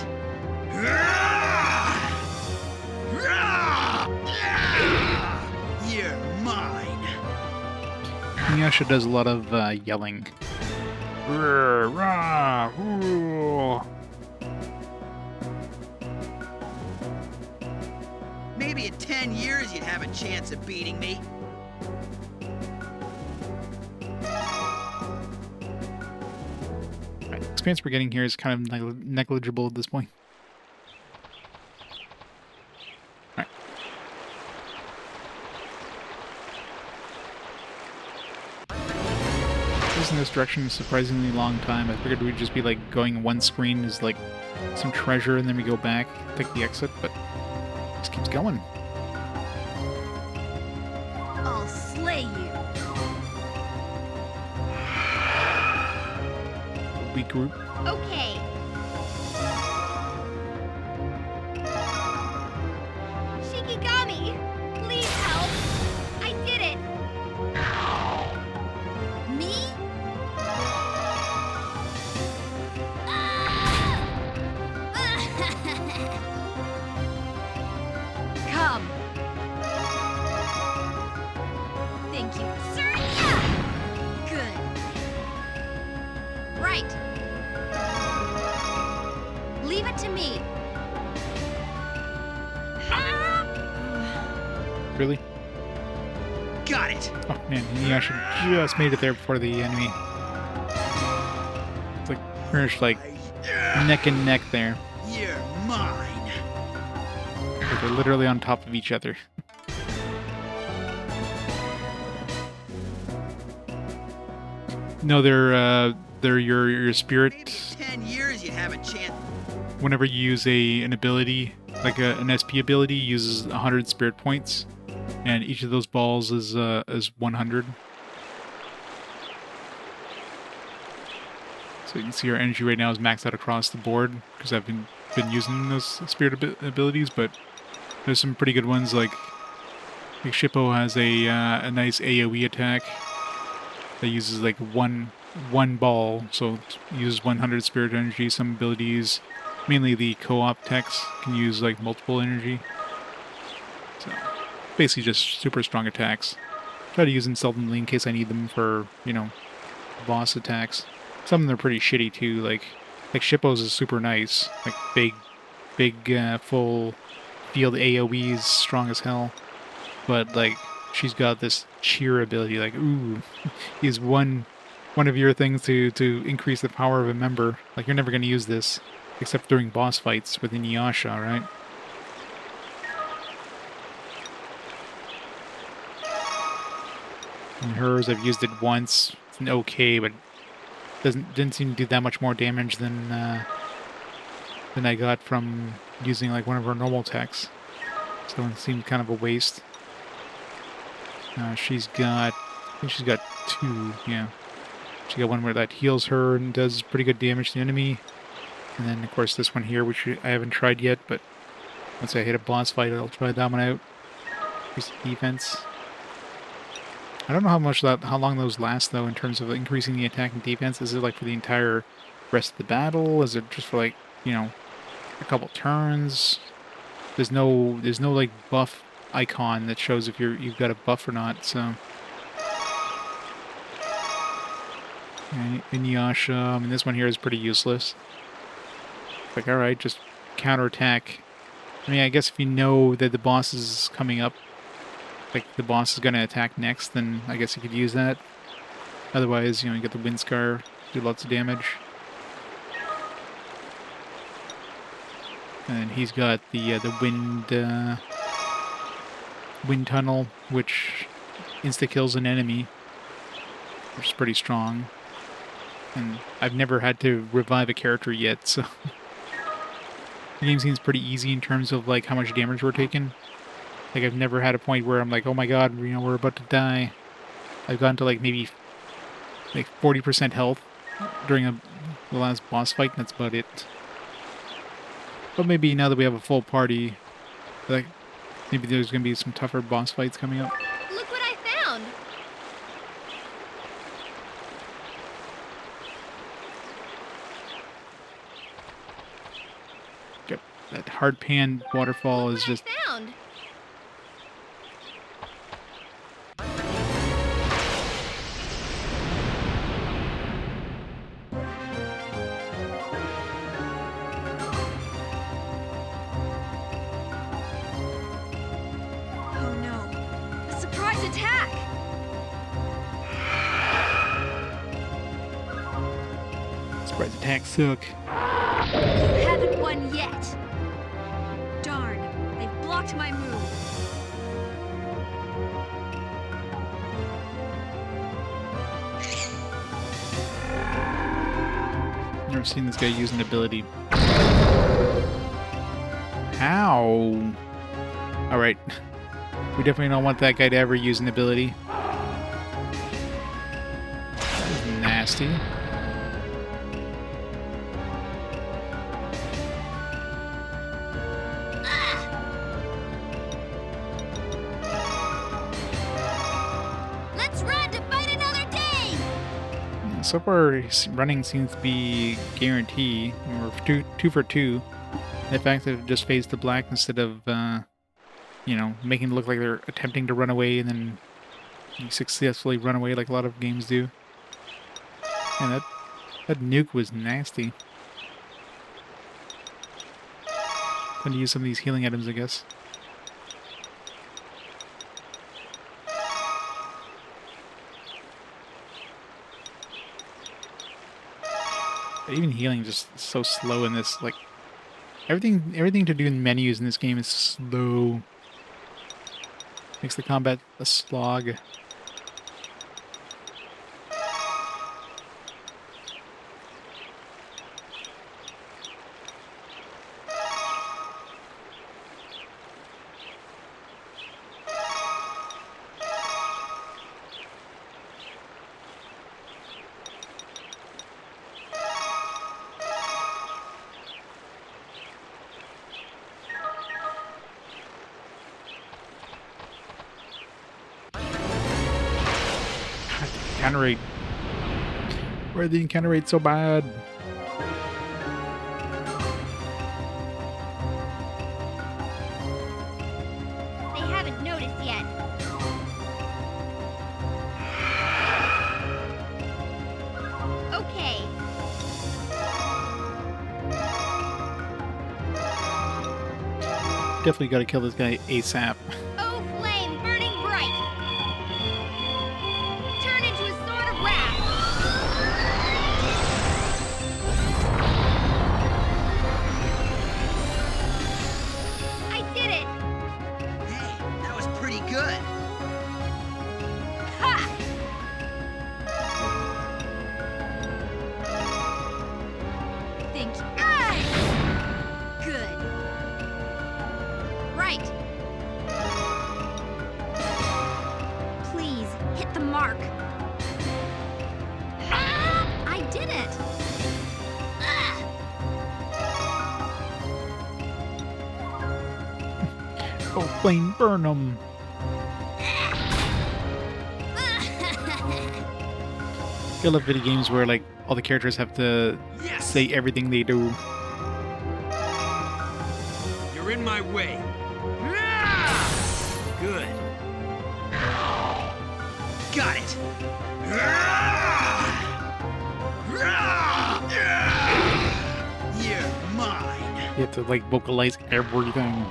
You're mine. Inuyasha does a lot of yelling. Rrr, rah, ooh. Maybe in 10 years you'd have a chance of beating me. Right, experience we're getting here is kind of negligible at this point. Alright. In this direction a surprisingly long time. I figured we'd just be like going one screen is like some treasure and then we go back, take the exit, but it just keeps going. I'll slay you. Weak group. Okay. Shikigami, please help. I did it. Me? Come. Thank you, sir. Yeah. Good. Right. Leave it to me. Really? Got it! Oh man, Inuyasha just made it there before the enemy. It's like pretty much like neck and neck there. You're mine. Like they're literally on top of each other. No, they're your spirit. Maybe in 10 years you'd have a chance. Whenever you use an ability, like an SP ability, uses 100 spirit points. and each of those balls is 100. So you can see our energy right now is maxed out across the board because I've been using those spirit abilities, but there's some pretty good ones like Shippo has a nice AoE attack that uses like one ball, so it uses 100 spirit energy. Some abilities, mainly the co-op techs, can use like multiple energy. So basically just super strong attacks. Try to use them seldomly in case I need them for, you know, boss attacks. Some of them are pretty shitty too, like Shippo's is super nice. Like big full field AoE is strong as hell. But like she's got this cheer ability, like, ooh, use one of your things to increase the power of a member. Like you're never gonna use this except during boss fights with Inuyasha, right? And hers, I've used it once. It's okay, but didn't seem to do that much more damage than I got from using like one of her normal techs. So it seemed kind of a waste. She's got, I think she's got 2, yeah. She got one where that heals her and does pretty good damage to the enemy. And then, of course, this one here, which I haven't tried yet, but once I hit a boss fight, I'll try that one out. Increase defense. I don't know how long those last, though, in terms of increasing the attack and defense. Is it like for the entire rest of the battle? Is it just for like, you know, a couple turns? There's no like buff icon that shows if you've got a buff or not, so. Inuyasha, I mean, this one here is pretty useless. Like, alright, just counterattack. I mean, I guess if you know that the boss is coming up, like the boss is going to attack next, then I guess you could use that. Otherwise, you know, you get the wind scar, do lots of damage. And he's got the wind tunnel, which insta-kills an enemy, which is pretty strong. And I've never had to revive a character yet, so the game seems pretty easy in terms of like how much damage we're taking. Like I've never had a point where I'm like, oh my god, you know, we're about to die. I've gotten to like maybe like 40% health during the last boss fight, and that's about it. But maybe now that we have a full party, like maybe there's gonna be some tougher boss fights coming up. Look what I found! Yep, that hard pan waterfall is just. Found. Oh no! A surprise attack! Surprise attacks suck. You haven't won yet. Darn, they've blocked my move. Never seen this guy use an ability. Ow! Alright. We definitely don't want that guy to ever use an ability. That is nasty. Let's run to fight another day! So far, running seems to be guarantee. We're two for two. The fact that it just fades to black instead of, you know, making it look like they're attempting to run away and then you successfully run away like a lot of games do. And that nuke was nasty. Time to use some of these healing items, I guess. But even healing just so slow in this, like everything to do in menus in this game is slow. Makes the combat a slog. encounter rate? Why are the encounter rates so bad? They haven't noticed yet. Okay. Definitely gotta kill this guy ASAP. Oh, flame, burning bright. Turn into a sword of wrath. I did it. Hey, that was pretty good. Ha! Think. Ah! Good. Right. Please, hit the mark. I did it. Oh, flame, burn them. I love video games where like all the characters have to say everything they do. You're in my way. Good. Got it. You're mine. You have to like vocalize everything.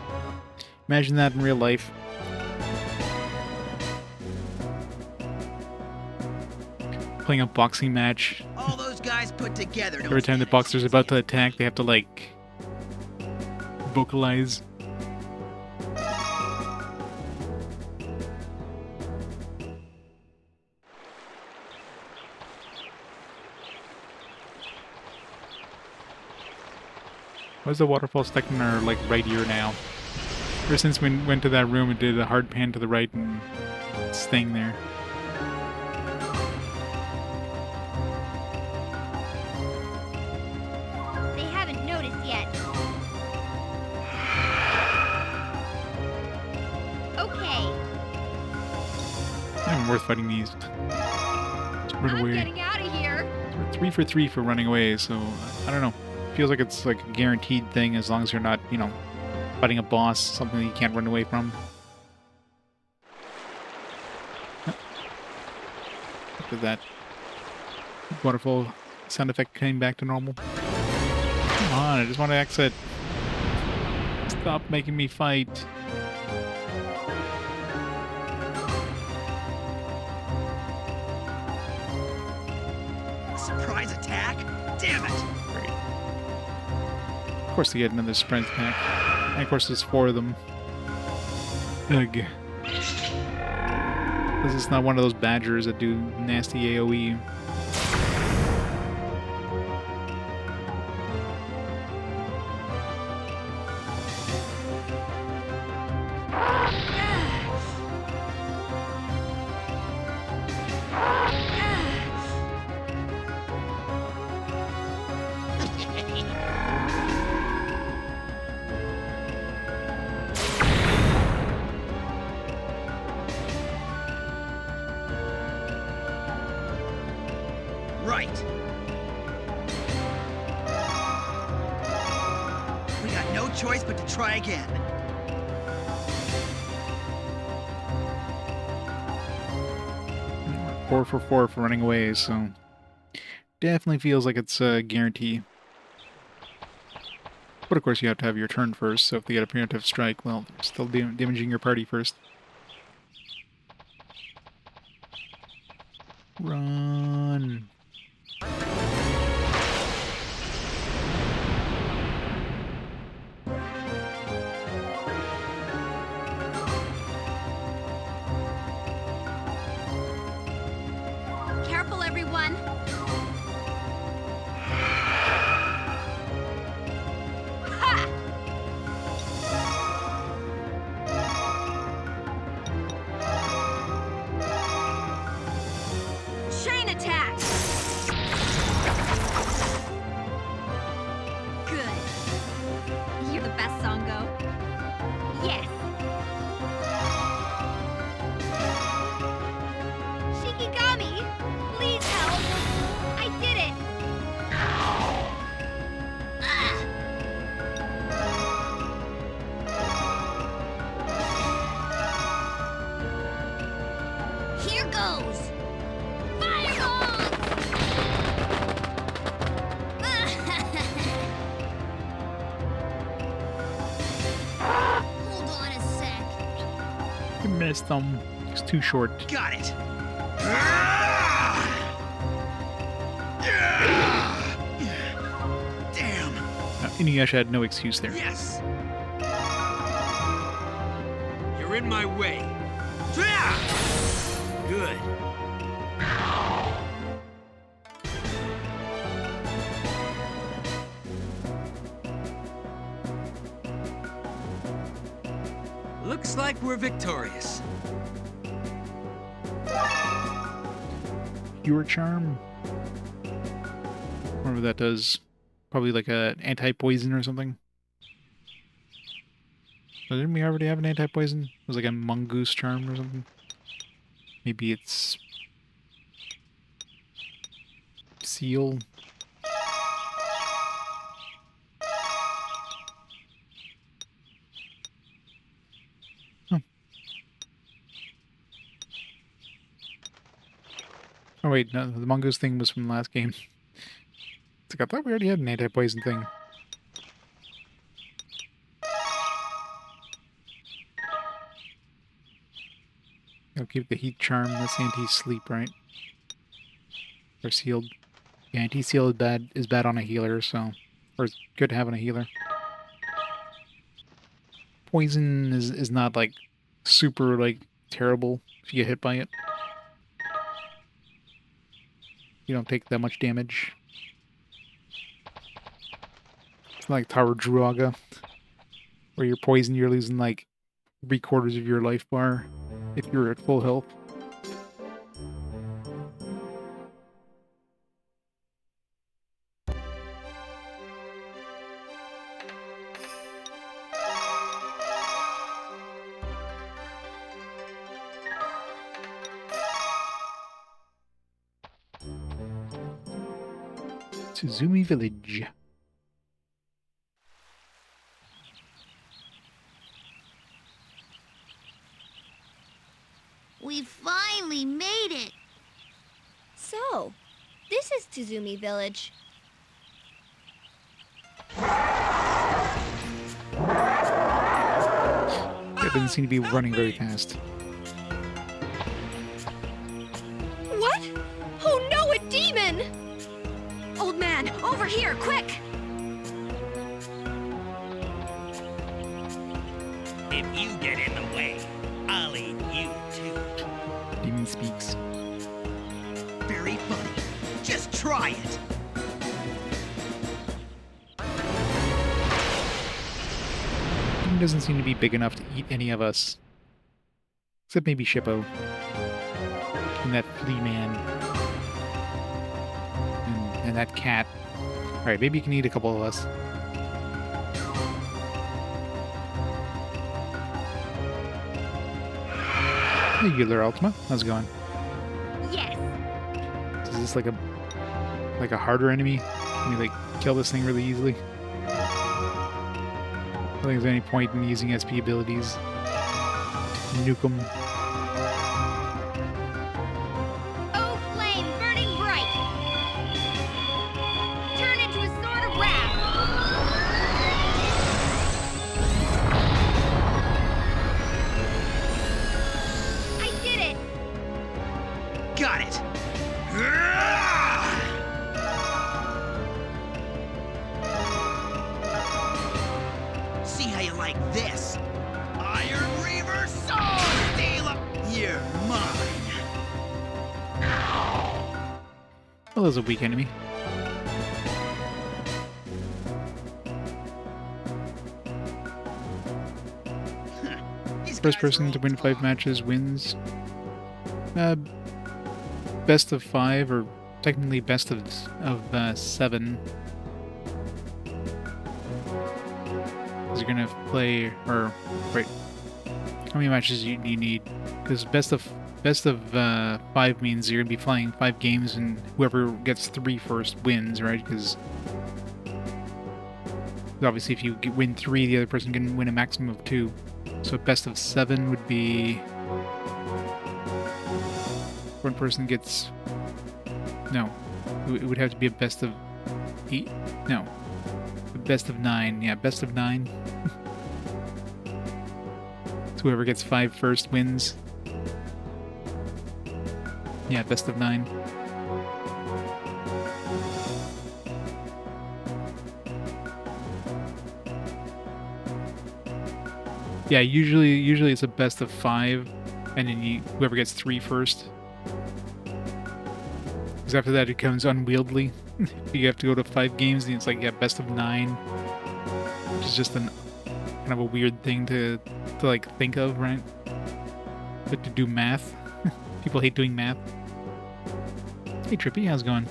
Imagine that in real life. Playing a boxing match. All those guys put together. Every time the boxer's about to attack, they have to like vocalize. Why is the waterfall stuck in our like right ear now? Ever since we went to that room, it did a hard pan to the right and it's staying there. They haven't noticed yet. Okay. Not even worth fighting these. Just run I'm away. getting out of here. We're 3 for 3 for running away, so I don't know. Feels like it's like a guaranteed thing as long as you're not, you know, fighting a boss, something that you can't run away from. Look at that. Waterfall sound effect came back to normal. Come on, I just want to exit. Stop making me fight. Surprise attack? Damn it! Of course, they get another sprint attack. And of course, there's 4 of them. Ugh. This is not one of those badgers that do nasty AoE. Right. We got no choice but to try again. 4 for 4 for running away, so definitely feels like it's a guarantee. But of course you have to have your turn first, so if they get a preemptive strike, well, they're still damaging your party first. Run! Careful, everyone. Ha! Chain attack. Good. You're the best, Songo. Yes. Shikigami, You missed them. It's too short. Got it. Damn. Inuyasha had no excuse there. Yes. You're in my way. Good. Looks like we're victorious. Your charm. Whatever that does. Probably like a anti-poison or something. But didn't we already have an anti-poison? It was like a mongoose charm or something. Maybe it's seal. Huh. Oh wait, no, the mongoose thing was from the last game. It's like I thought we already had an anti-poison thing. I'll keep the heat charm. That's anti-sleep, right? Or sealed. Yeah, anti-seal is bad on a healer, so... Or it's good to have on a healer. Poison is not, like, super, like, terrible if you get hit by it. You don't take that much damage. It's not like Tower Druaga, where you're poisoned, you're losing, like, 3/4 of your life bar if you're at full health. Tsuzumi Village. We finally made it! So, this is Tizumi Village. It doesn't seem to be running very fast. What? Oh no, a demon! Old man, over here, quick! If you get in the way, I'll eat you too. Demon speaks. Very funny. Just try it. Demon doesn't seem to be big enough to eat any of us. Except maybe Shippo. And that flea man. And that cat. Alright, maybe you can eat a couple of us. Hey, Euler Ultima. How's it going? Yes. Is this like a harder enemy? Can we like kill this thing really easily? I don't think there's any point in using SP abilities. Nuke 'em. Oh, flame burning bright! Turn into a sword of wrath! I did it! Got it. See how you like this? Iron Reaver Sword Dealer! You're mine! Well, there's a weak enemy. First person to win 5 matches wins. Best of 5, or technically best of 7. Because you're gonna play, or right? How many matches you need? Because best of 5 means you're gonna be playing 5 games, and whoever gets 3 first wins, right? Because obviously, if you win 3, the other person can win a maximum of 2. So best of 7 would be one person gets. No, it would have to be a best of 8. No, a best of 9. Yeah, best of 9. So whoever gets 5 first wins. Yeah, best of 9. Yeah, usually it's a best of 5, and then whoever gets 3 first. Because after that it becomes unwieldy. You have to go to 5 games, and it's like, yeah, best of 9. Which is just kind of a weird thing to like think of, right? But to do math. People hate doing math. Hey Trippy, how's it going?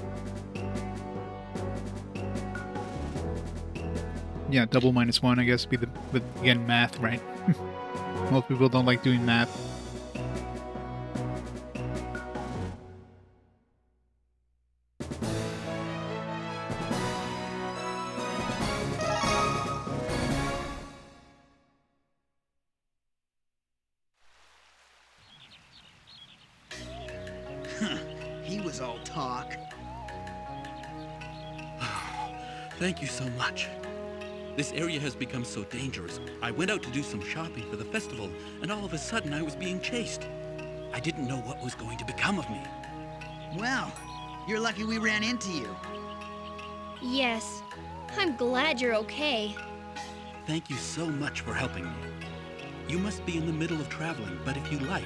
Yeah, double minus 1, I guess, would be but again, math, right? Most people don't like doing math. He was all talk. Thank you so much. This area has become so dangerous. I went out to do some shopping for the festival, and all of a sudden I was being chased. I didn't know what was going to become of me. Well, you're lucky we ran into you. Yes. I'm glad you're okay. Thank you so much for helping me. You must be in the middle of traveling, but if you like,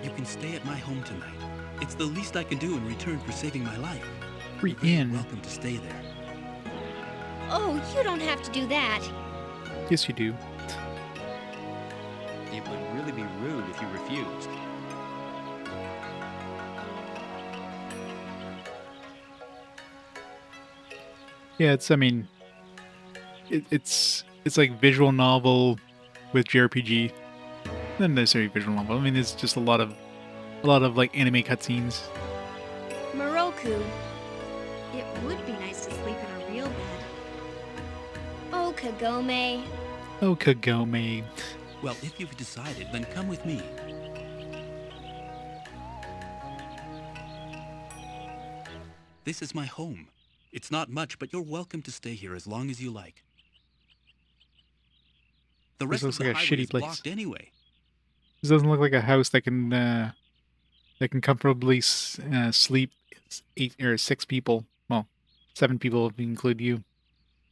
you can stay at my home tonight. It's the least I can do in return for saving my life. Free in. You're welcome to stay there. Oh, you don't have to do that. Yes, you do. It would really be rude if you refused. Yeah, I mean, it's like visual novel with JRPG. Not necessarily visual novel. I mean, it's just a lot of like anime cutscenes. Moroku, it would be nice to sleep in a real bed. Oh, Kagome. Oh, Kagome. Well, if you've decided, then come with me. This is my home. It's not much, but you're welcome to stay here as long as you like. The rest of looks the like a highway shitty is place. blocked anyway. This doesn't look like a house that can comfortably sleep 8 or 6 people. Well, 7 people if we include you.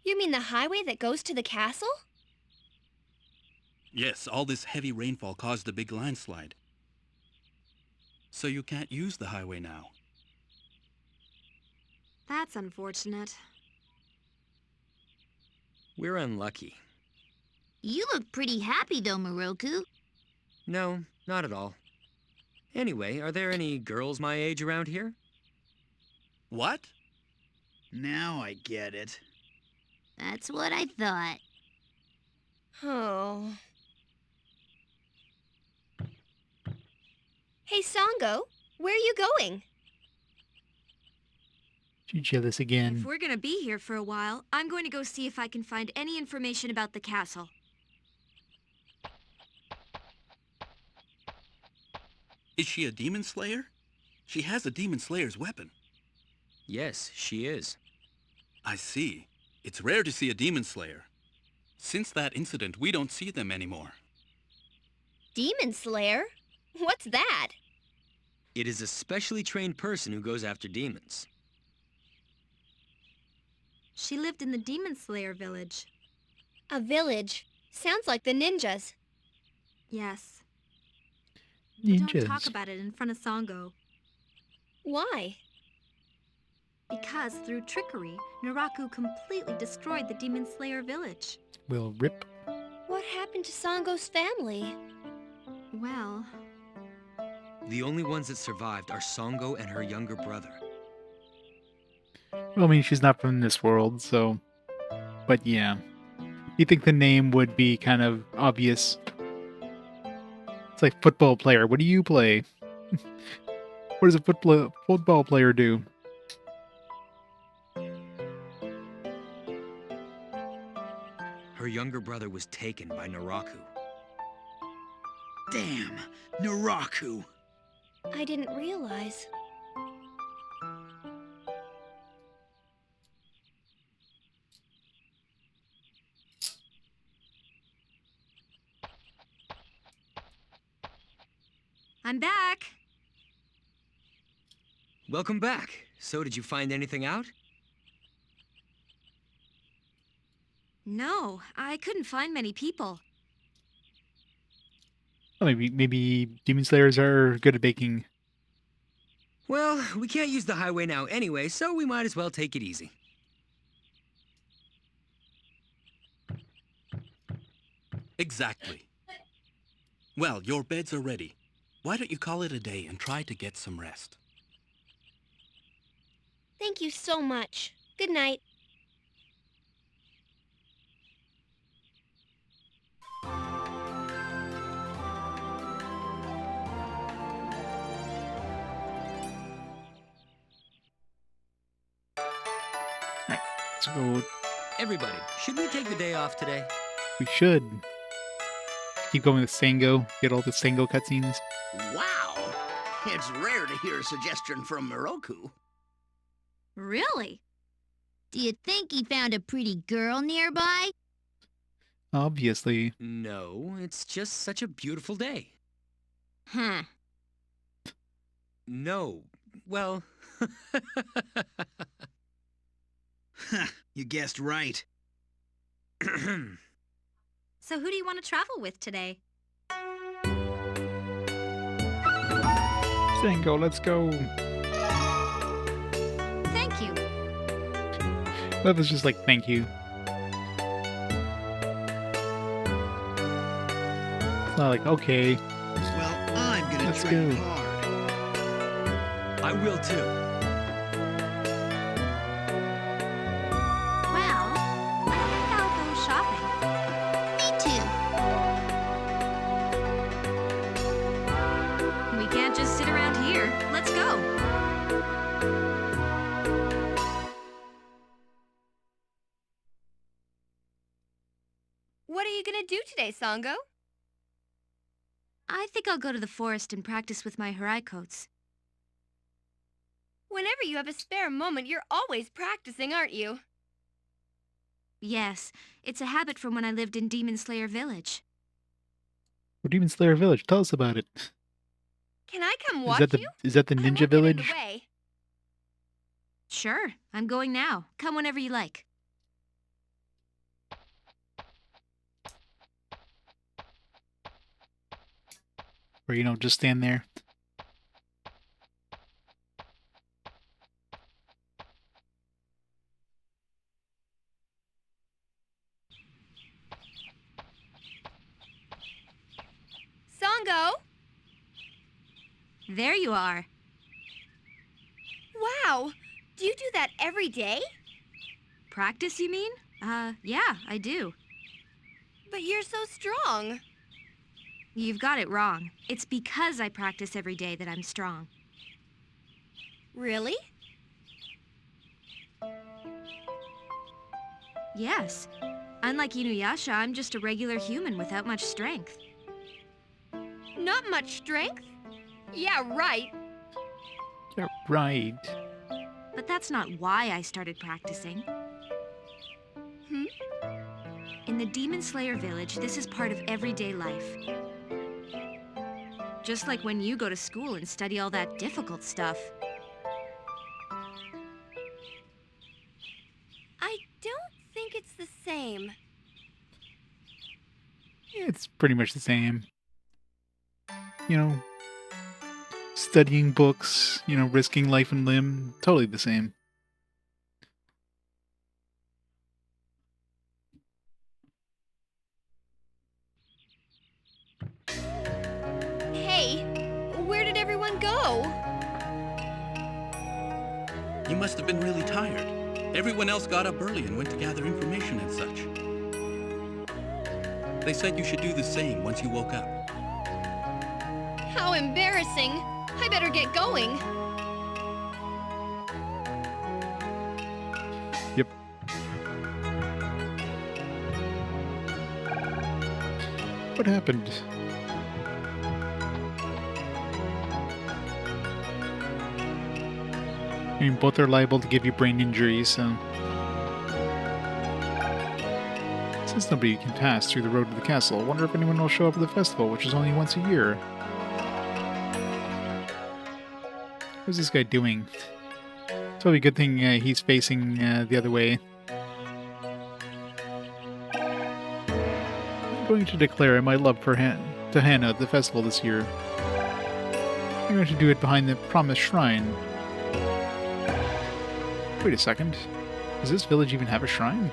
You mean the highway that goes to the castle? Yes, all this heavy rainfall caused a big landslide. So you can't use the highway now. That's unfortunate. We're unlucky. You look pretty happy though, Moroku. No, not at all. Anyway, are there any girls my age around here? What? Now I get it. That's what I thought. Oh. Hey, Sango, where are you going? You jealous again. If we're gonna be here for a while, I'm going to go see if I can find any information about the castle. Is she a demon slayer? She has a demon slayer's weapon. Yes, she is. I see. It's rare to see a demon slayer. Since that incident, we don't see them anymore. Demon Slayer? What's that? It is a specially trained person who goes after demons. She lived in the Demon Slayer village. A village. Sounds like the ninjas. Yes. But Ninjas. don't talk about it in front of Sango. Why? Because through trickery, Naraku completely destroyed the Demon Slayer village. Will rip. What happened to Sango's family? Well, The only ones that survived are Songo and her younger brother. Well, I mean, she's not from this world, so... But yeah. You think the name would be kind of obvious. It's like football player. What do you play? What does a football player do? Her younger brother was taken by Naraku. Damn, Naraku. I didn't realize. I'm back. Welcome back. So, did you find anything out? No, I couldn't find many people. Well, maybe demon slayers are good at baking. Well, we can't use the highway now anyway, so we might as well take it easy. Exactly. Well, your beds are ready. Why don't you call it a day and try to get some rest? Thank you so much. Good night. So Everybody, should we take the day off today? we should keep going with Sango, get all the Sango cutscenes. Wow! It's rare to hear a suggestion from Miroku. Really? Do you think he found a pretty girl nearby? Obviously. No, it's just such a beautiful day. Huh. No. Well... You guessed right. So who do you want to travel with today? Sango, let's go. Thank you. That was just like, thank you. It's not like, okay. Well, I'm gonna Let's train go. hard. I will too. Well, I think I'll go shopping. Me too. We can't just sit around here. Let's go. What are you gonna do today, Sango? I think I'll go to the forest and practice with my Harai coats. Whenever you have a spare moment, you're always practicing, aren't you? Yes, it's a habit from when I lived in Demon Slayer Village. Or Demon Slayer Village, tell us about it. Can I come Is watch that the you? is that the I ninja won't get in village? the way. Sure, I'm going now. Come whenever you like. Or, you know, just stand there. Sango! There you are. Wow! Do you do that every day? Practice, you mean? Yeah, I do. But you're so strong. You've got it wrong. It's because I practice every day that I'm strong. Really? Yes. Unlike Inuyasha, I'm just a regular human without much strength. Not much strength? Yeah, right. Yeah, right. But that's not why I started practicing. Hmm? In the Demon Slayer village, this is part of everyday life. Just like when you go to school and study all that difficult stuff. I don't think it's the same. It's pretty much the same. You know, studying books, you know, risking life and limb, totally the same. Hey, where did everyone go? You must have been really tired. Everyone else got up early and went to gather information and such. They said you should do the same once you woke up. How embarrassing. I better get going. Yep. What happened? I mean, both are liable to give you brain injuries, so... Since nobody can pass through the road to the castle, I wonder if anyone will show up at the festival, which is only once a year. What's this guy doing? It's probably a good thing he's facing the other way. I'm going to declare my love for to Hannah at the festival this year. I'm going to do it behind the promised shrine. Wait a second. Does this village even have a shrine?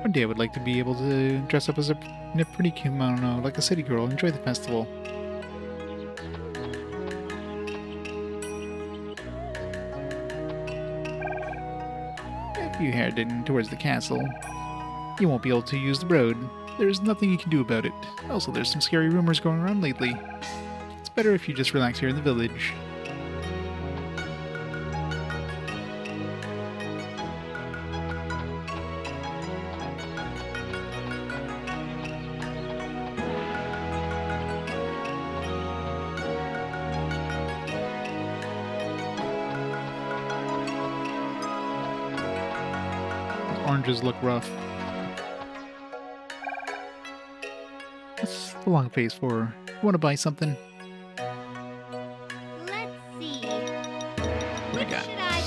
One day I would like to be able to dress up as in a pretty kimono like a city girl and enjoy the festival. If you head in towards the castle, you won't be able to use the road. There's nothing you can do about it. Also, there's some scary rumors going around lately. It's better if you just relax here in the village. Oranges look rough. What's the long face for? You want to buy something? Let's see. What do we got? Should I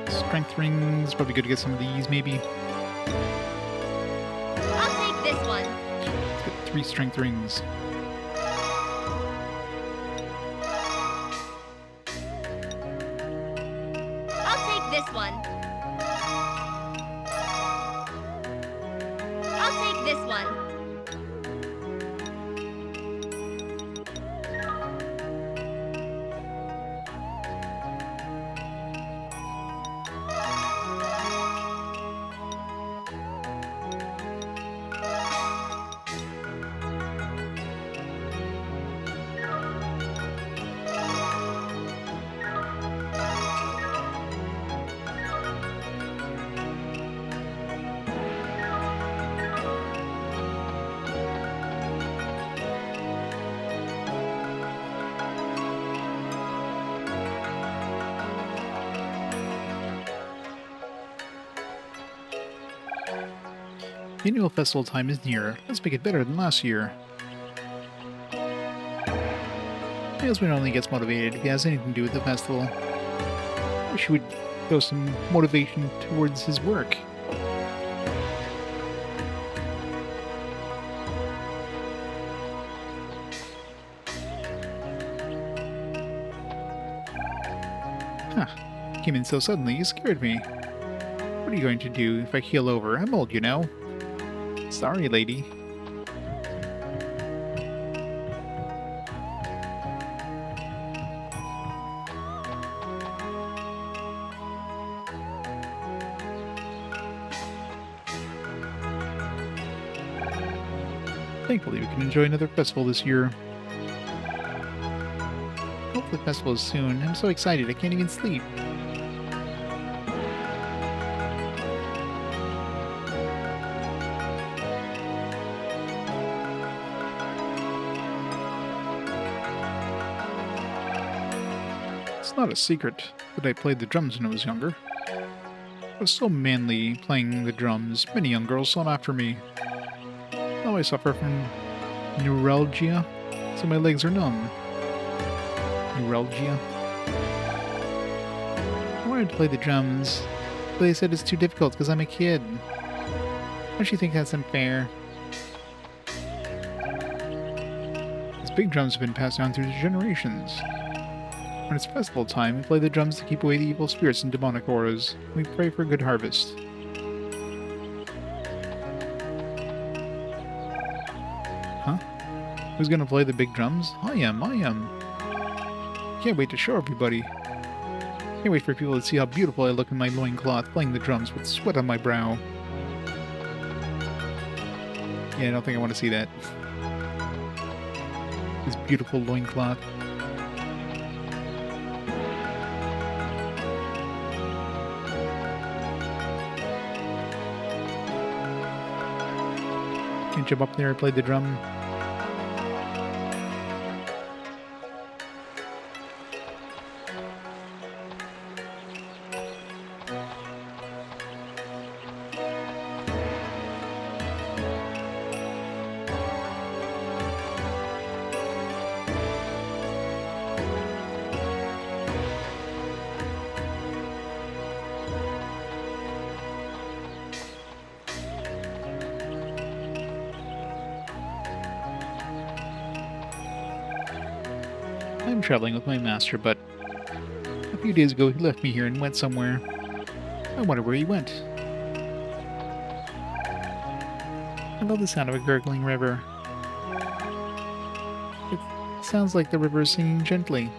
pick? Strength rings. Probably good to get some of these, maybe. I'll take this one. Let's get 3 strength rings. I'll take this one. I'll take this one. The annual festival time is near. Let's make it better than last year. Tailsman only gets motivated if he has anything to do with the festival. I wish he would show some motivation towards his work. Huh. Came in so suddenly, you scared me. What are you going to do if I keel over? I'm old, you know. Sorry, lady. Thankfully, we can enjoy another festival this year. Hope the festival is soon. I'm so excited I can't even sleep. It's not a secret that I played the drums when I was younger. I was so manly playing the drums, many young girls sought after me. Now I suffer from neuralgia, so my legs are numb. Neuralgia. I wanted to play the drums, but they said it's too difficult because I'm a kid. Don't you think that's unfair? These big drums have been passed down through the generations. When it's festival time, we play the drums to keep away the evil spirits and demonic auras. We pray for a good harvest. Huh? Who's gonna play the big drums? I am. Can't wait to show everybody. Can't wait for people to see how beautiful I look in my loincloth playing the drums with sweat on my brow. Yeah, I don't think I want to see that. This beautiful loincloth. Can't jump up there and play the drum. I'm traveling with my master, but a few days ago he left me here and went somewhere. I wonder where he went. I love the sound of a gurgling river. It sounds like the river is singing gently.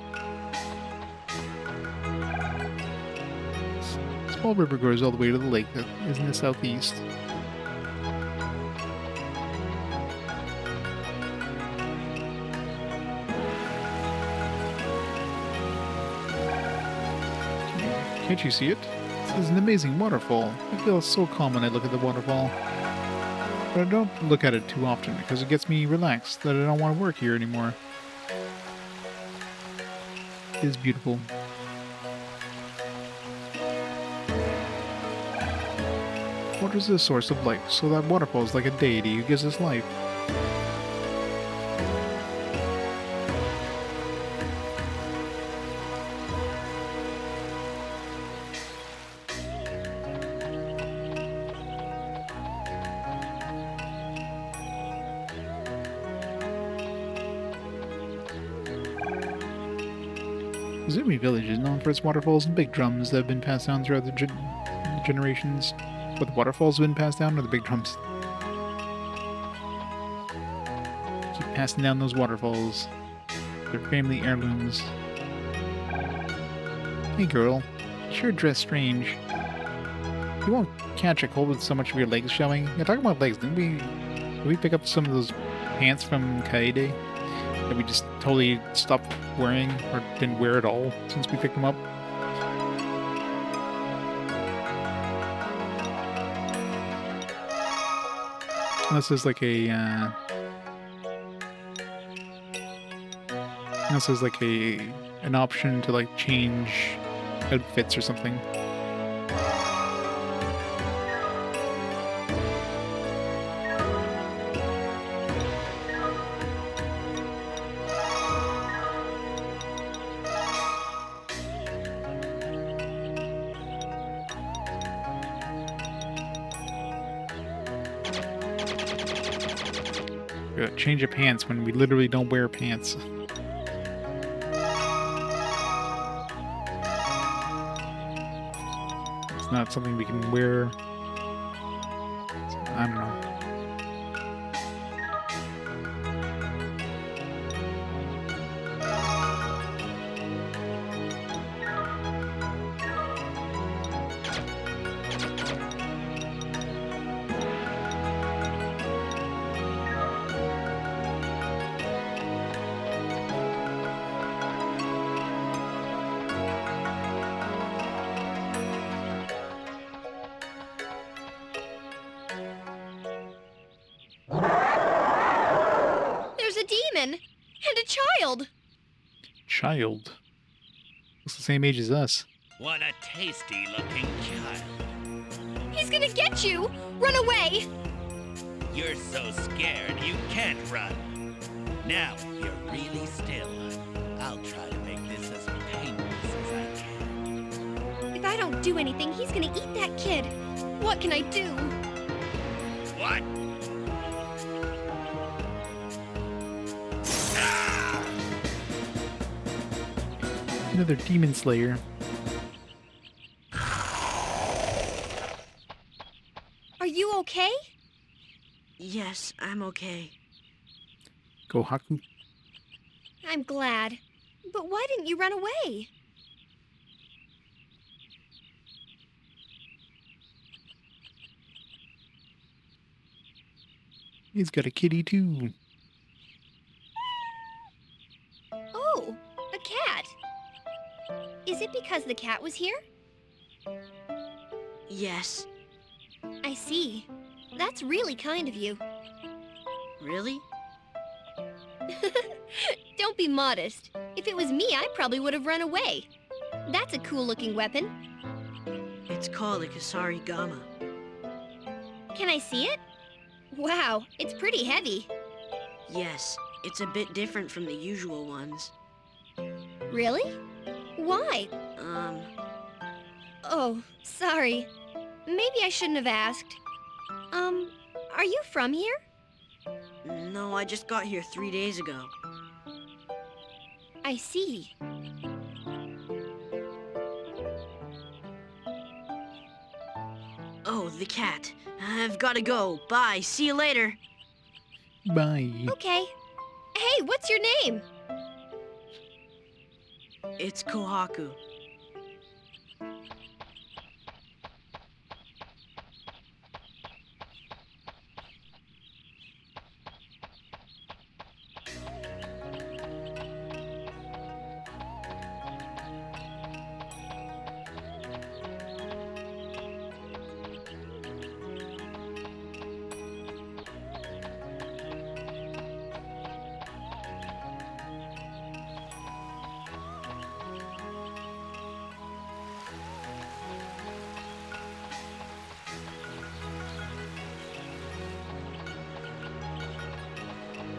A small river goes all the way to the lake that is in the southeast. Can't you see it? This is an amazing waterfall. I feel so calm when I look at the waterfall. But I don't look at it too often because it gets me relaxed that I don't want to work here anymore. It is beautiful. Water is the source of life, so that waterfall is like a deity who gives us life. Zumi Village is known for its waterfalls and big drums that have been passed down throughout the generations. But the waterfalls have been passed down, or the big drums? Keep passing down those waterfalls. They're family heirlooms. Hey girl, you sure dress strange. You won't catch a cold with so much of your legs showing. Yeah, talking about legs, did we pick up some of those pants from Kaede that we just totally stopped wearing, or didn't wear at all since we picked them up? Unless there's like a, unless there's like an option to like change outfits or something. Change of pants when we literally don't wear pants. It's not something we can wear. I don't know. And a child! Child? Looks the same age as us. What a tasty-looking child. He's gonna get you! Run away! You're so scared you can't run. Now, you're really still. I'll try to make this as painless as I can. If I don't do anything, he's gonna eat that kid. What can I do? What? Another demon slayer. Are you okay? Yes, I'm okay. Go Haku. I'm glad. But why didn't you run away? He's got a kitty too. Oh, a cat. Is it because the cat was here? Yes. I see. That's really kind of you. Really? Don't be modest. If it was me, I probably would have run away. That's a cool-looking weapon. It's called a Kasari Gama. Can I see it? Wow, it's pretty heavy. Yes, it's a bit different from the usual ones. Really? Why? Oh, sorry. Maybe I shouldn't have asked. Are you from here? No, I just got here 3 days ago. I see. Oh, the cat. I've gotta go. Bye. See you later. Bye. Okay. Hey, what's your name? It's Kohaku.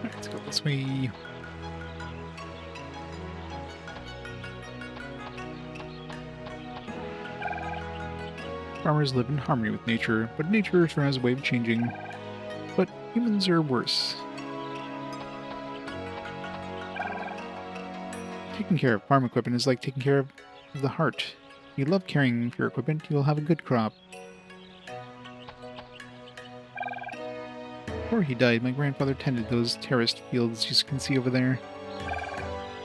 Alright, let's go this way. Farmers live in harmony with nature, but nature sure has a way of changing. But humans are worse. Taking care of farm equipment is like taking care of the heart. If you love caring for your equipment, you will have a good crop. Before he died, my grandfather tended those terraced fields you can see over there.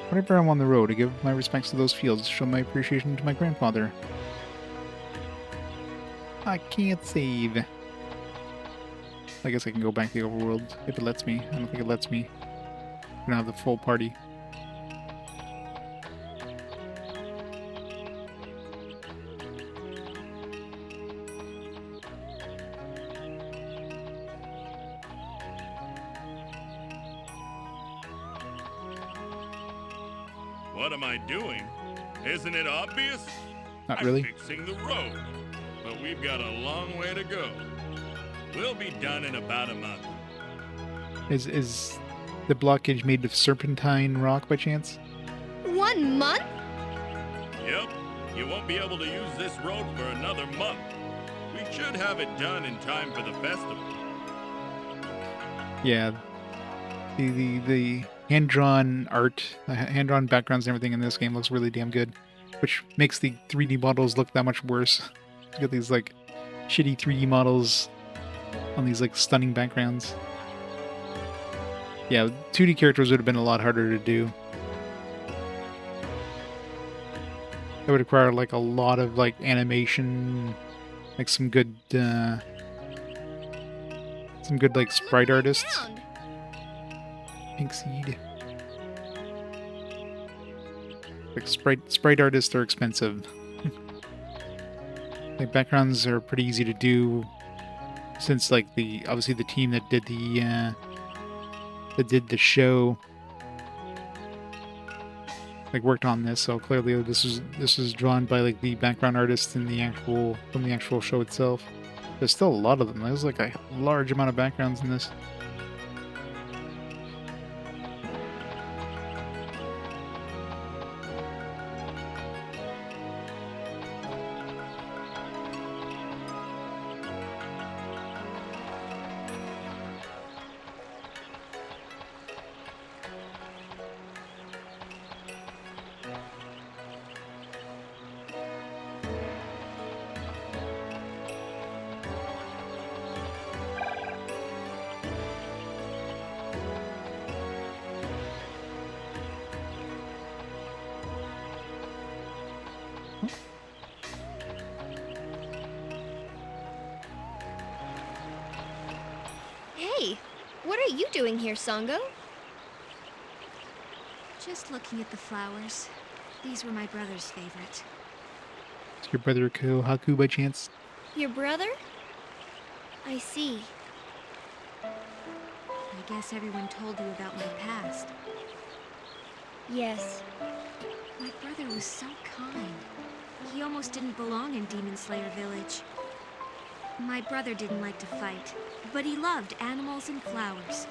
Whenever I'm on the road, I give my respects to those fields to show my appreciation to my grandfather. I can't save. I guess I can go back to the overworld if it lets me. I don't think it lets me. I don't have the full party. What am I doing? Isn't it obvious? Not really. I'm fixing the road. But we've got a long way to go. We'll be done in about a month. Is the blockage made of serpentine rock by chance? 1 month? Yep. You won't be able to use this road for another month. We should have it done in time for the festival. Yeah. The hand-drawn art, hand-drawn backgrounds and everything in this game looks really damn good, which makes the 3D models look that much worse. You got these like shitty 3D models on these like stunning backgrounds. Yeah, 2D characters would have been a lot harder to do. That would require like a lot of like animation, like some good like sprite artists. Pink seed. Like sprite artists are expensive. Like backgrounds are pretty easy to do, since like obviously the team that did the show like worked on this, so clearly this is drawn by like the background artists from the actual show itself. There's still a lot of them. There's like a large amount of backgrounds in this. Hey, what are you doing here, Sango? Just looking at the flowers. These were my brother's favorite. Is your brother Kohaku by chance? Your brother? I see. I guess everyone told you about my past. Yes. My brother was so kind. He almost didn't belong in Demon Slayer Village. My brother didn't like to fight, but he loved animals and flowers.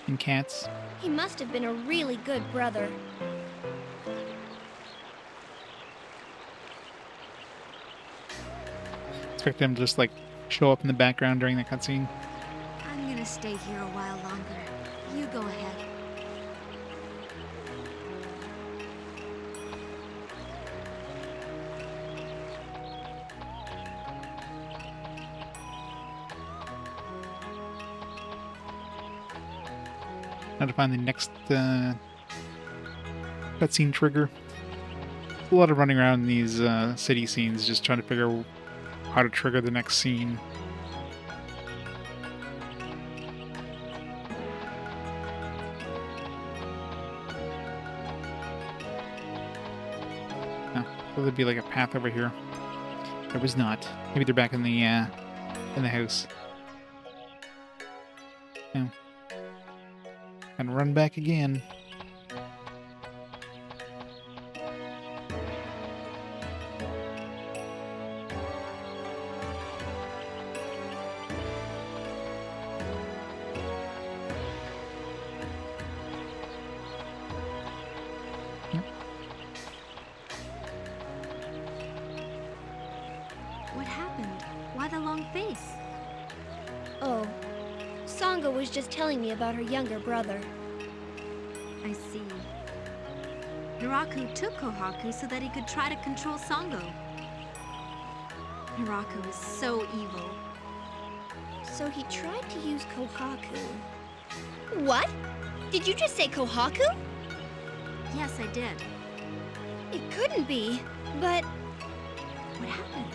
And cats. He must have been a really good brother. Expect him to just like show up in the background during the cutscene. I'm gonna stay here a while longer. You go ahead. Now to find the next cutscene trigger. A lot of running around in these city scenes, just trying to figure out how to trigger the next scene. Will there be like a path over here? There was not. Maybe they're back in the house. Yeah. And run back again. What happened? Why the long face? Oh, Sangha was just telling me about her younger brother. I see. Naraku took Kohaku so that he could try to control Sango. Naraku is so evil. So he tried to use Kohaku. What? Did you just say Kohaku? Yes, I did. It couldn't be, but... What happened?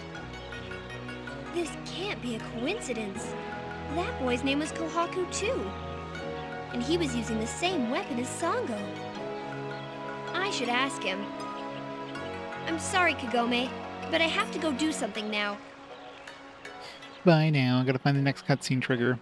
This can't be a coincidence. That boy's name was Kohaku too. And he was using the same weapon as Sango. I should ask him. I'm sorry, Kagome, but I have to go do something now. Bye now. I gotta find the next cutscene trigger.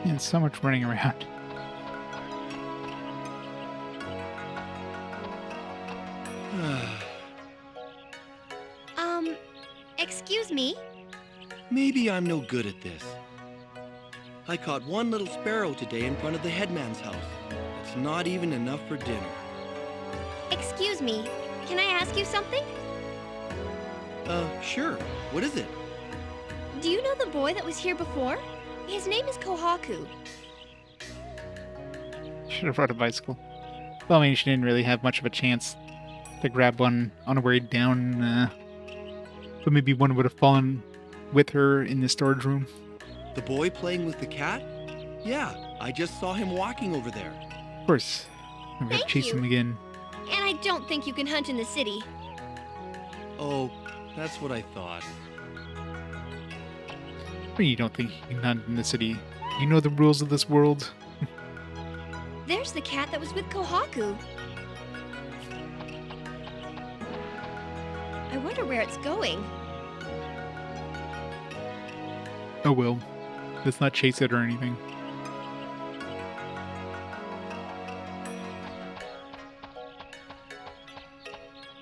And so much running around. Excuse me? Maybe I'm no good at this. I caught one little sparrow today in front of the headman's house. It's not even enough for dinner. Excuse me, can I ask you something? Sure. What is it? Do you know the boy that was here before? His name is Kohaku. Should have rode a bicycle. Well, I mean, she didn't really have much of a chance to grab one on her way down, but maybe one would have fallen with her in the storage room. The boy playing with the cat? Yeah, I just saw him walking over there. Of course. I'm gonna chase him again. And I don't think you can hunt in the city. Oh, that's what I thought. But you don't think you can hunt in the city. You know the rules of this world. There's the cat that was with Kohaku. I wonder where it's going. Oh well. Let's not chase it or anything.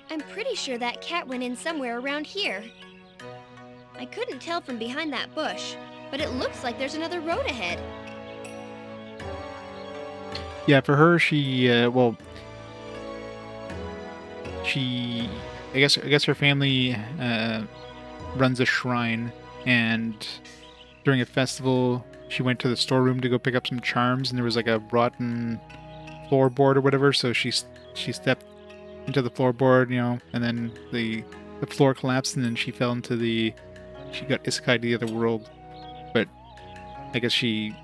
I'm pretty sure that cat went in somewhere around here. I couldn't tell from behind that bush, but it looks like there's another road ahead. Yeah, for her, I guess her family runs a shrine, and during a festival, she went to the storeroom to go pick up some charms, and there was like a rotten floorboard or whatever, so she stepped into the floorboard, and then the floor collapsed, and then she fell into she got isekai to the other world. But I guess she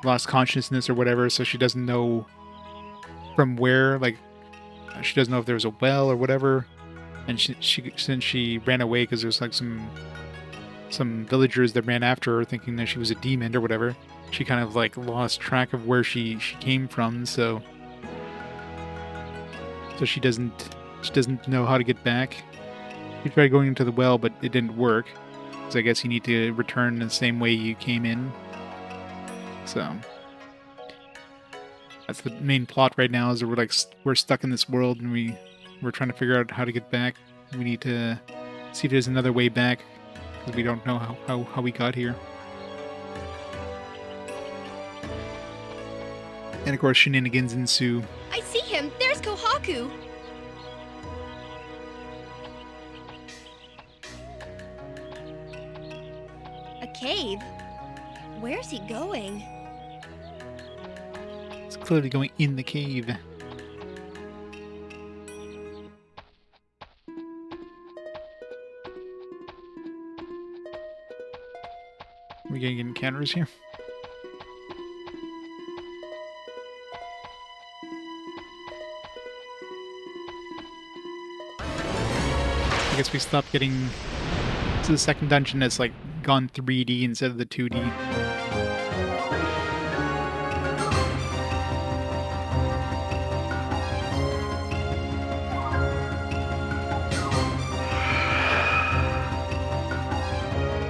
lost consciousness or whatever, so she doesn't know from where, like, she doesn't know if there was a well or whatever, and since she ran away because there was like some villagers that ran after her thinking that she was a demon or whatever, she kind of like lost track of where she came from, so she doesn't know how to get back. She tried going into the well, but it didn't work. So I guess you need to return the same way you came in. So that's the main plot right now, is that we're stuck in this world and we're trying to figure out how to get back. We need to see if there's another way back, because we don't know how we got here. And of course, shenanigans ensue. I see him! There's Kohaku! A cave? Where's he going? It's clearly going in the cave. We gonna get encounters here? I guess we stopped getting... This is the second dungeon that's like gone 3D instead of the 2D.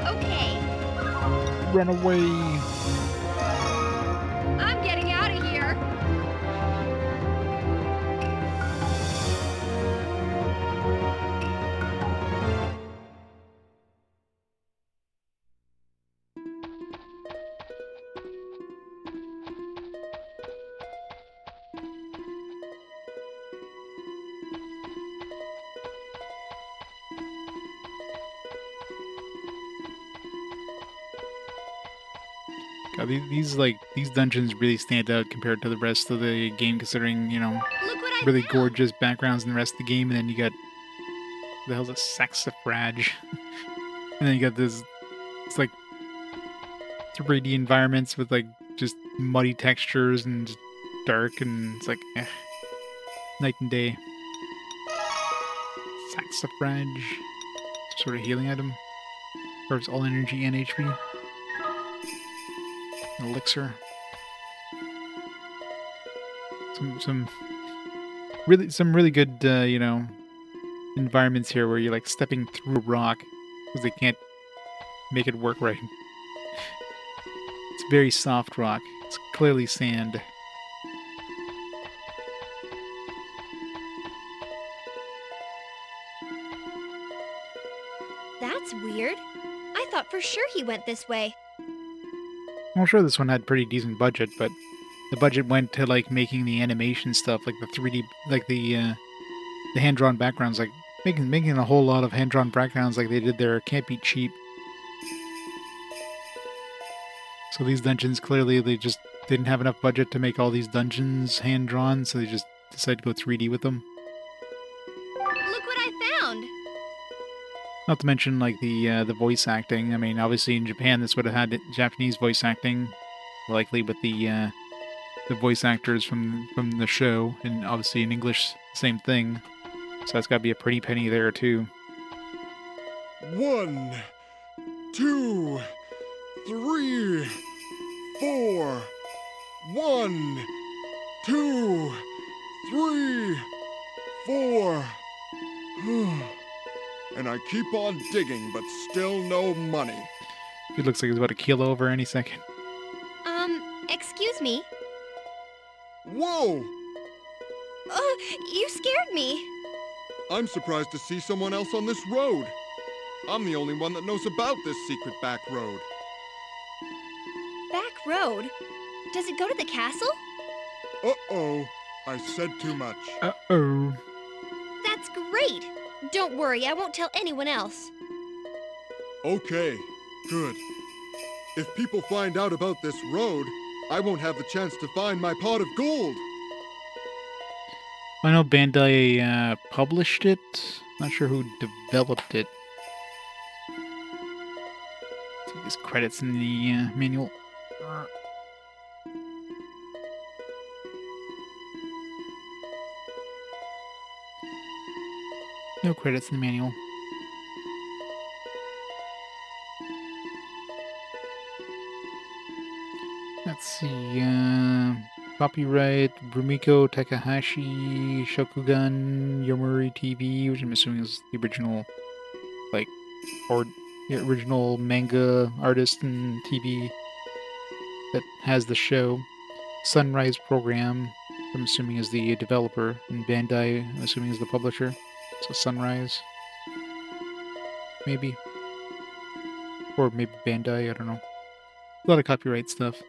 Okay. Run away! I'm getting out of here! God, these dungeons really stand out compared to the rest of the game, considering, you know, really gorgeous backgrounds in the rest of the game, and then you got the hell's a saxifrage, and then you got this, it's like 3D environments with like just muddy textures and just dark, and it's like night and day. Saxifrage, sort of healing item, absorbs all energy and HP. Elixir. Some really good you know, environments here where you're like stepping through a rock because they can't make it work right. It's very soft rock. It's clearly sand. That's weird. I thought for sure he went this way. I'm sure this one had pretty decent budget, but the budget went to like making the animation stuff, like the 3D, like the hand-drawn backgrounds, like making a whole lot of hand-drawn backgrounds like they did there can't be cheap. So these dungeons, clearly they just didn't have enough budget to make all these dungeons hand-drawn, so they just decided to go 3D with them. Look what I found! Not to mention like the voice acting. I mean, obviously in Japan this would have had Japanese voice acting, likely with the voice actors from the show, and obviously in English same thing. So that's got to be a pretty penny there too. 1, 2, 3, 4. 1, 2, 3, 4. And I keep on digging, but still no money. It looks like he's about to keel over any second. Excuse me? Whoa! You scared me. I'm surprised to see someone else on this road. I'm the only one that knows about this secret back road. Back road? Does it go to the castle? Uh-oh. I said too much. Uh-oh. That's great. Don't worry, I won't tell anyone else. Okay, good. If people find out about this road, I won't have the chance to find my pot of gold. I know Bandai published it. Not sure who developed it. See these credits in the manual. No credits in the manual. Let's see. Copyright Brumiko Takahashi Shokugan Yomuri TV, which I'm assuming is the original, or the original manga artist in TV that has the show. Sunrise Program, I'm assuming is the developer, and Bandai, I'm assuming is the publisher. So Sunrise, maybe, or maybe Bandai. I don't know. A lot of copyright stuff.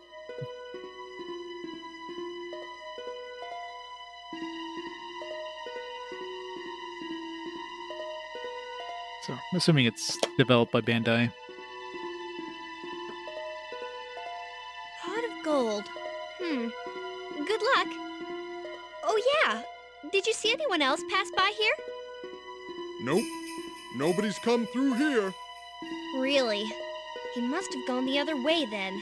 So I'm assuming it's developed by Bandai. Pot of gold. Good luck. Oh yeah. Did you see anyone else pass by here? Nope. Nobody's come through here. Really? He must have gone the other way then.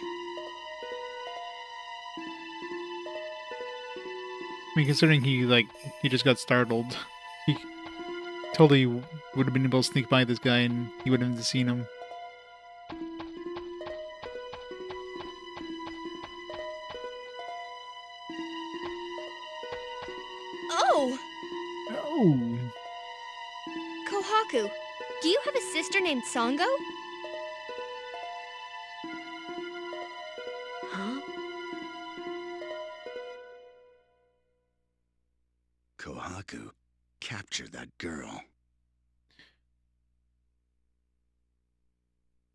I mean, considering he just got startled, he totally would have been able to sneak by this guy and he wouldn't have seen him. Oh! Oh! Kohaku, do you have a sister named Sango? Huh? Kohaku, capture that girl.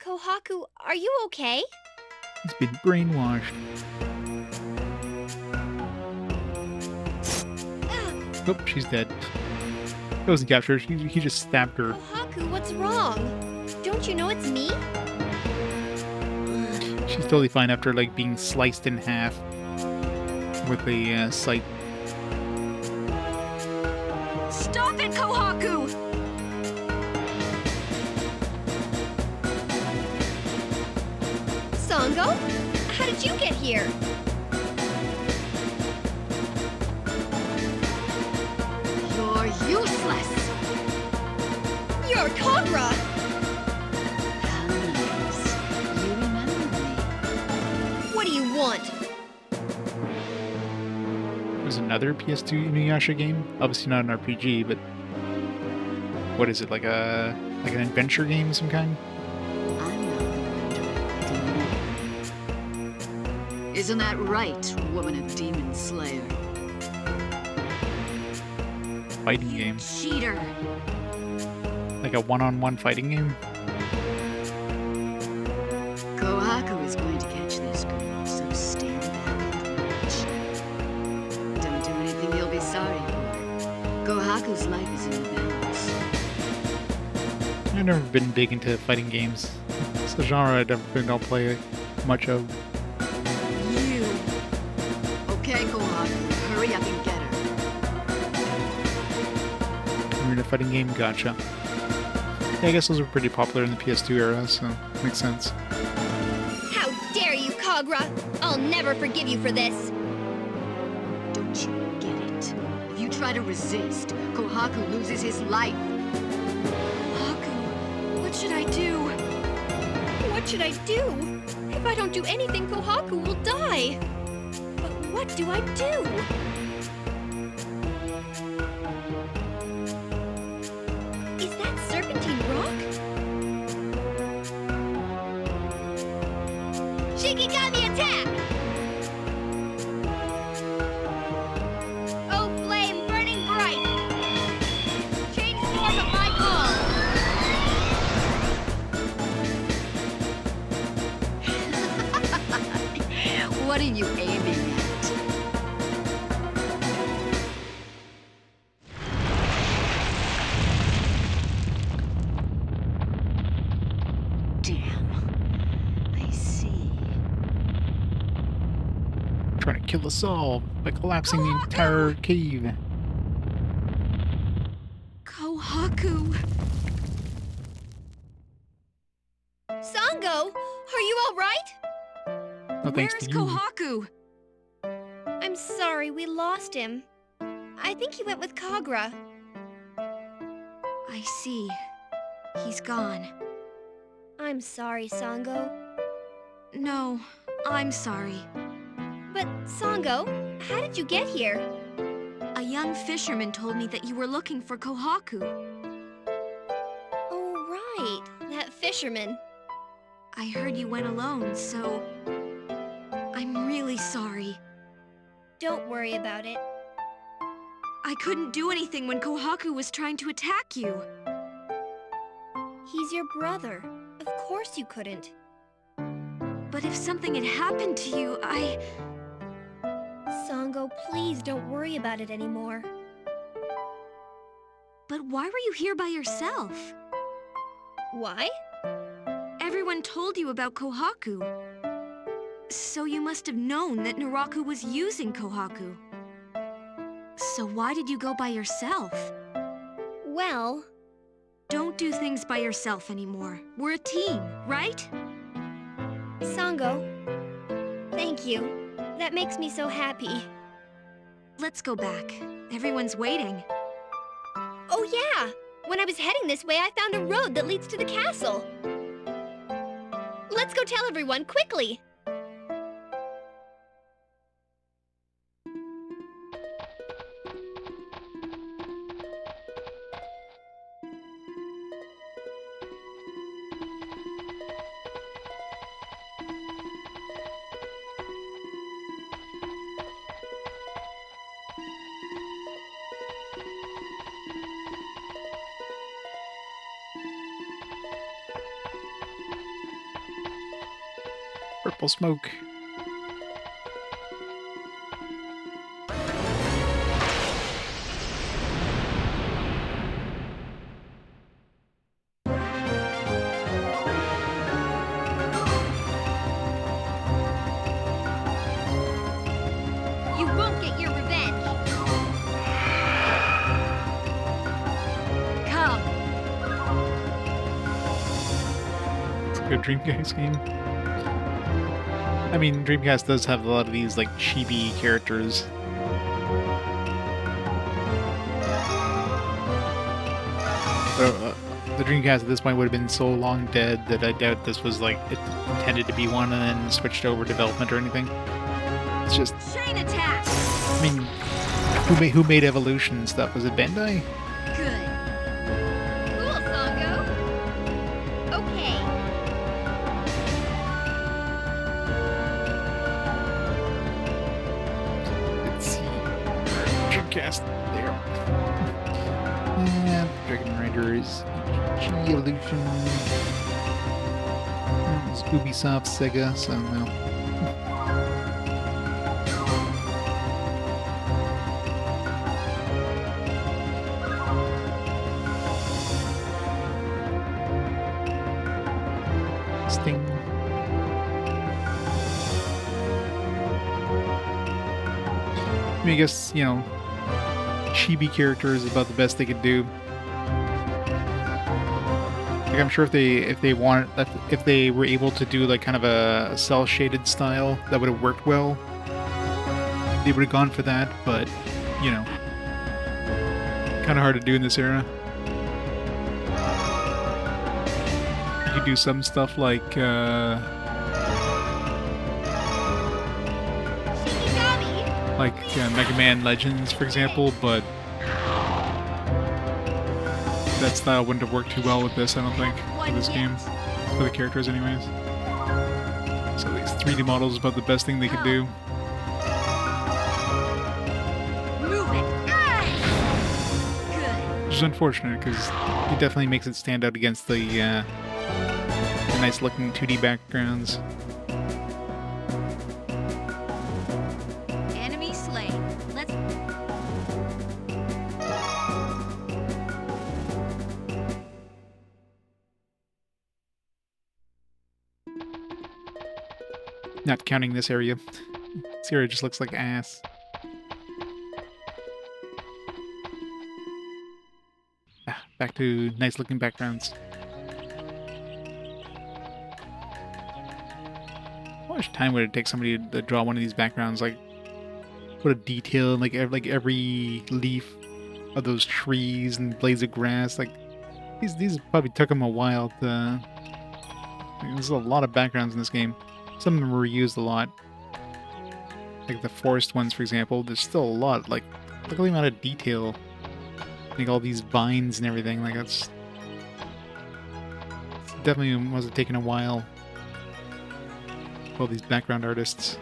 Kohaku, are you okay? He's been brainwashed. Oh, she's dead. He wasn't captured. He just stabbed her. Kohaku, what's wrong? Don't you know it's me? She's totally fine after being sliced in half with a scythe. Stop it, Kohaku! Sango? How did you get here? You're useless! You're Cobra! How nice. You remember me. What do you want? There's another PS2 Inuyasha game. Obviously not an RPG, but what is it, like an adventure game of some kind? Isn't that right, woman of Demon Slayer? Fighting game. Cheater! Like a one-on-one fighting game? Kohaku is going to catch this girl, so stand back and watch. Don't do anything you'll be sorry for. Kohaku's life is in the balance. I've never been big into fighting games. It's a genre I don't play much of. You. Okay, Kohaku, hurry up and get her. You're in a fighting game? Gotcha. Yeah, I guess those were pretty popular in the PS2 era, so makes sense. How dare you, Kagra! I'll never forgive you for this! Don't you get it? If you try to resist, Kohaku loses his life. Kohaku, what should I do? What should I do? If I don't do anything, Kohaku will die! But what do I do? Is that Serpentine Rock? Shikigami attack! Oh, flame burning bright! Change form of my call! What are you aiming at? Damn. I see. Trying to kill us all by collapsing the entire cave. Kohaku! Sango, are you all right? No thanks Where's to you. Kohaku? I'm sorry, we lost him. I think he went with Kagra. I see. He's gone. I'm sorry, Sango. No, I'm sorry. But, Sango, how did you get here? A young fisherman told me that you were looking for Kohaku. Oh, right. That fisherman. I heard you went alone, so... I'm really sorry. Don't worry about it. I couldn't do anything when Kohaku was trying to attack you. He's your brother. Of course you couldn't. But if something had happened to you, Sango, please don't worry about it anymore. But why were you here by yourself? Why? Everyone told you about Kohaku. So you must have known that Naraku was using Kohaku. So why did you go by yourself? Well... Don't do things by yourself anymore. We're a team, right? Sango, thank you. That makes me so happy. Let's go back. Everyone's waiting. Oh yeah! When I was heading this way, I found a road that leads to the castle. Let's go tell everyone, quickly! Purple smoke. You won't get your revenge! Come! It's a good Dreamcast game. I mean, Dreamcast does have a lot of these, like, chibi characters. The Dreamcast at this point would have been so long dead that I doubt this was, like, it intended to be one and then switched over development or anything. It's just... Chain attack! I mean, who made Evolution and stuff? Was it Bandai? Good. Cool, Sango. Okay. Let's see. Dreamcast. There. And Dragon Riders. Evolution. It's Ubisoft, Sega, so no. Sting. I mean, I guess, you know, chibi character is about the best they could do. Like, I'm sure if they were able to do like kind of a cell shaded style, that would have worked well. They would have gone for that, but you know, kind of hard to do in this era. You could do some stuff like Mega Man Legends, for example, but that style wouldn't have worked too well with this, I don't think, for this game. For the characters, anyways. So these 3D models is about the best thing they could do. Which is unfortunate, because it definitely makes it stand out against the nice-looking 2D backgrounds. Enemy slain. Let's... Not counting this area. This area just looks like ass. Back to nice looking backgrounds. How much time would it take somebody to draw one of these backgrounds? Like, put a detail in like every leaf of those trees and blades of grass. Like, these probably took them a while to... There's a lot of backgrounds in this game. Some of them were reused a lot. like the forest ones, for example, there's still a lot. Like, look at the amount of detail. Like all these vines and everything. Like it's definitely must have taken a while. All these background artists.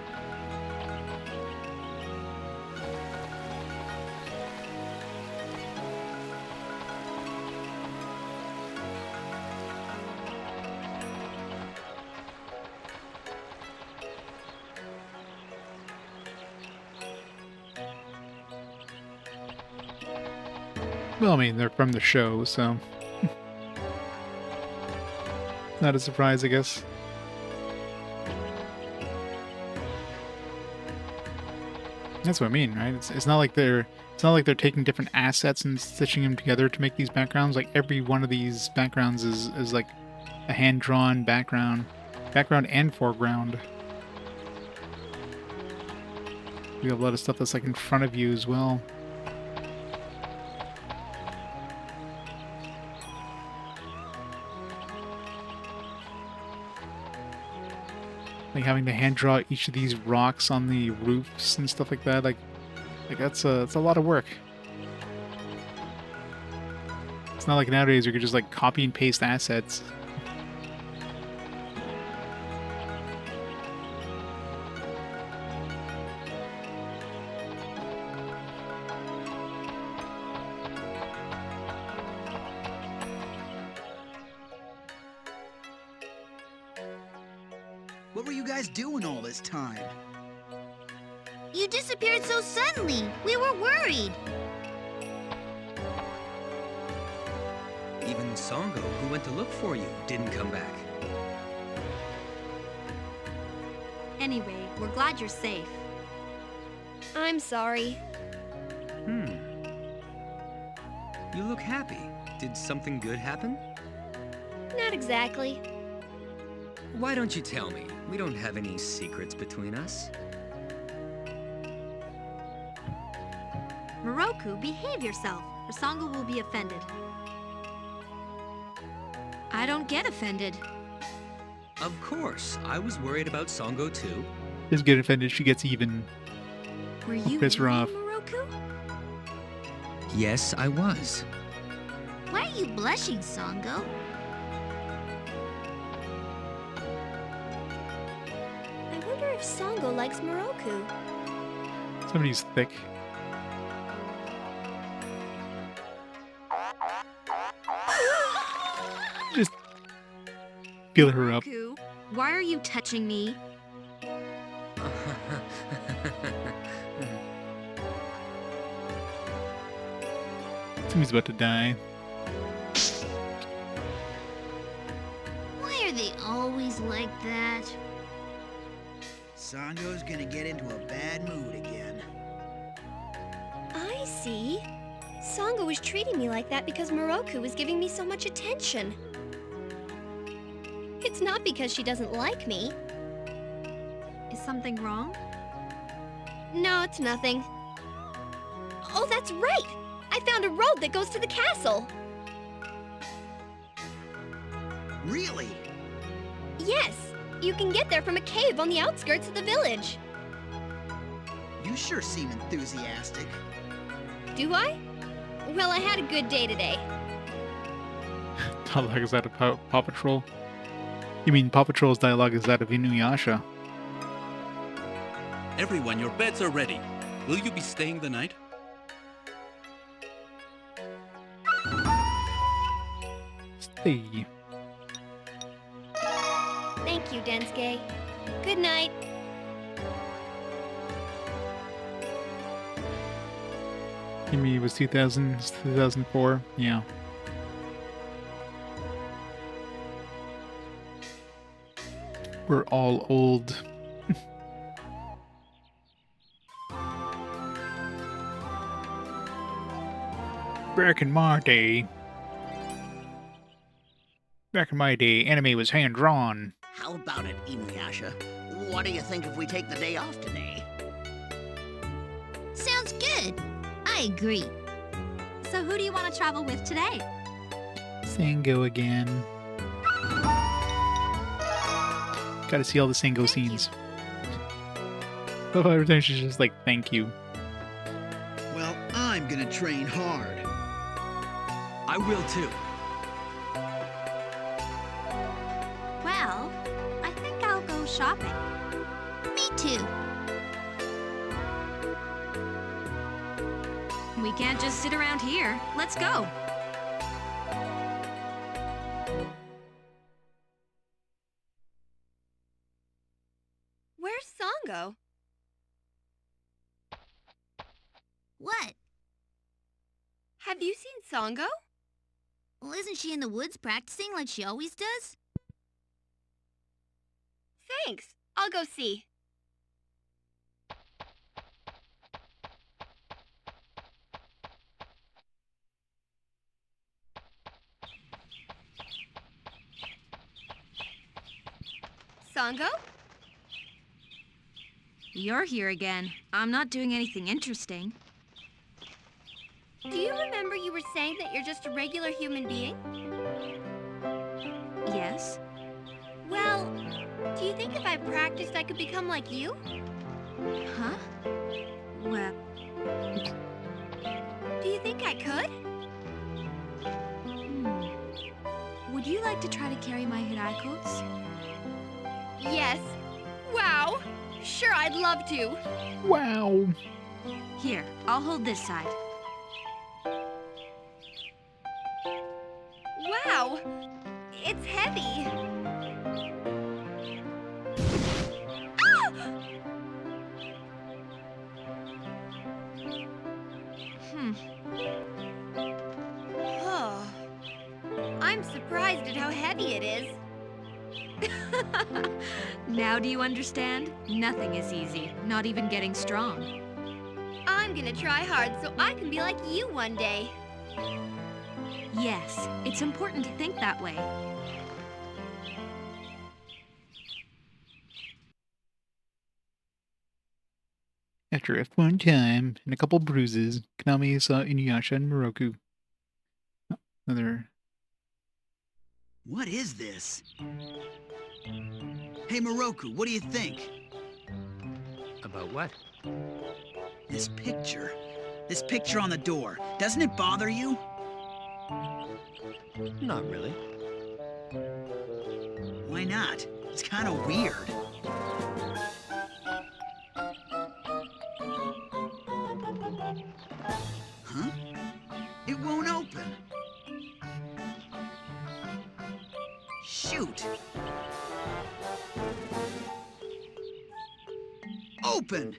Well, I mean, they're from the show, so... not a surprise, I guess. That's what I mean, right? It's not like they're taking different assets and stitching them together to make these backgrounds. Like every one of these backgrounds is like a hand-drawn background and foreground. We have a lot of stuff that's like in front of you as well. Like having to hand draw each of these rocks on the roofs and stuff like that, like that's a lot of work. It's not like nowadays you could just like copy and paste assets. What were you guys doing all this time? You disappeared so suddenly. We were worried. Even Songo, who went to look for you, didn't come back. Anyway, we're glad you're safe. I'm sorry. You look happy. Did something good happen? Not exactly. Why don't you tell me? We don't have any secrets between us. Moroku, behave yourself, or Songo will be offended. I don't get offended. Of course. I was worried about Songo too. Just get offended, she gets even. Were I'll you piss her off. Moroku? Yes, I was. Why are you blushing, Songo? I wonder if Songo likes Moroku. Somebody's thick. Just feel her up. Moroku, why are you touching me? Somebody's about to die. Why are they always like that? Sango's gonna get into a bad mood again. I see. Songo was treating me like that because Moroku was giving me so much attention. It's not because she doesn't like me. Is something wrong? No, it's nothing. Oh, that's right! I found a road that goes to the castle! Really? Yes! You can get there from a cave on the outskirts of the village. You sure seem enthusiastic. Do I? Well, I had a good day today. Dialogue is that of Paw Patrol? You mean Paw Patrol's dialogue is that of Inuyasha? Everyone, your beds are ready. Will you be staying the night? Stay. Thank you, Densuke. Good night. You mean it was 2004? Yeah. We're all old. Back in my day, anime was hand-drawn. How about it, Inuyasha? What do you think if we take the day off today? Sounds good. I agree. So who do you want to travel with today? Sango again. Gotta see all the Sango scenes. But every time she's just like, thank you. Well, I'm gonna train hard. I will too. Well, I think I'll go shopping. Me too. We can't just sit around here. Let's go. Where's Sango? What? Have you seen Sango? Well, isn't she in the woods practicing like she always does? Thanks. I'll go see. Sango? You're here again. I'm not doing anything interesting. Do you remember you were saying that you're just a regular human being? Yes? Well, do you think if I practiced I could become like you? Huh? Well, do you think I could? Would you like to try to carry my hiraikos? Yes. Wow. Sure, I'd love to. Wow. Here, I'll hold this side. Wow. It's heavy. Oh. I'm surprised at how heavy it is. Now do you understand? Nothing is easy, not even getting strong. I'm gonna try hard so I can be like you one day. Yes, it's important to think that way. After a fun time and a couple bruises, Konami saw Inuyasha and Moroku. Oh, another... What is this? Hey, Moroku, what do you think? About what? This picture. This picture on the door. Doesn't it bother you? Not really. Why not? It's kind of weird. Huh? It won't open. Shoot! Open!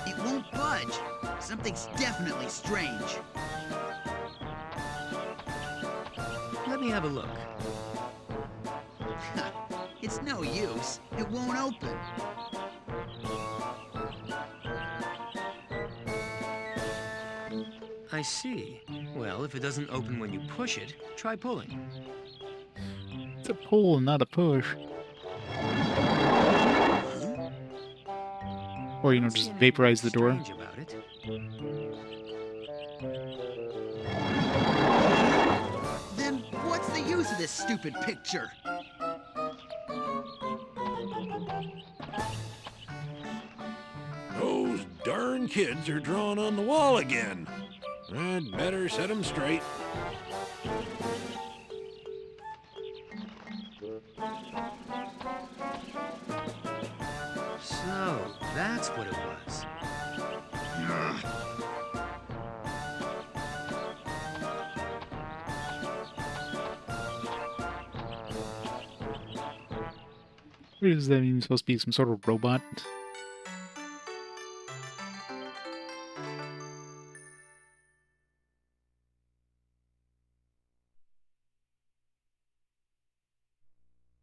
It won't budge. Something's definitely strange. Let me have a look. It's no use. It won't open. I see. Well, if it doesn't open when you push it, try pulling. It's a pull, not a push. Or, you know, just vaporize the door. Strange about it. Then what's the use of this stupid picture? Those darn kids are drawn on the wall again. I'd better set them straight. So, that's what it was. What is that even supposed to be? Some sort of robot?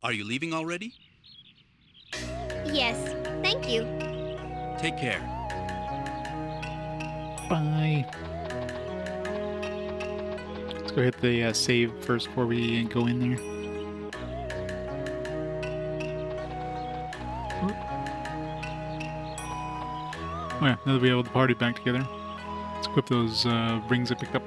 Are you leaving already? Yes, thank you. Take care. Bye. Let's go hit the save first before we go in there. Oh yeah, now that we have the party back together, let's equip those rings I picked up.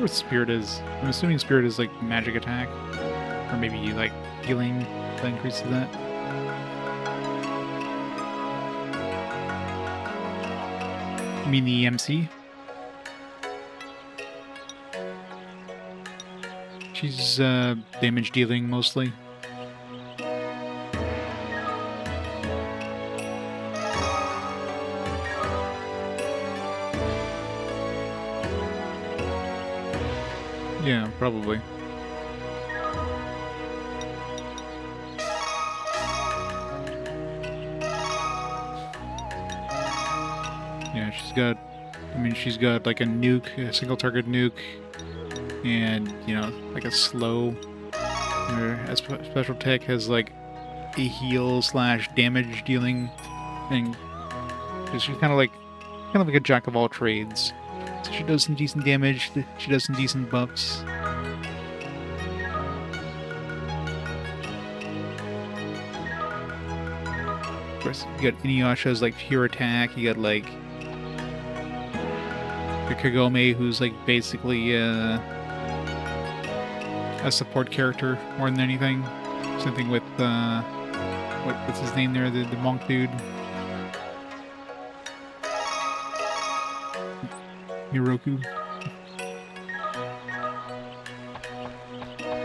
what Spirit is. I'm assuming Spirit is like magic attack. Or maybe like healing that increases that. You mean the EMC? She's damage dealing mostly. Yeah, probably. Yeah, she's got like a nuke, a single target nuke, and, you know, like a slow. Her special tech has like a heal / damage dealing thing. So she's kind of like a jack of all trades. So she does some decent damage. She does some decent buffs. Of course, you got Inuyasha's like pure attack. You got like the Kagome, who's like basically a support character more than anything. Same thing with what's his name there, the monk dude. Miroku.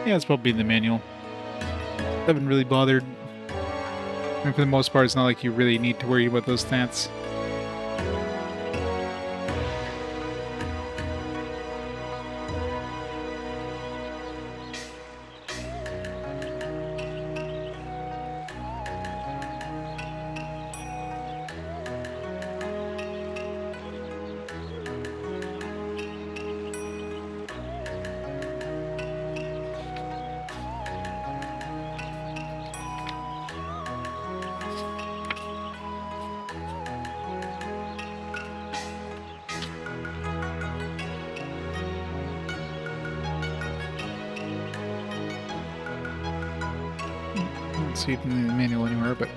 Yeah, it's probably in the manual. Haven't really bothered. I mean, for the most part, it's not like you really need to worry about those stats. See it in the manual anywhere, but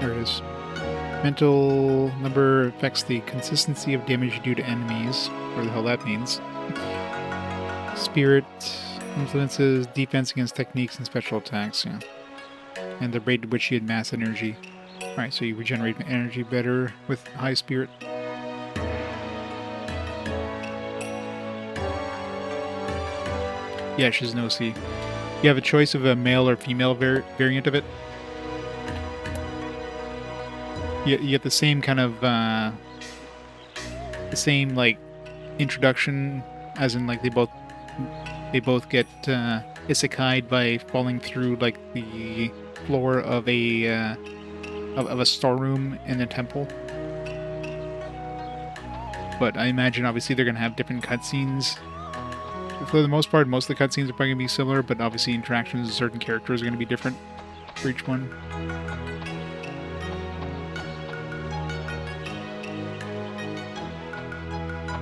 there it is. Mental number affects the consistency of damage due to enemies, whatever the hell that means. Spirit influences defense against techniques and special attacks, yeah. And the rate at which you had mass energy. Alright, so you regenerate energy better with high spirit. Yeah, she's an OC. You have a choice of a male or female variant of it. You get the same kind of, the same, like, introduction, as in, like, they both get, isekai'd by falling through, like, the floor of a storeroom in a temple. But I imagine, obviously, they're gonna have different cutscenes. For the most part, most of the cutscenes are probably going to be similar, but obviously interactions with certain characters are going to be different for each one.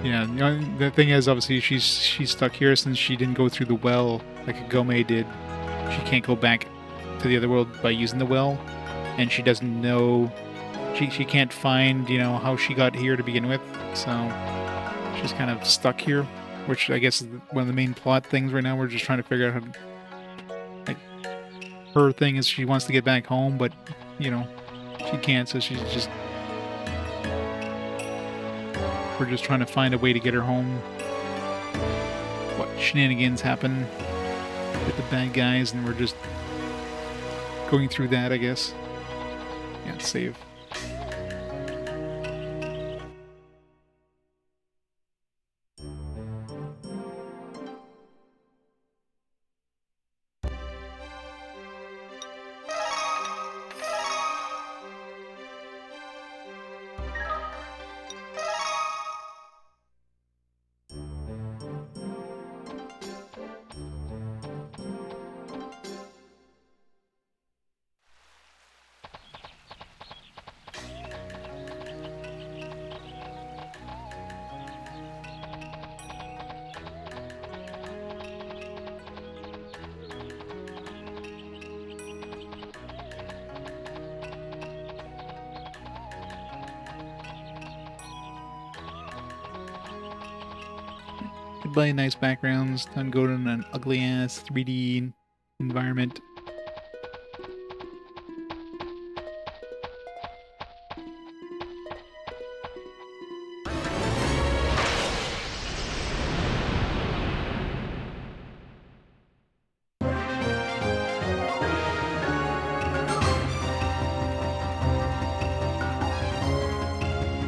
Yeah, the thing is, obviously, she's stuck here since she didn't go through the well like Kagome did. She can't go back to the other world by using the well, and she doesn't know... She can't find, you know, how she got here to begin with, so she's kind of stuck here. Which I guess is one of the main plot things right now. We're just trying to figure out how to... Like, her thing is she wants to get back home, but, you know, she can't, so she's just... We're just trying to find a way to get her home. What shenanigans happen with the bad guys, and we're just going through that, I guess. Yeah, save. by nice backgrounds, done good in an ugly ass 3D environment.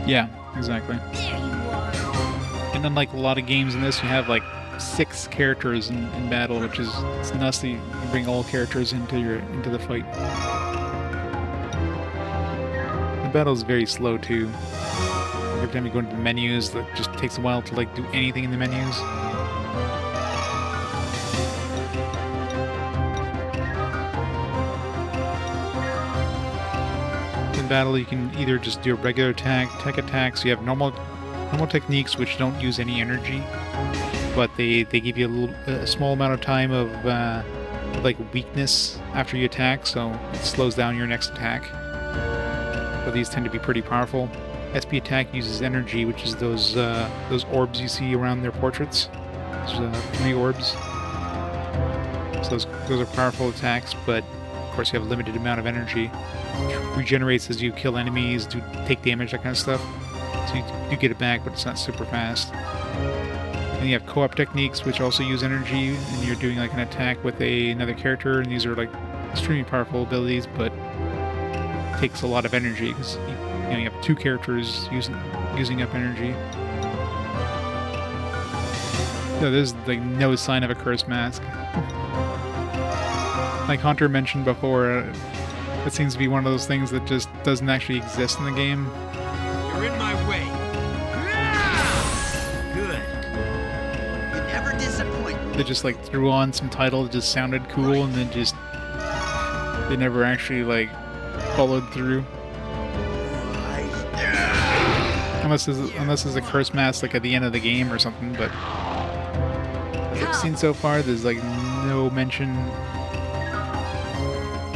Yeah, exactly. And unlike a lot of games in this, you have like 6 characters in battle, which is it's nuts that you bring all characters into the fight. The battle is very slow too. Every time you go into the menus, it just takes a while to like do anything in the menus. In battle, you can either just do a regular attack, tech attacks. You have normal techniques which don't use any energy, but they give you a small amount of time of like weakness after you attack, so it slows down your next attack. But these tend to be pretty powerful. SP attack uses energy, which is those orbs you see around their portraits. There's 3 orbs. So those are powerful attacks, but of course you have a limited amount of energy. Which regenerates as you kill enemies, do take damage, that kind of stuff. So you do get it back, but it's not super fast. And you have co-op techniques, which also use energy, and you're doing like an attack with another character, and these are like extremely powerful abilities, but it takes a lot of energy because you have 2 characters using up energy. So there's like no sign of a curse mask. Like Hunter mentioned before, it seems to be one of those things that just doesn't actually exist in the game. You're in my way. Good. You never disappoint. They just like threw on some title that just sounded cool, and then they never actually like followed through. Unless there's a curse mask like at the end of the game or something, but as I've seen so far, there's like no mention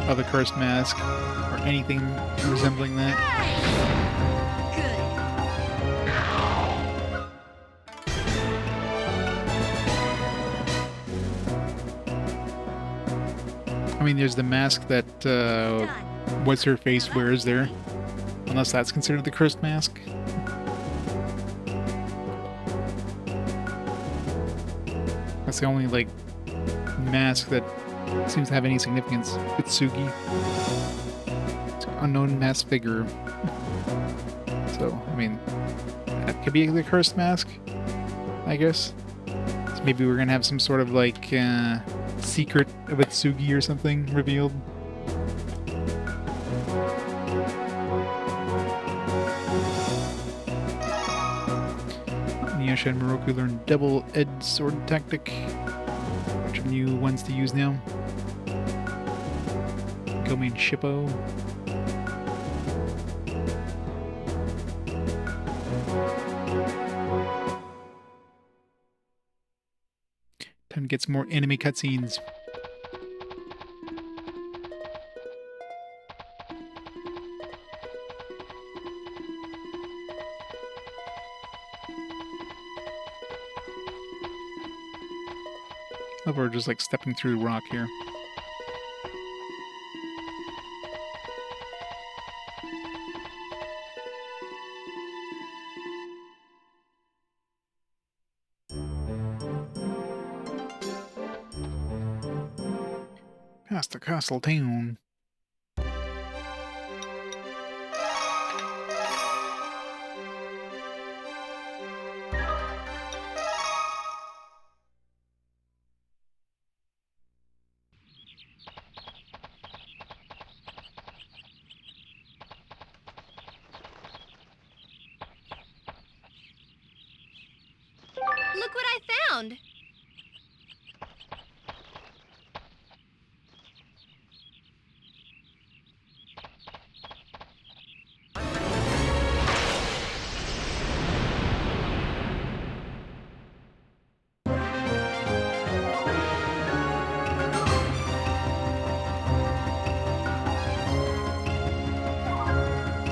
of a curse mask or anything resembling that. I mean, there's the mask that what's her face wears there, unless that's considered the cursed mask. That's the only like mask that seems to have any significance. Itsugi. It's an unknown mask figure. So, I mean, that could be the cursed mask, I guess. So maybe we're gonna have some sort of like secret of Itsugi or something revealed. Inuyasha and Moroku learn double-edged sword tactic. Bunch of new ones to use now. Kagome and Shippo. Time to get some more enemy cutscenes. I love we're just like stepping through rock here. Past the castle town. Look what I found!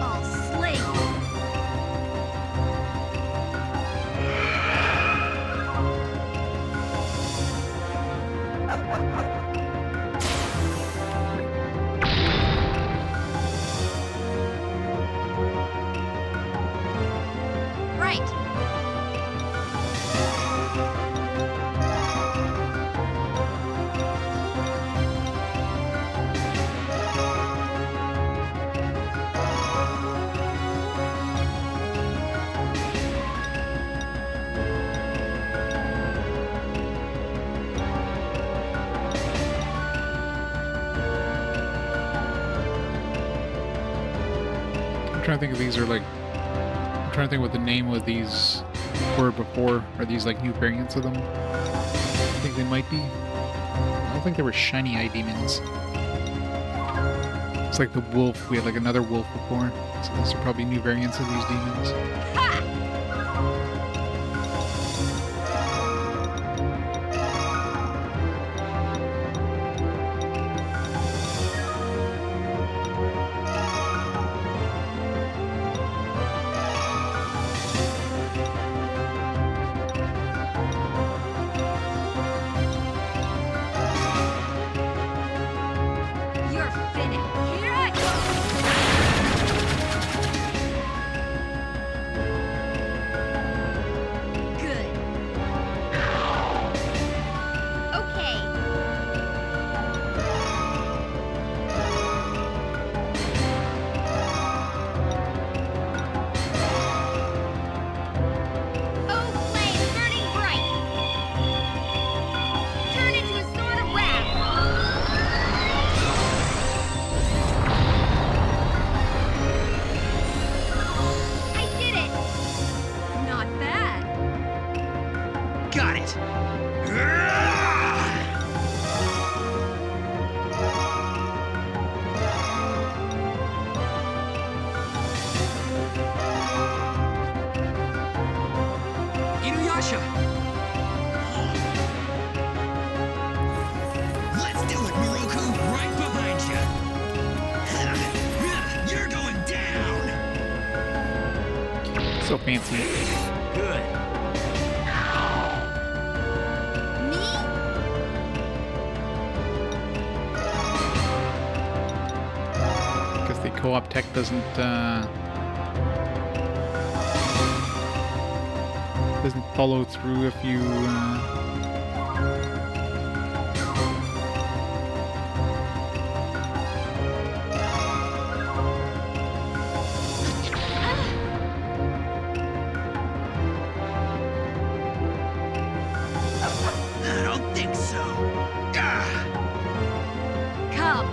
I'll slay you! Right. I'm trying to think if these are like... I'm trying to think what the name of these were before. Are these like new variants of them? I think they might be. I don't think they were shiny eye demons. It's like the wolf. We had like another wolf before. So those are probably new variants of these demons. You're finished. Here I go. Good. Okay. Oh, flame burning bright. Turn into a sword of wrath. I did it! Not bad. Got it! Inuyasha! Let's do it, Moroku! Right behind you! You're going down! So fancy. Good. Because the co-op tech doesn't follow through if you I don't think so. Come.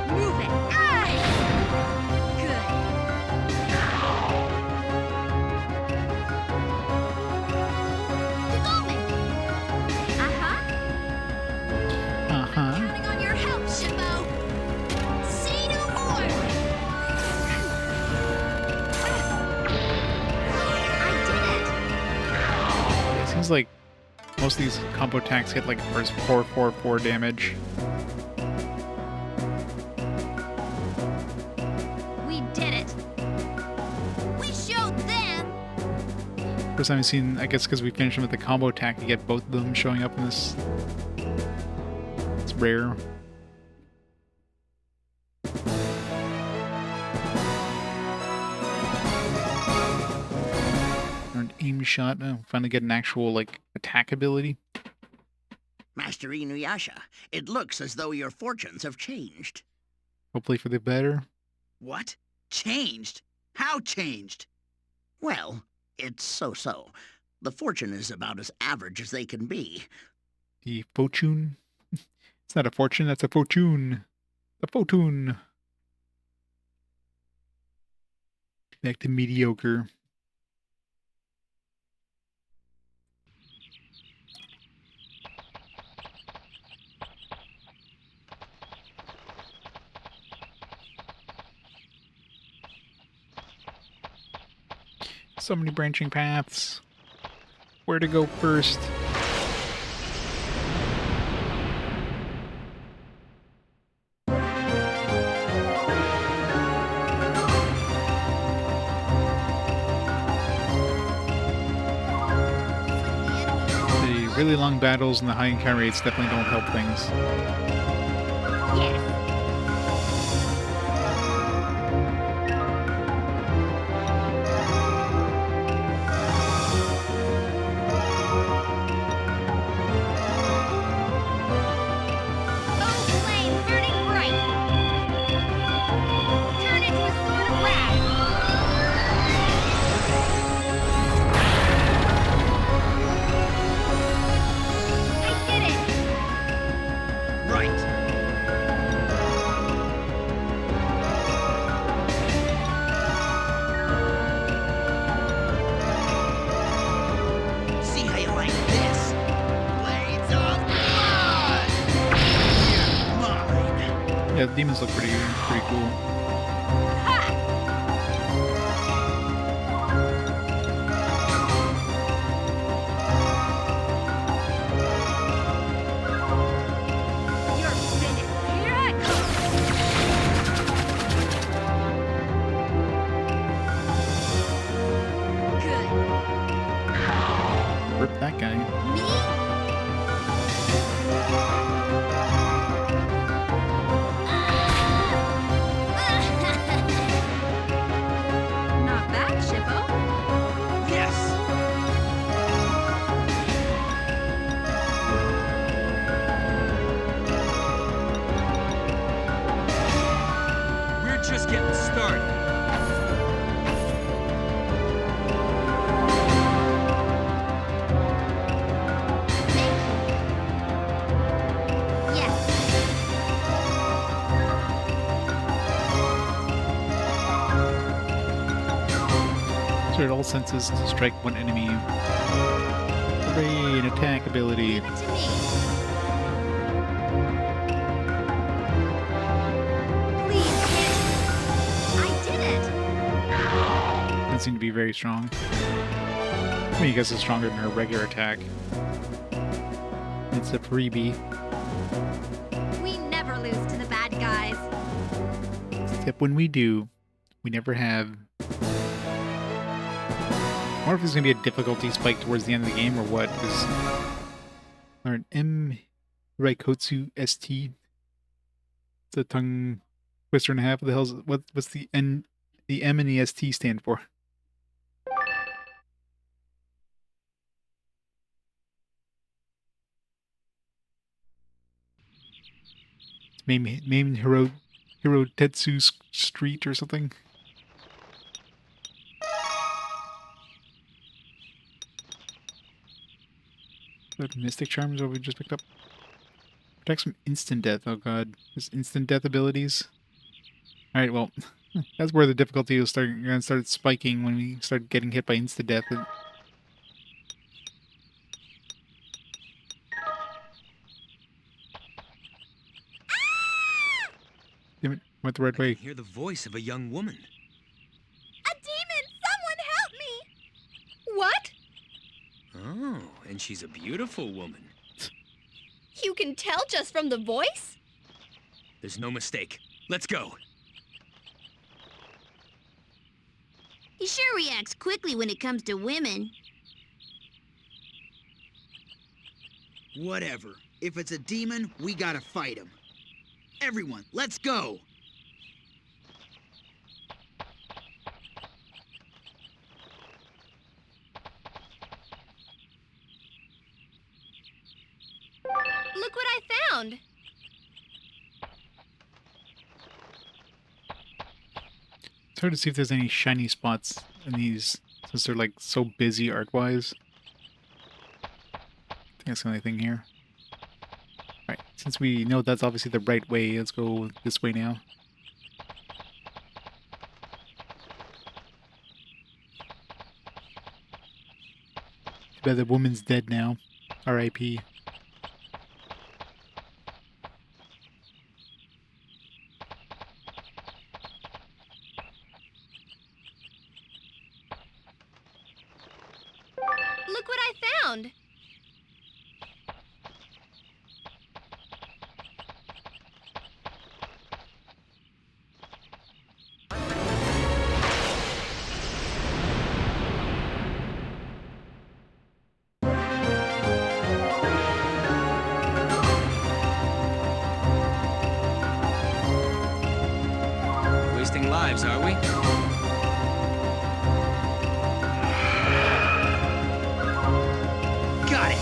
Move it. Good. Kagome! Uh-huh. Counting on your help, Shimbo! Say no more! It seems like most of these combo attacks hit like first 4 damage. We did it! We showed them! First time I've seen, I guess because we finished them with the combo attack, you get both of them showing up in this. It's rare. An aim shot. Oh, finally get an actual like attack ability. Master Inuyasha, it looks as though your fortunes have changed. Hopefully for the better. What? Changed? How changed? Well, it's so-so. The fortune is about as average as they can be. The fortune. It's not a fortune, that's a fortune. The fortune. Back to mediocre. So many branching paths. Where to go first? really long battles and the high encounter rates definitely don't help things. See how you like this? Blades of blood! You're mine! Yeah, the demons look pretty cool. You're finished. Here I Rip that guy. Not bad, Shippo. Yes! We're just getting started. Insert all senses to strike one enemy. Hooray, an attack ability. Doesn't seem to be very strong. I mean, I guess it's stronger than her regular attack. It's a freebie. We never lose to the bad guys. Except when we do, we never have. I wonder if there's going to be a difficulty spike towards the end of the game or what. Because an M Raikotsu ST. It's a tongue twister and a half. What the hell's what's the N? The M and the ST stand for? It's maybe Hirotetsu Street or something. That Mystic Charm is what we just picked up. Protects from instant death. Oh god. There's instant death abilities. Alright, well, that's where the difficulty will gonna start spiking when we start getting hit by instant death. Damn it, went the right way. Hear the voice of a young woman. A demon! Someone help me! What? Oh, and she's a beautiful woman. You can tell just from the voice? There's no mistake. Let's go. He sure reacts quickly when it comes to women. Whatever. If it's a demon, we gotta fight him. Everyone, let's go! Look what I found! It's hard to see if there's any shiny spots in these, since they're like so busy art-wise. I think that's the only thing here. Alright, since we know that's obviously the right way, let's go this way now. Too bad the woman's dead now. R.I.P. Look what I found! knives, are we? Got it!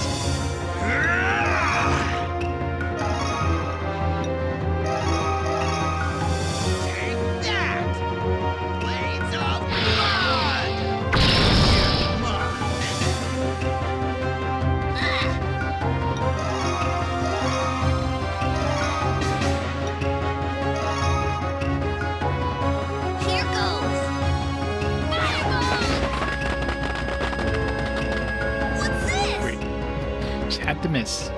Take that! Blades of blood! Here goes! What's this? Just had to miss.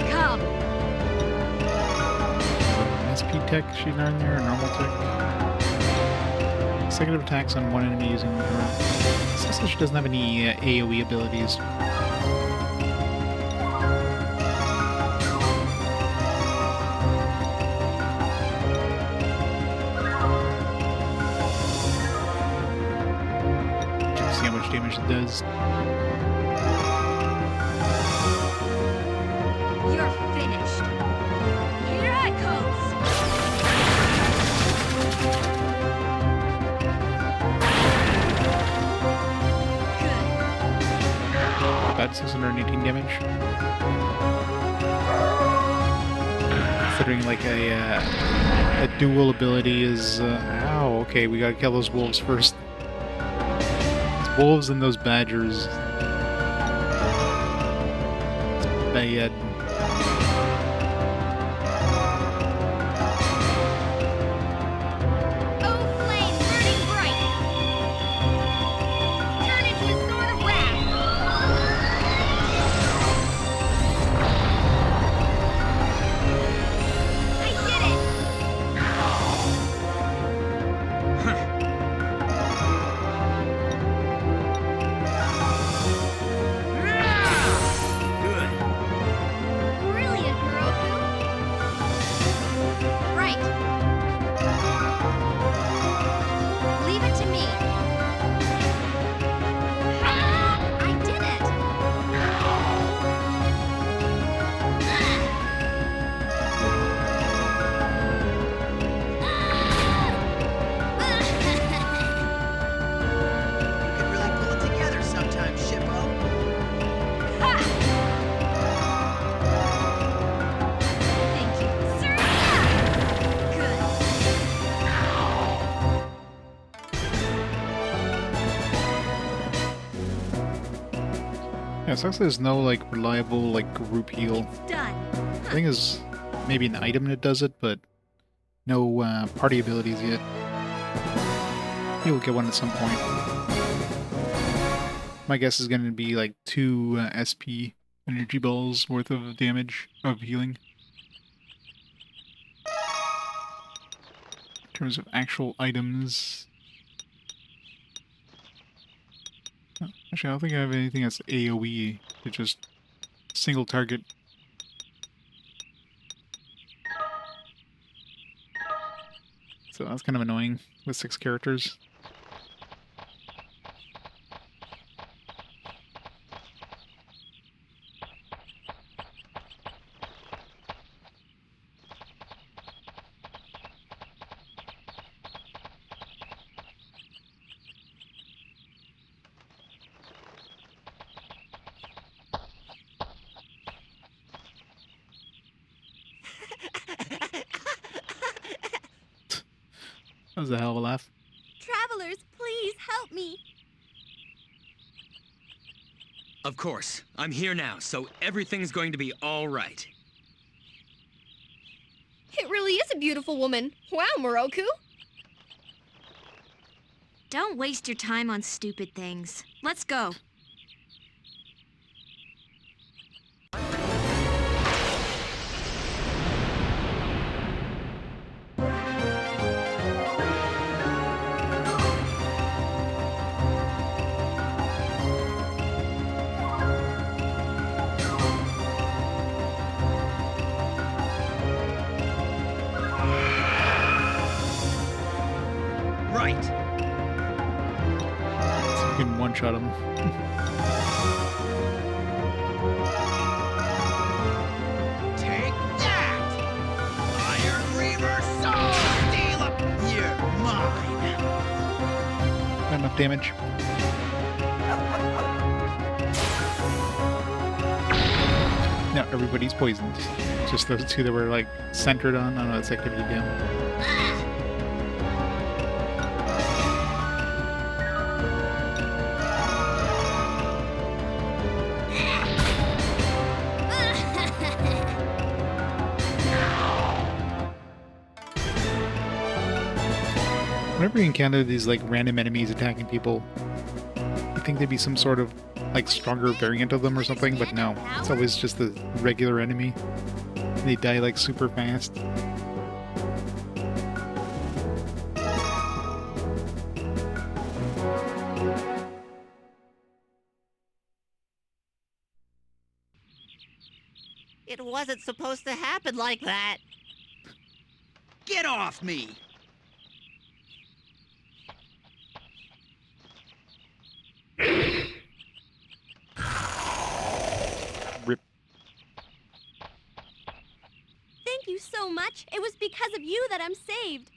Come. SP tech she learned there, or normal tech. Consecutive attacks on one enemy using her. It says that she doesn't have any AoE abilities. See how much damage it does. You're finished. Here it comes. About 618 damage. Considering like a dual ability is ow, okay, we gotta kill those wolves first. Those wolves and those badgers. It's bad. Oh, flame burning bright! Turn into a sword of wrath! I did it! Brilliant, Moroku! Right. Leave it to me. I did it! You could really pull it together sometime, Shippo. Thank you, sir. Good. Yeah, it sucks there's no like reliable like group heal. Done. I think there's maybe an item that does it, but no party abilities yet. You'll get one at some point. My guess is going to be like 2 SP energy balls worth of damage of healing. In terms of actual items. Oh, actually, I don't think I have anything that's AoE. It's just single target. So that's kind of annoying with 6 characters. That was a hell of a laugh. Travelers, please help me. Of course. I'm here now, so everything's going to be all right. It really is a beautiful woman. Wow, Moroku. Don't waste your time on stupid things. Let's go. Right. So you can one-shot him. Take that! not enough damage. No, everybody's poisoned. Just those two that were like centered on. I don't know, it's activity down. Whenever you encounter these like random enemies attacking people, you think there'd be some sort of like stronger variant of them or something, but no. It's always just the regular enemy. They die like super fast. It wasn't supposed to happen like that. Get off me! Rip. Thank you so much. It was because of you that I'm saved.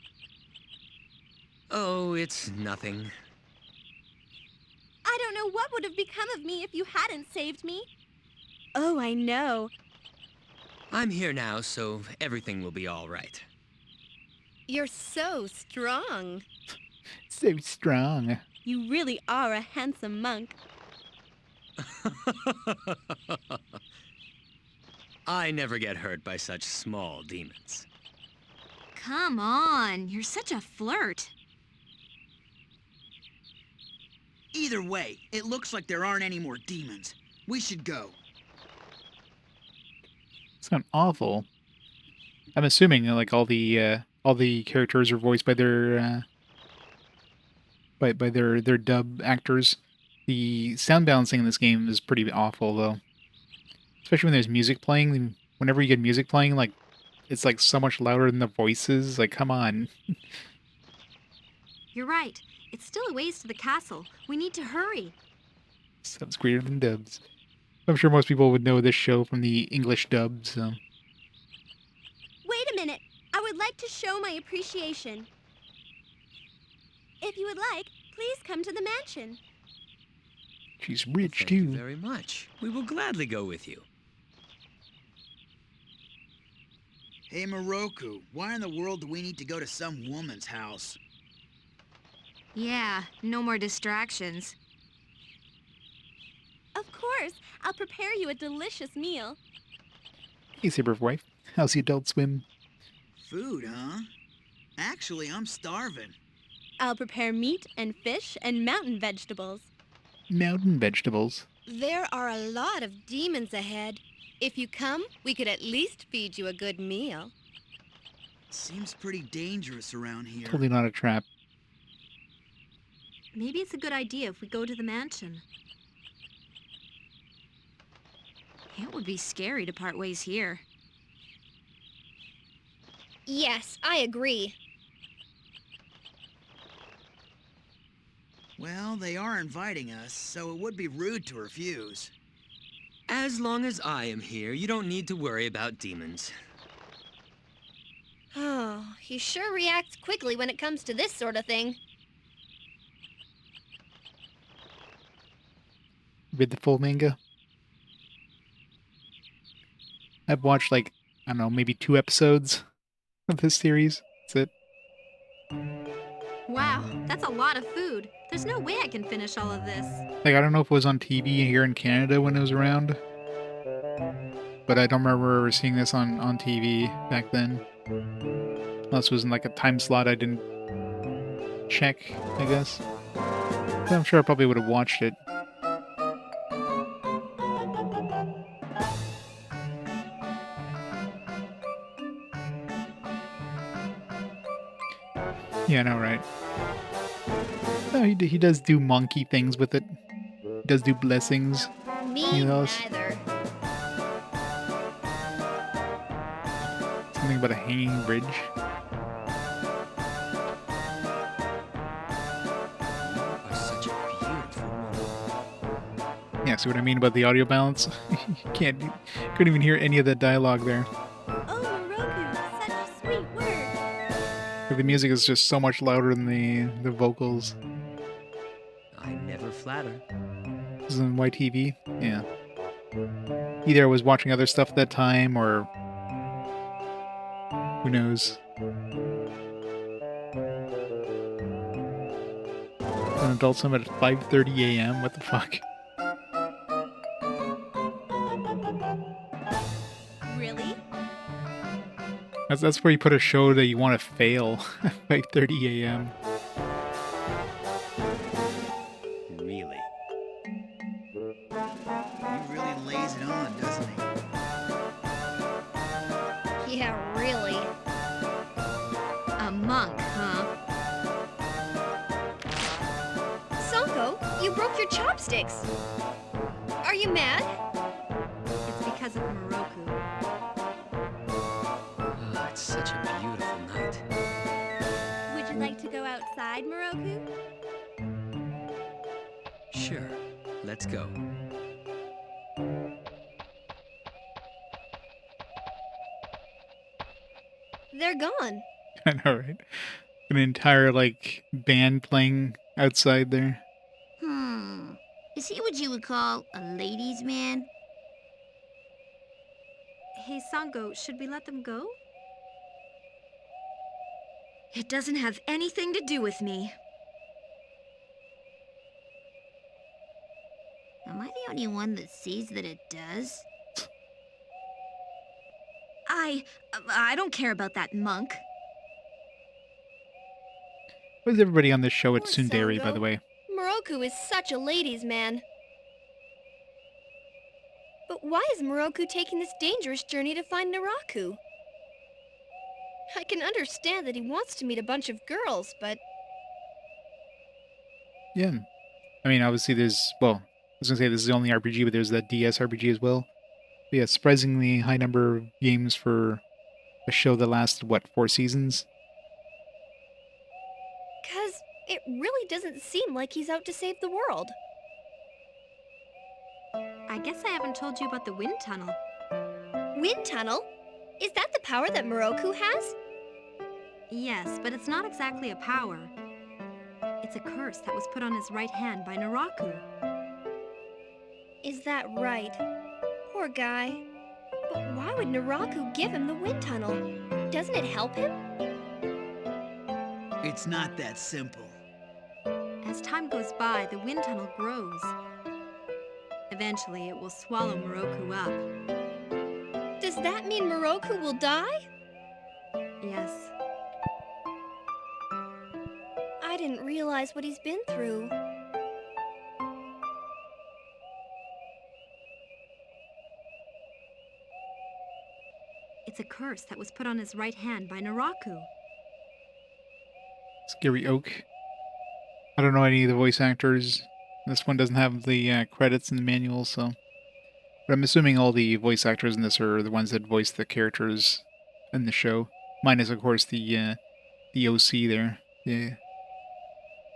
Oh, it's nothing. I don't know what would have become of me if you hadn't saved me. Oh, I know. I'm here now, so everything will be all right. You're so strong. So strong. You really are a handsome monk. I never get hurt by such small demons. Come on, you're such a flirt. Either way, it looks like there aren't any more demons. We should go. Sound awful. I'm assuming like all the characters are voiced by their by their dub actors. The sound balancing in this game is pretty awful though. Especially when there's music playing. Whenever you get music playing, like it's like so much louder than the voices. Like, come on. You're right. It's still a ways to the castle. We need to hurry. Sounds greater than dubs. I'm sure most people would know this show from the English dub, so. Wait a minute. I would like to show my appreciation. If you would like, please come to the mansion. She's rich, Thank too. you very much. We will gladly go with you. Hey, Moroku, why in the world do we need to go to some woman's house? Yeah, no more distractions. Of course. I'll prepare you a delicious meal. Hey, Saber wife. How's the Adult Swim? Food, huh? Actually, I'm starving. I'll prepare meat and fish and mountain vegetables. Mountain vegetables. There are a lot of demons ahead. If you come, we could at least feed you a good meal. Seems pretty dangerous around here. Totally not a trap. Maybe it's a good idea if we go to the mansion. It would be scary to part ways here. Yes, I agree. Well, they are inviting us, so it would be rude to refuse. As long as I am here, you don't need to worry about demons. Oh, he sure reacts quickly when it comes to this sort of thing. Read the full manga. I've watched like, I don't know, maybe 2 episodes of this series. That's it. Wow, that's a lot of food. There's no way I can finish all of this. Like, I don't know if it was on TV here in Canada when it was around. But I don't remember ever seeing this on TV back then. Unless it was in like a time slot I didn't check, I guess. But I'm sure I probably would have watched it. Yeah, I know, right? No, he does do monkey things with it. He does do blessings. Me neither. Something about a hanging bridge. Are such a beautiful woman. Yeah, see what I mean about the audio balance? You couldn't even hear any of that dialogue there. Oh, Moroku, such a sweet word. Like, the music is just so much louder than the vocals. I never flatter. This is on YTV? Yeah. Either I was watching other stuff at that time, or who knows. An adult swim at 5:30 a.m. What the fuck? Really? That's where you put a show that you want to fail. 5:30 a.m. Really? He really lays it on, doesn't he? Yeah, really. A monk, huh? Sonko, you broke your chopsticks. Are you mad? It's because of Moroku. Oh, it's such a beautiful night. Would you like to go outside, Moroku? Sure, let's go. They're gone. I know, right? An entire, like, band playing outside there. Is he what you would call a ladies' man? Hey, Sango, should we let them go? It doesn't have anything to do with me. Am I the only one that sees that it does? I don't care about that monk. Why is everybody on this show at Poor Tsundere, by Sango. the way? Moroku is such a ladies' man. But why is Moroku taking this dangerous journey to find Naraku? I can understand that he wants to meet a bunch of girls, but Yeah. I mean, obviously there's, well, I was going to say this is the only RPG, but there's that DS RPG as well. But yeah, surprisingly high number of games for a show that lasted, what, 4 seasons? 'cause it really doesn't seem like he's out to save the world. I guess I haven't told you about the wind tunnel. Wind tunnel? Is that the power that Moroku has? Yes, but it's not exactly a power. It's a curse that was put on his right hand by Naraku. Is that right? Poor guy. But why would Naraku give him the wind tunnel? Doesn't it help him? It's not that simple. As time goes by, the wind tunnel grows. Eventually, it will swallow Moroku up. Does that mean Moroku will die? Yes. I didn't realize what he's been through. It's a curse that was put on his right hand by Naraku. Scary Oak. I don't know any of the voice actors. This one doesn't have the credits in the manual, so. But I'm assuming all the voice actors in this are the ones that voice the characters in the show. Minus, of course, the OC there. Yeah.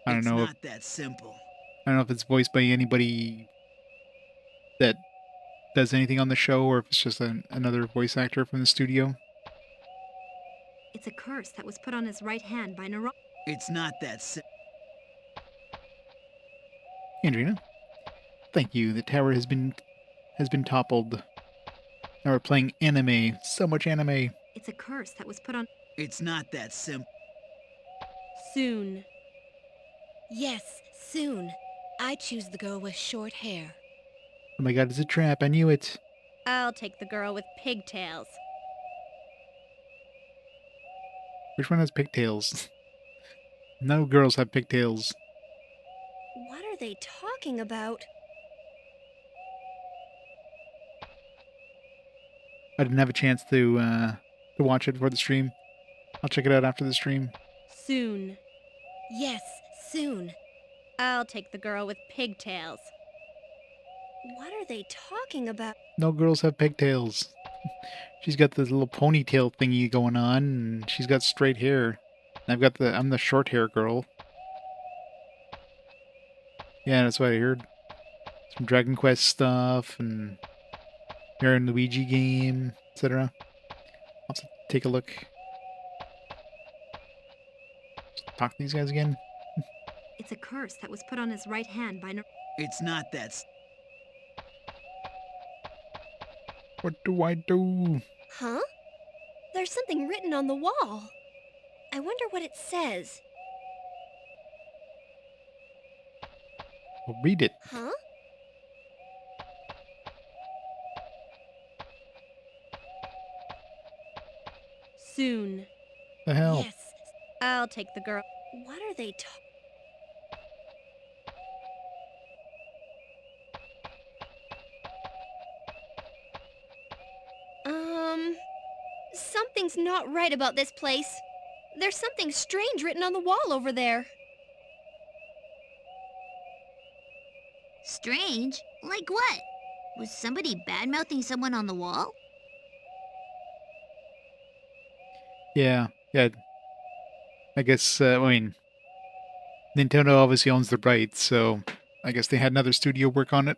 I don't know. It's not that simple. I don't know if it's voiced by anybody that does anything on the show, or if it's just another voice actor from the studio. It's a curse that was put on his right hand by Naraku. It's not that simple. Andrina, thank you. The tower has been toppled. Now we're playing anime. So much anime. It's a curse that was put on. It's not that simple. Soon. Yes, soon. I choose the girl with short hair. Oh my god, it's a trap. I knew it. I'll take the girl with pigtails. Which one has pigtails? No girls have pigtails. What are they talking about? I didn't have a chance to watch it for the stream. I'll check it out after the stream. Soon. Yes, soon. I'll take the girl with pigtails. What are they talking about? No girls have pigtails. She's got this little ponytail thingy going on, and she's got straight hair. And I'm the short hair girl. Yeah, that's what I heard. Some Dragon Quest stuff, and Mario and Luigi game, etc. I'll have to take a look. Just talk to these guys again. It's a curse that was put on his right hand by It's not that. What do I do? Huh? There's something written on the wall. I wonder what it says. Well, read it. Huh? Soon. The hell? Yes, I'll take the girl. What are they talking? Something's not right about this place. There's something strange written on the wall over there. Strange? Like what? Was somebody bad-mouthing someone on the wall? Yeah. I guess, I mean, Nintendo obviously owns the rights, so I guess they had another studio work on it.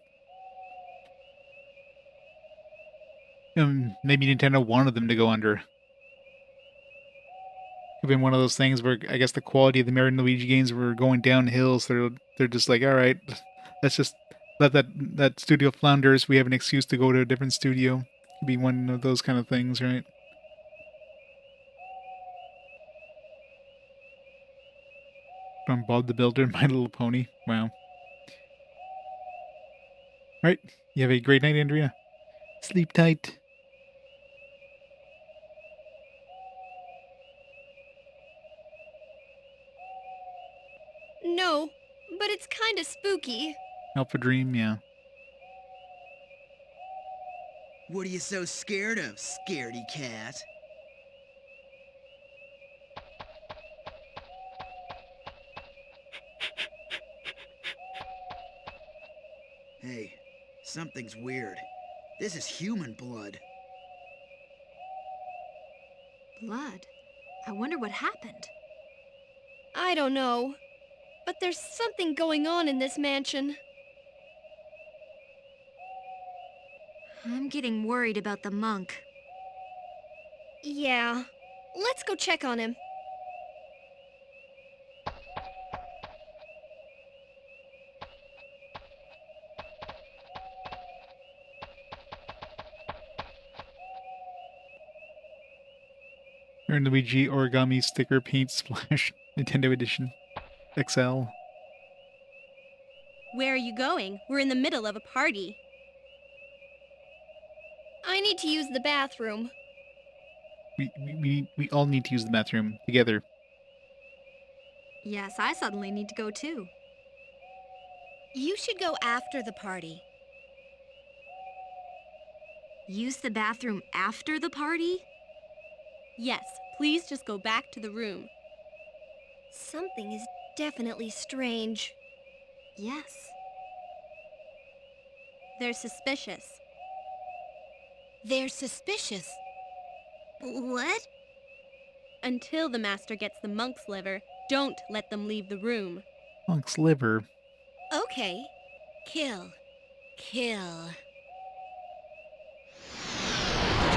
Maybe Nintendo wanted them to go under. Could have been one of those things where I guess the quality of the Mario and Luigi games were going downhill, so they're just like, all right, let's just let that studio flounders. We have an excuse to go to a different studio. Could be one of those kind of things, right? From Bob the Builder, My Little Pony. Wow. All right, you have a great night, Andrea. Sleep tight. No, but it's kinda spooky. Alpha Dream, yeah. What are you so scared of, scaredy cat? Hey, something's weird. This is human blood. Blood? I wonder what happened. I don't know. But there's something going on in this mansion. I'm getting worried about the monk. Yeah. Let's go check on him. Mario and Luigi Origami Sticker Paint Splash Nintendo Edition XL. Where are you going? We're in the middle of a party. I need to use the bathroom. We all need to use the bathroom together. Yes, I suddenly need to go too. You should go after the party. Use the bathroom after the party? Yes, please just go back to the room. Something is definitely strange. Yes. They're suspicious. They're suspicious. What? Until the master gets the monk's liver, don't let them leave the room. Monk's liver. Okay. Kill. Kill.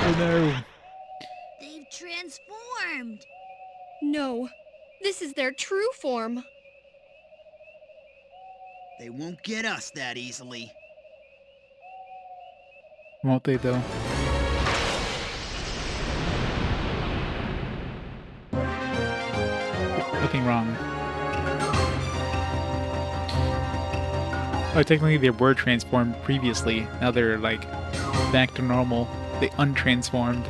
Oh no. They've transformed. No, this is their true form. They won't get us that easily. Won't they though? Nothing wrong. Oh, technically they were transformed previously. Now they're like back to normal. They untransformed.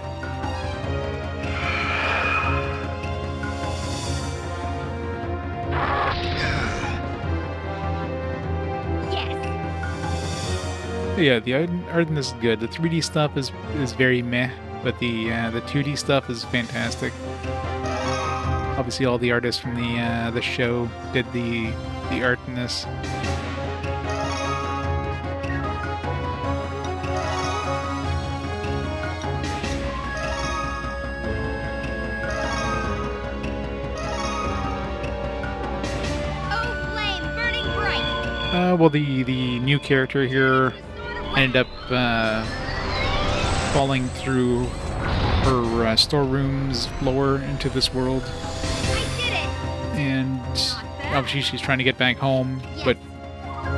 Yeah, the art in this is good. The 3D stuff is very meh, but the 2D stuff is fantastic. Obviously, all the artists from the show did the art in this. Oh, flame, burning bright! Well, the new character here ended up falling through her storeroom's floor into this world. I did it! And Not bad. obviously she's trying to get back home, but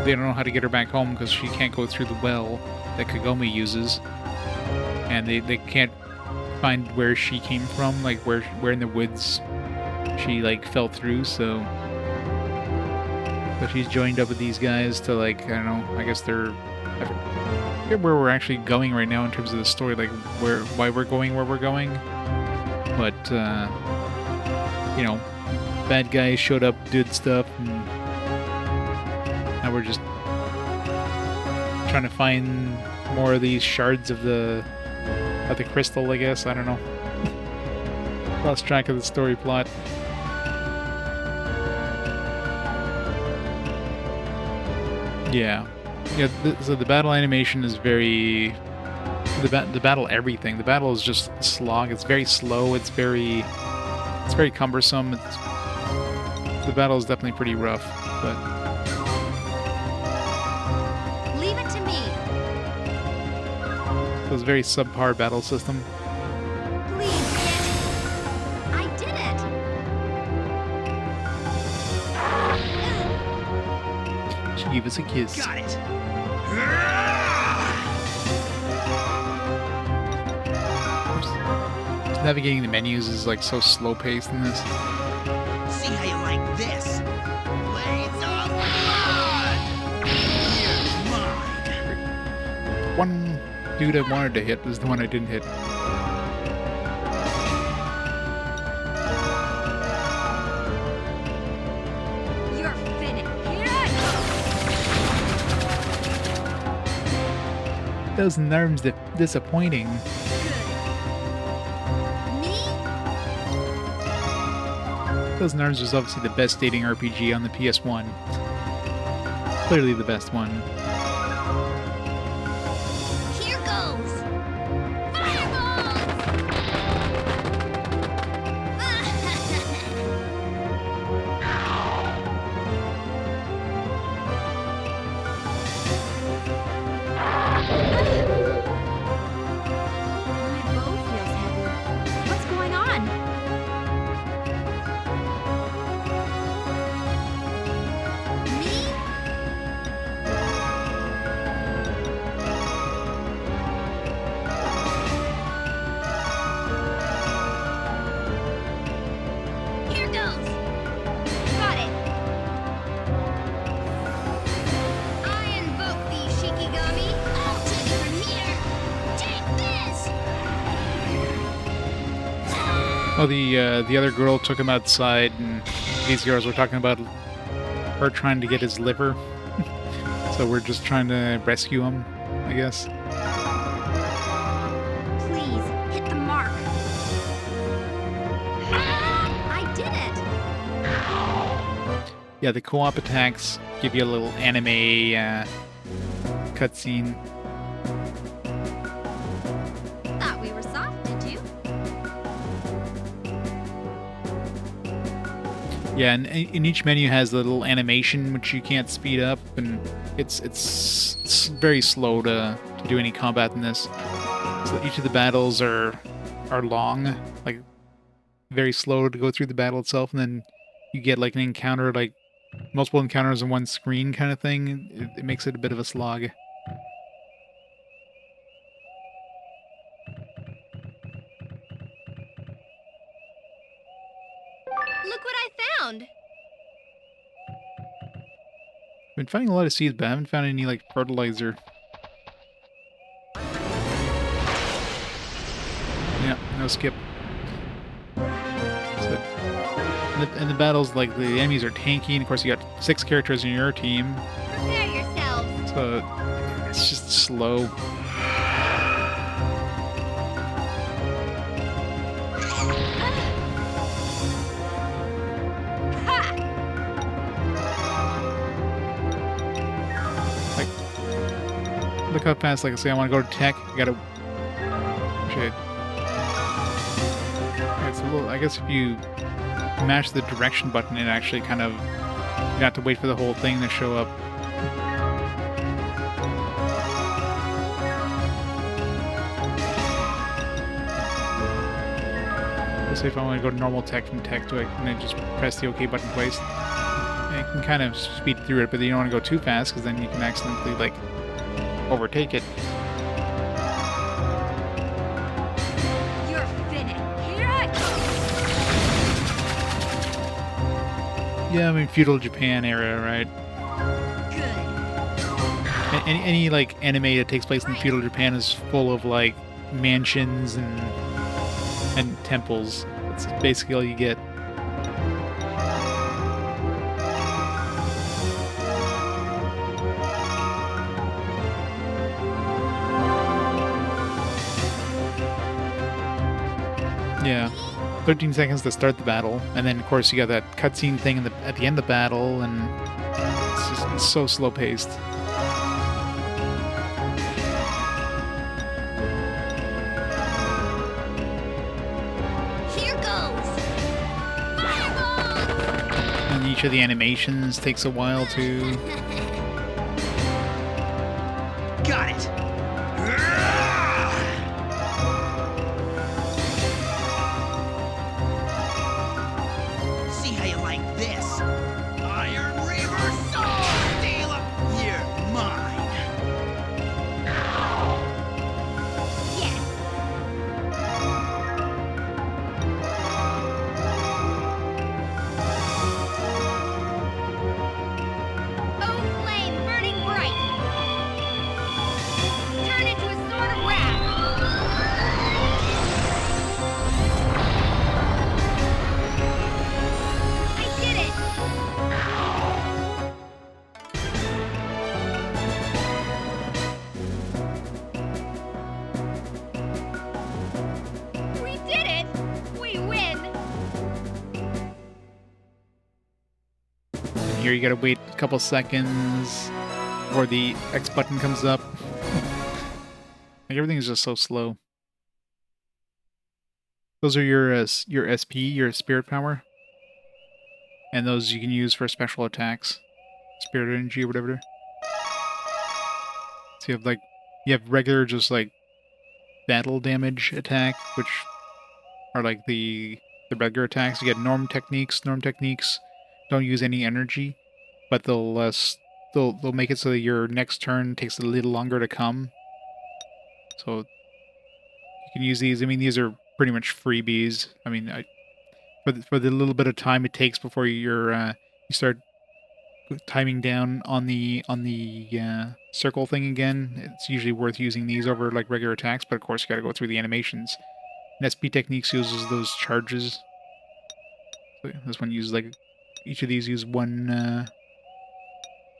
they don't know how to get her back home because she can't go through the well that Kagome uses. And they can't find where she came from, like where in the woods she like fell through, so she's joined up with these guys to like, I don't know, I guess they're, I forget where we're actually going right now in terms of the story, like why we're going where we're going. But you know, bad guys showed up, did stuff, and now we're just trying to find more of these shards of the crystal, I guess. I don't know. Lost track of the story plot. Yeah. So the battle animation is very... The battle everything. The battle is just a slog. It's very slow. It's very cumbersome. The battle is definitely pretty rough, but... Leave it to me. So it's a very subpar battle system. Please, kid. I did it. She gave us a kiss. Got it. Navigating the menus is like so slow paced in this. See how you like this? Blades of blood! Here's mine. One dude I wanted to hit was the one I didn't hit. You're finished. Those arms disappointing. Thousand Arms was obviously the best dating RPG on the PS1. Clearly the best one. Here goes! Fireballs! My bow feels heavy. What's going on? Here goes! Got it. I invoke thee, Shikigami. I'll take it from here! Take this! Oh, the other girl took him outside, and these girls were talking about her trying to get his liver. So we're just trying to rescue him, I guess. Please, hit the mark. I did it. Yeah, the co-op attacks give you a little anime cutscene. Thought we were soft, did you? Yeah, and each menu has a little animation which you can't speed up, and it's very slow to do any combat in this. So each of the battles are long, like very slow to go through the battle itself, and then you get like an encounter, like multiple encounters on one screen kind of thing. It makes it a bit of a slog. Look what I found. I've been finding a lot of seeds, but I haven't found any like fertilizer. Yeah, no skip. So, and the battles, like the enemies are tanky, and of course you got 6 characters in your team, Prepare yourselves. so it's just slow. Look how fast, like I say, I want to go to tech. I gotta... Shit. It's a little... I guess if you mash the direction button, it actually kind of... You have to wait for the whole thing to show up. Let's say if I want to go to normal tech from tech, do I just press the OK button twice? can kind of speed through it, but you don't want to go too fast because then you can accidentally like overtake it. You're finished. Here I Yeah, I mean feudal Japan era, right? Any like anime that takes place in feudal Japan is full of like mansions and temples. That's basically all you get. Yeah, 13 seconds to start the battle, and then of course you got that cutscene thing at the end of the battle, and it's so slow paced. Here goes! And each of the animations takes a while to. Got it! See how you like this? Iron Reaver Sword! Deal up! You're mine! Oh, flame burning bright. Turn into a sword of wrath. I did it. We did it. We win. Here you gotta wait a couple seconds before the X button comes up. Like everything is just so slow. Those are your SP, your spirit power, and those you can use for special attacks, spirit energy or whatever. So you have regular just like battle damage attack, which are like the regular attacks. You get norm techniques. Norm techniques don't use any energy, but they'll make it so that your next turn takes a little longer to come. So you can use these. I mean, these are pretty much freebies. I mean, for the little bit of time it takes before you start timing down on the circle thing again, it's usually worth using these over like regular attacks. But of course, you got to go through the animations. And SP Techniques uses those charges. So this one uses like each of these use one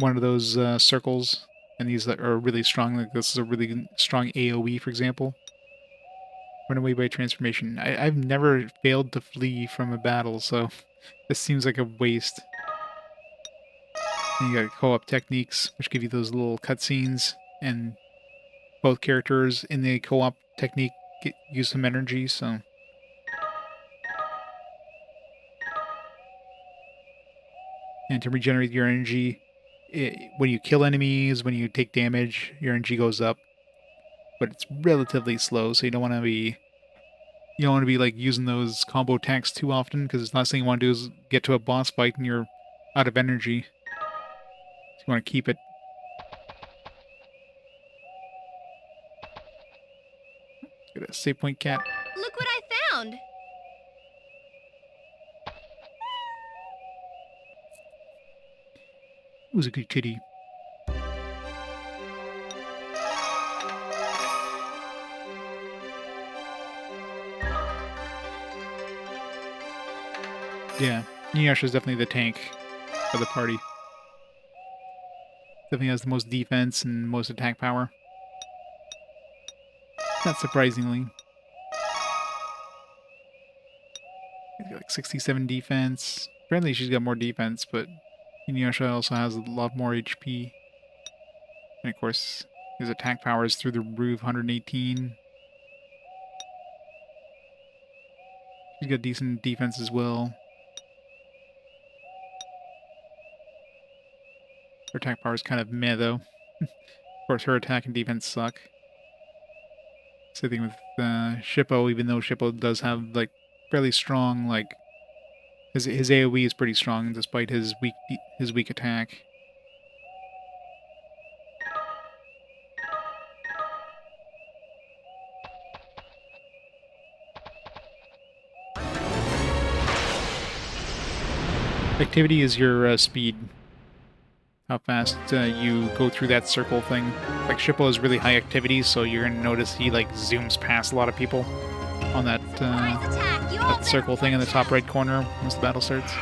of those circles, and these are really strong. Like this is a really strong AOE, for example. Run away by transformation. I've never failed to flee from a battle, so this seems like a waste. And you got co-op techniques, which give you those little cutscenes, and both characters in the co-op technique use some energy, so. And to regenerate your energy, when you kill enemies, when you take damage, your energy goes up. But it's relatively slow, so you don't want to be like using those combo attacks too often, because the last thing you want to do is get to a boss fight and you're out of energy. So you want to keep it. Get a save point cat. Look what I found. It was a good kitty. Yeah, Inuyasha is definitely the tank of the party. Definitely has the most defense and most attack power. Not surprisingly. She's got like 67 defense. Apparently she's got more defense, but Inuyasha also has a lot more HP. And of course, his attack power is through the roof, 118. She's got decent defense as well. Her attack power is kind of meh, though. Of course, her attack and defense suck. Same thing with Shippo, even though Shippo does have, like, fairly strong, like, His AoE is pretty strong despite his weak attack. Activity is your speed. How fast you go through that circle thing. Like, Shippo is really high activity, so you're gonna notice he, like, zooms past a lot of people on that, that circle thing in the top right corner once the battle starts.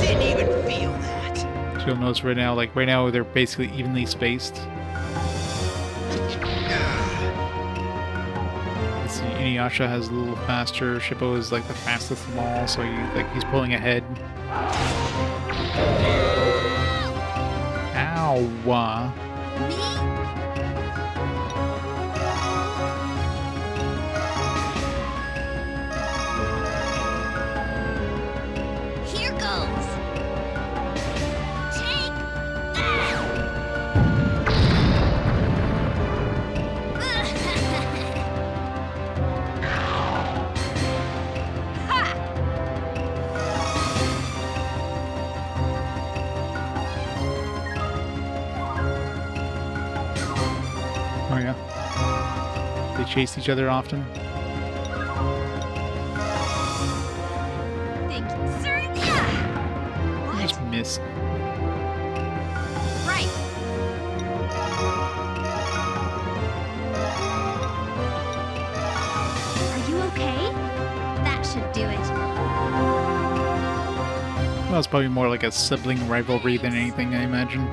Didn't even feel that. So you'll notice right now they're basically evenly spaced. Let's see, Inuyasha has a little faster. Shippo is like the fastest of them all, so he's pulling ahead. Ow! Here goes. Take Oh yeah. They chase each other often. Just miss. Right. Are you okay? That should do it. Well, it's probably more like a sibling rivalry than anything, I imagine. Okay.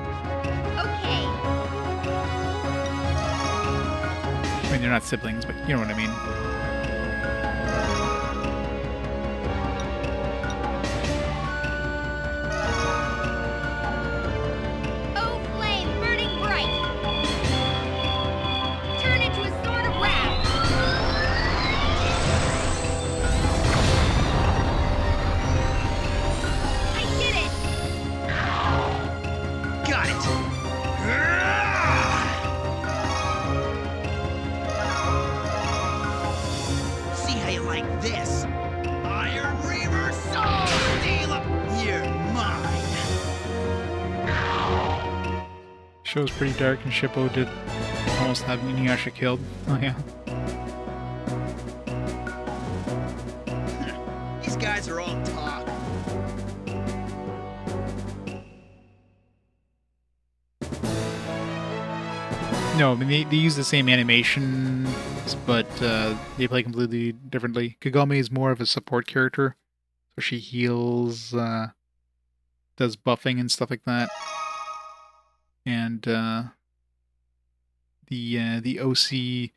I mean, they're not siblings, but you know what I mean. Oh, flame burning bright. Turn into a sword of wrath. I did it. Got it. See how you like this? Iron Reaver Soul Stealer! You're mine! Show's pretty dark, and Shippo did almost have Inuyasha killed. Oh yeah. These guys are all talk. No, I mean, they use the same animations, but they play completely differently. Kagome is more of a support character, so she heals, does buffing and stuff like that. And the OC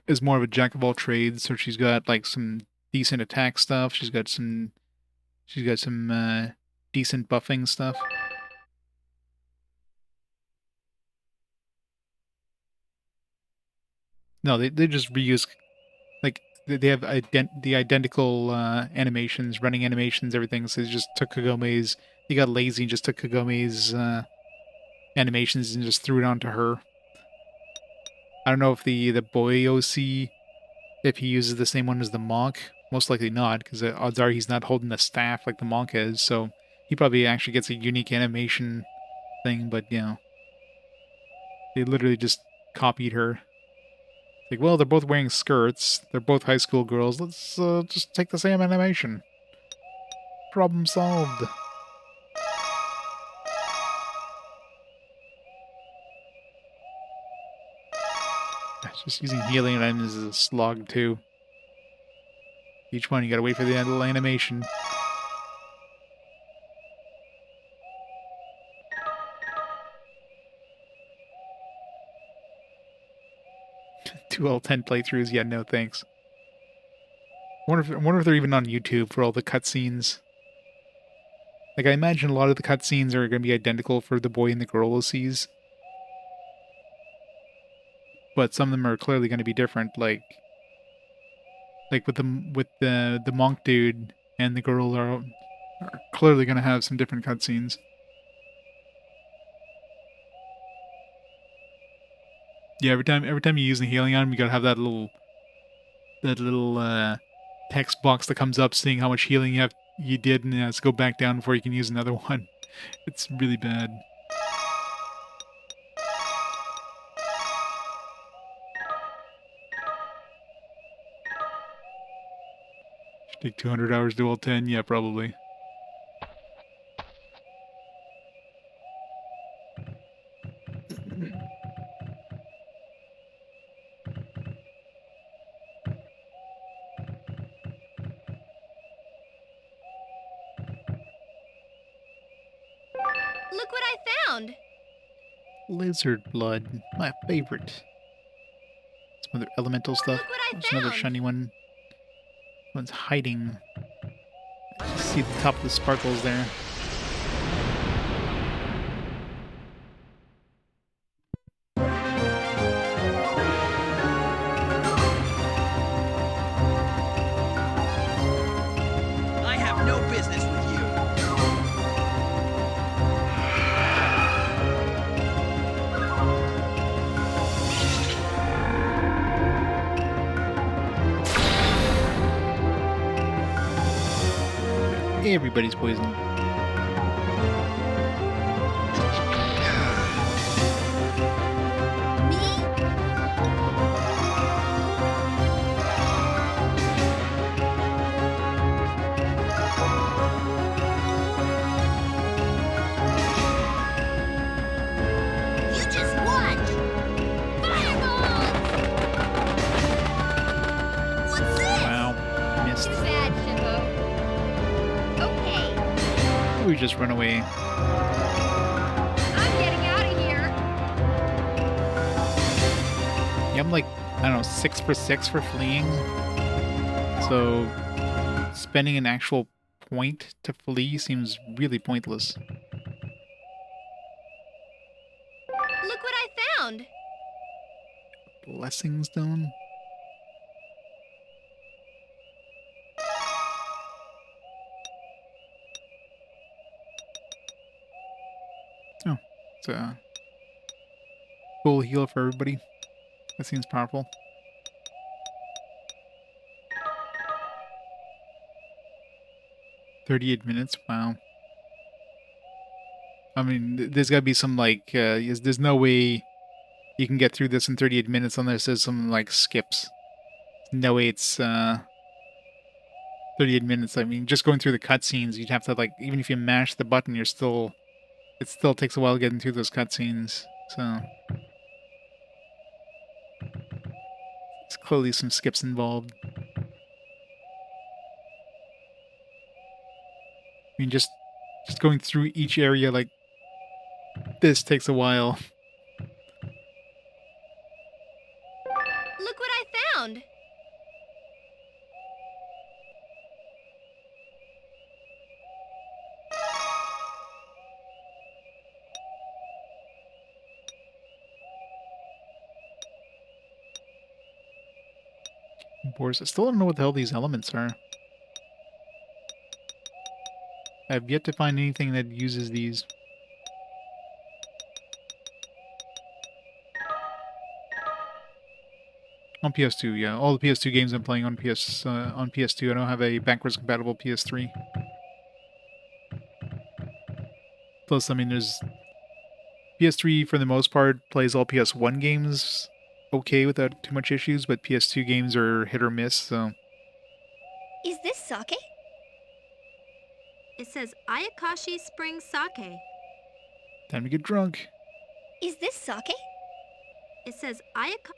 is more of a jack of all trades, so she's got like some decent attack stuff. She's got some decent buffing stuff. No, they just reuse, like, they have the identical animations, running animations, everything. So they just took Kagome's. They got lazy and just took Kagome's animations and just threw it onto her. I don't know if the boy OC, if he uses the same one as the monk. Most likely not, because the odds are he's not holding the staff like the monk is. So he probably actually gets a unique animation thing. But you know, they literally just copied her. Like, well, they're both wearing skirts. They're both high school girls. Let's just take the same animation. Problem solved. Just using healing items is a slog, too. Each one, you gotta wait for the little animation. Do all 10 playthroughs? Yeah, no thanks. I wonder if they're even on YouTube for all the cutscenes. Like, I imagine a lot of the cutscenes are going to be identical for the boy and the girl OCs. But some of them are clearly going to be different. Like with the monk dude and the girl are clearly going to have some different cutscenes. Yeah, every time you use the healing item, you gotta have that little that little text box that comes up saying how much healing you did, and it has to go back down before you can use another one. It's really bad. Should take 200 hours to all 10? Yeah, probably. Look what I found! Lizard blood, my favorite. Some other elemental stuff. Look what I There's another found! shiny one. One's hiding. I just see the top of the sparkles there. I have no business with you. Everybody's poisoned. You just watch! Fireballs! What's this? Wow, missed. Too bad, Shimbo. Okay, We just run away. I'm getting out of here. Yeah, I'm like, I don't know, 6 for 6 for fleeing. So spending an actual point to flee seems really pointless. Look what I found! Blessing stone? Oh, it's a full heal for everybody. That seems powerful. $38. Wow. I mean, there's got to be some like. There's no way you can get through this in 38 minutes unless there's some like skips. No way it's 38 minutes. I mean, just going through the cutscenes, you'd have to like, even if you mash the button, it still takes a while getting through those cutscenes. So there's clearly some skips involved. I mean, just going through each area like this takes a while. Look what I found! Boris, I still don't know what the hell these elements are. I've yet to find anything that uses these. On PS2, yeah. All the PS2 games I'm playing on PS2. I don't have a backwards compatible PS3. Plus, I mean, there's PS3 for the most part plays all PS1 games okay without too much issues, but PS2 games are hit or miss. So Is this sake? It says Ayakashi Spring Sake. time to get drunk. Is this sake? It says Ayakashi.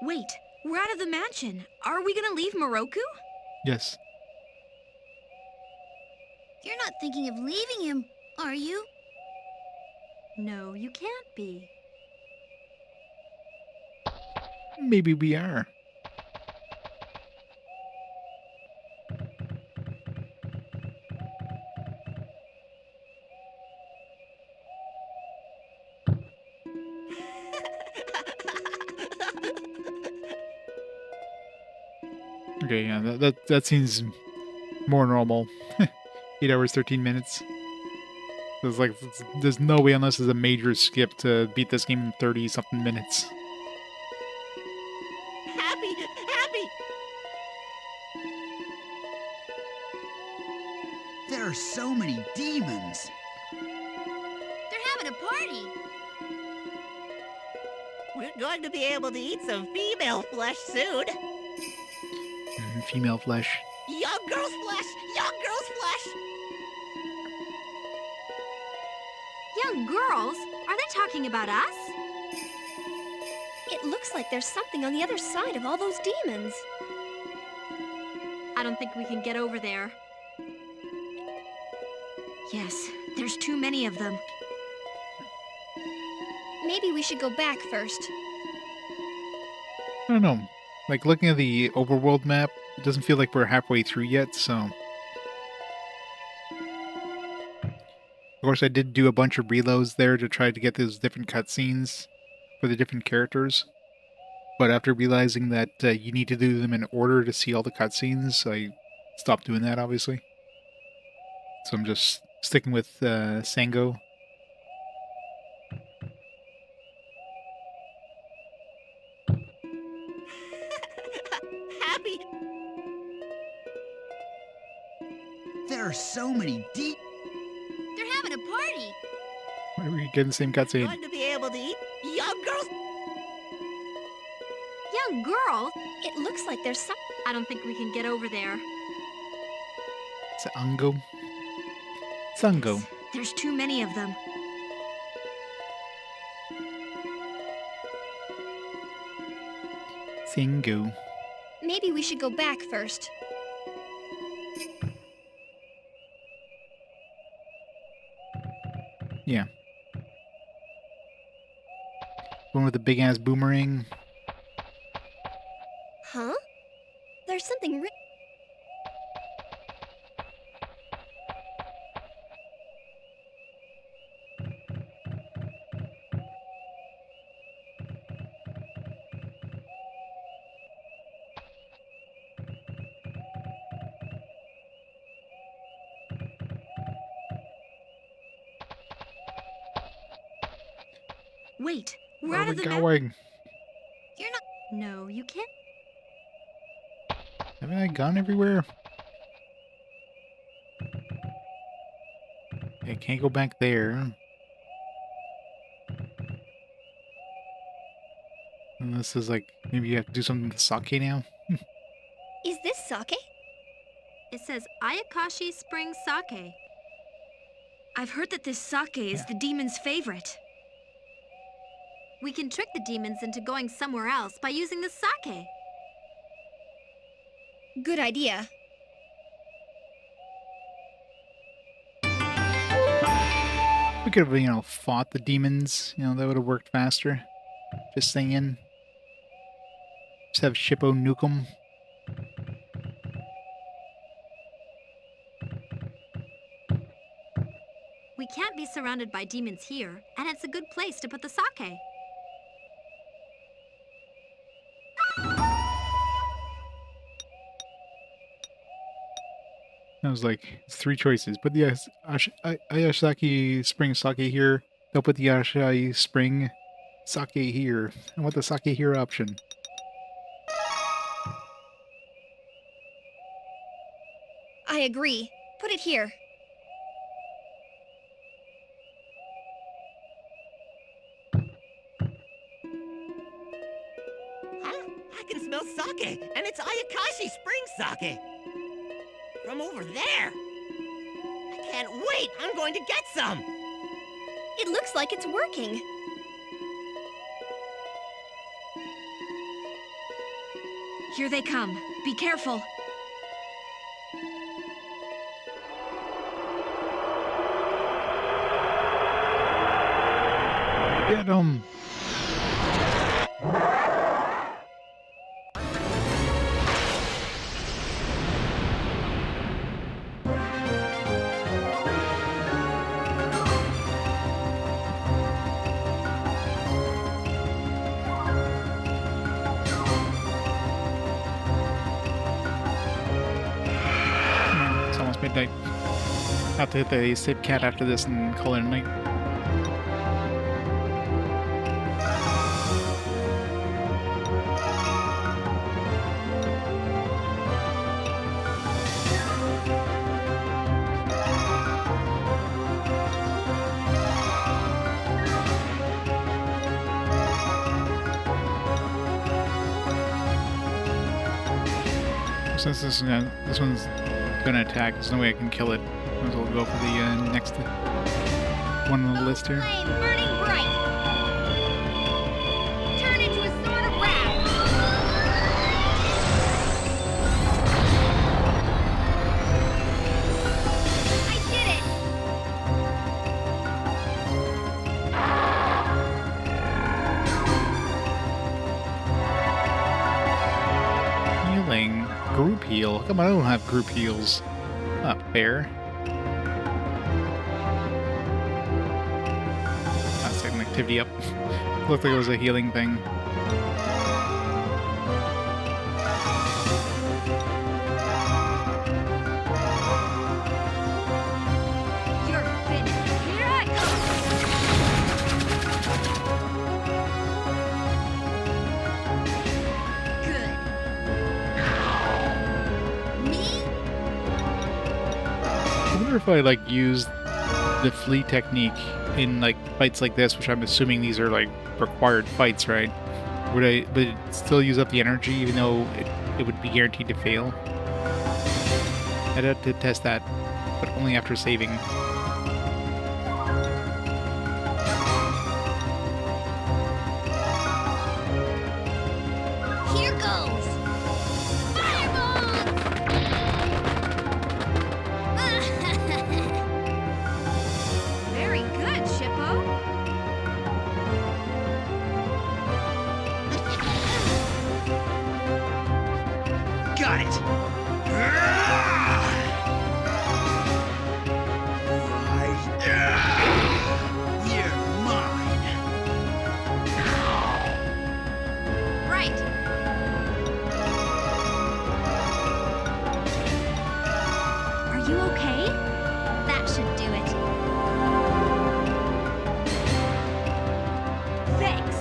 Wait, we're out of the mansion. Are we gonna leave Moroku? Yes. You're not thinking of leaving him, are you? No, you can't be. Maybe we are. Okay, yeah, that seems more normal. 8 hours, 13 minutes. There's like, there's no way unless there's a major skip to beat this game in 30 something minutes. Happy! Happy! There are so many demons. They're having a party. We're going to be able to eat some female flesh soon. Female flesh. Young girl's flesh! Young girl's flesh! Young girls? Are they talking about us? It looks like there's something on the other side of all those demons. I don't think we can get over there. Yes, there's too many of them. Maybe we should go back first. I don't know. Like, looking at the overworld map, it doesn't feel like we're halfway through yet, so... Of course, I did do a bunch of reloads there to try to get those different cutscenes for the different characters. But after realizing that you need to do them in order to see all the cutscenes, I stopped doing that, obviously. So I'm just sticking with Sango. Happy! There are so many They're having a party. Why are we getting the same cutscene? Going to be able to eat young girls. Young girls? It looks like there's some... I don't think we can get over there. Sango? Sango. There's too many of them. Sango. Maybe we should go back first. Yeah. One with a big ass boomerang. Huh? There's something Wait, we're Where out are of we the map. going? You're not... No, you can't. Haven't I gone everywhere? I can't go back there. And this is like, maybe you have to do something with sake now? Is this sake? It says Ayakashi Spring Sake. I've heard that this sake is the demon's favorite. We can trick the demons into going somewhere else by using the sake. Good idea. We could have, fought the demons. That would have worked faster. Just saying. Just have Shippo nuke them. We can't be surrounded by demons here, and it's a good place to put the sake. I was like, it's 3 choices. Put the Ayashaki Spring Sake here. They'll put the Ayashaki Spring Sake here. I want the Sake here option. I agree. Put it here. Huh? I can smell sake, and it's Ayakashi Spring Sake. From over there. I can't wait. I'm going to get some. It looks like it's working. Here they come. Be careful. Get 'em! Have to hit the sip cat after this and call it a night. Since this one's gonna attack, there's no way I can kill it. Might as well go for the next one on the list here. Flame burning bright. Turn into a sword of wrath. I did it. Healing. Group heal. How come I don't have group heals? Not fair. Not setting activity up. Looked like it was a healing thing. You're finished. Here I I wonder if I like use the flee technique in like fights like this, which I'm assuming these are like required fights, right? Would it still use up the energy even though it would be guaranteed to fail? I'd have to test that, but only after saving. Here goes! Very good, Shippo. Got it! You're mine! Right. Are you okay? That should do it. Thanks.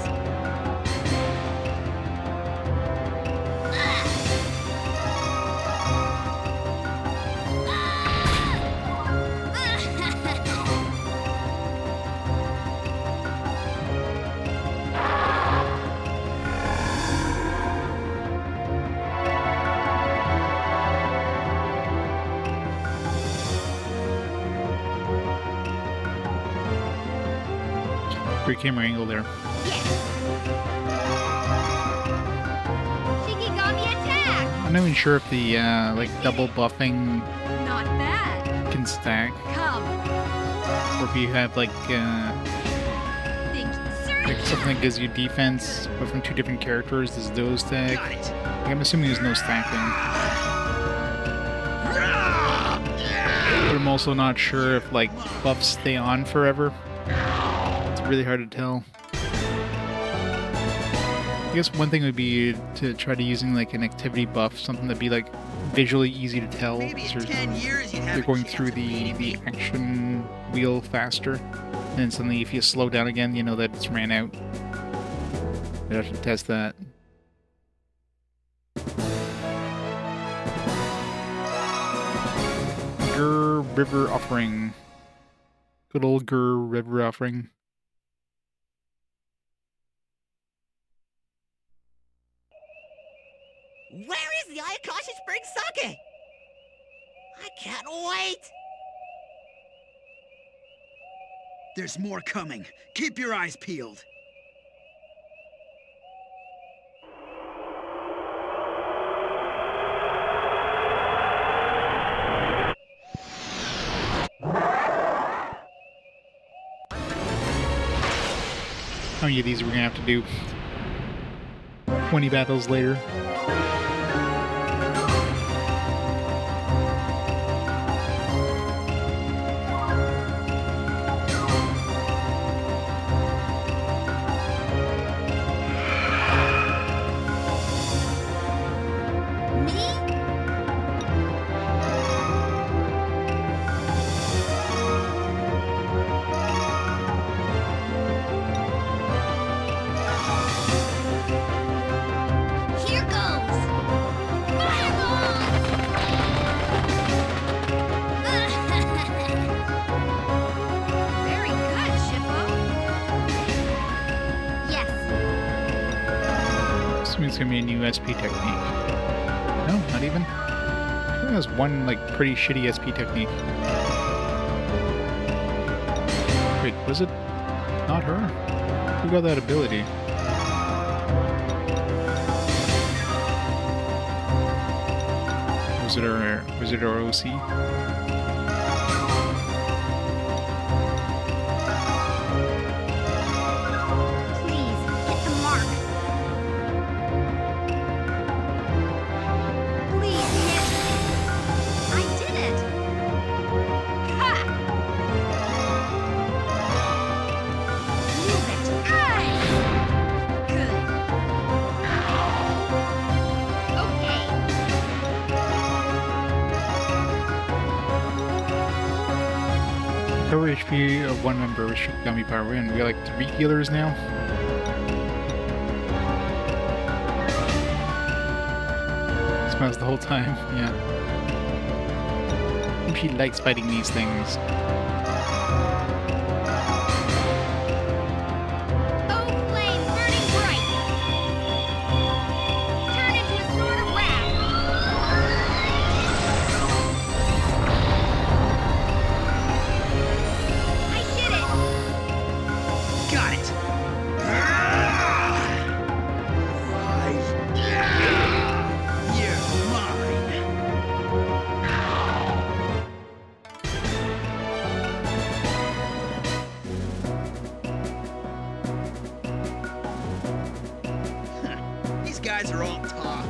Great camera angle there. Shikigami attack! I'm not even sure if the like double buffing Not bad. can stack, Come. or if you have like something that gives you defense, but from two different characters, does those stack? I'm assuming there's no stacking. But I'm also not sure if like buffs stay on forever. It's really hard to tell. I guess one thing would be to try to using like an activity buff, something that'd be like visually easy to tell. You're going through the action wheel faster, and then suddenly if you slow down again, you know that it's ran out. I'd have to test that. Gur River Offering. Good old Gur River Offering. Where is the Ayakashi Spring Sake? I can't wait! There's more coming. Keep your eyes peeled. How many of these we're gonna have to do? 20 battles later. it's gonna be a new SP technique. No, not even. I think there's one like pretty shitty SP technique. Wait, was it not her? Who got that ability? Was it our OC? Cover HP of one member with Shikigami power, and we got like 3 healers now. Smiles the whole time, yeah. She likes fighting these things. Guys are all talk.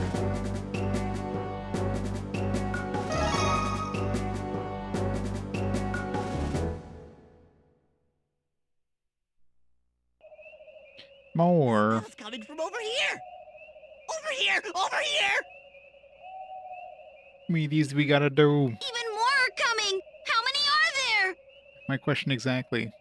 More. It's coming from over here. Over here. Over here. Me, these we gotta do. Even more are coming! How many are there? My question exactly.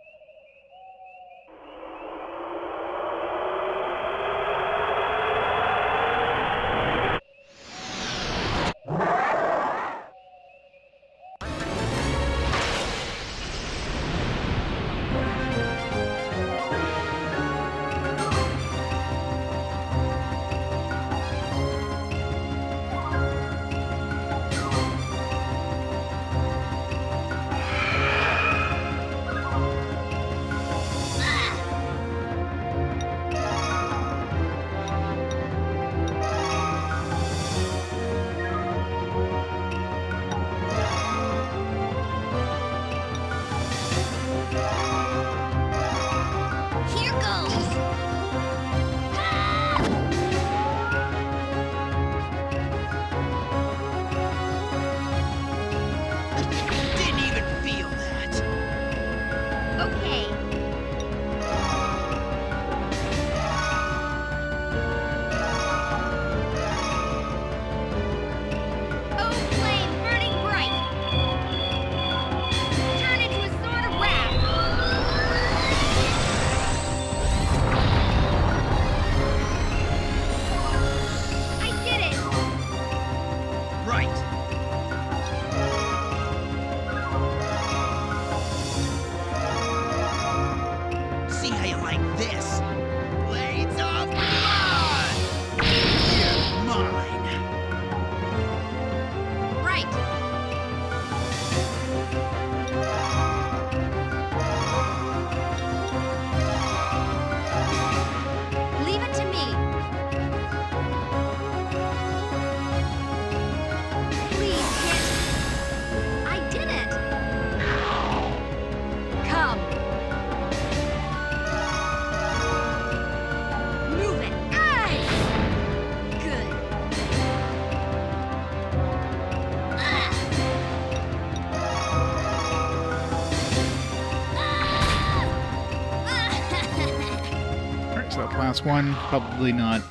Last one, probably not.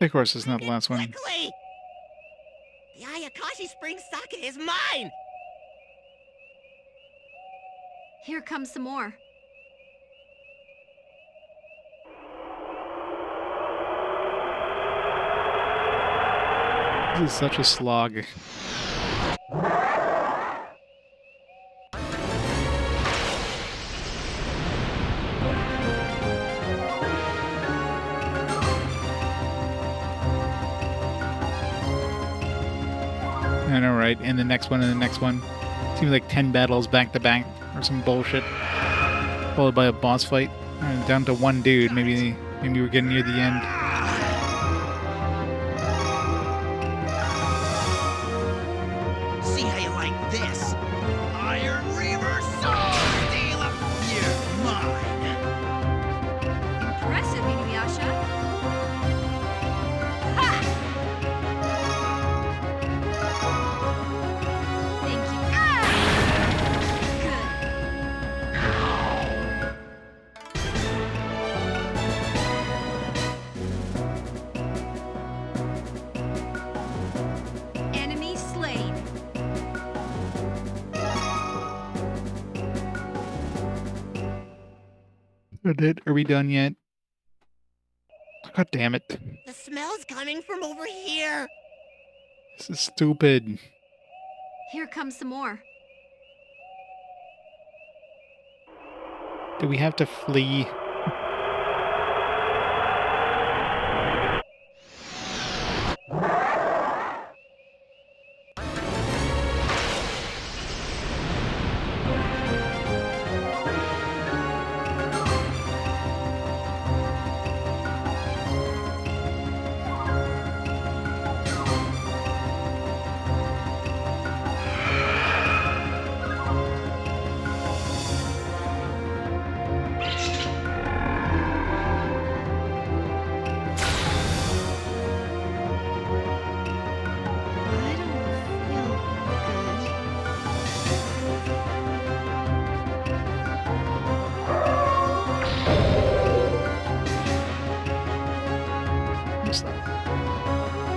Of course, it's not the last one. Quickly! The Ayakashi Spring Sake is mine! Here comes some more. This is such a slog. I know, right? And the next one and the next one. Seems like 10 battles back to back or some bullshit. Followed by a boss fight. And down to one dude. Maybe we're getting near the end. See how you like this? Iron Reaver Soul Stealer! You're mine! Impressive, Inuyasha. Ha! Thank you. Good. Enemy slain. Are we done yet? God damn it. The smell's coming from over here. This is stupid. Here comes some more. Do we have to flee?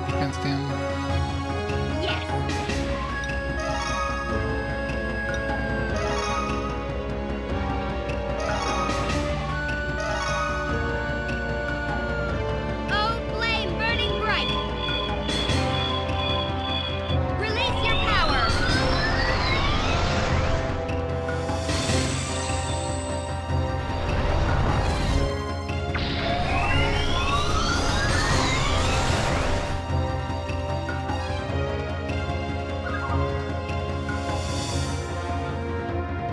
Defense down. Oh, flame burning bright! Release your power!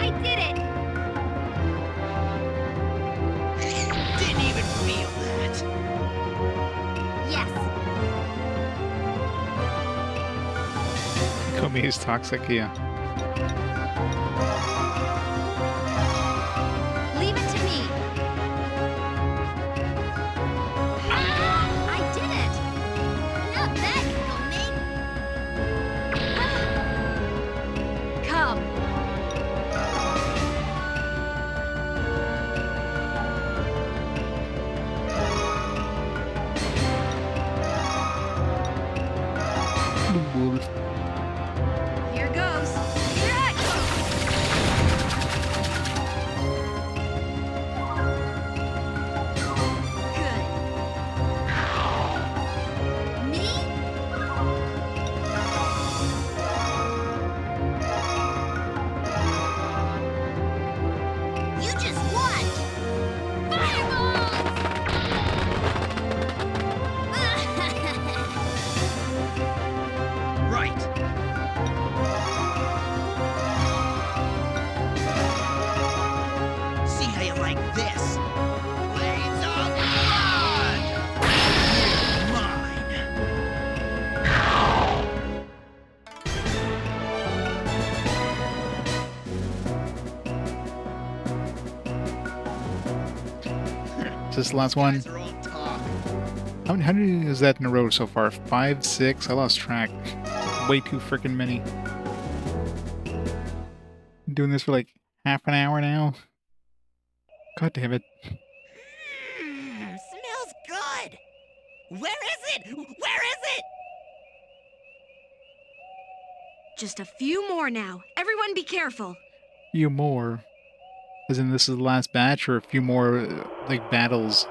I did it! Didn't even feel that. Yes! Kagome is toxic, yeah. Leave it to me! I did it! Not bad, Kagome! Come! The wolf. Here goes. Here I You just watch! Right. See how you like this? Blades of blood! You're mine! Is this the last one? Guys are all talk. How many is that in a row so far? 5, 6? I lost track. Way too freaking many. Been doing this for like half an hour now. God damn it. Smells good. Where is it? Where is it? Just a few more now. Everyone be careful. Few more. As in this is the last batch or a few more like battles?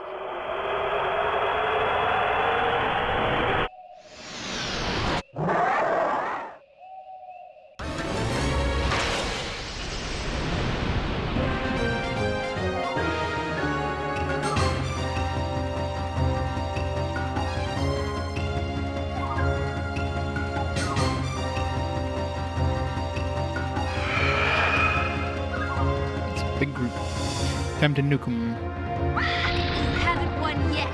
Time to nuke 'em. You haven't won yet.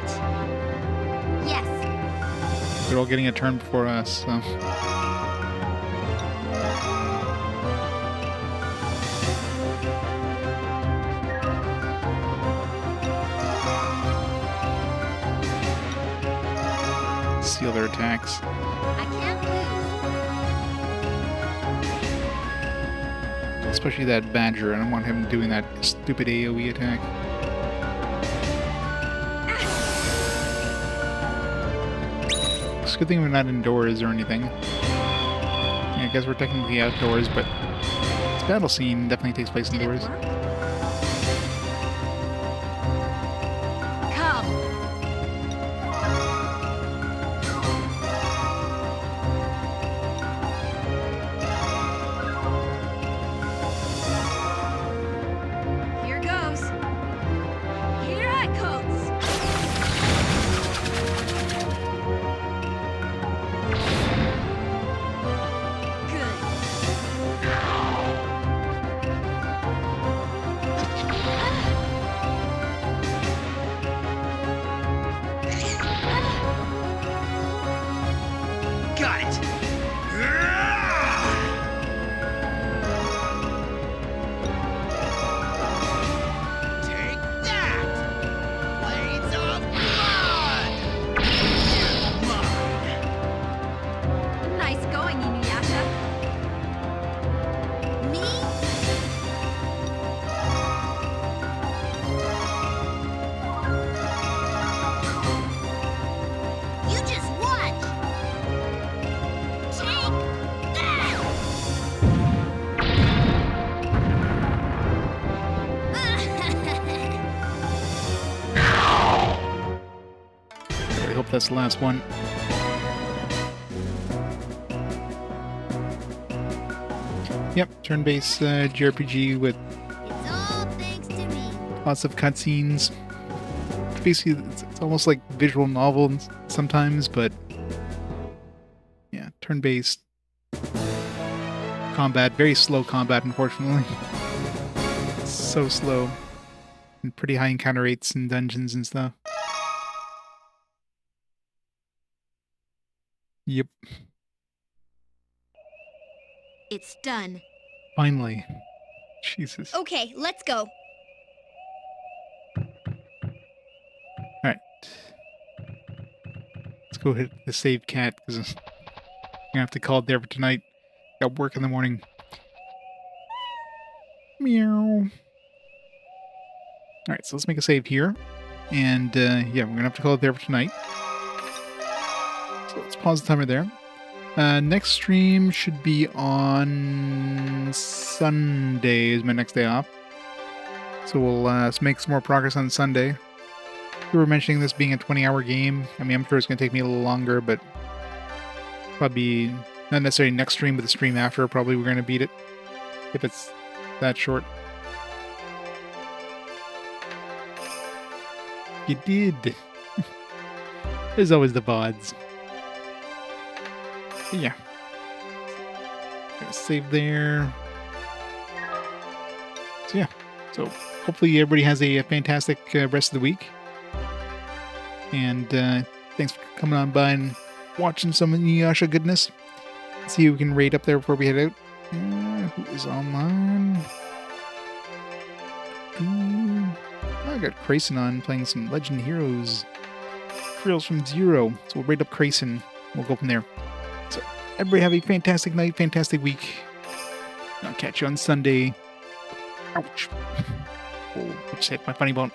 Yes. They're all getting a turn before us, so. Seal their attacks. I can't lose. Especially that Badger. I don't want him doing that stupid AoE attack. It's a good thing we're not indoors or anything. Yeah, I guess we're technically outdoors, but this battle scene definitely takes place indoors. Come. Here goes. Here I comes. Got it! Take that! Blades of blood! Nice going, Inuyasha. Me? You just watch! Take I hope that's the last one. Yep, turn-based JRPG with It's all thanks to me. lots of cutscenes. Basically, it's almost like visual novel sometimes, but yeah, turn-based combat. Very slow combat, unfortunately. So slow. And pretty high encounter rates in dungeons and stuff. Yep, It's done. finally. Jesus. Okay, let's go. Alright. Let's go hit the save cat, because I'm gonna have to call it there for tonight. Got work in the morning. Meow. Alright, so let's make a save here. And, yeah, we're gonna have to call it there for tonight. So let's pause the timer there. Next stream should be on Sunday, is my next day off. So we'll make some more progress on Sunday. We were mentioning this being a 20-hour game. I mean, I'm sure it's going to take me a little longer, but probably not necessarily next stream, but the stream after, probably we're going to beat it, if it's that short. You did. There's always the VODs. But yeah. Gonna save there. So yeah. So hopefully everybody has a fantastic rest of the week. And thanks for coming on by and watching some Inuyasha goodness. Let's see who we can rate up there before we head out. Who is online? I got Crayson on playing some Legend Heroes. Trails from Zero. So we'll rate up Crayson. We'll go from there. So everybody have a fantastic night, fantastic week. I'll catch you on Sunday. Ouch. Oh, I just hit my funny bone.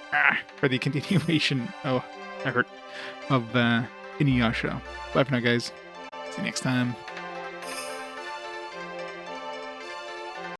For the continuation. Oh, I hurt. Of Inuyasha. Bye for now, guys. See you next time.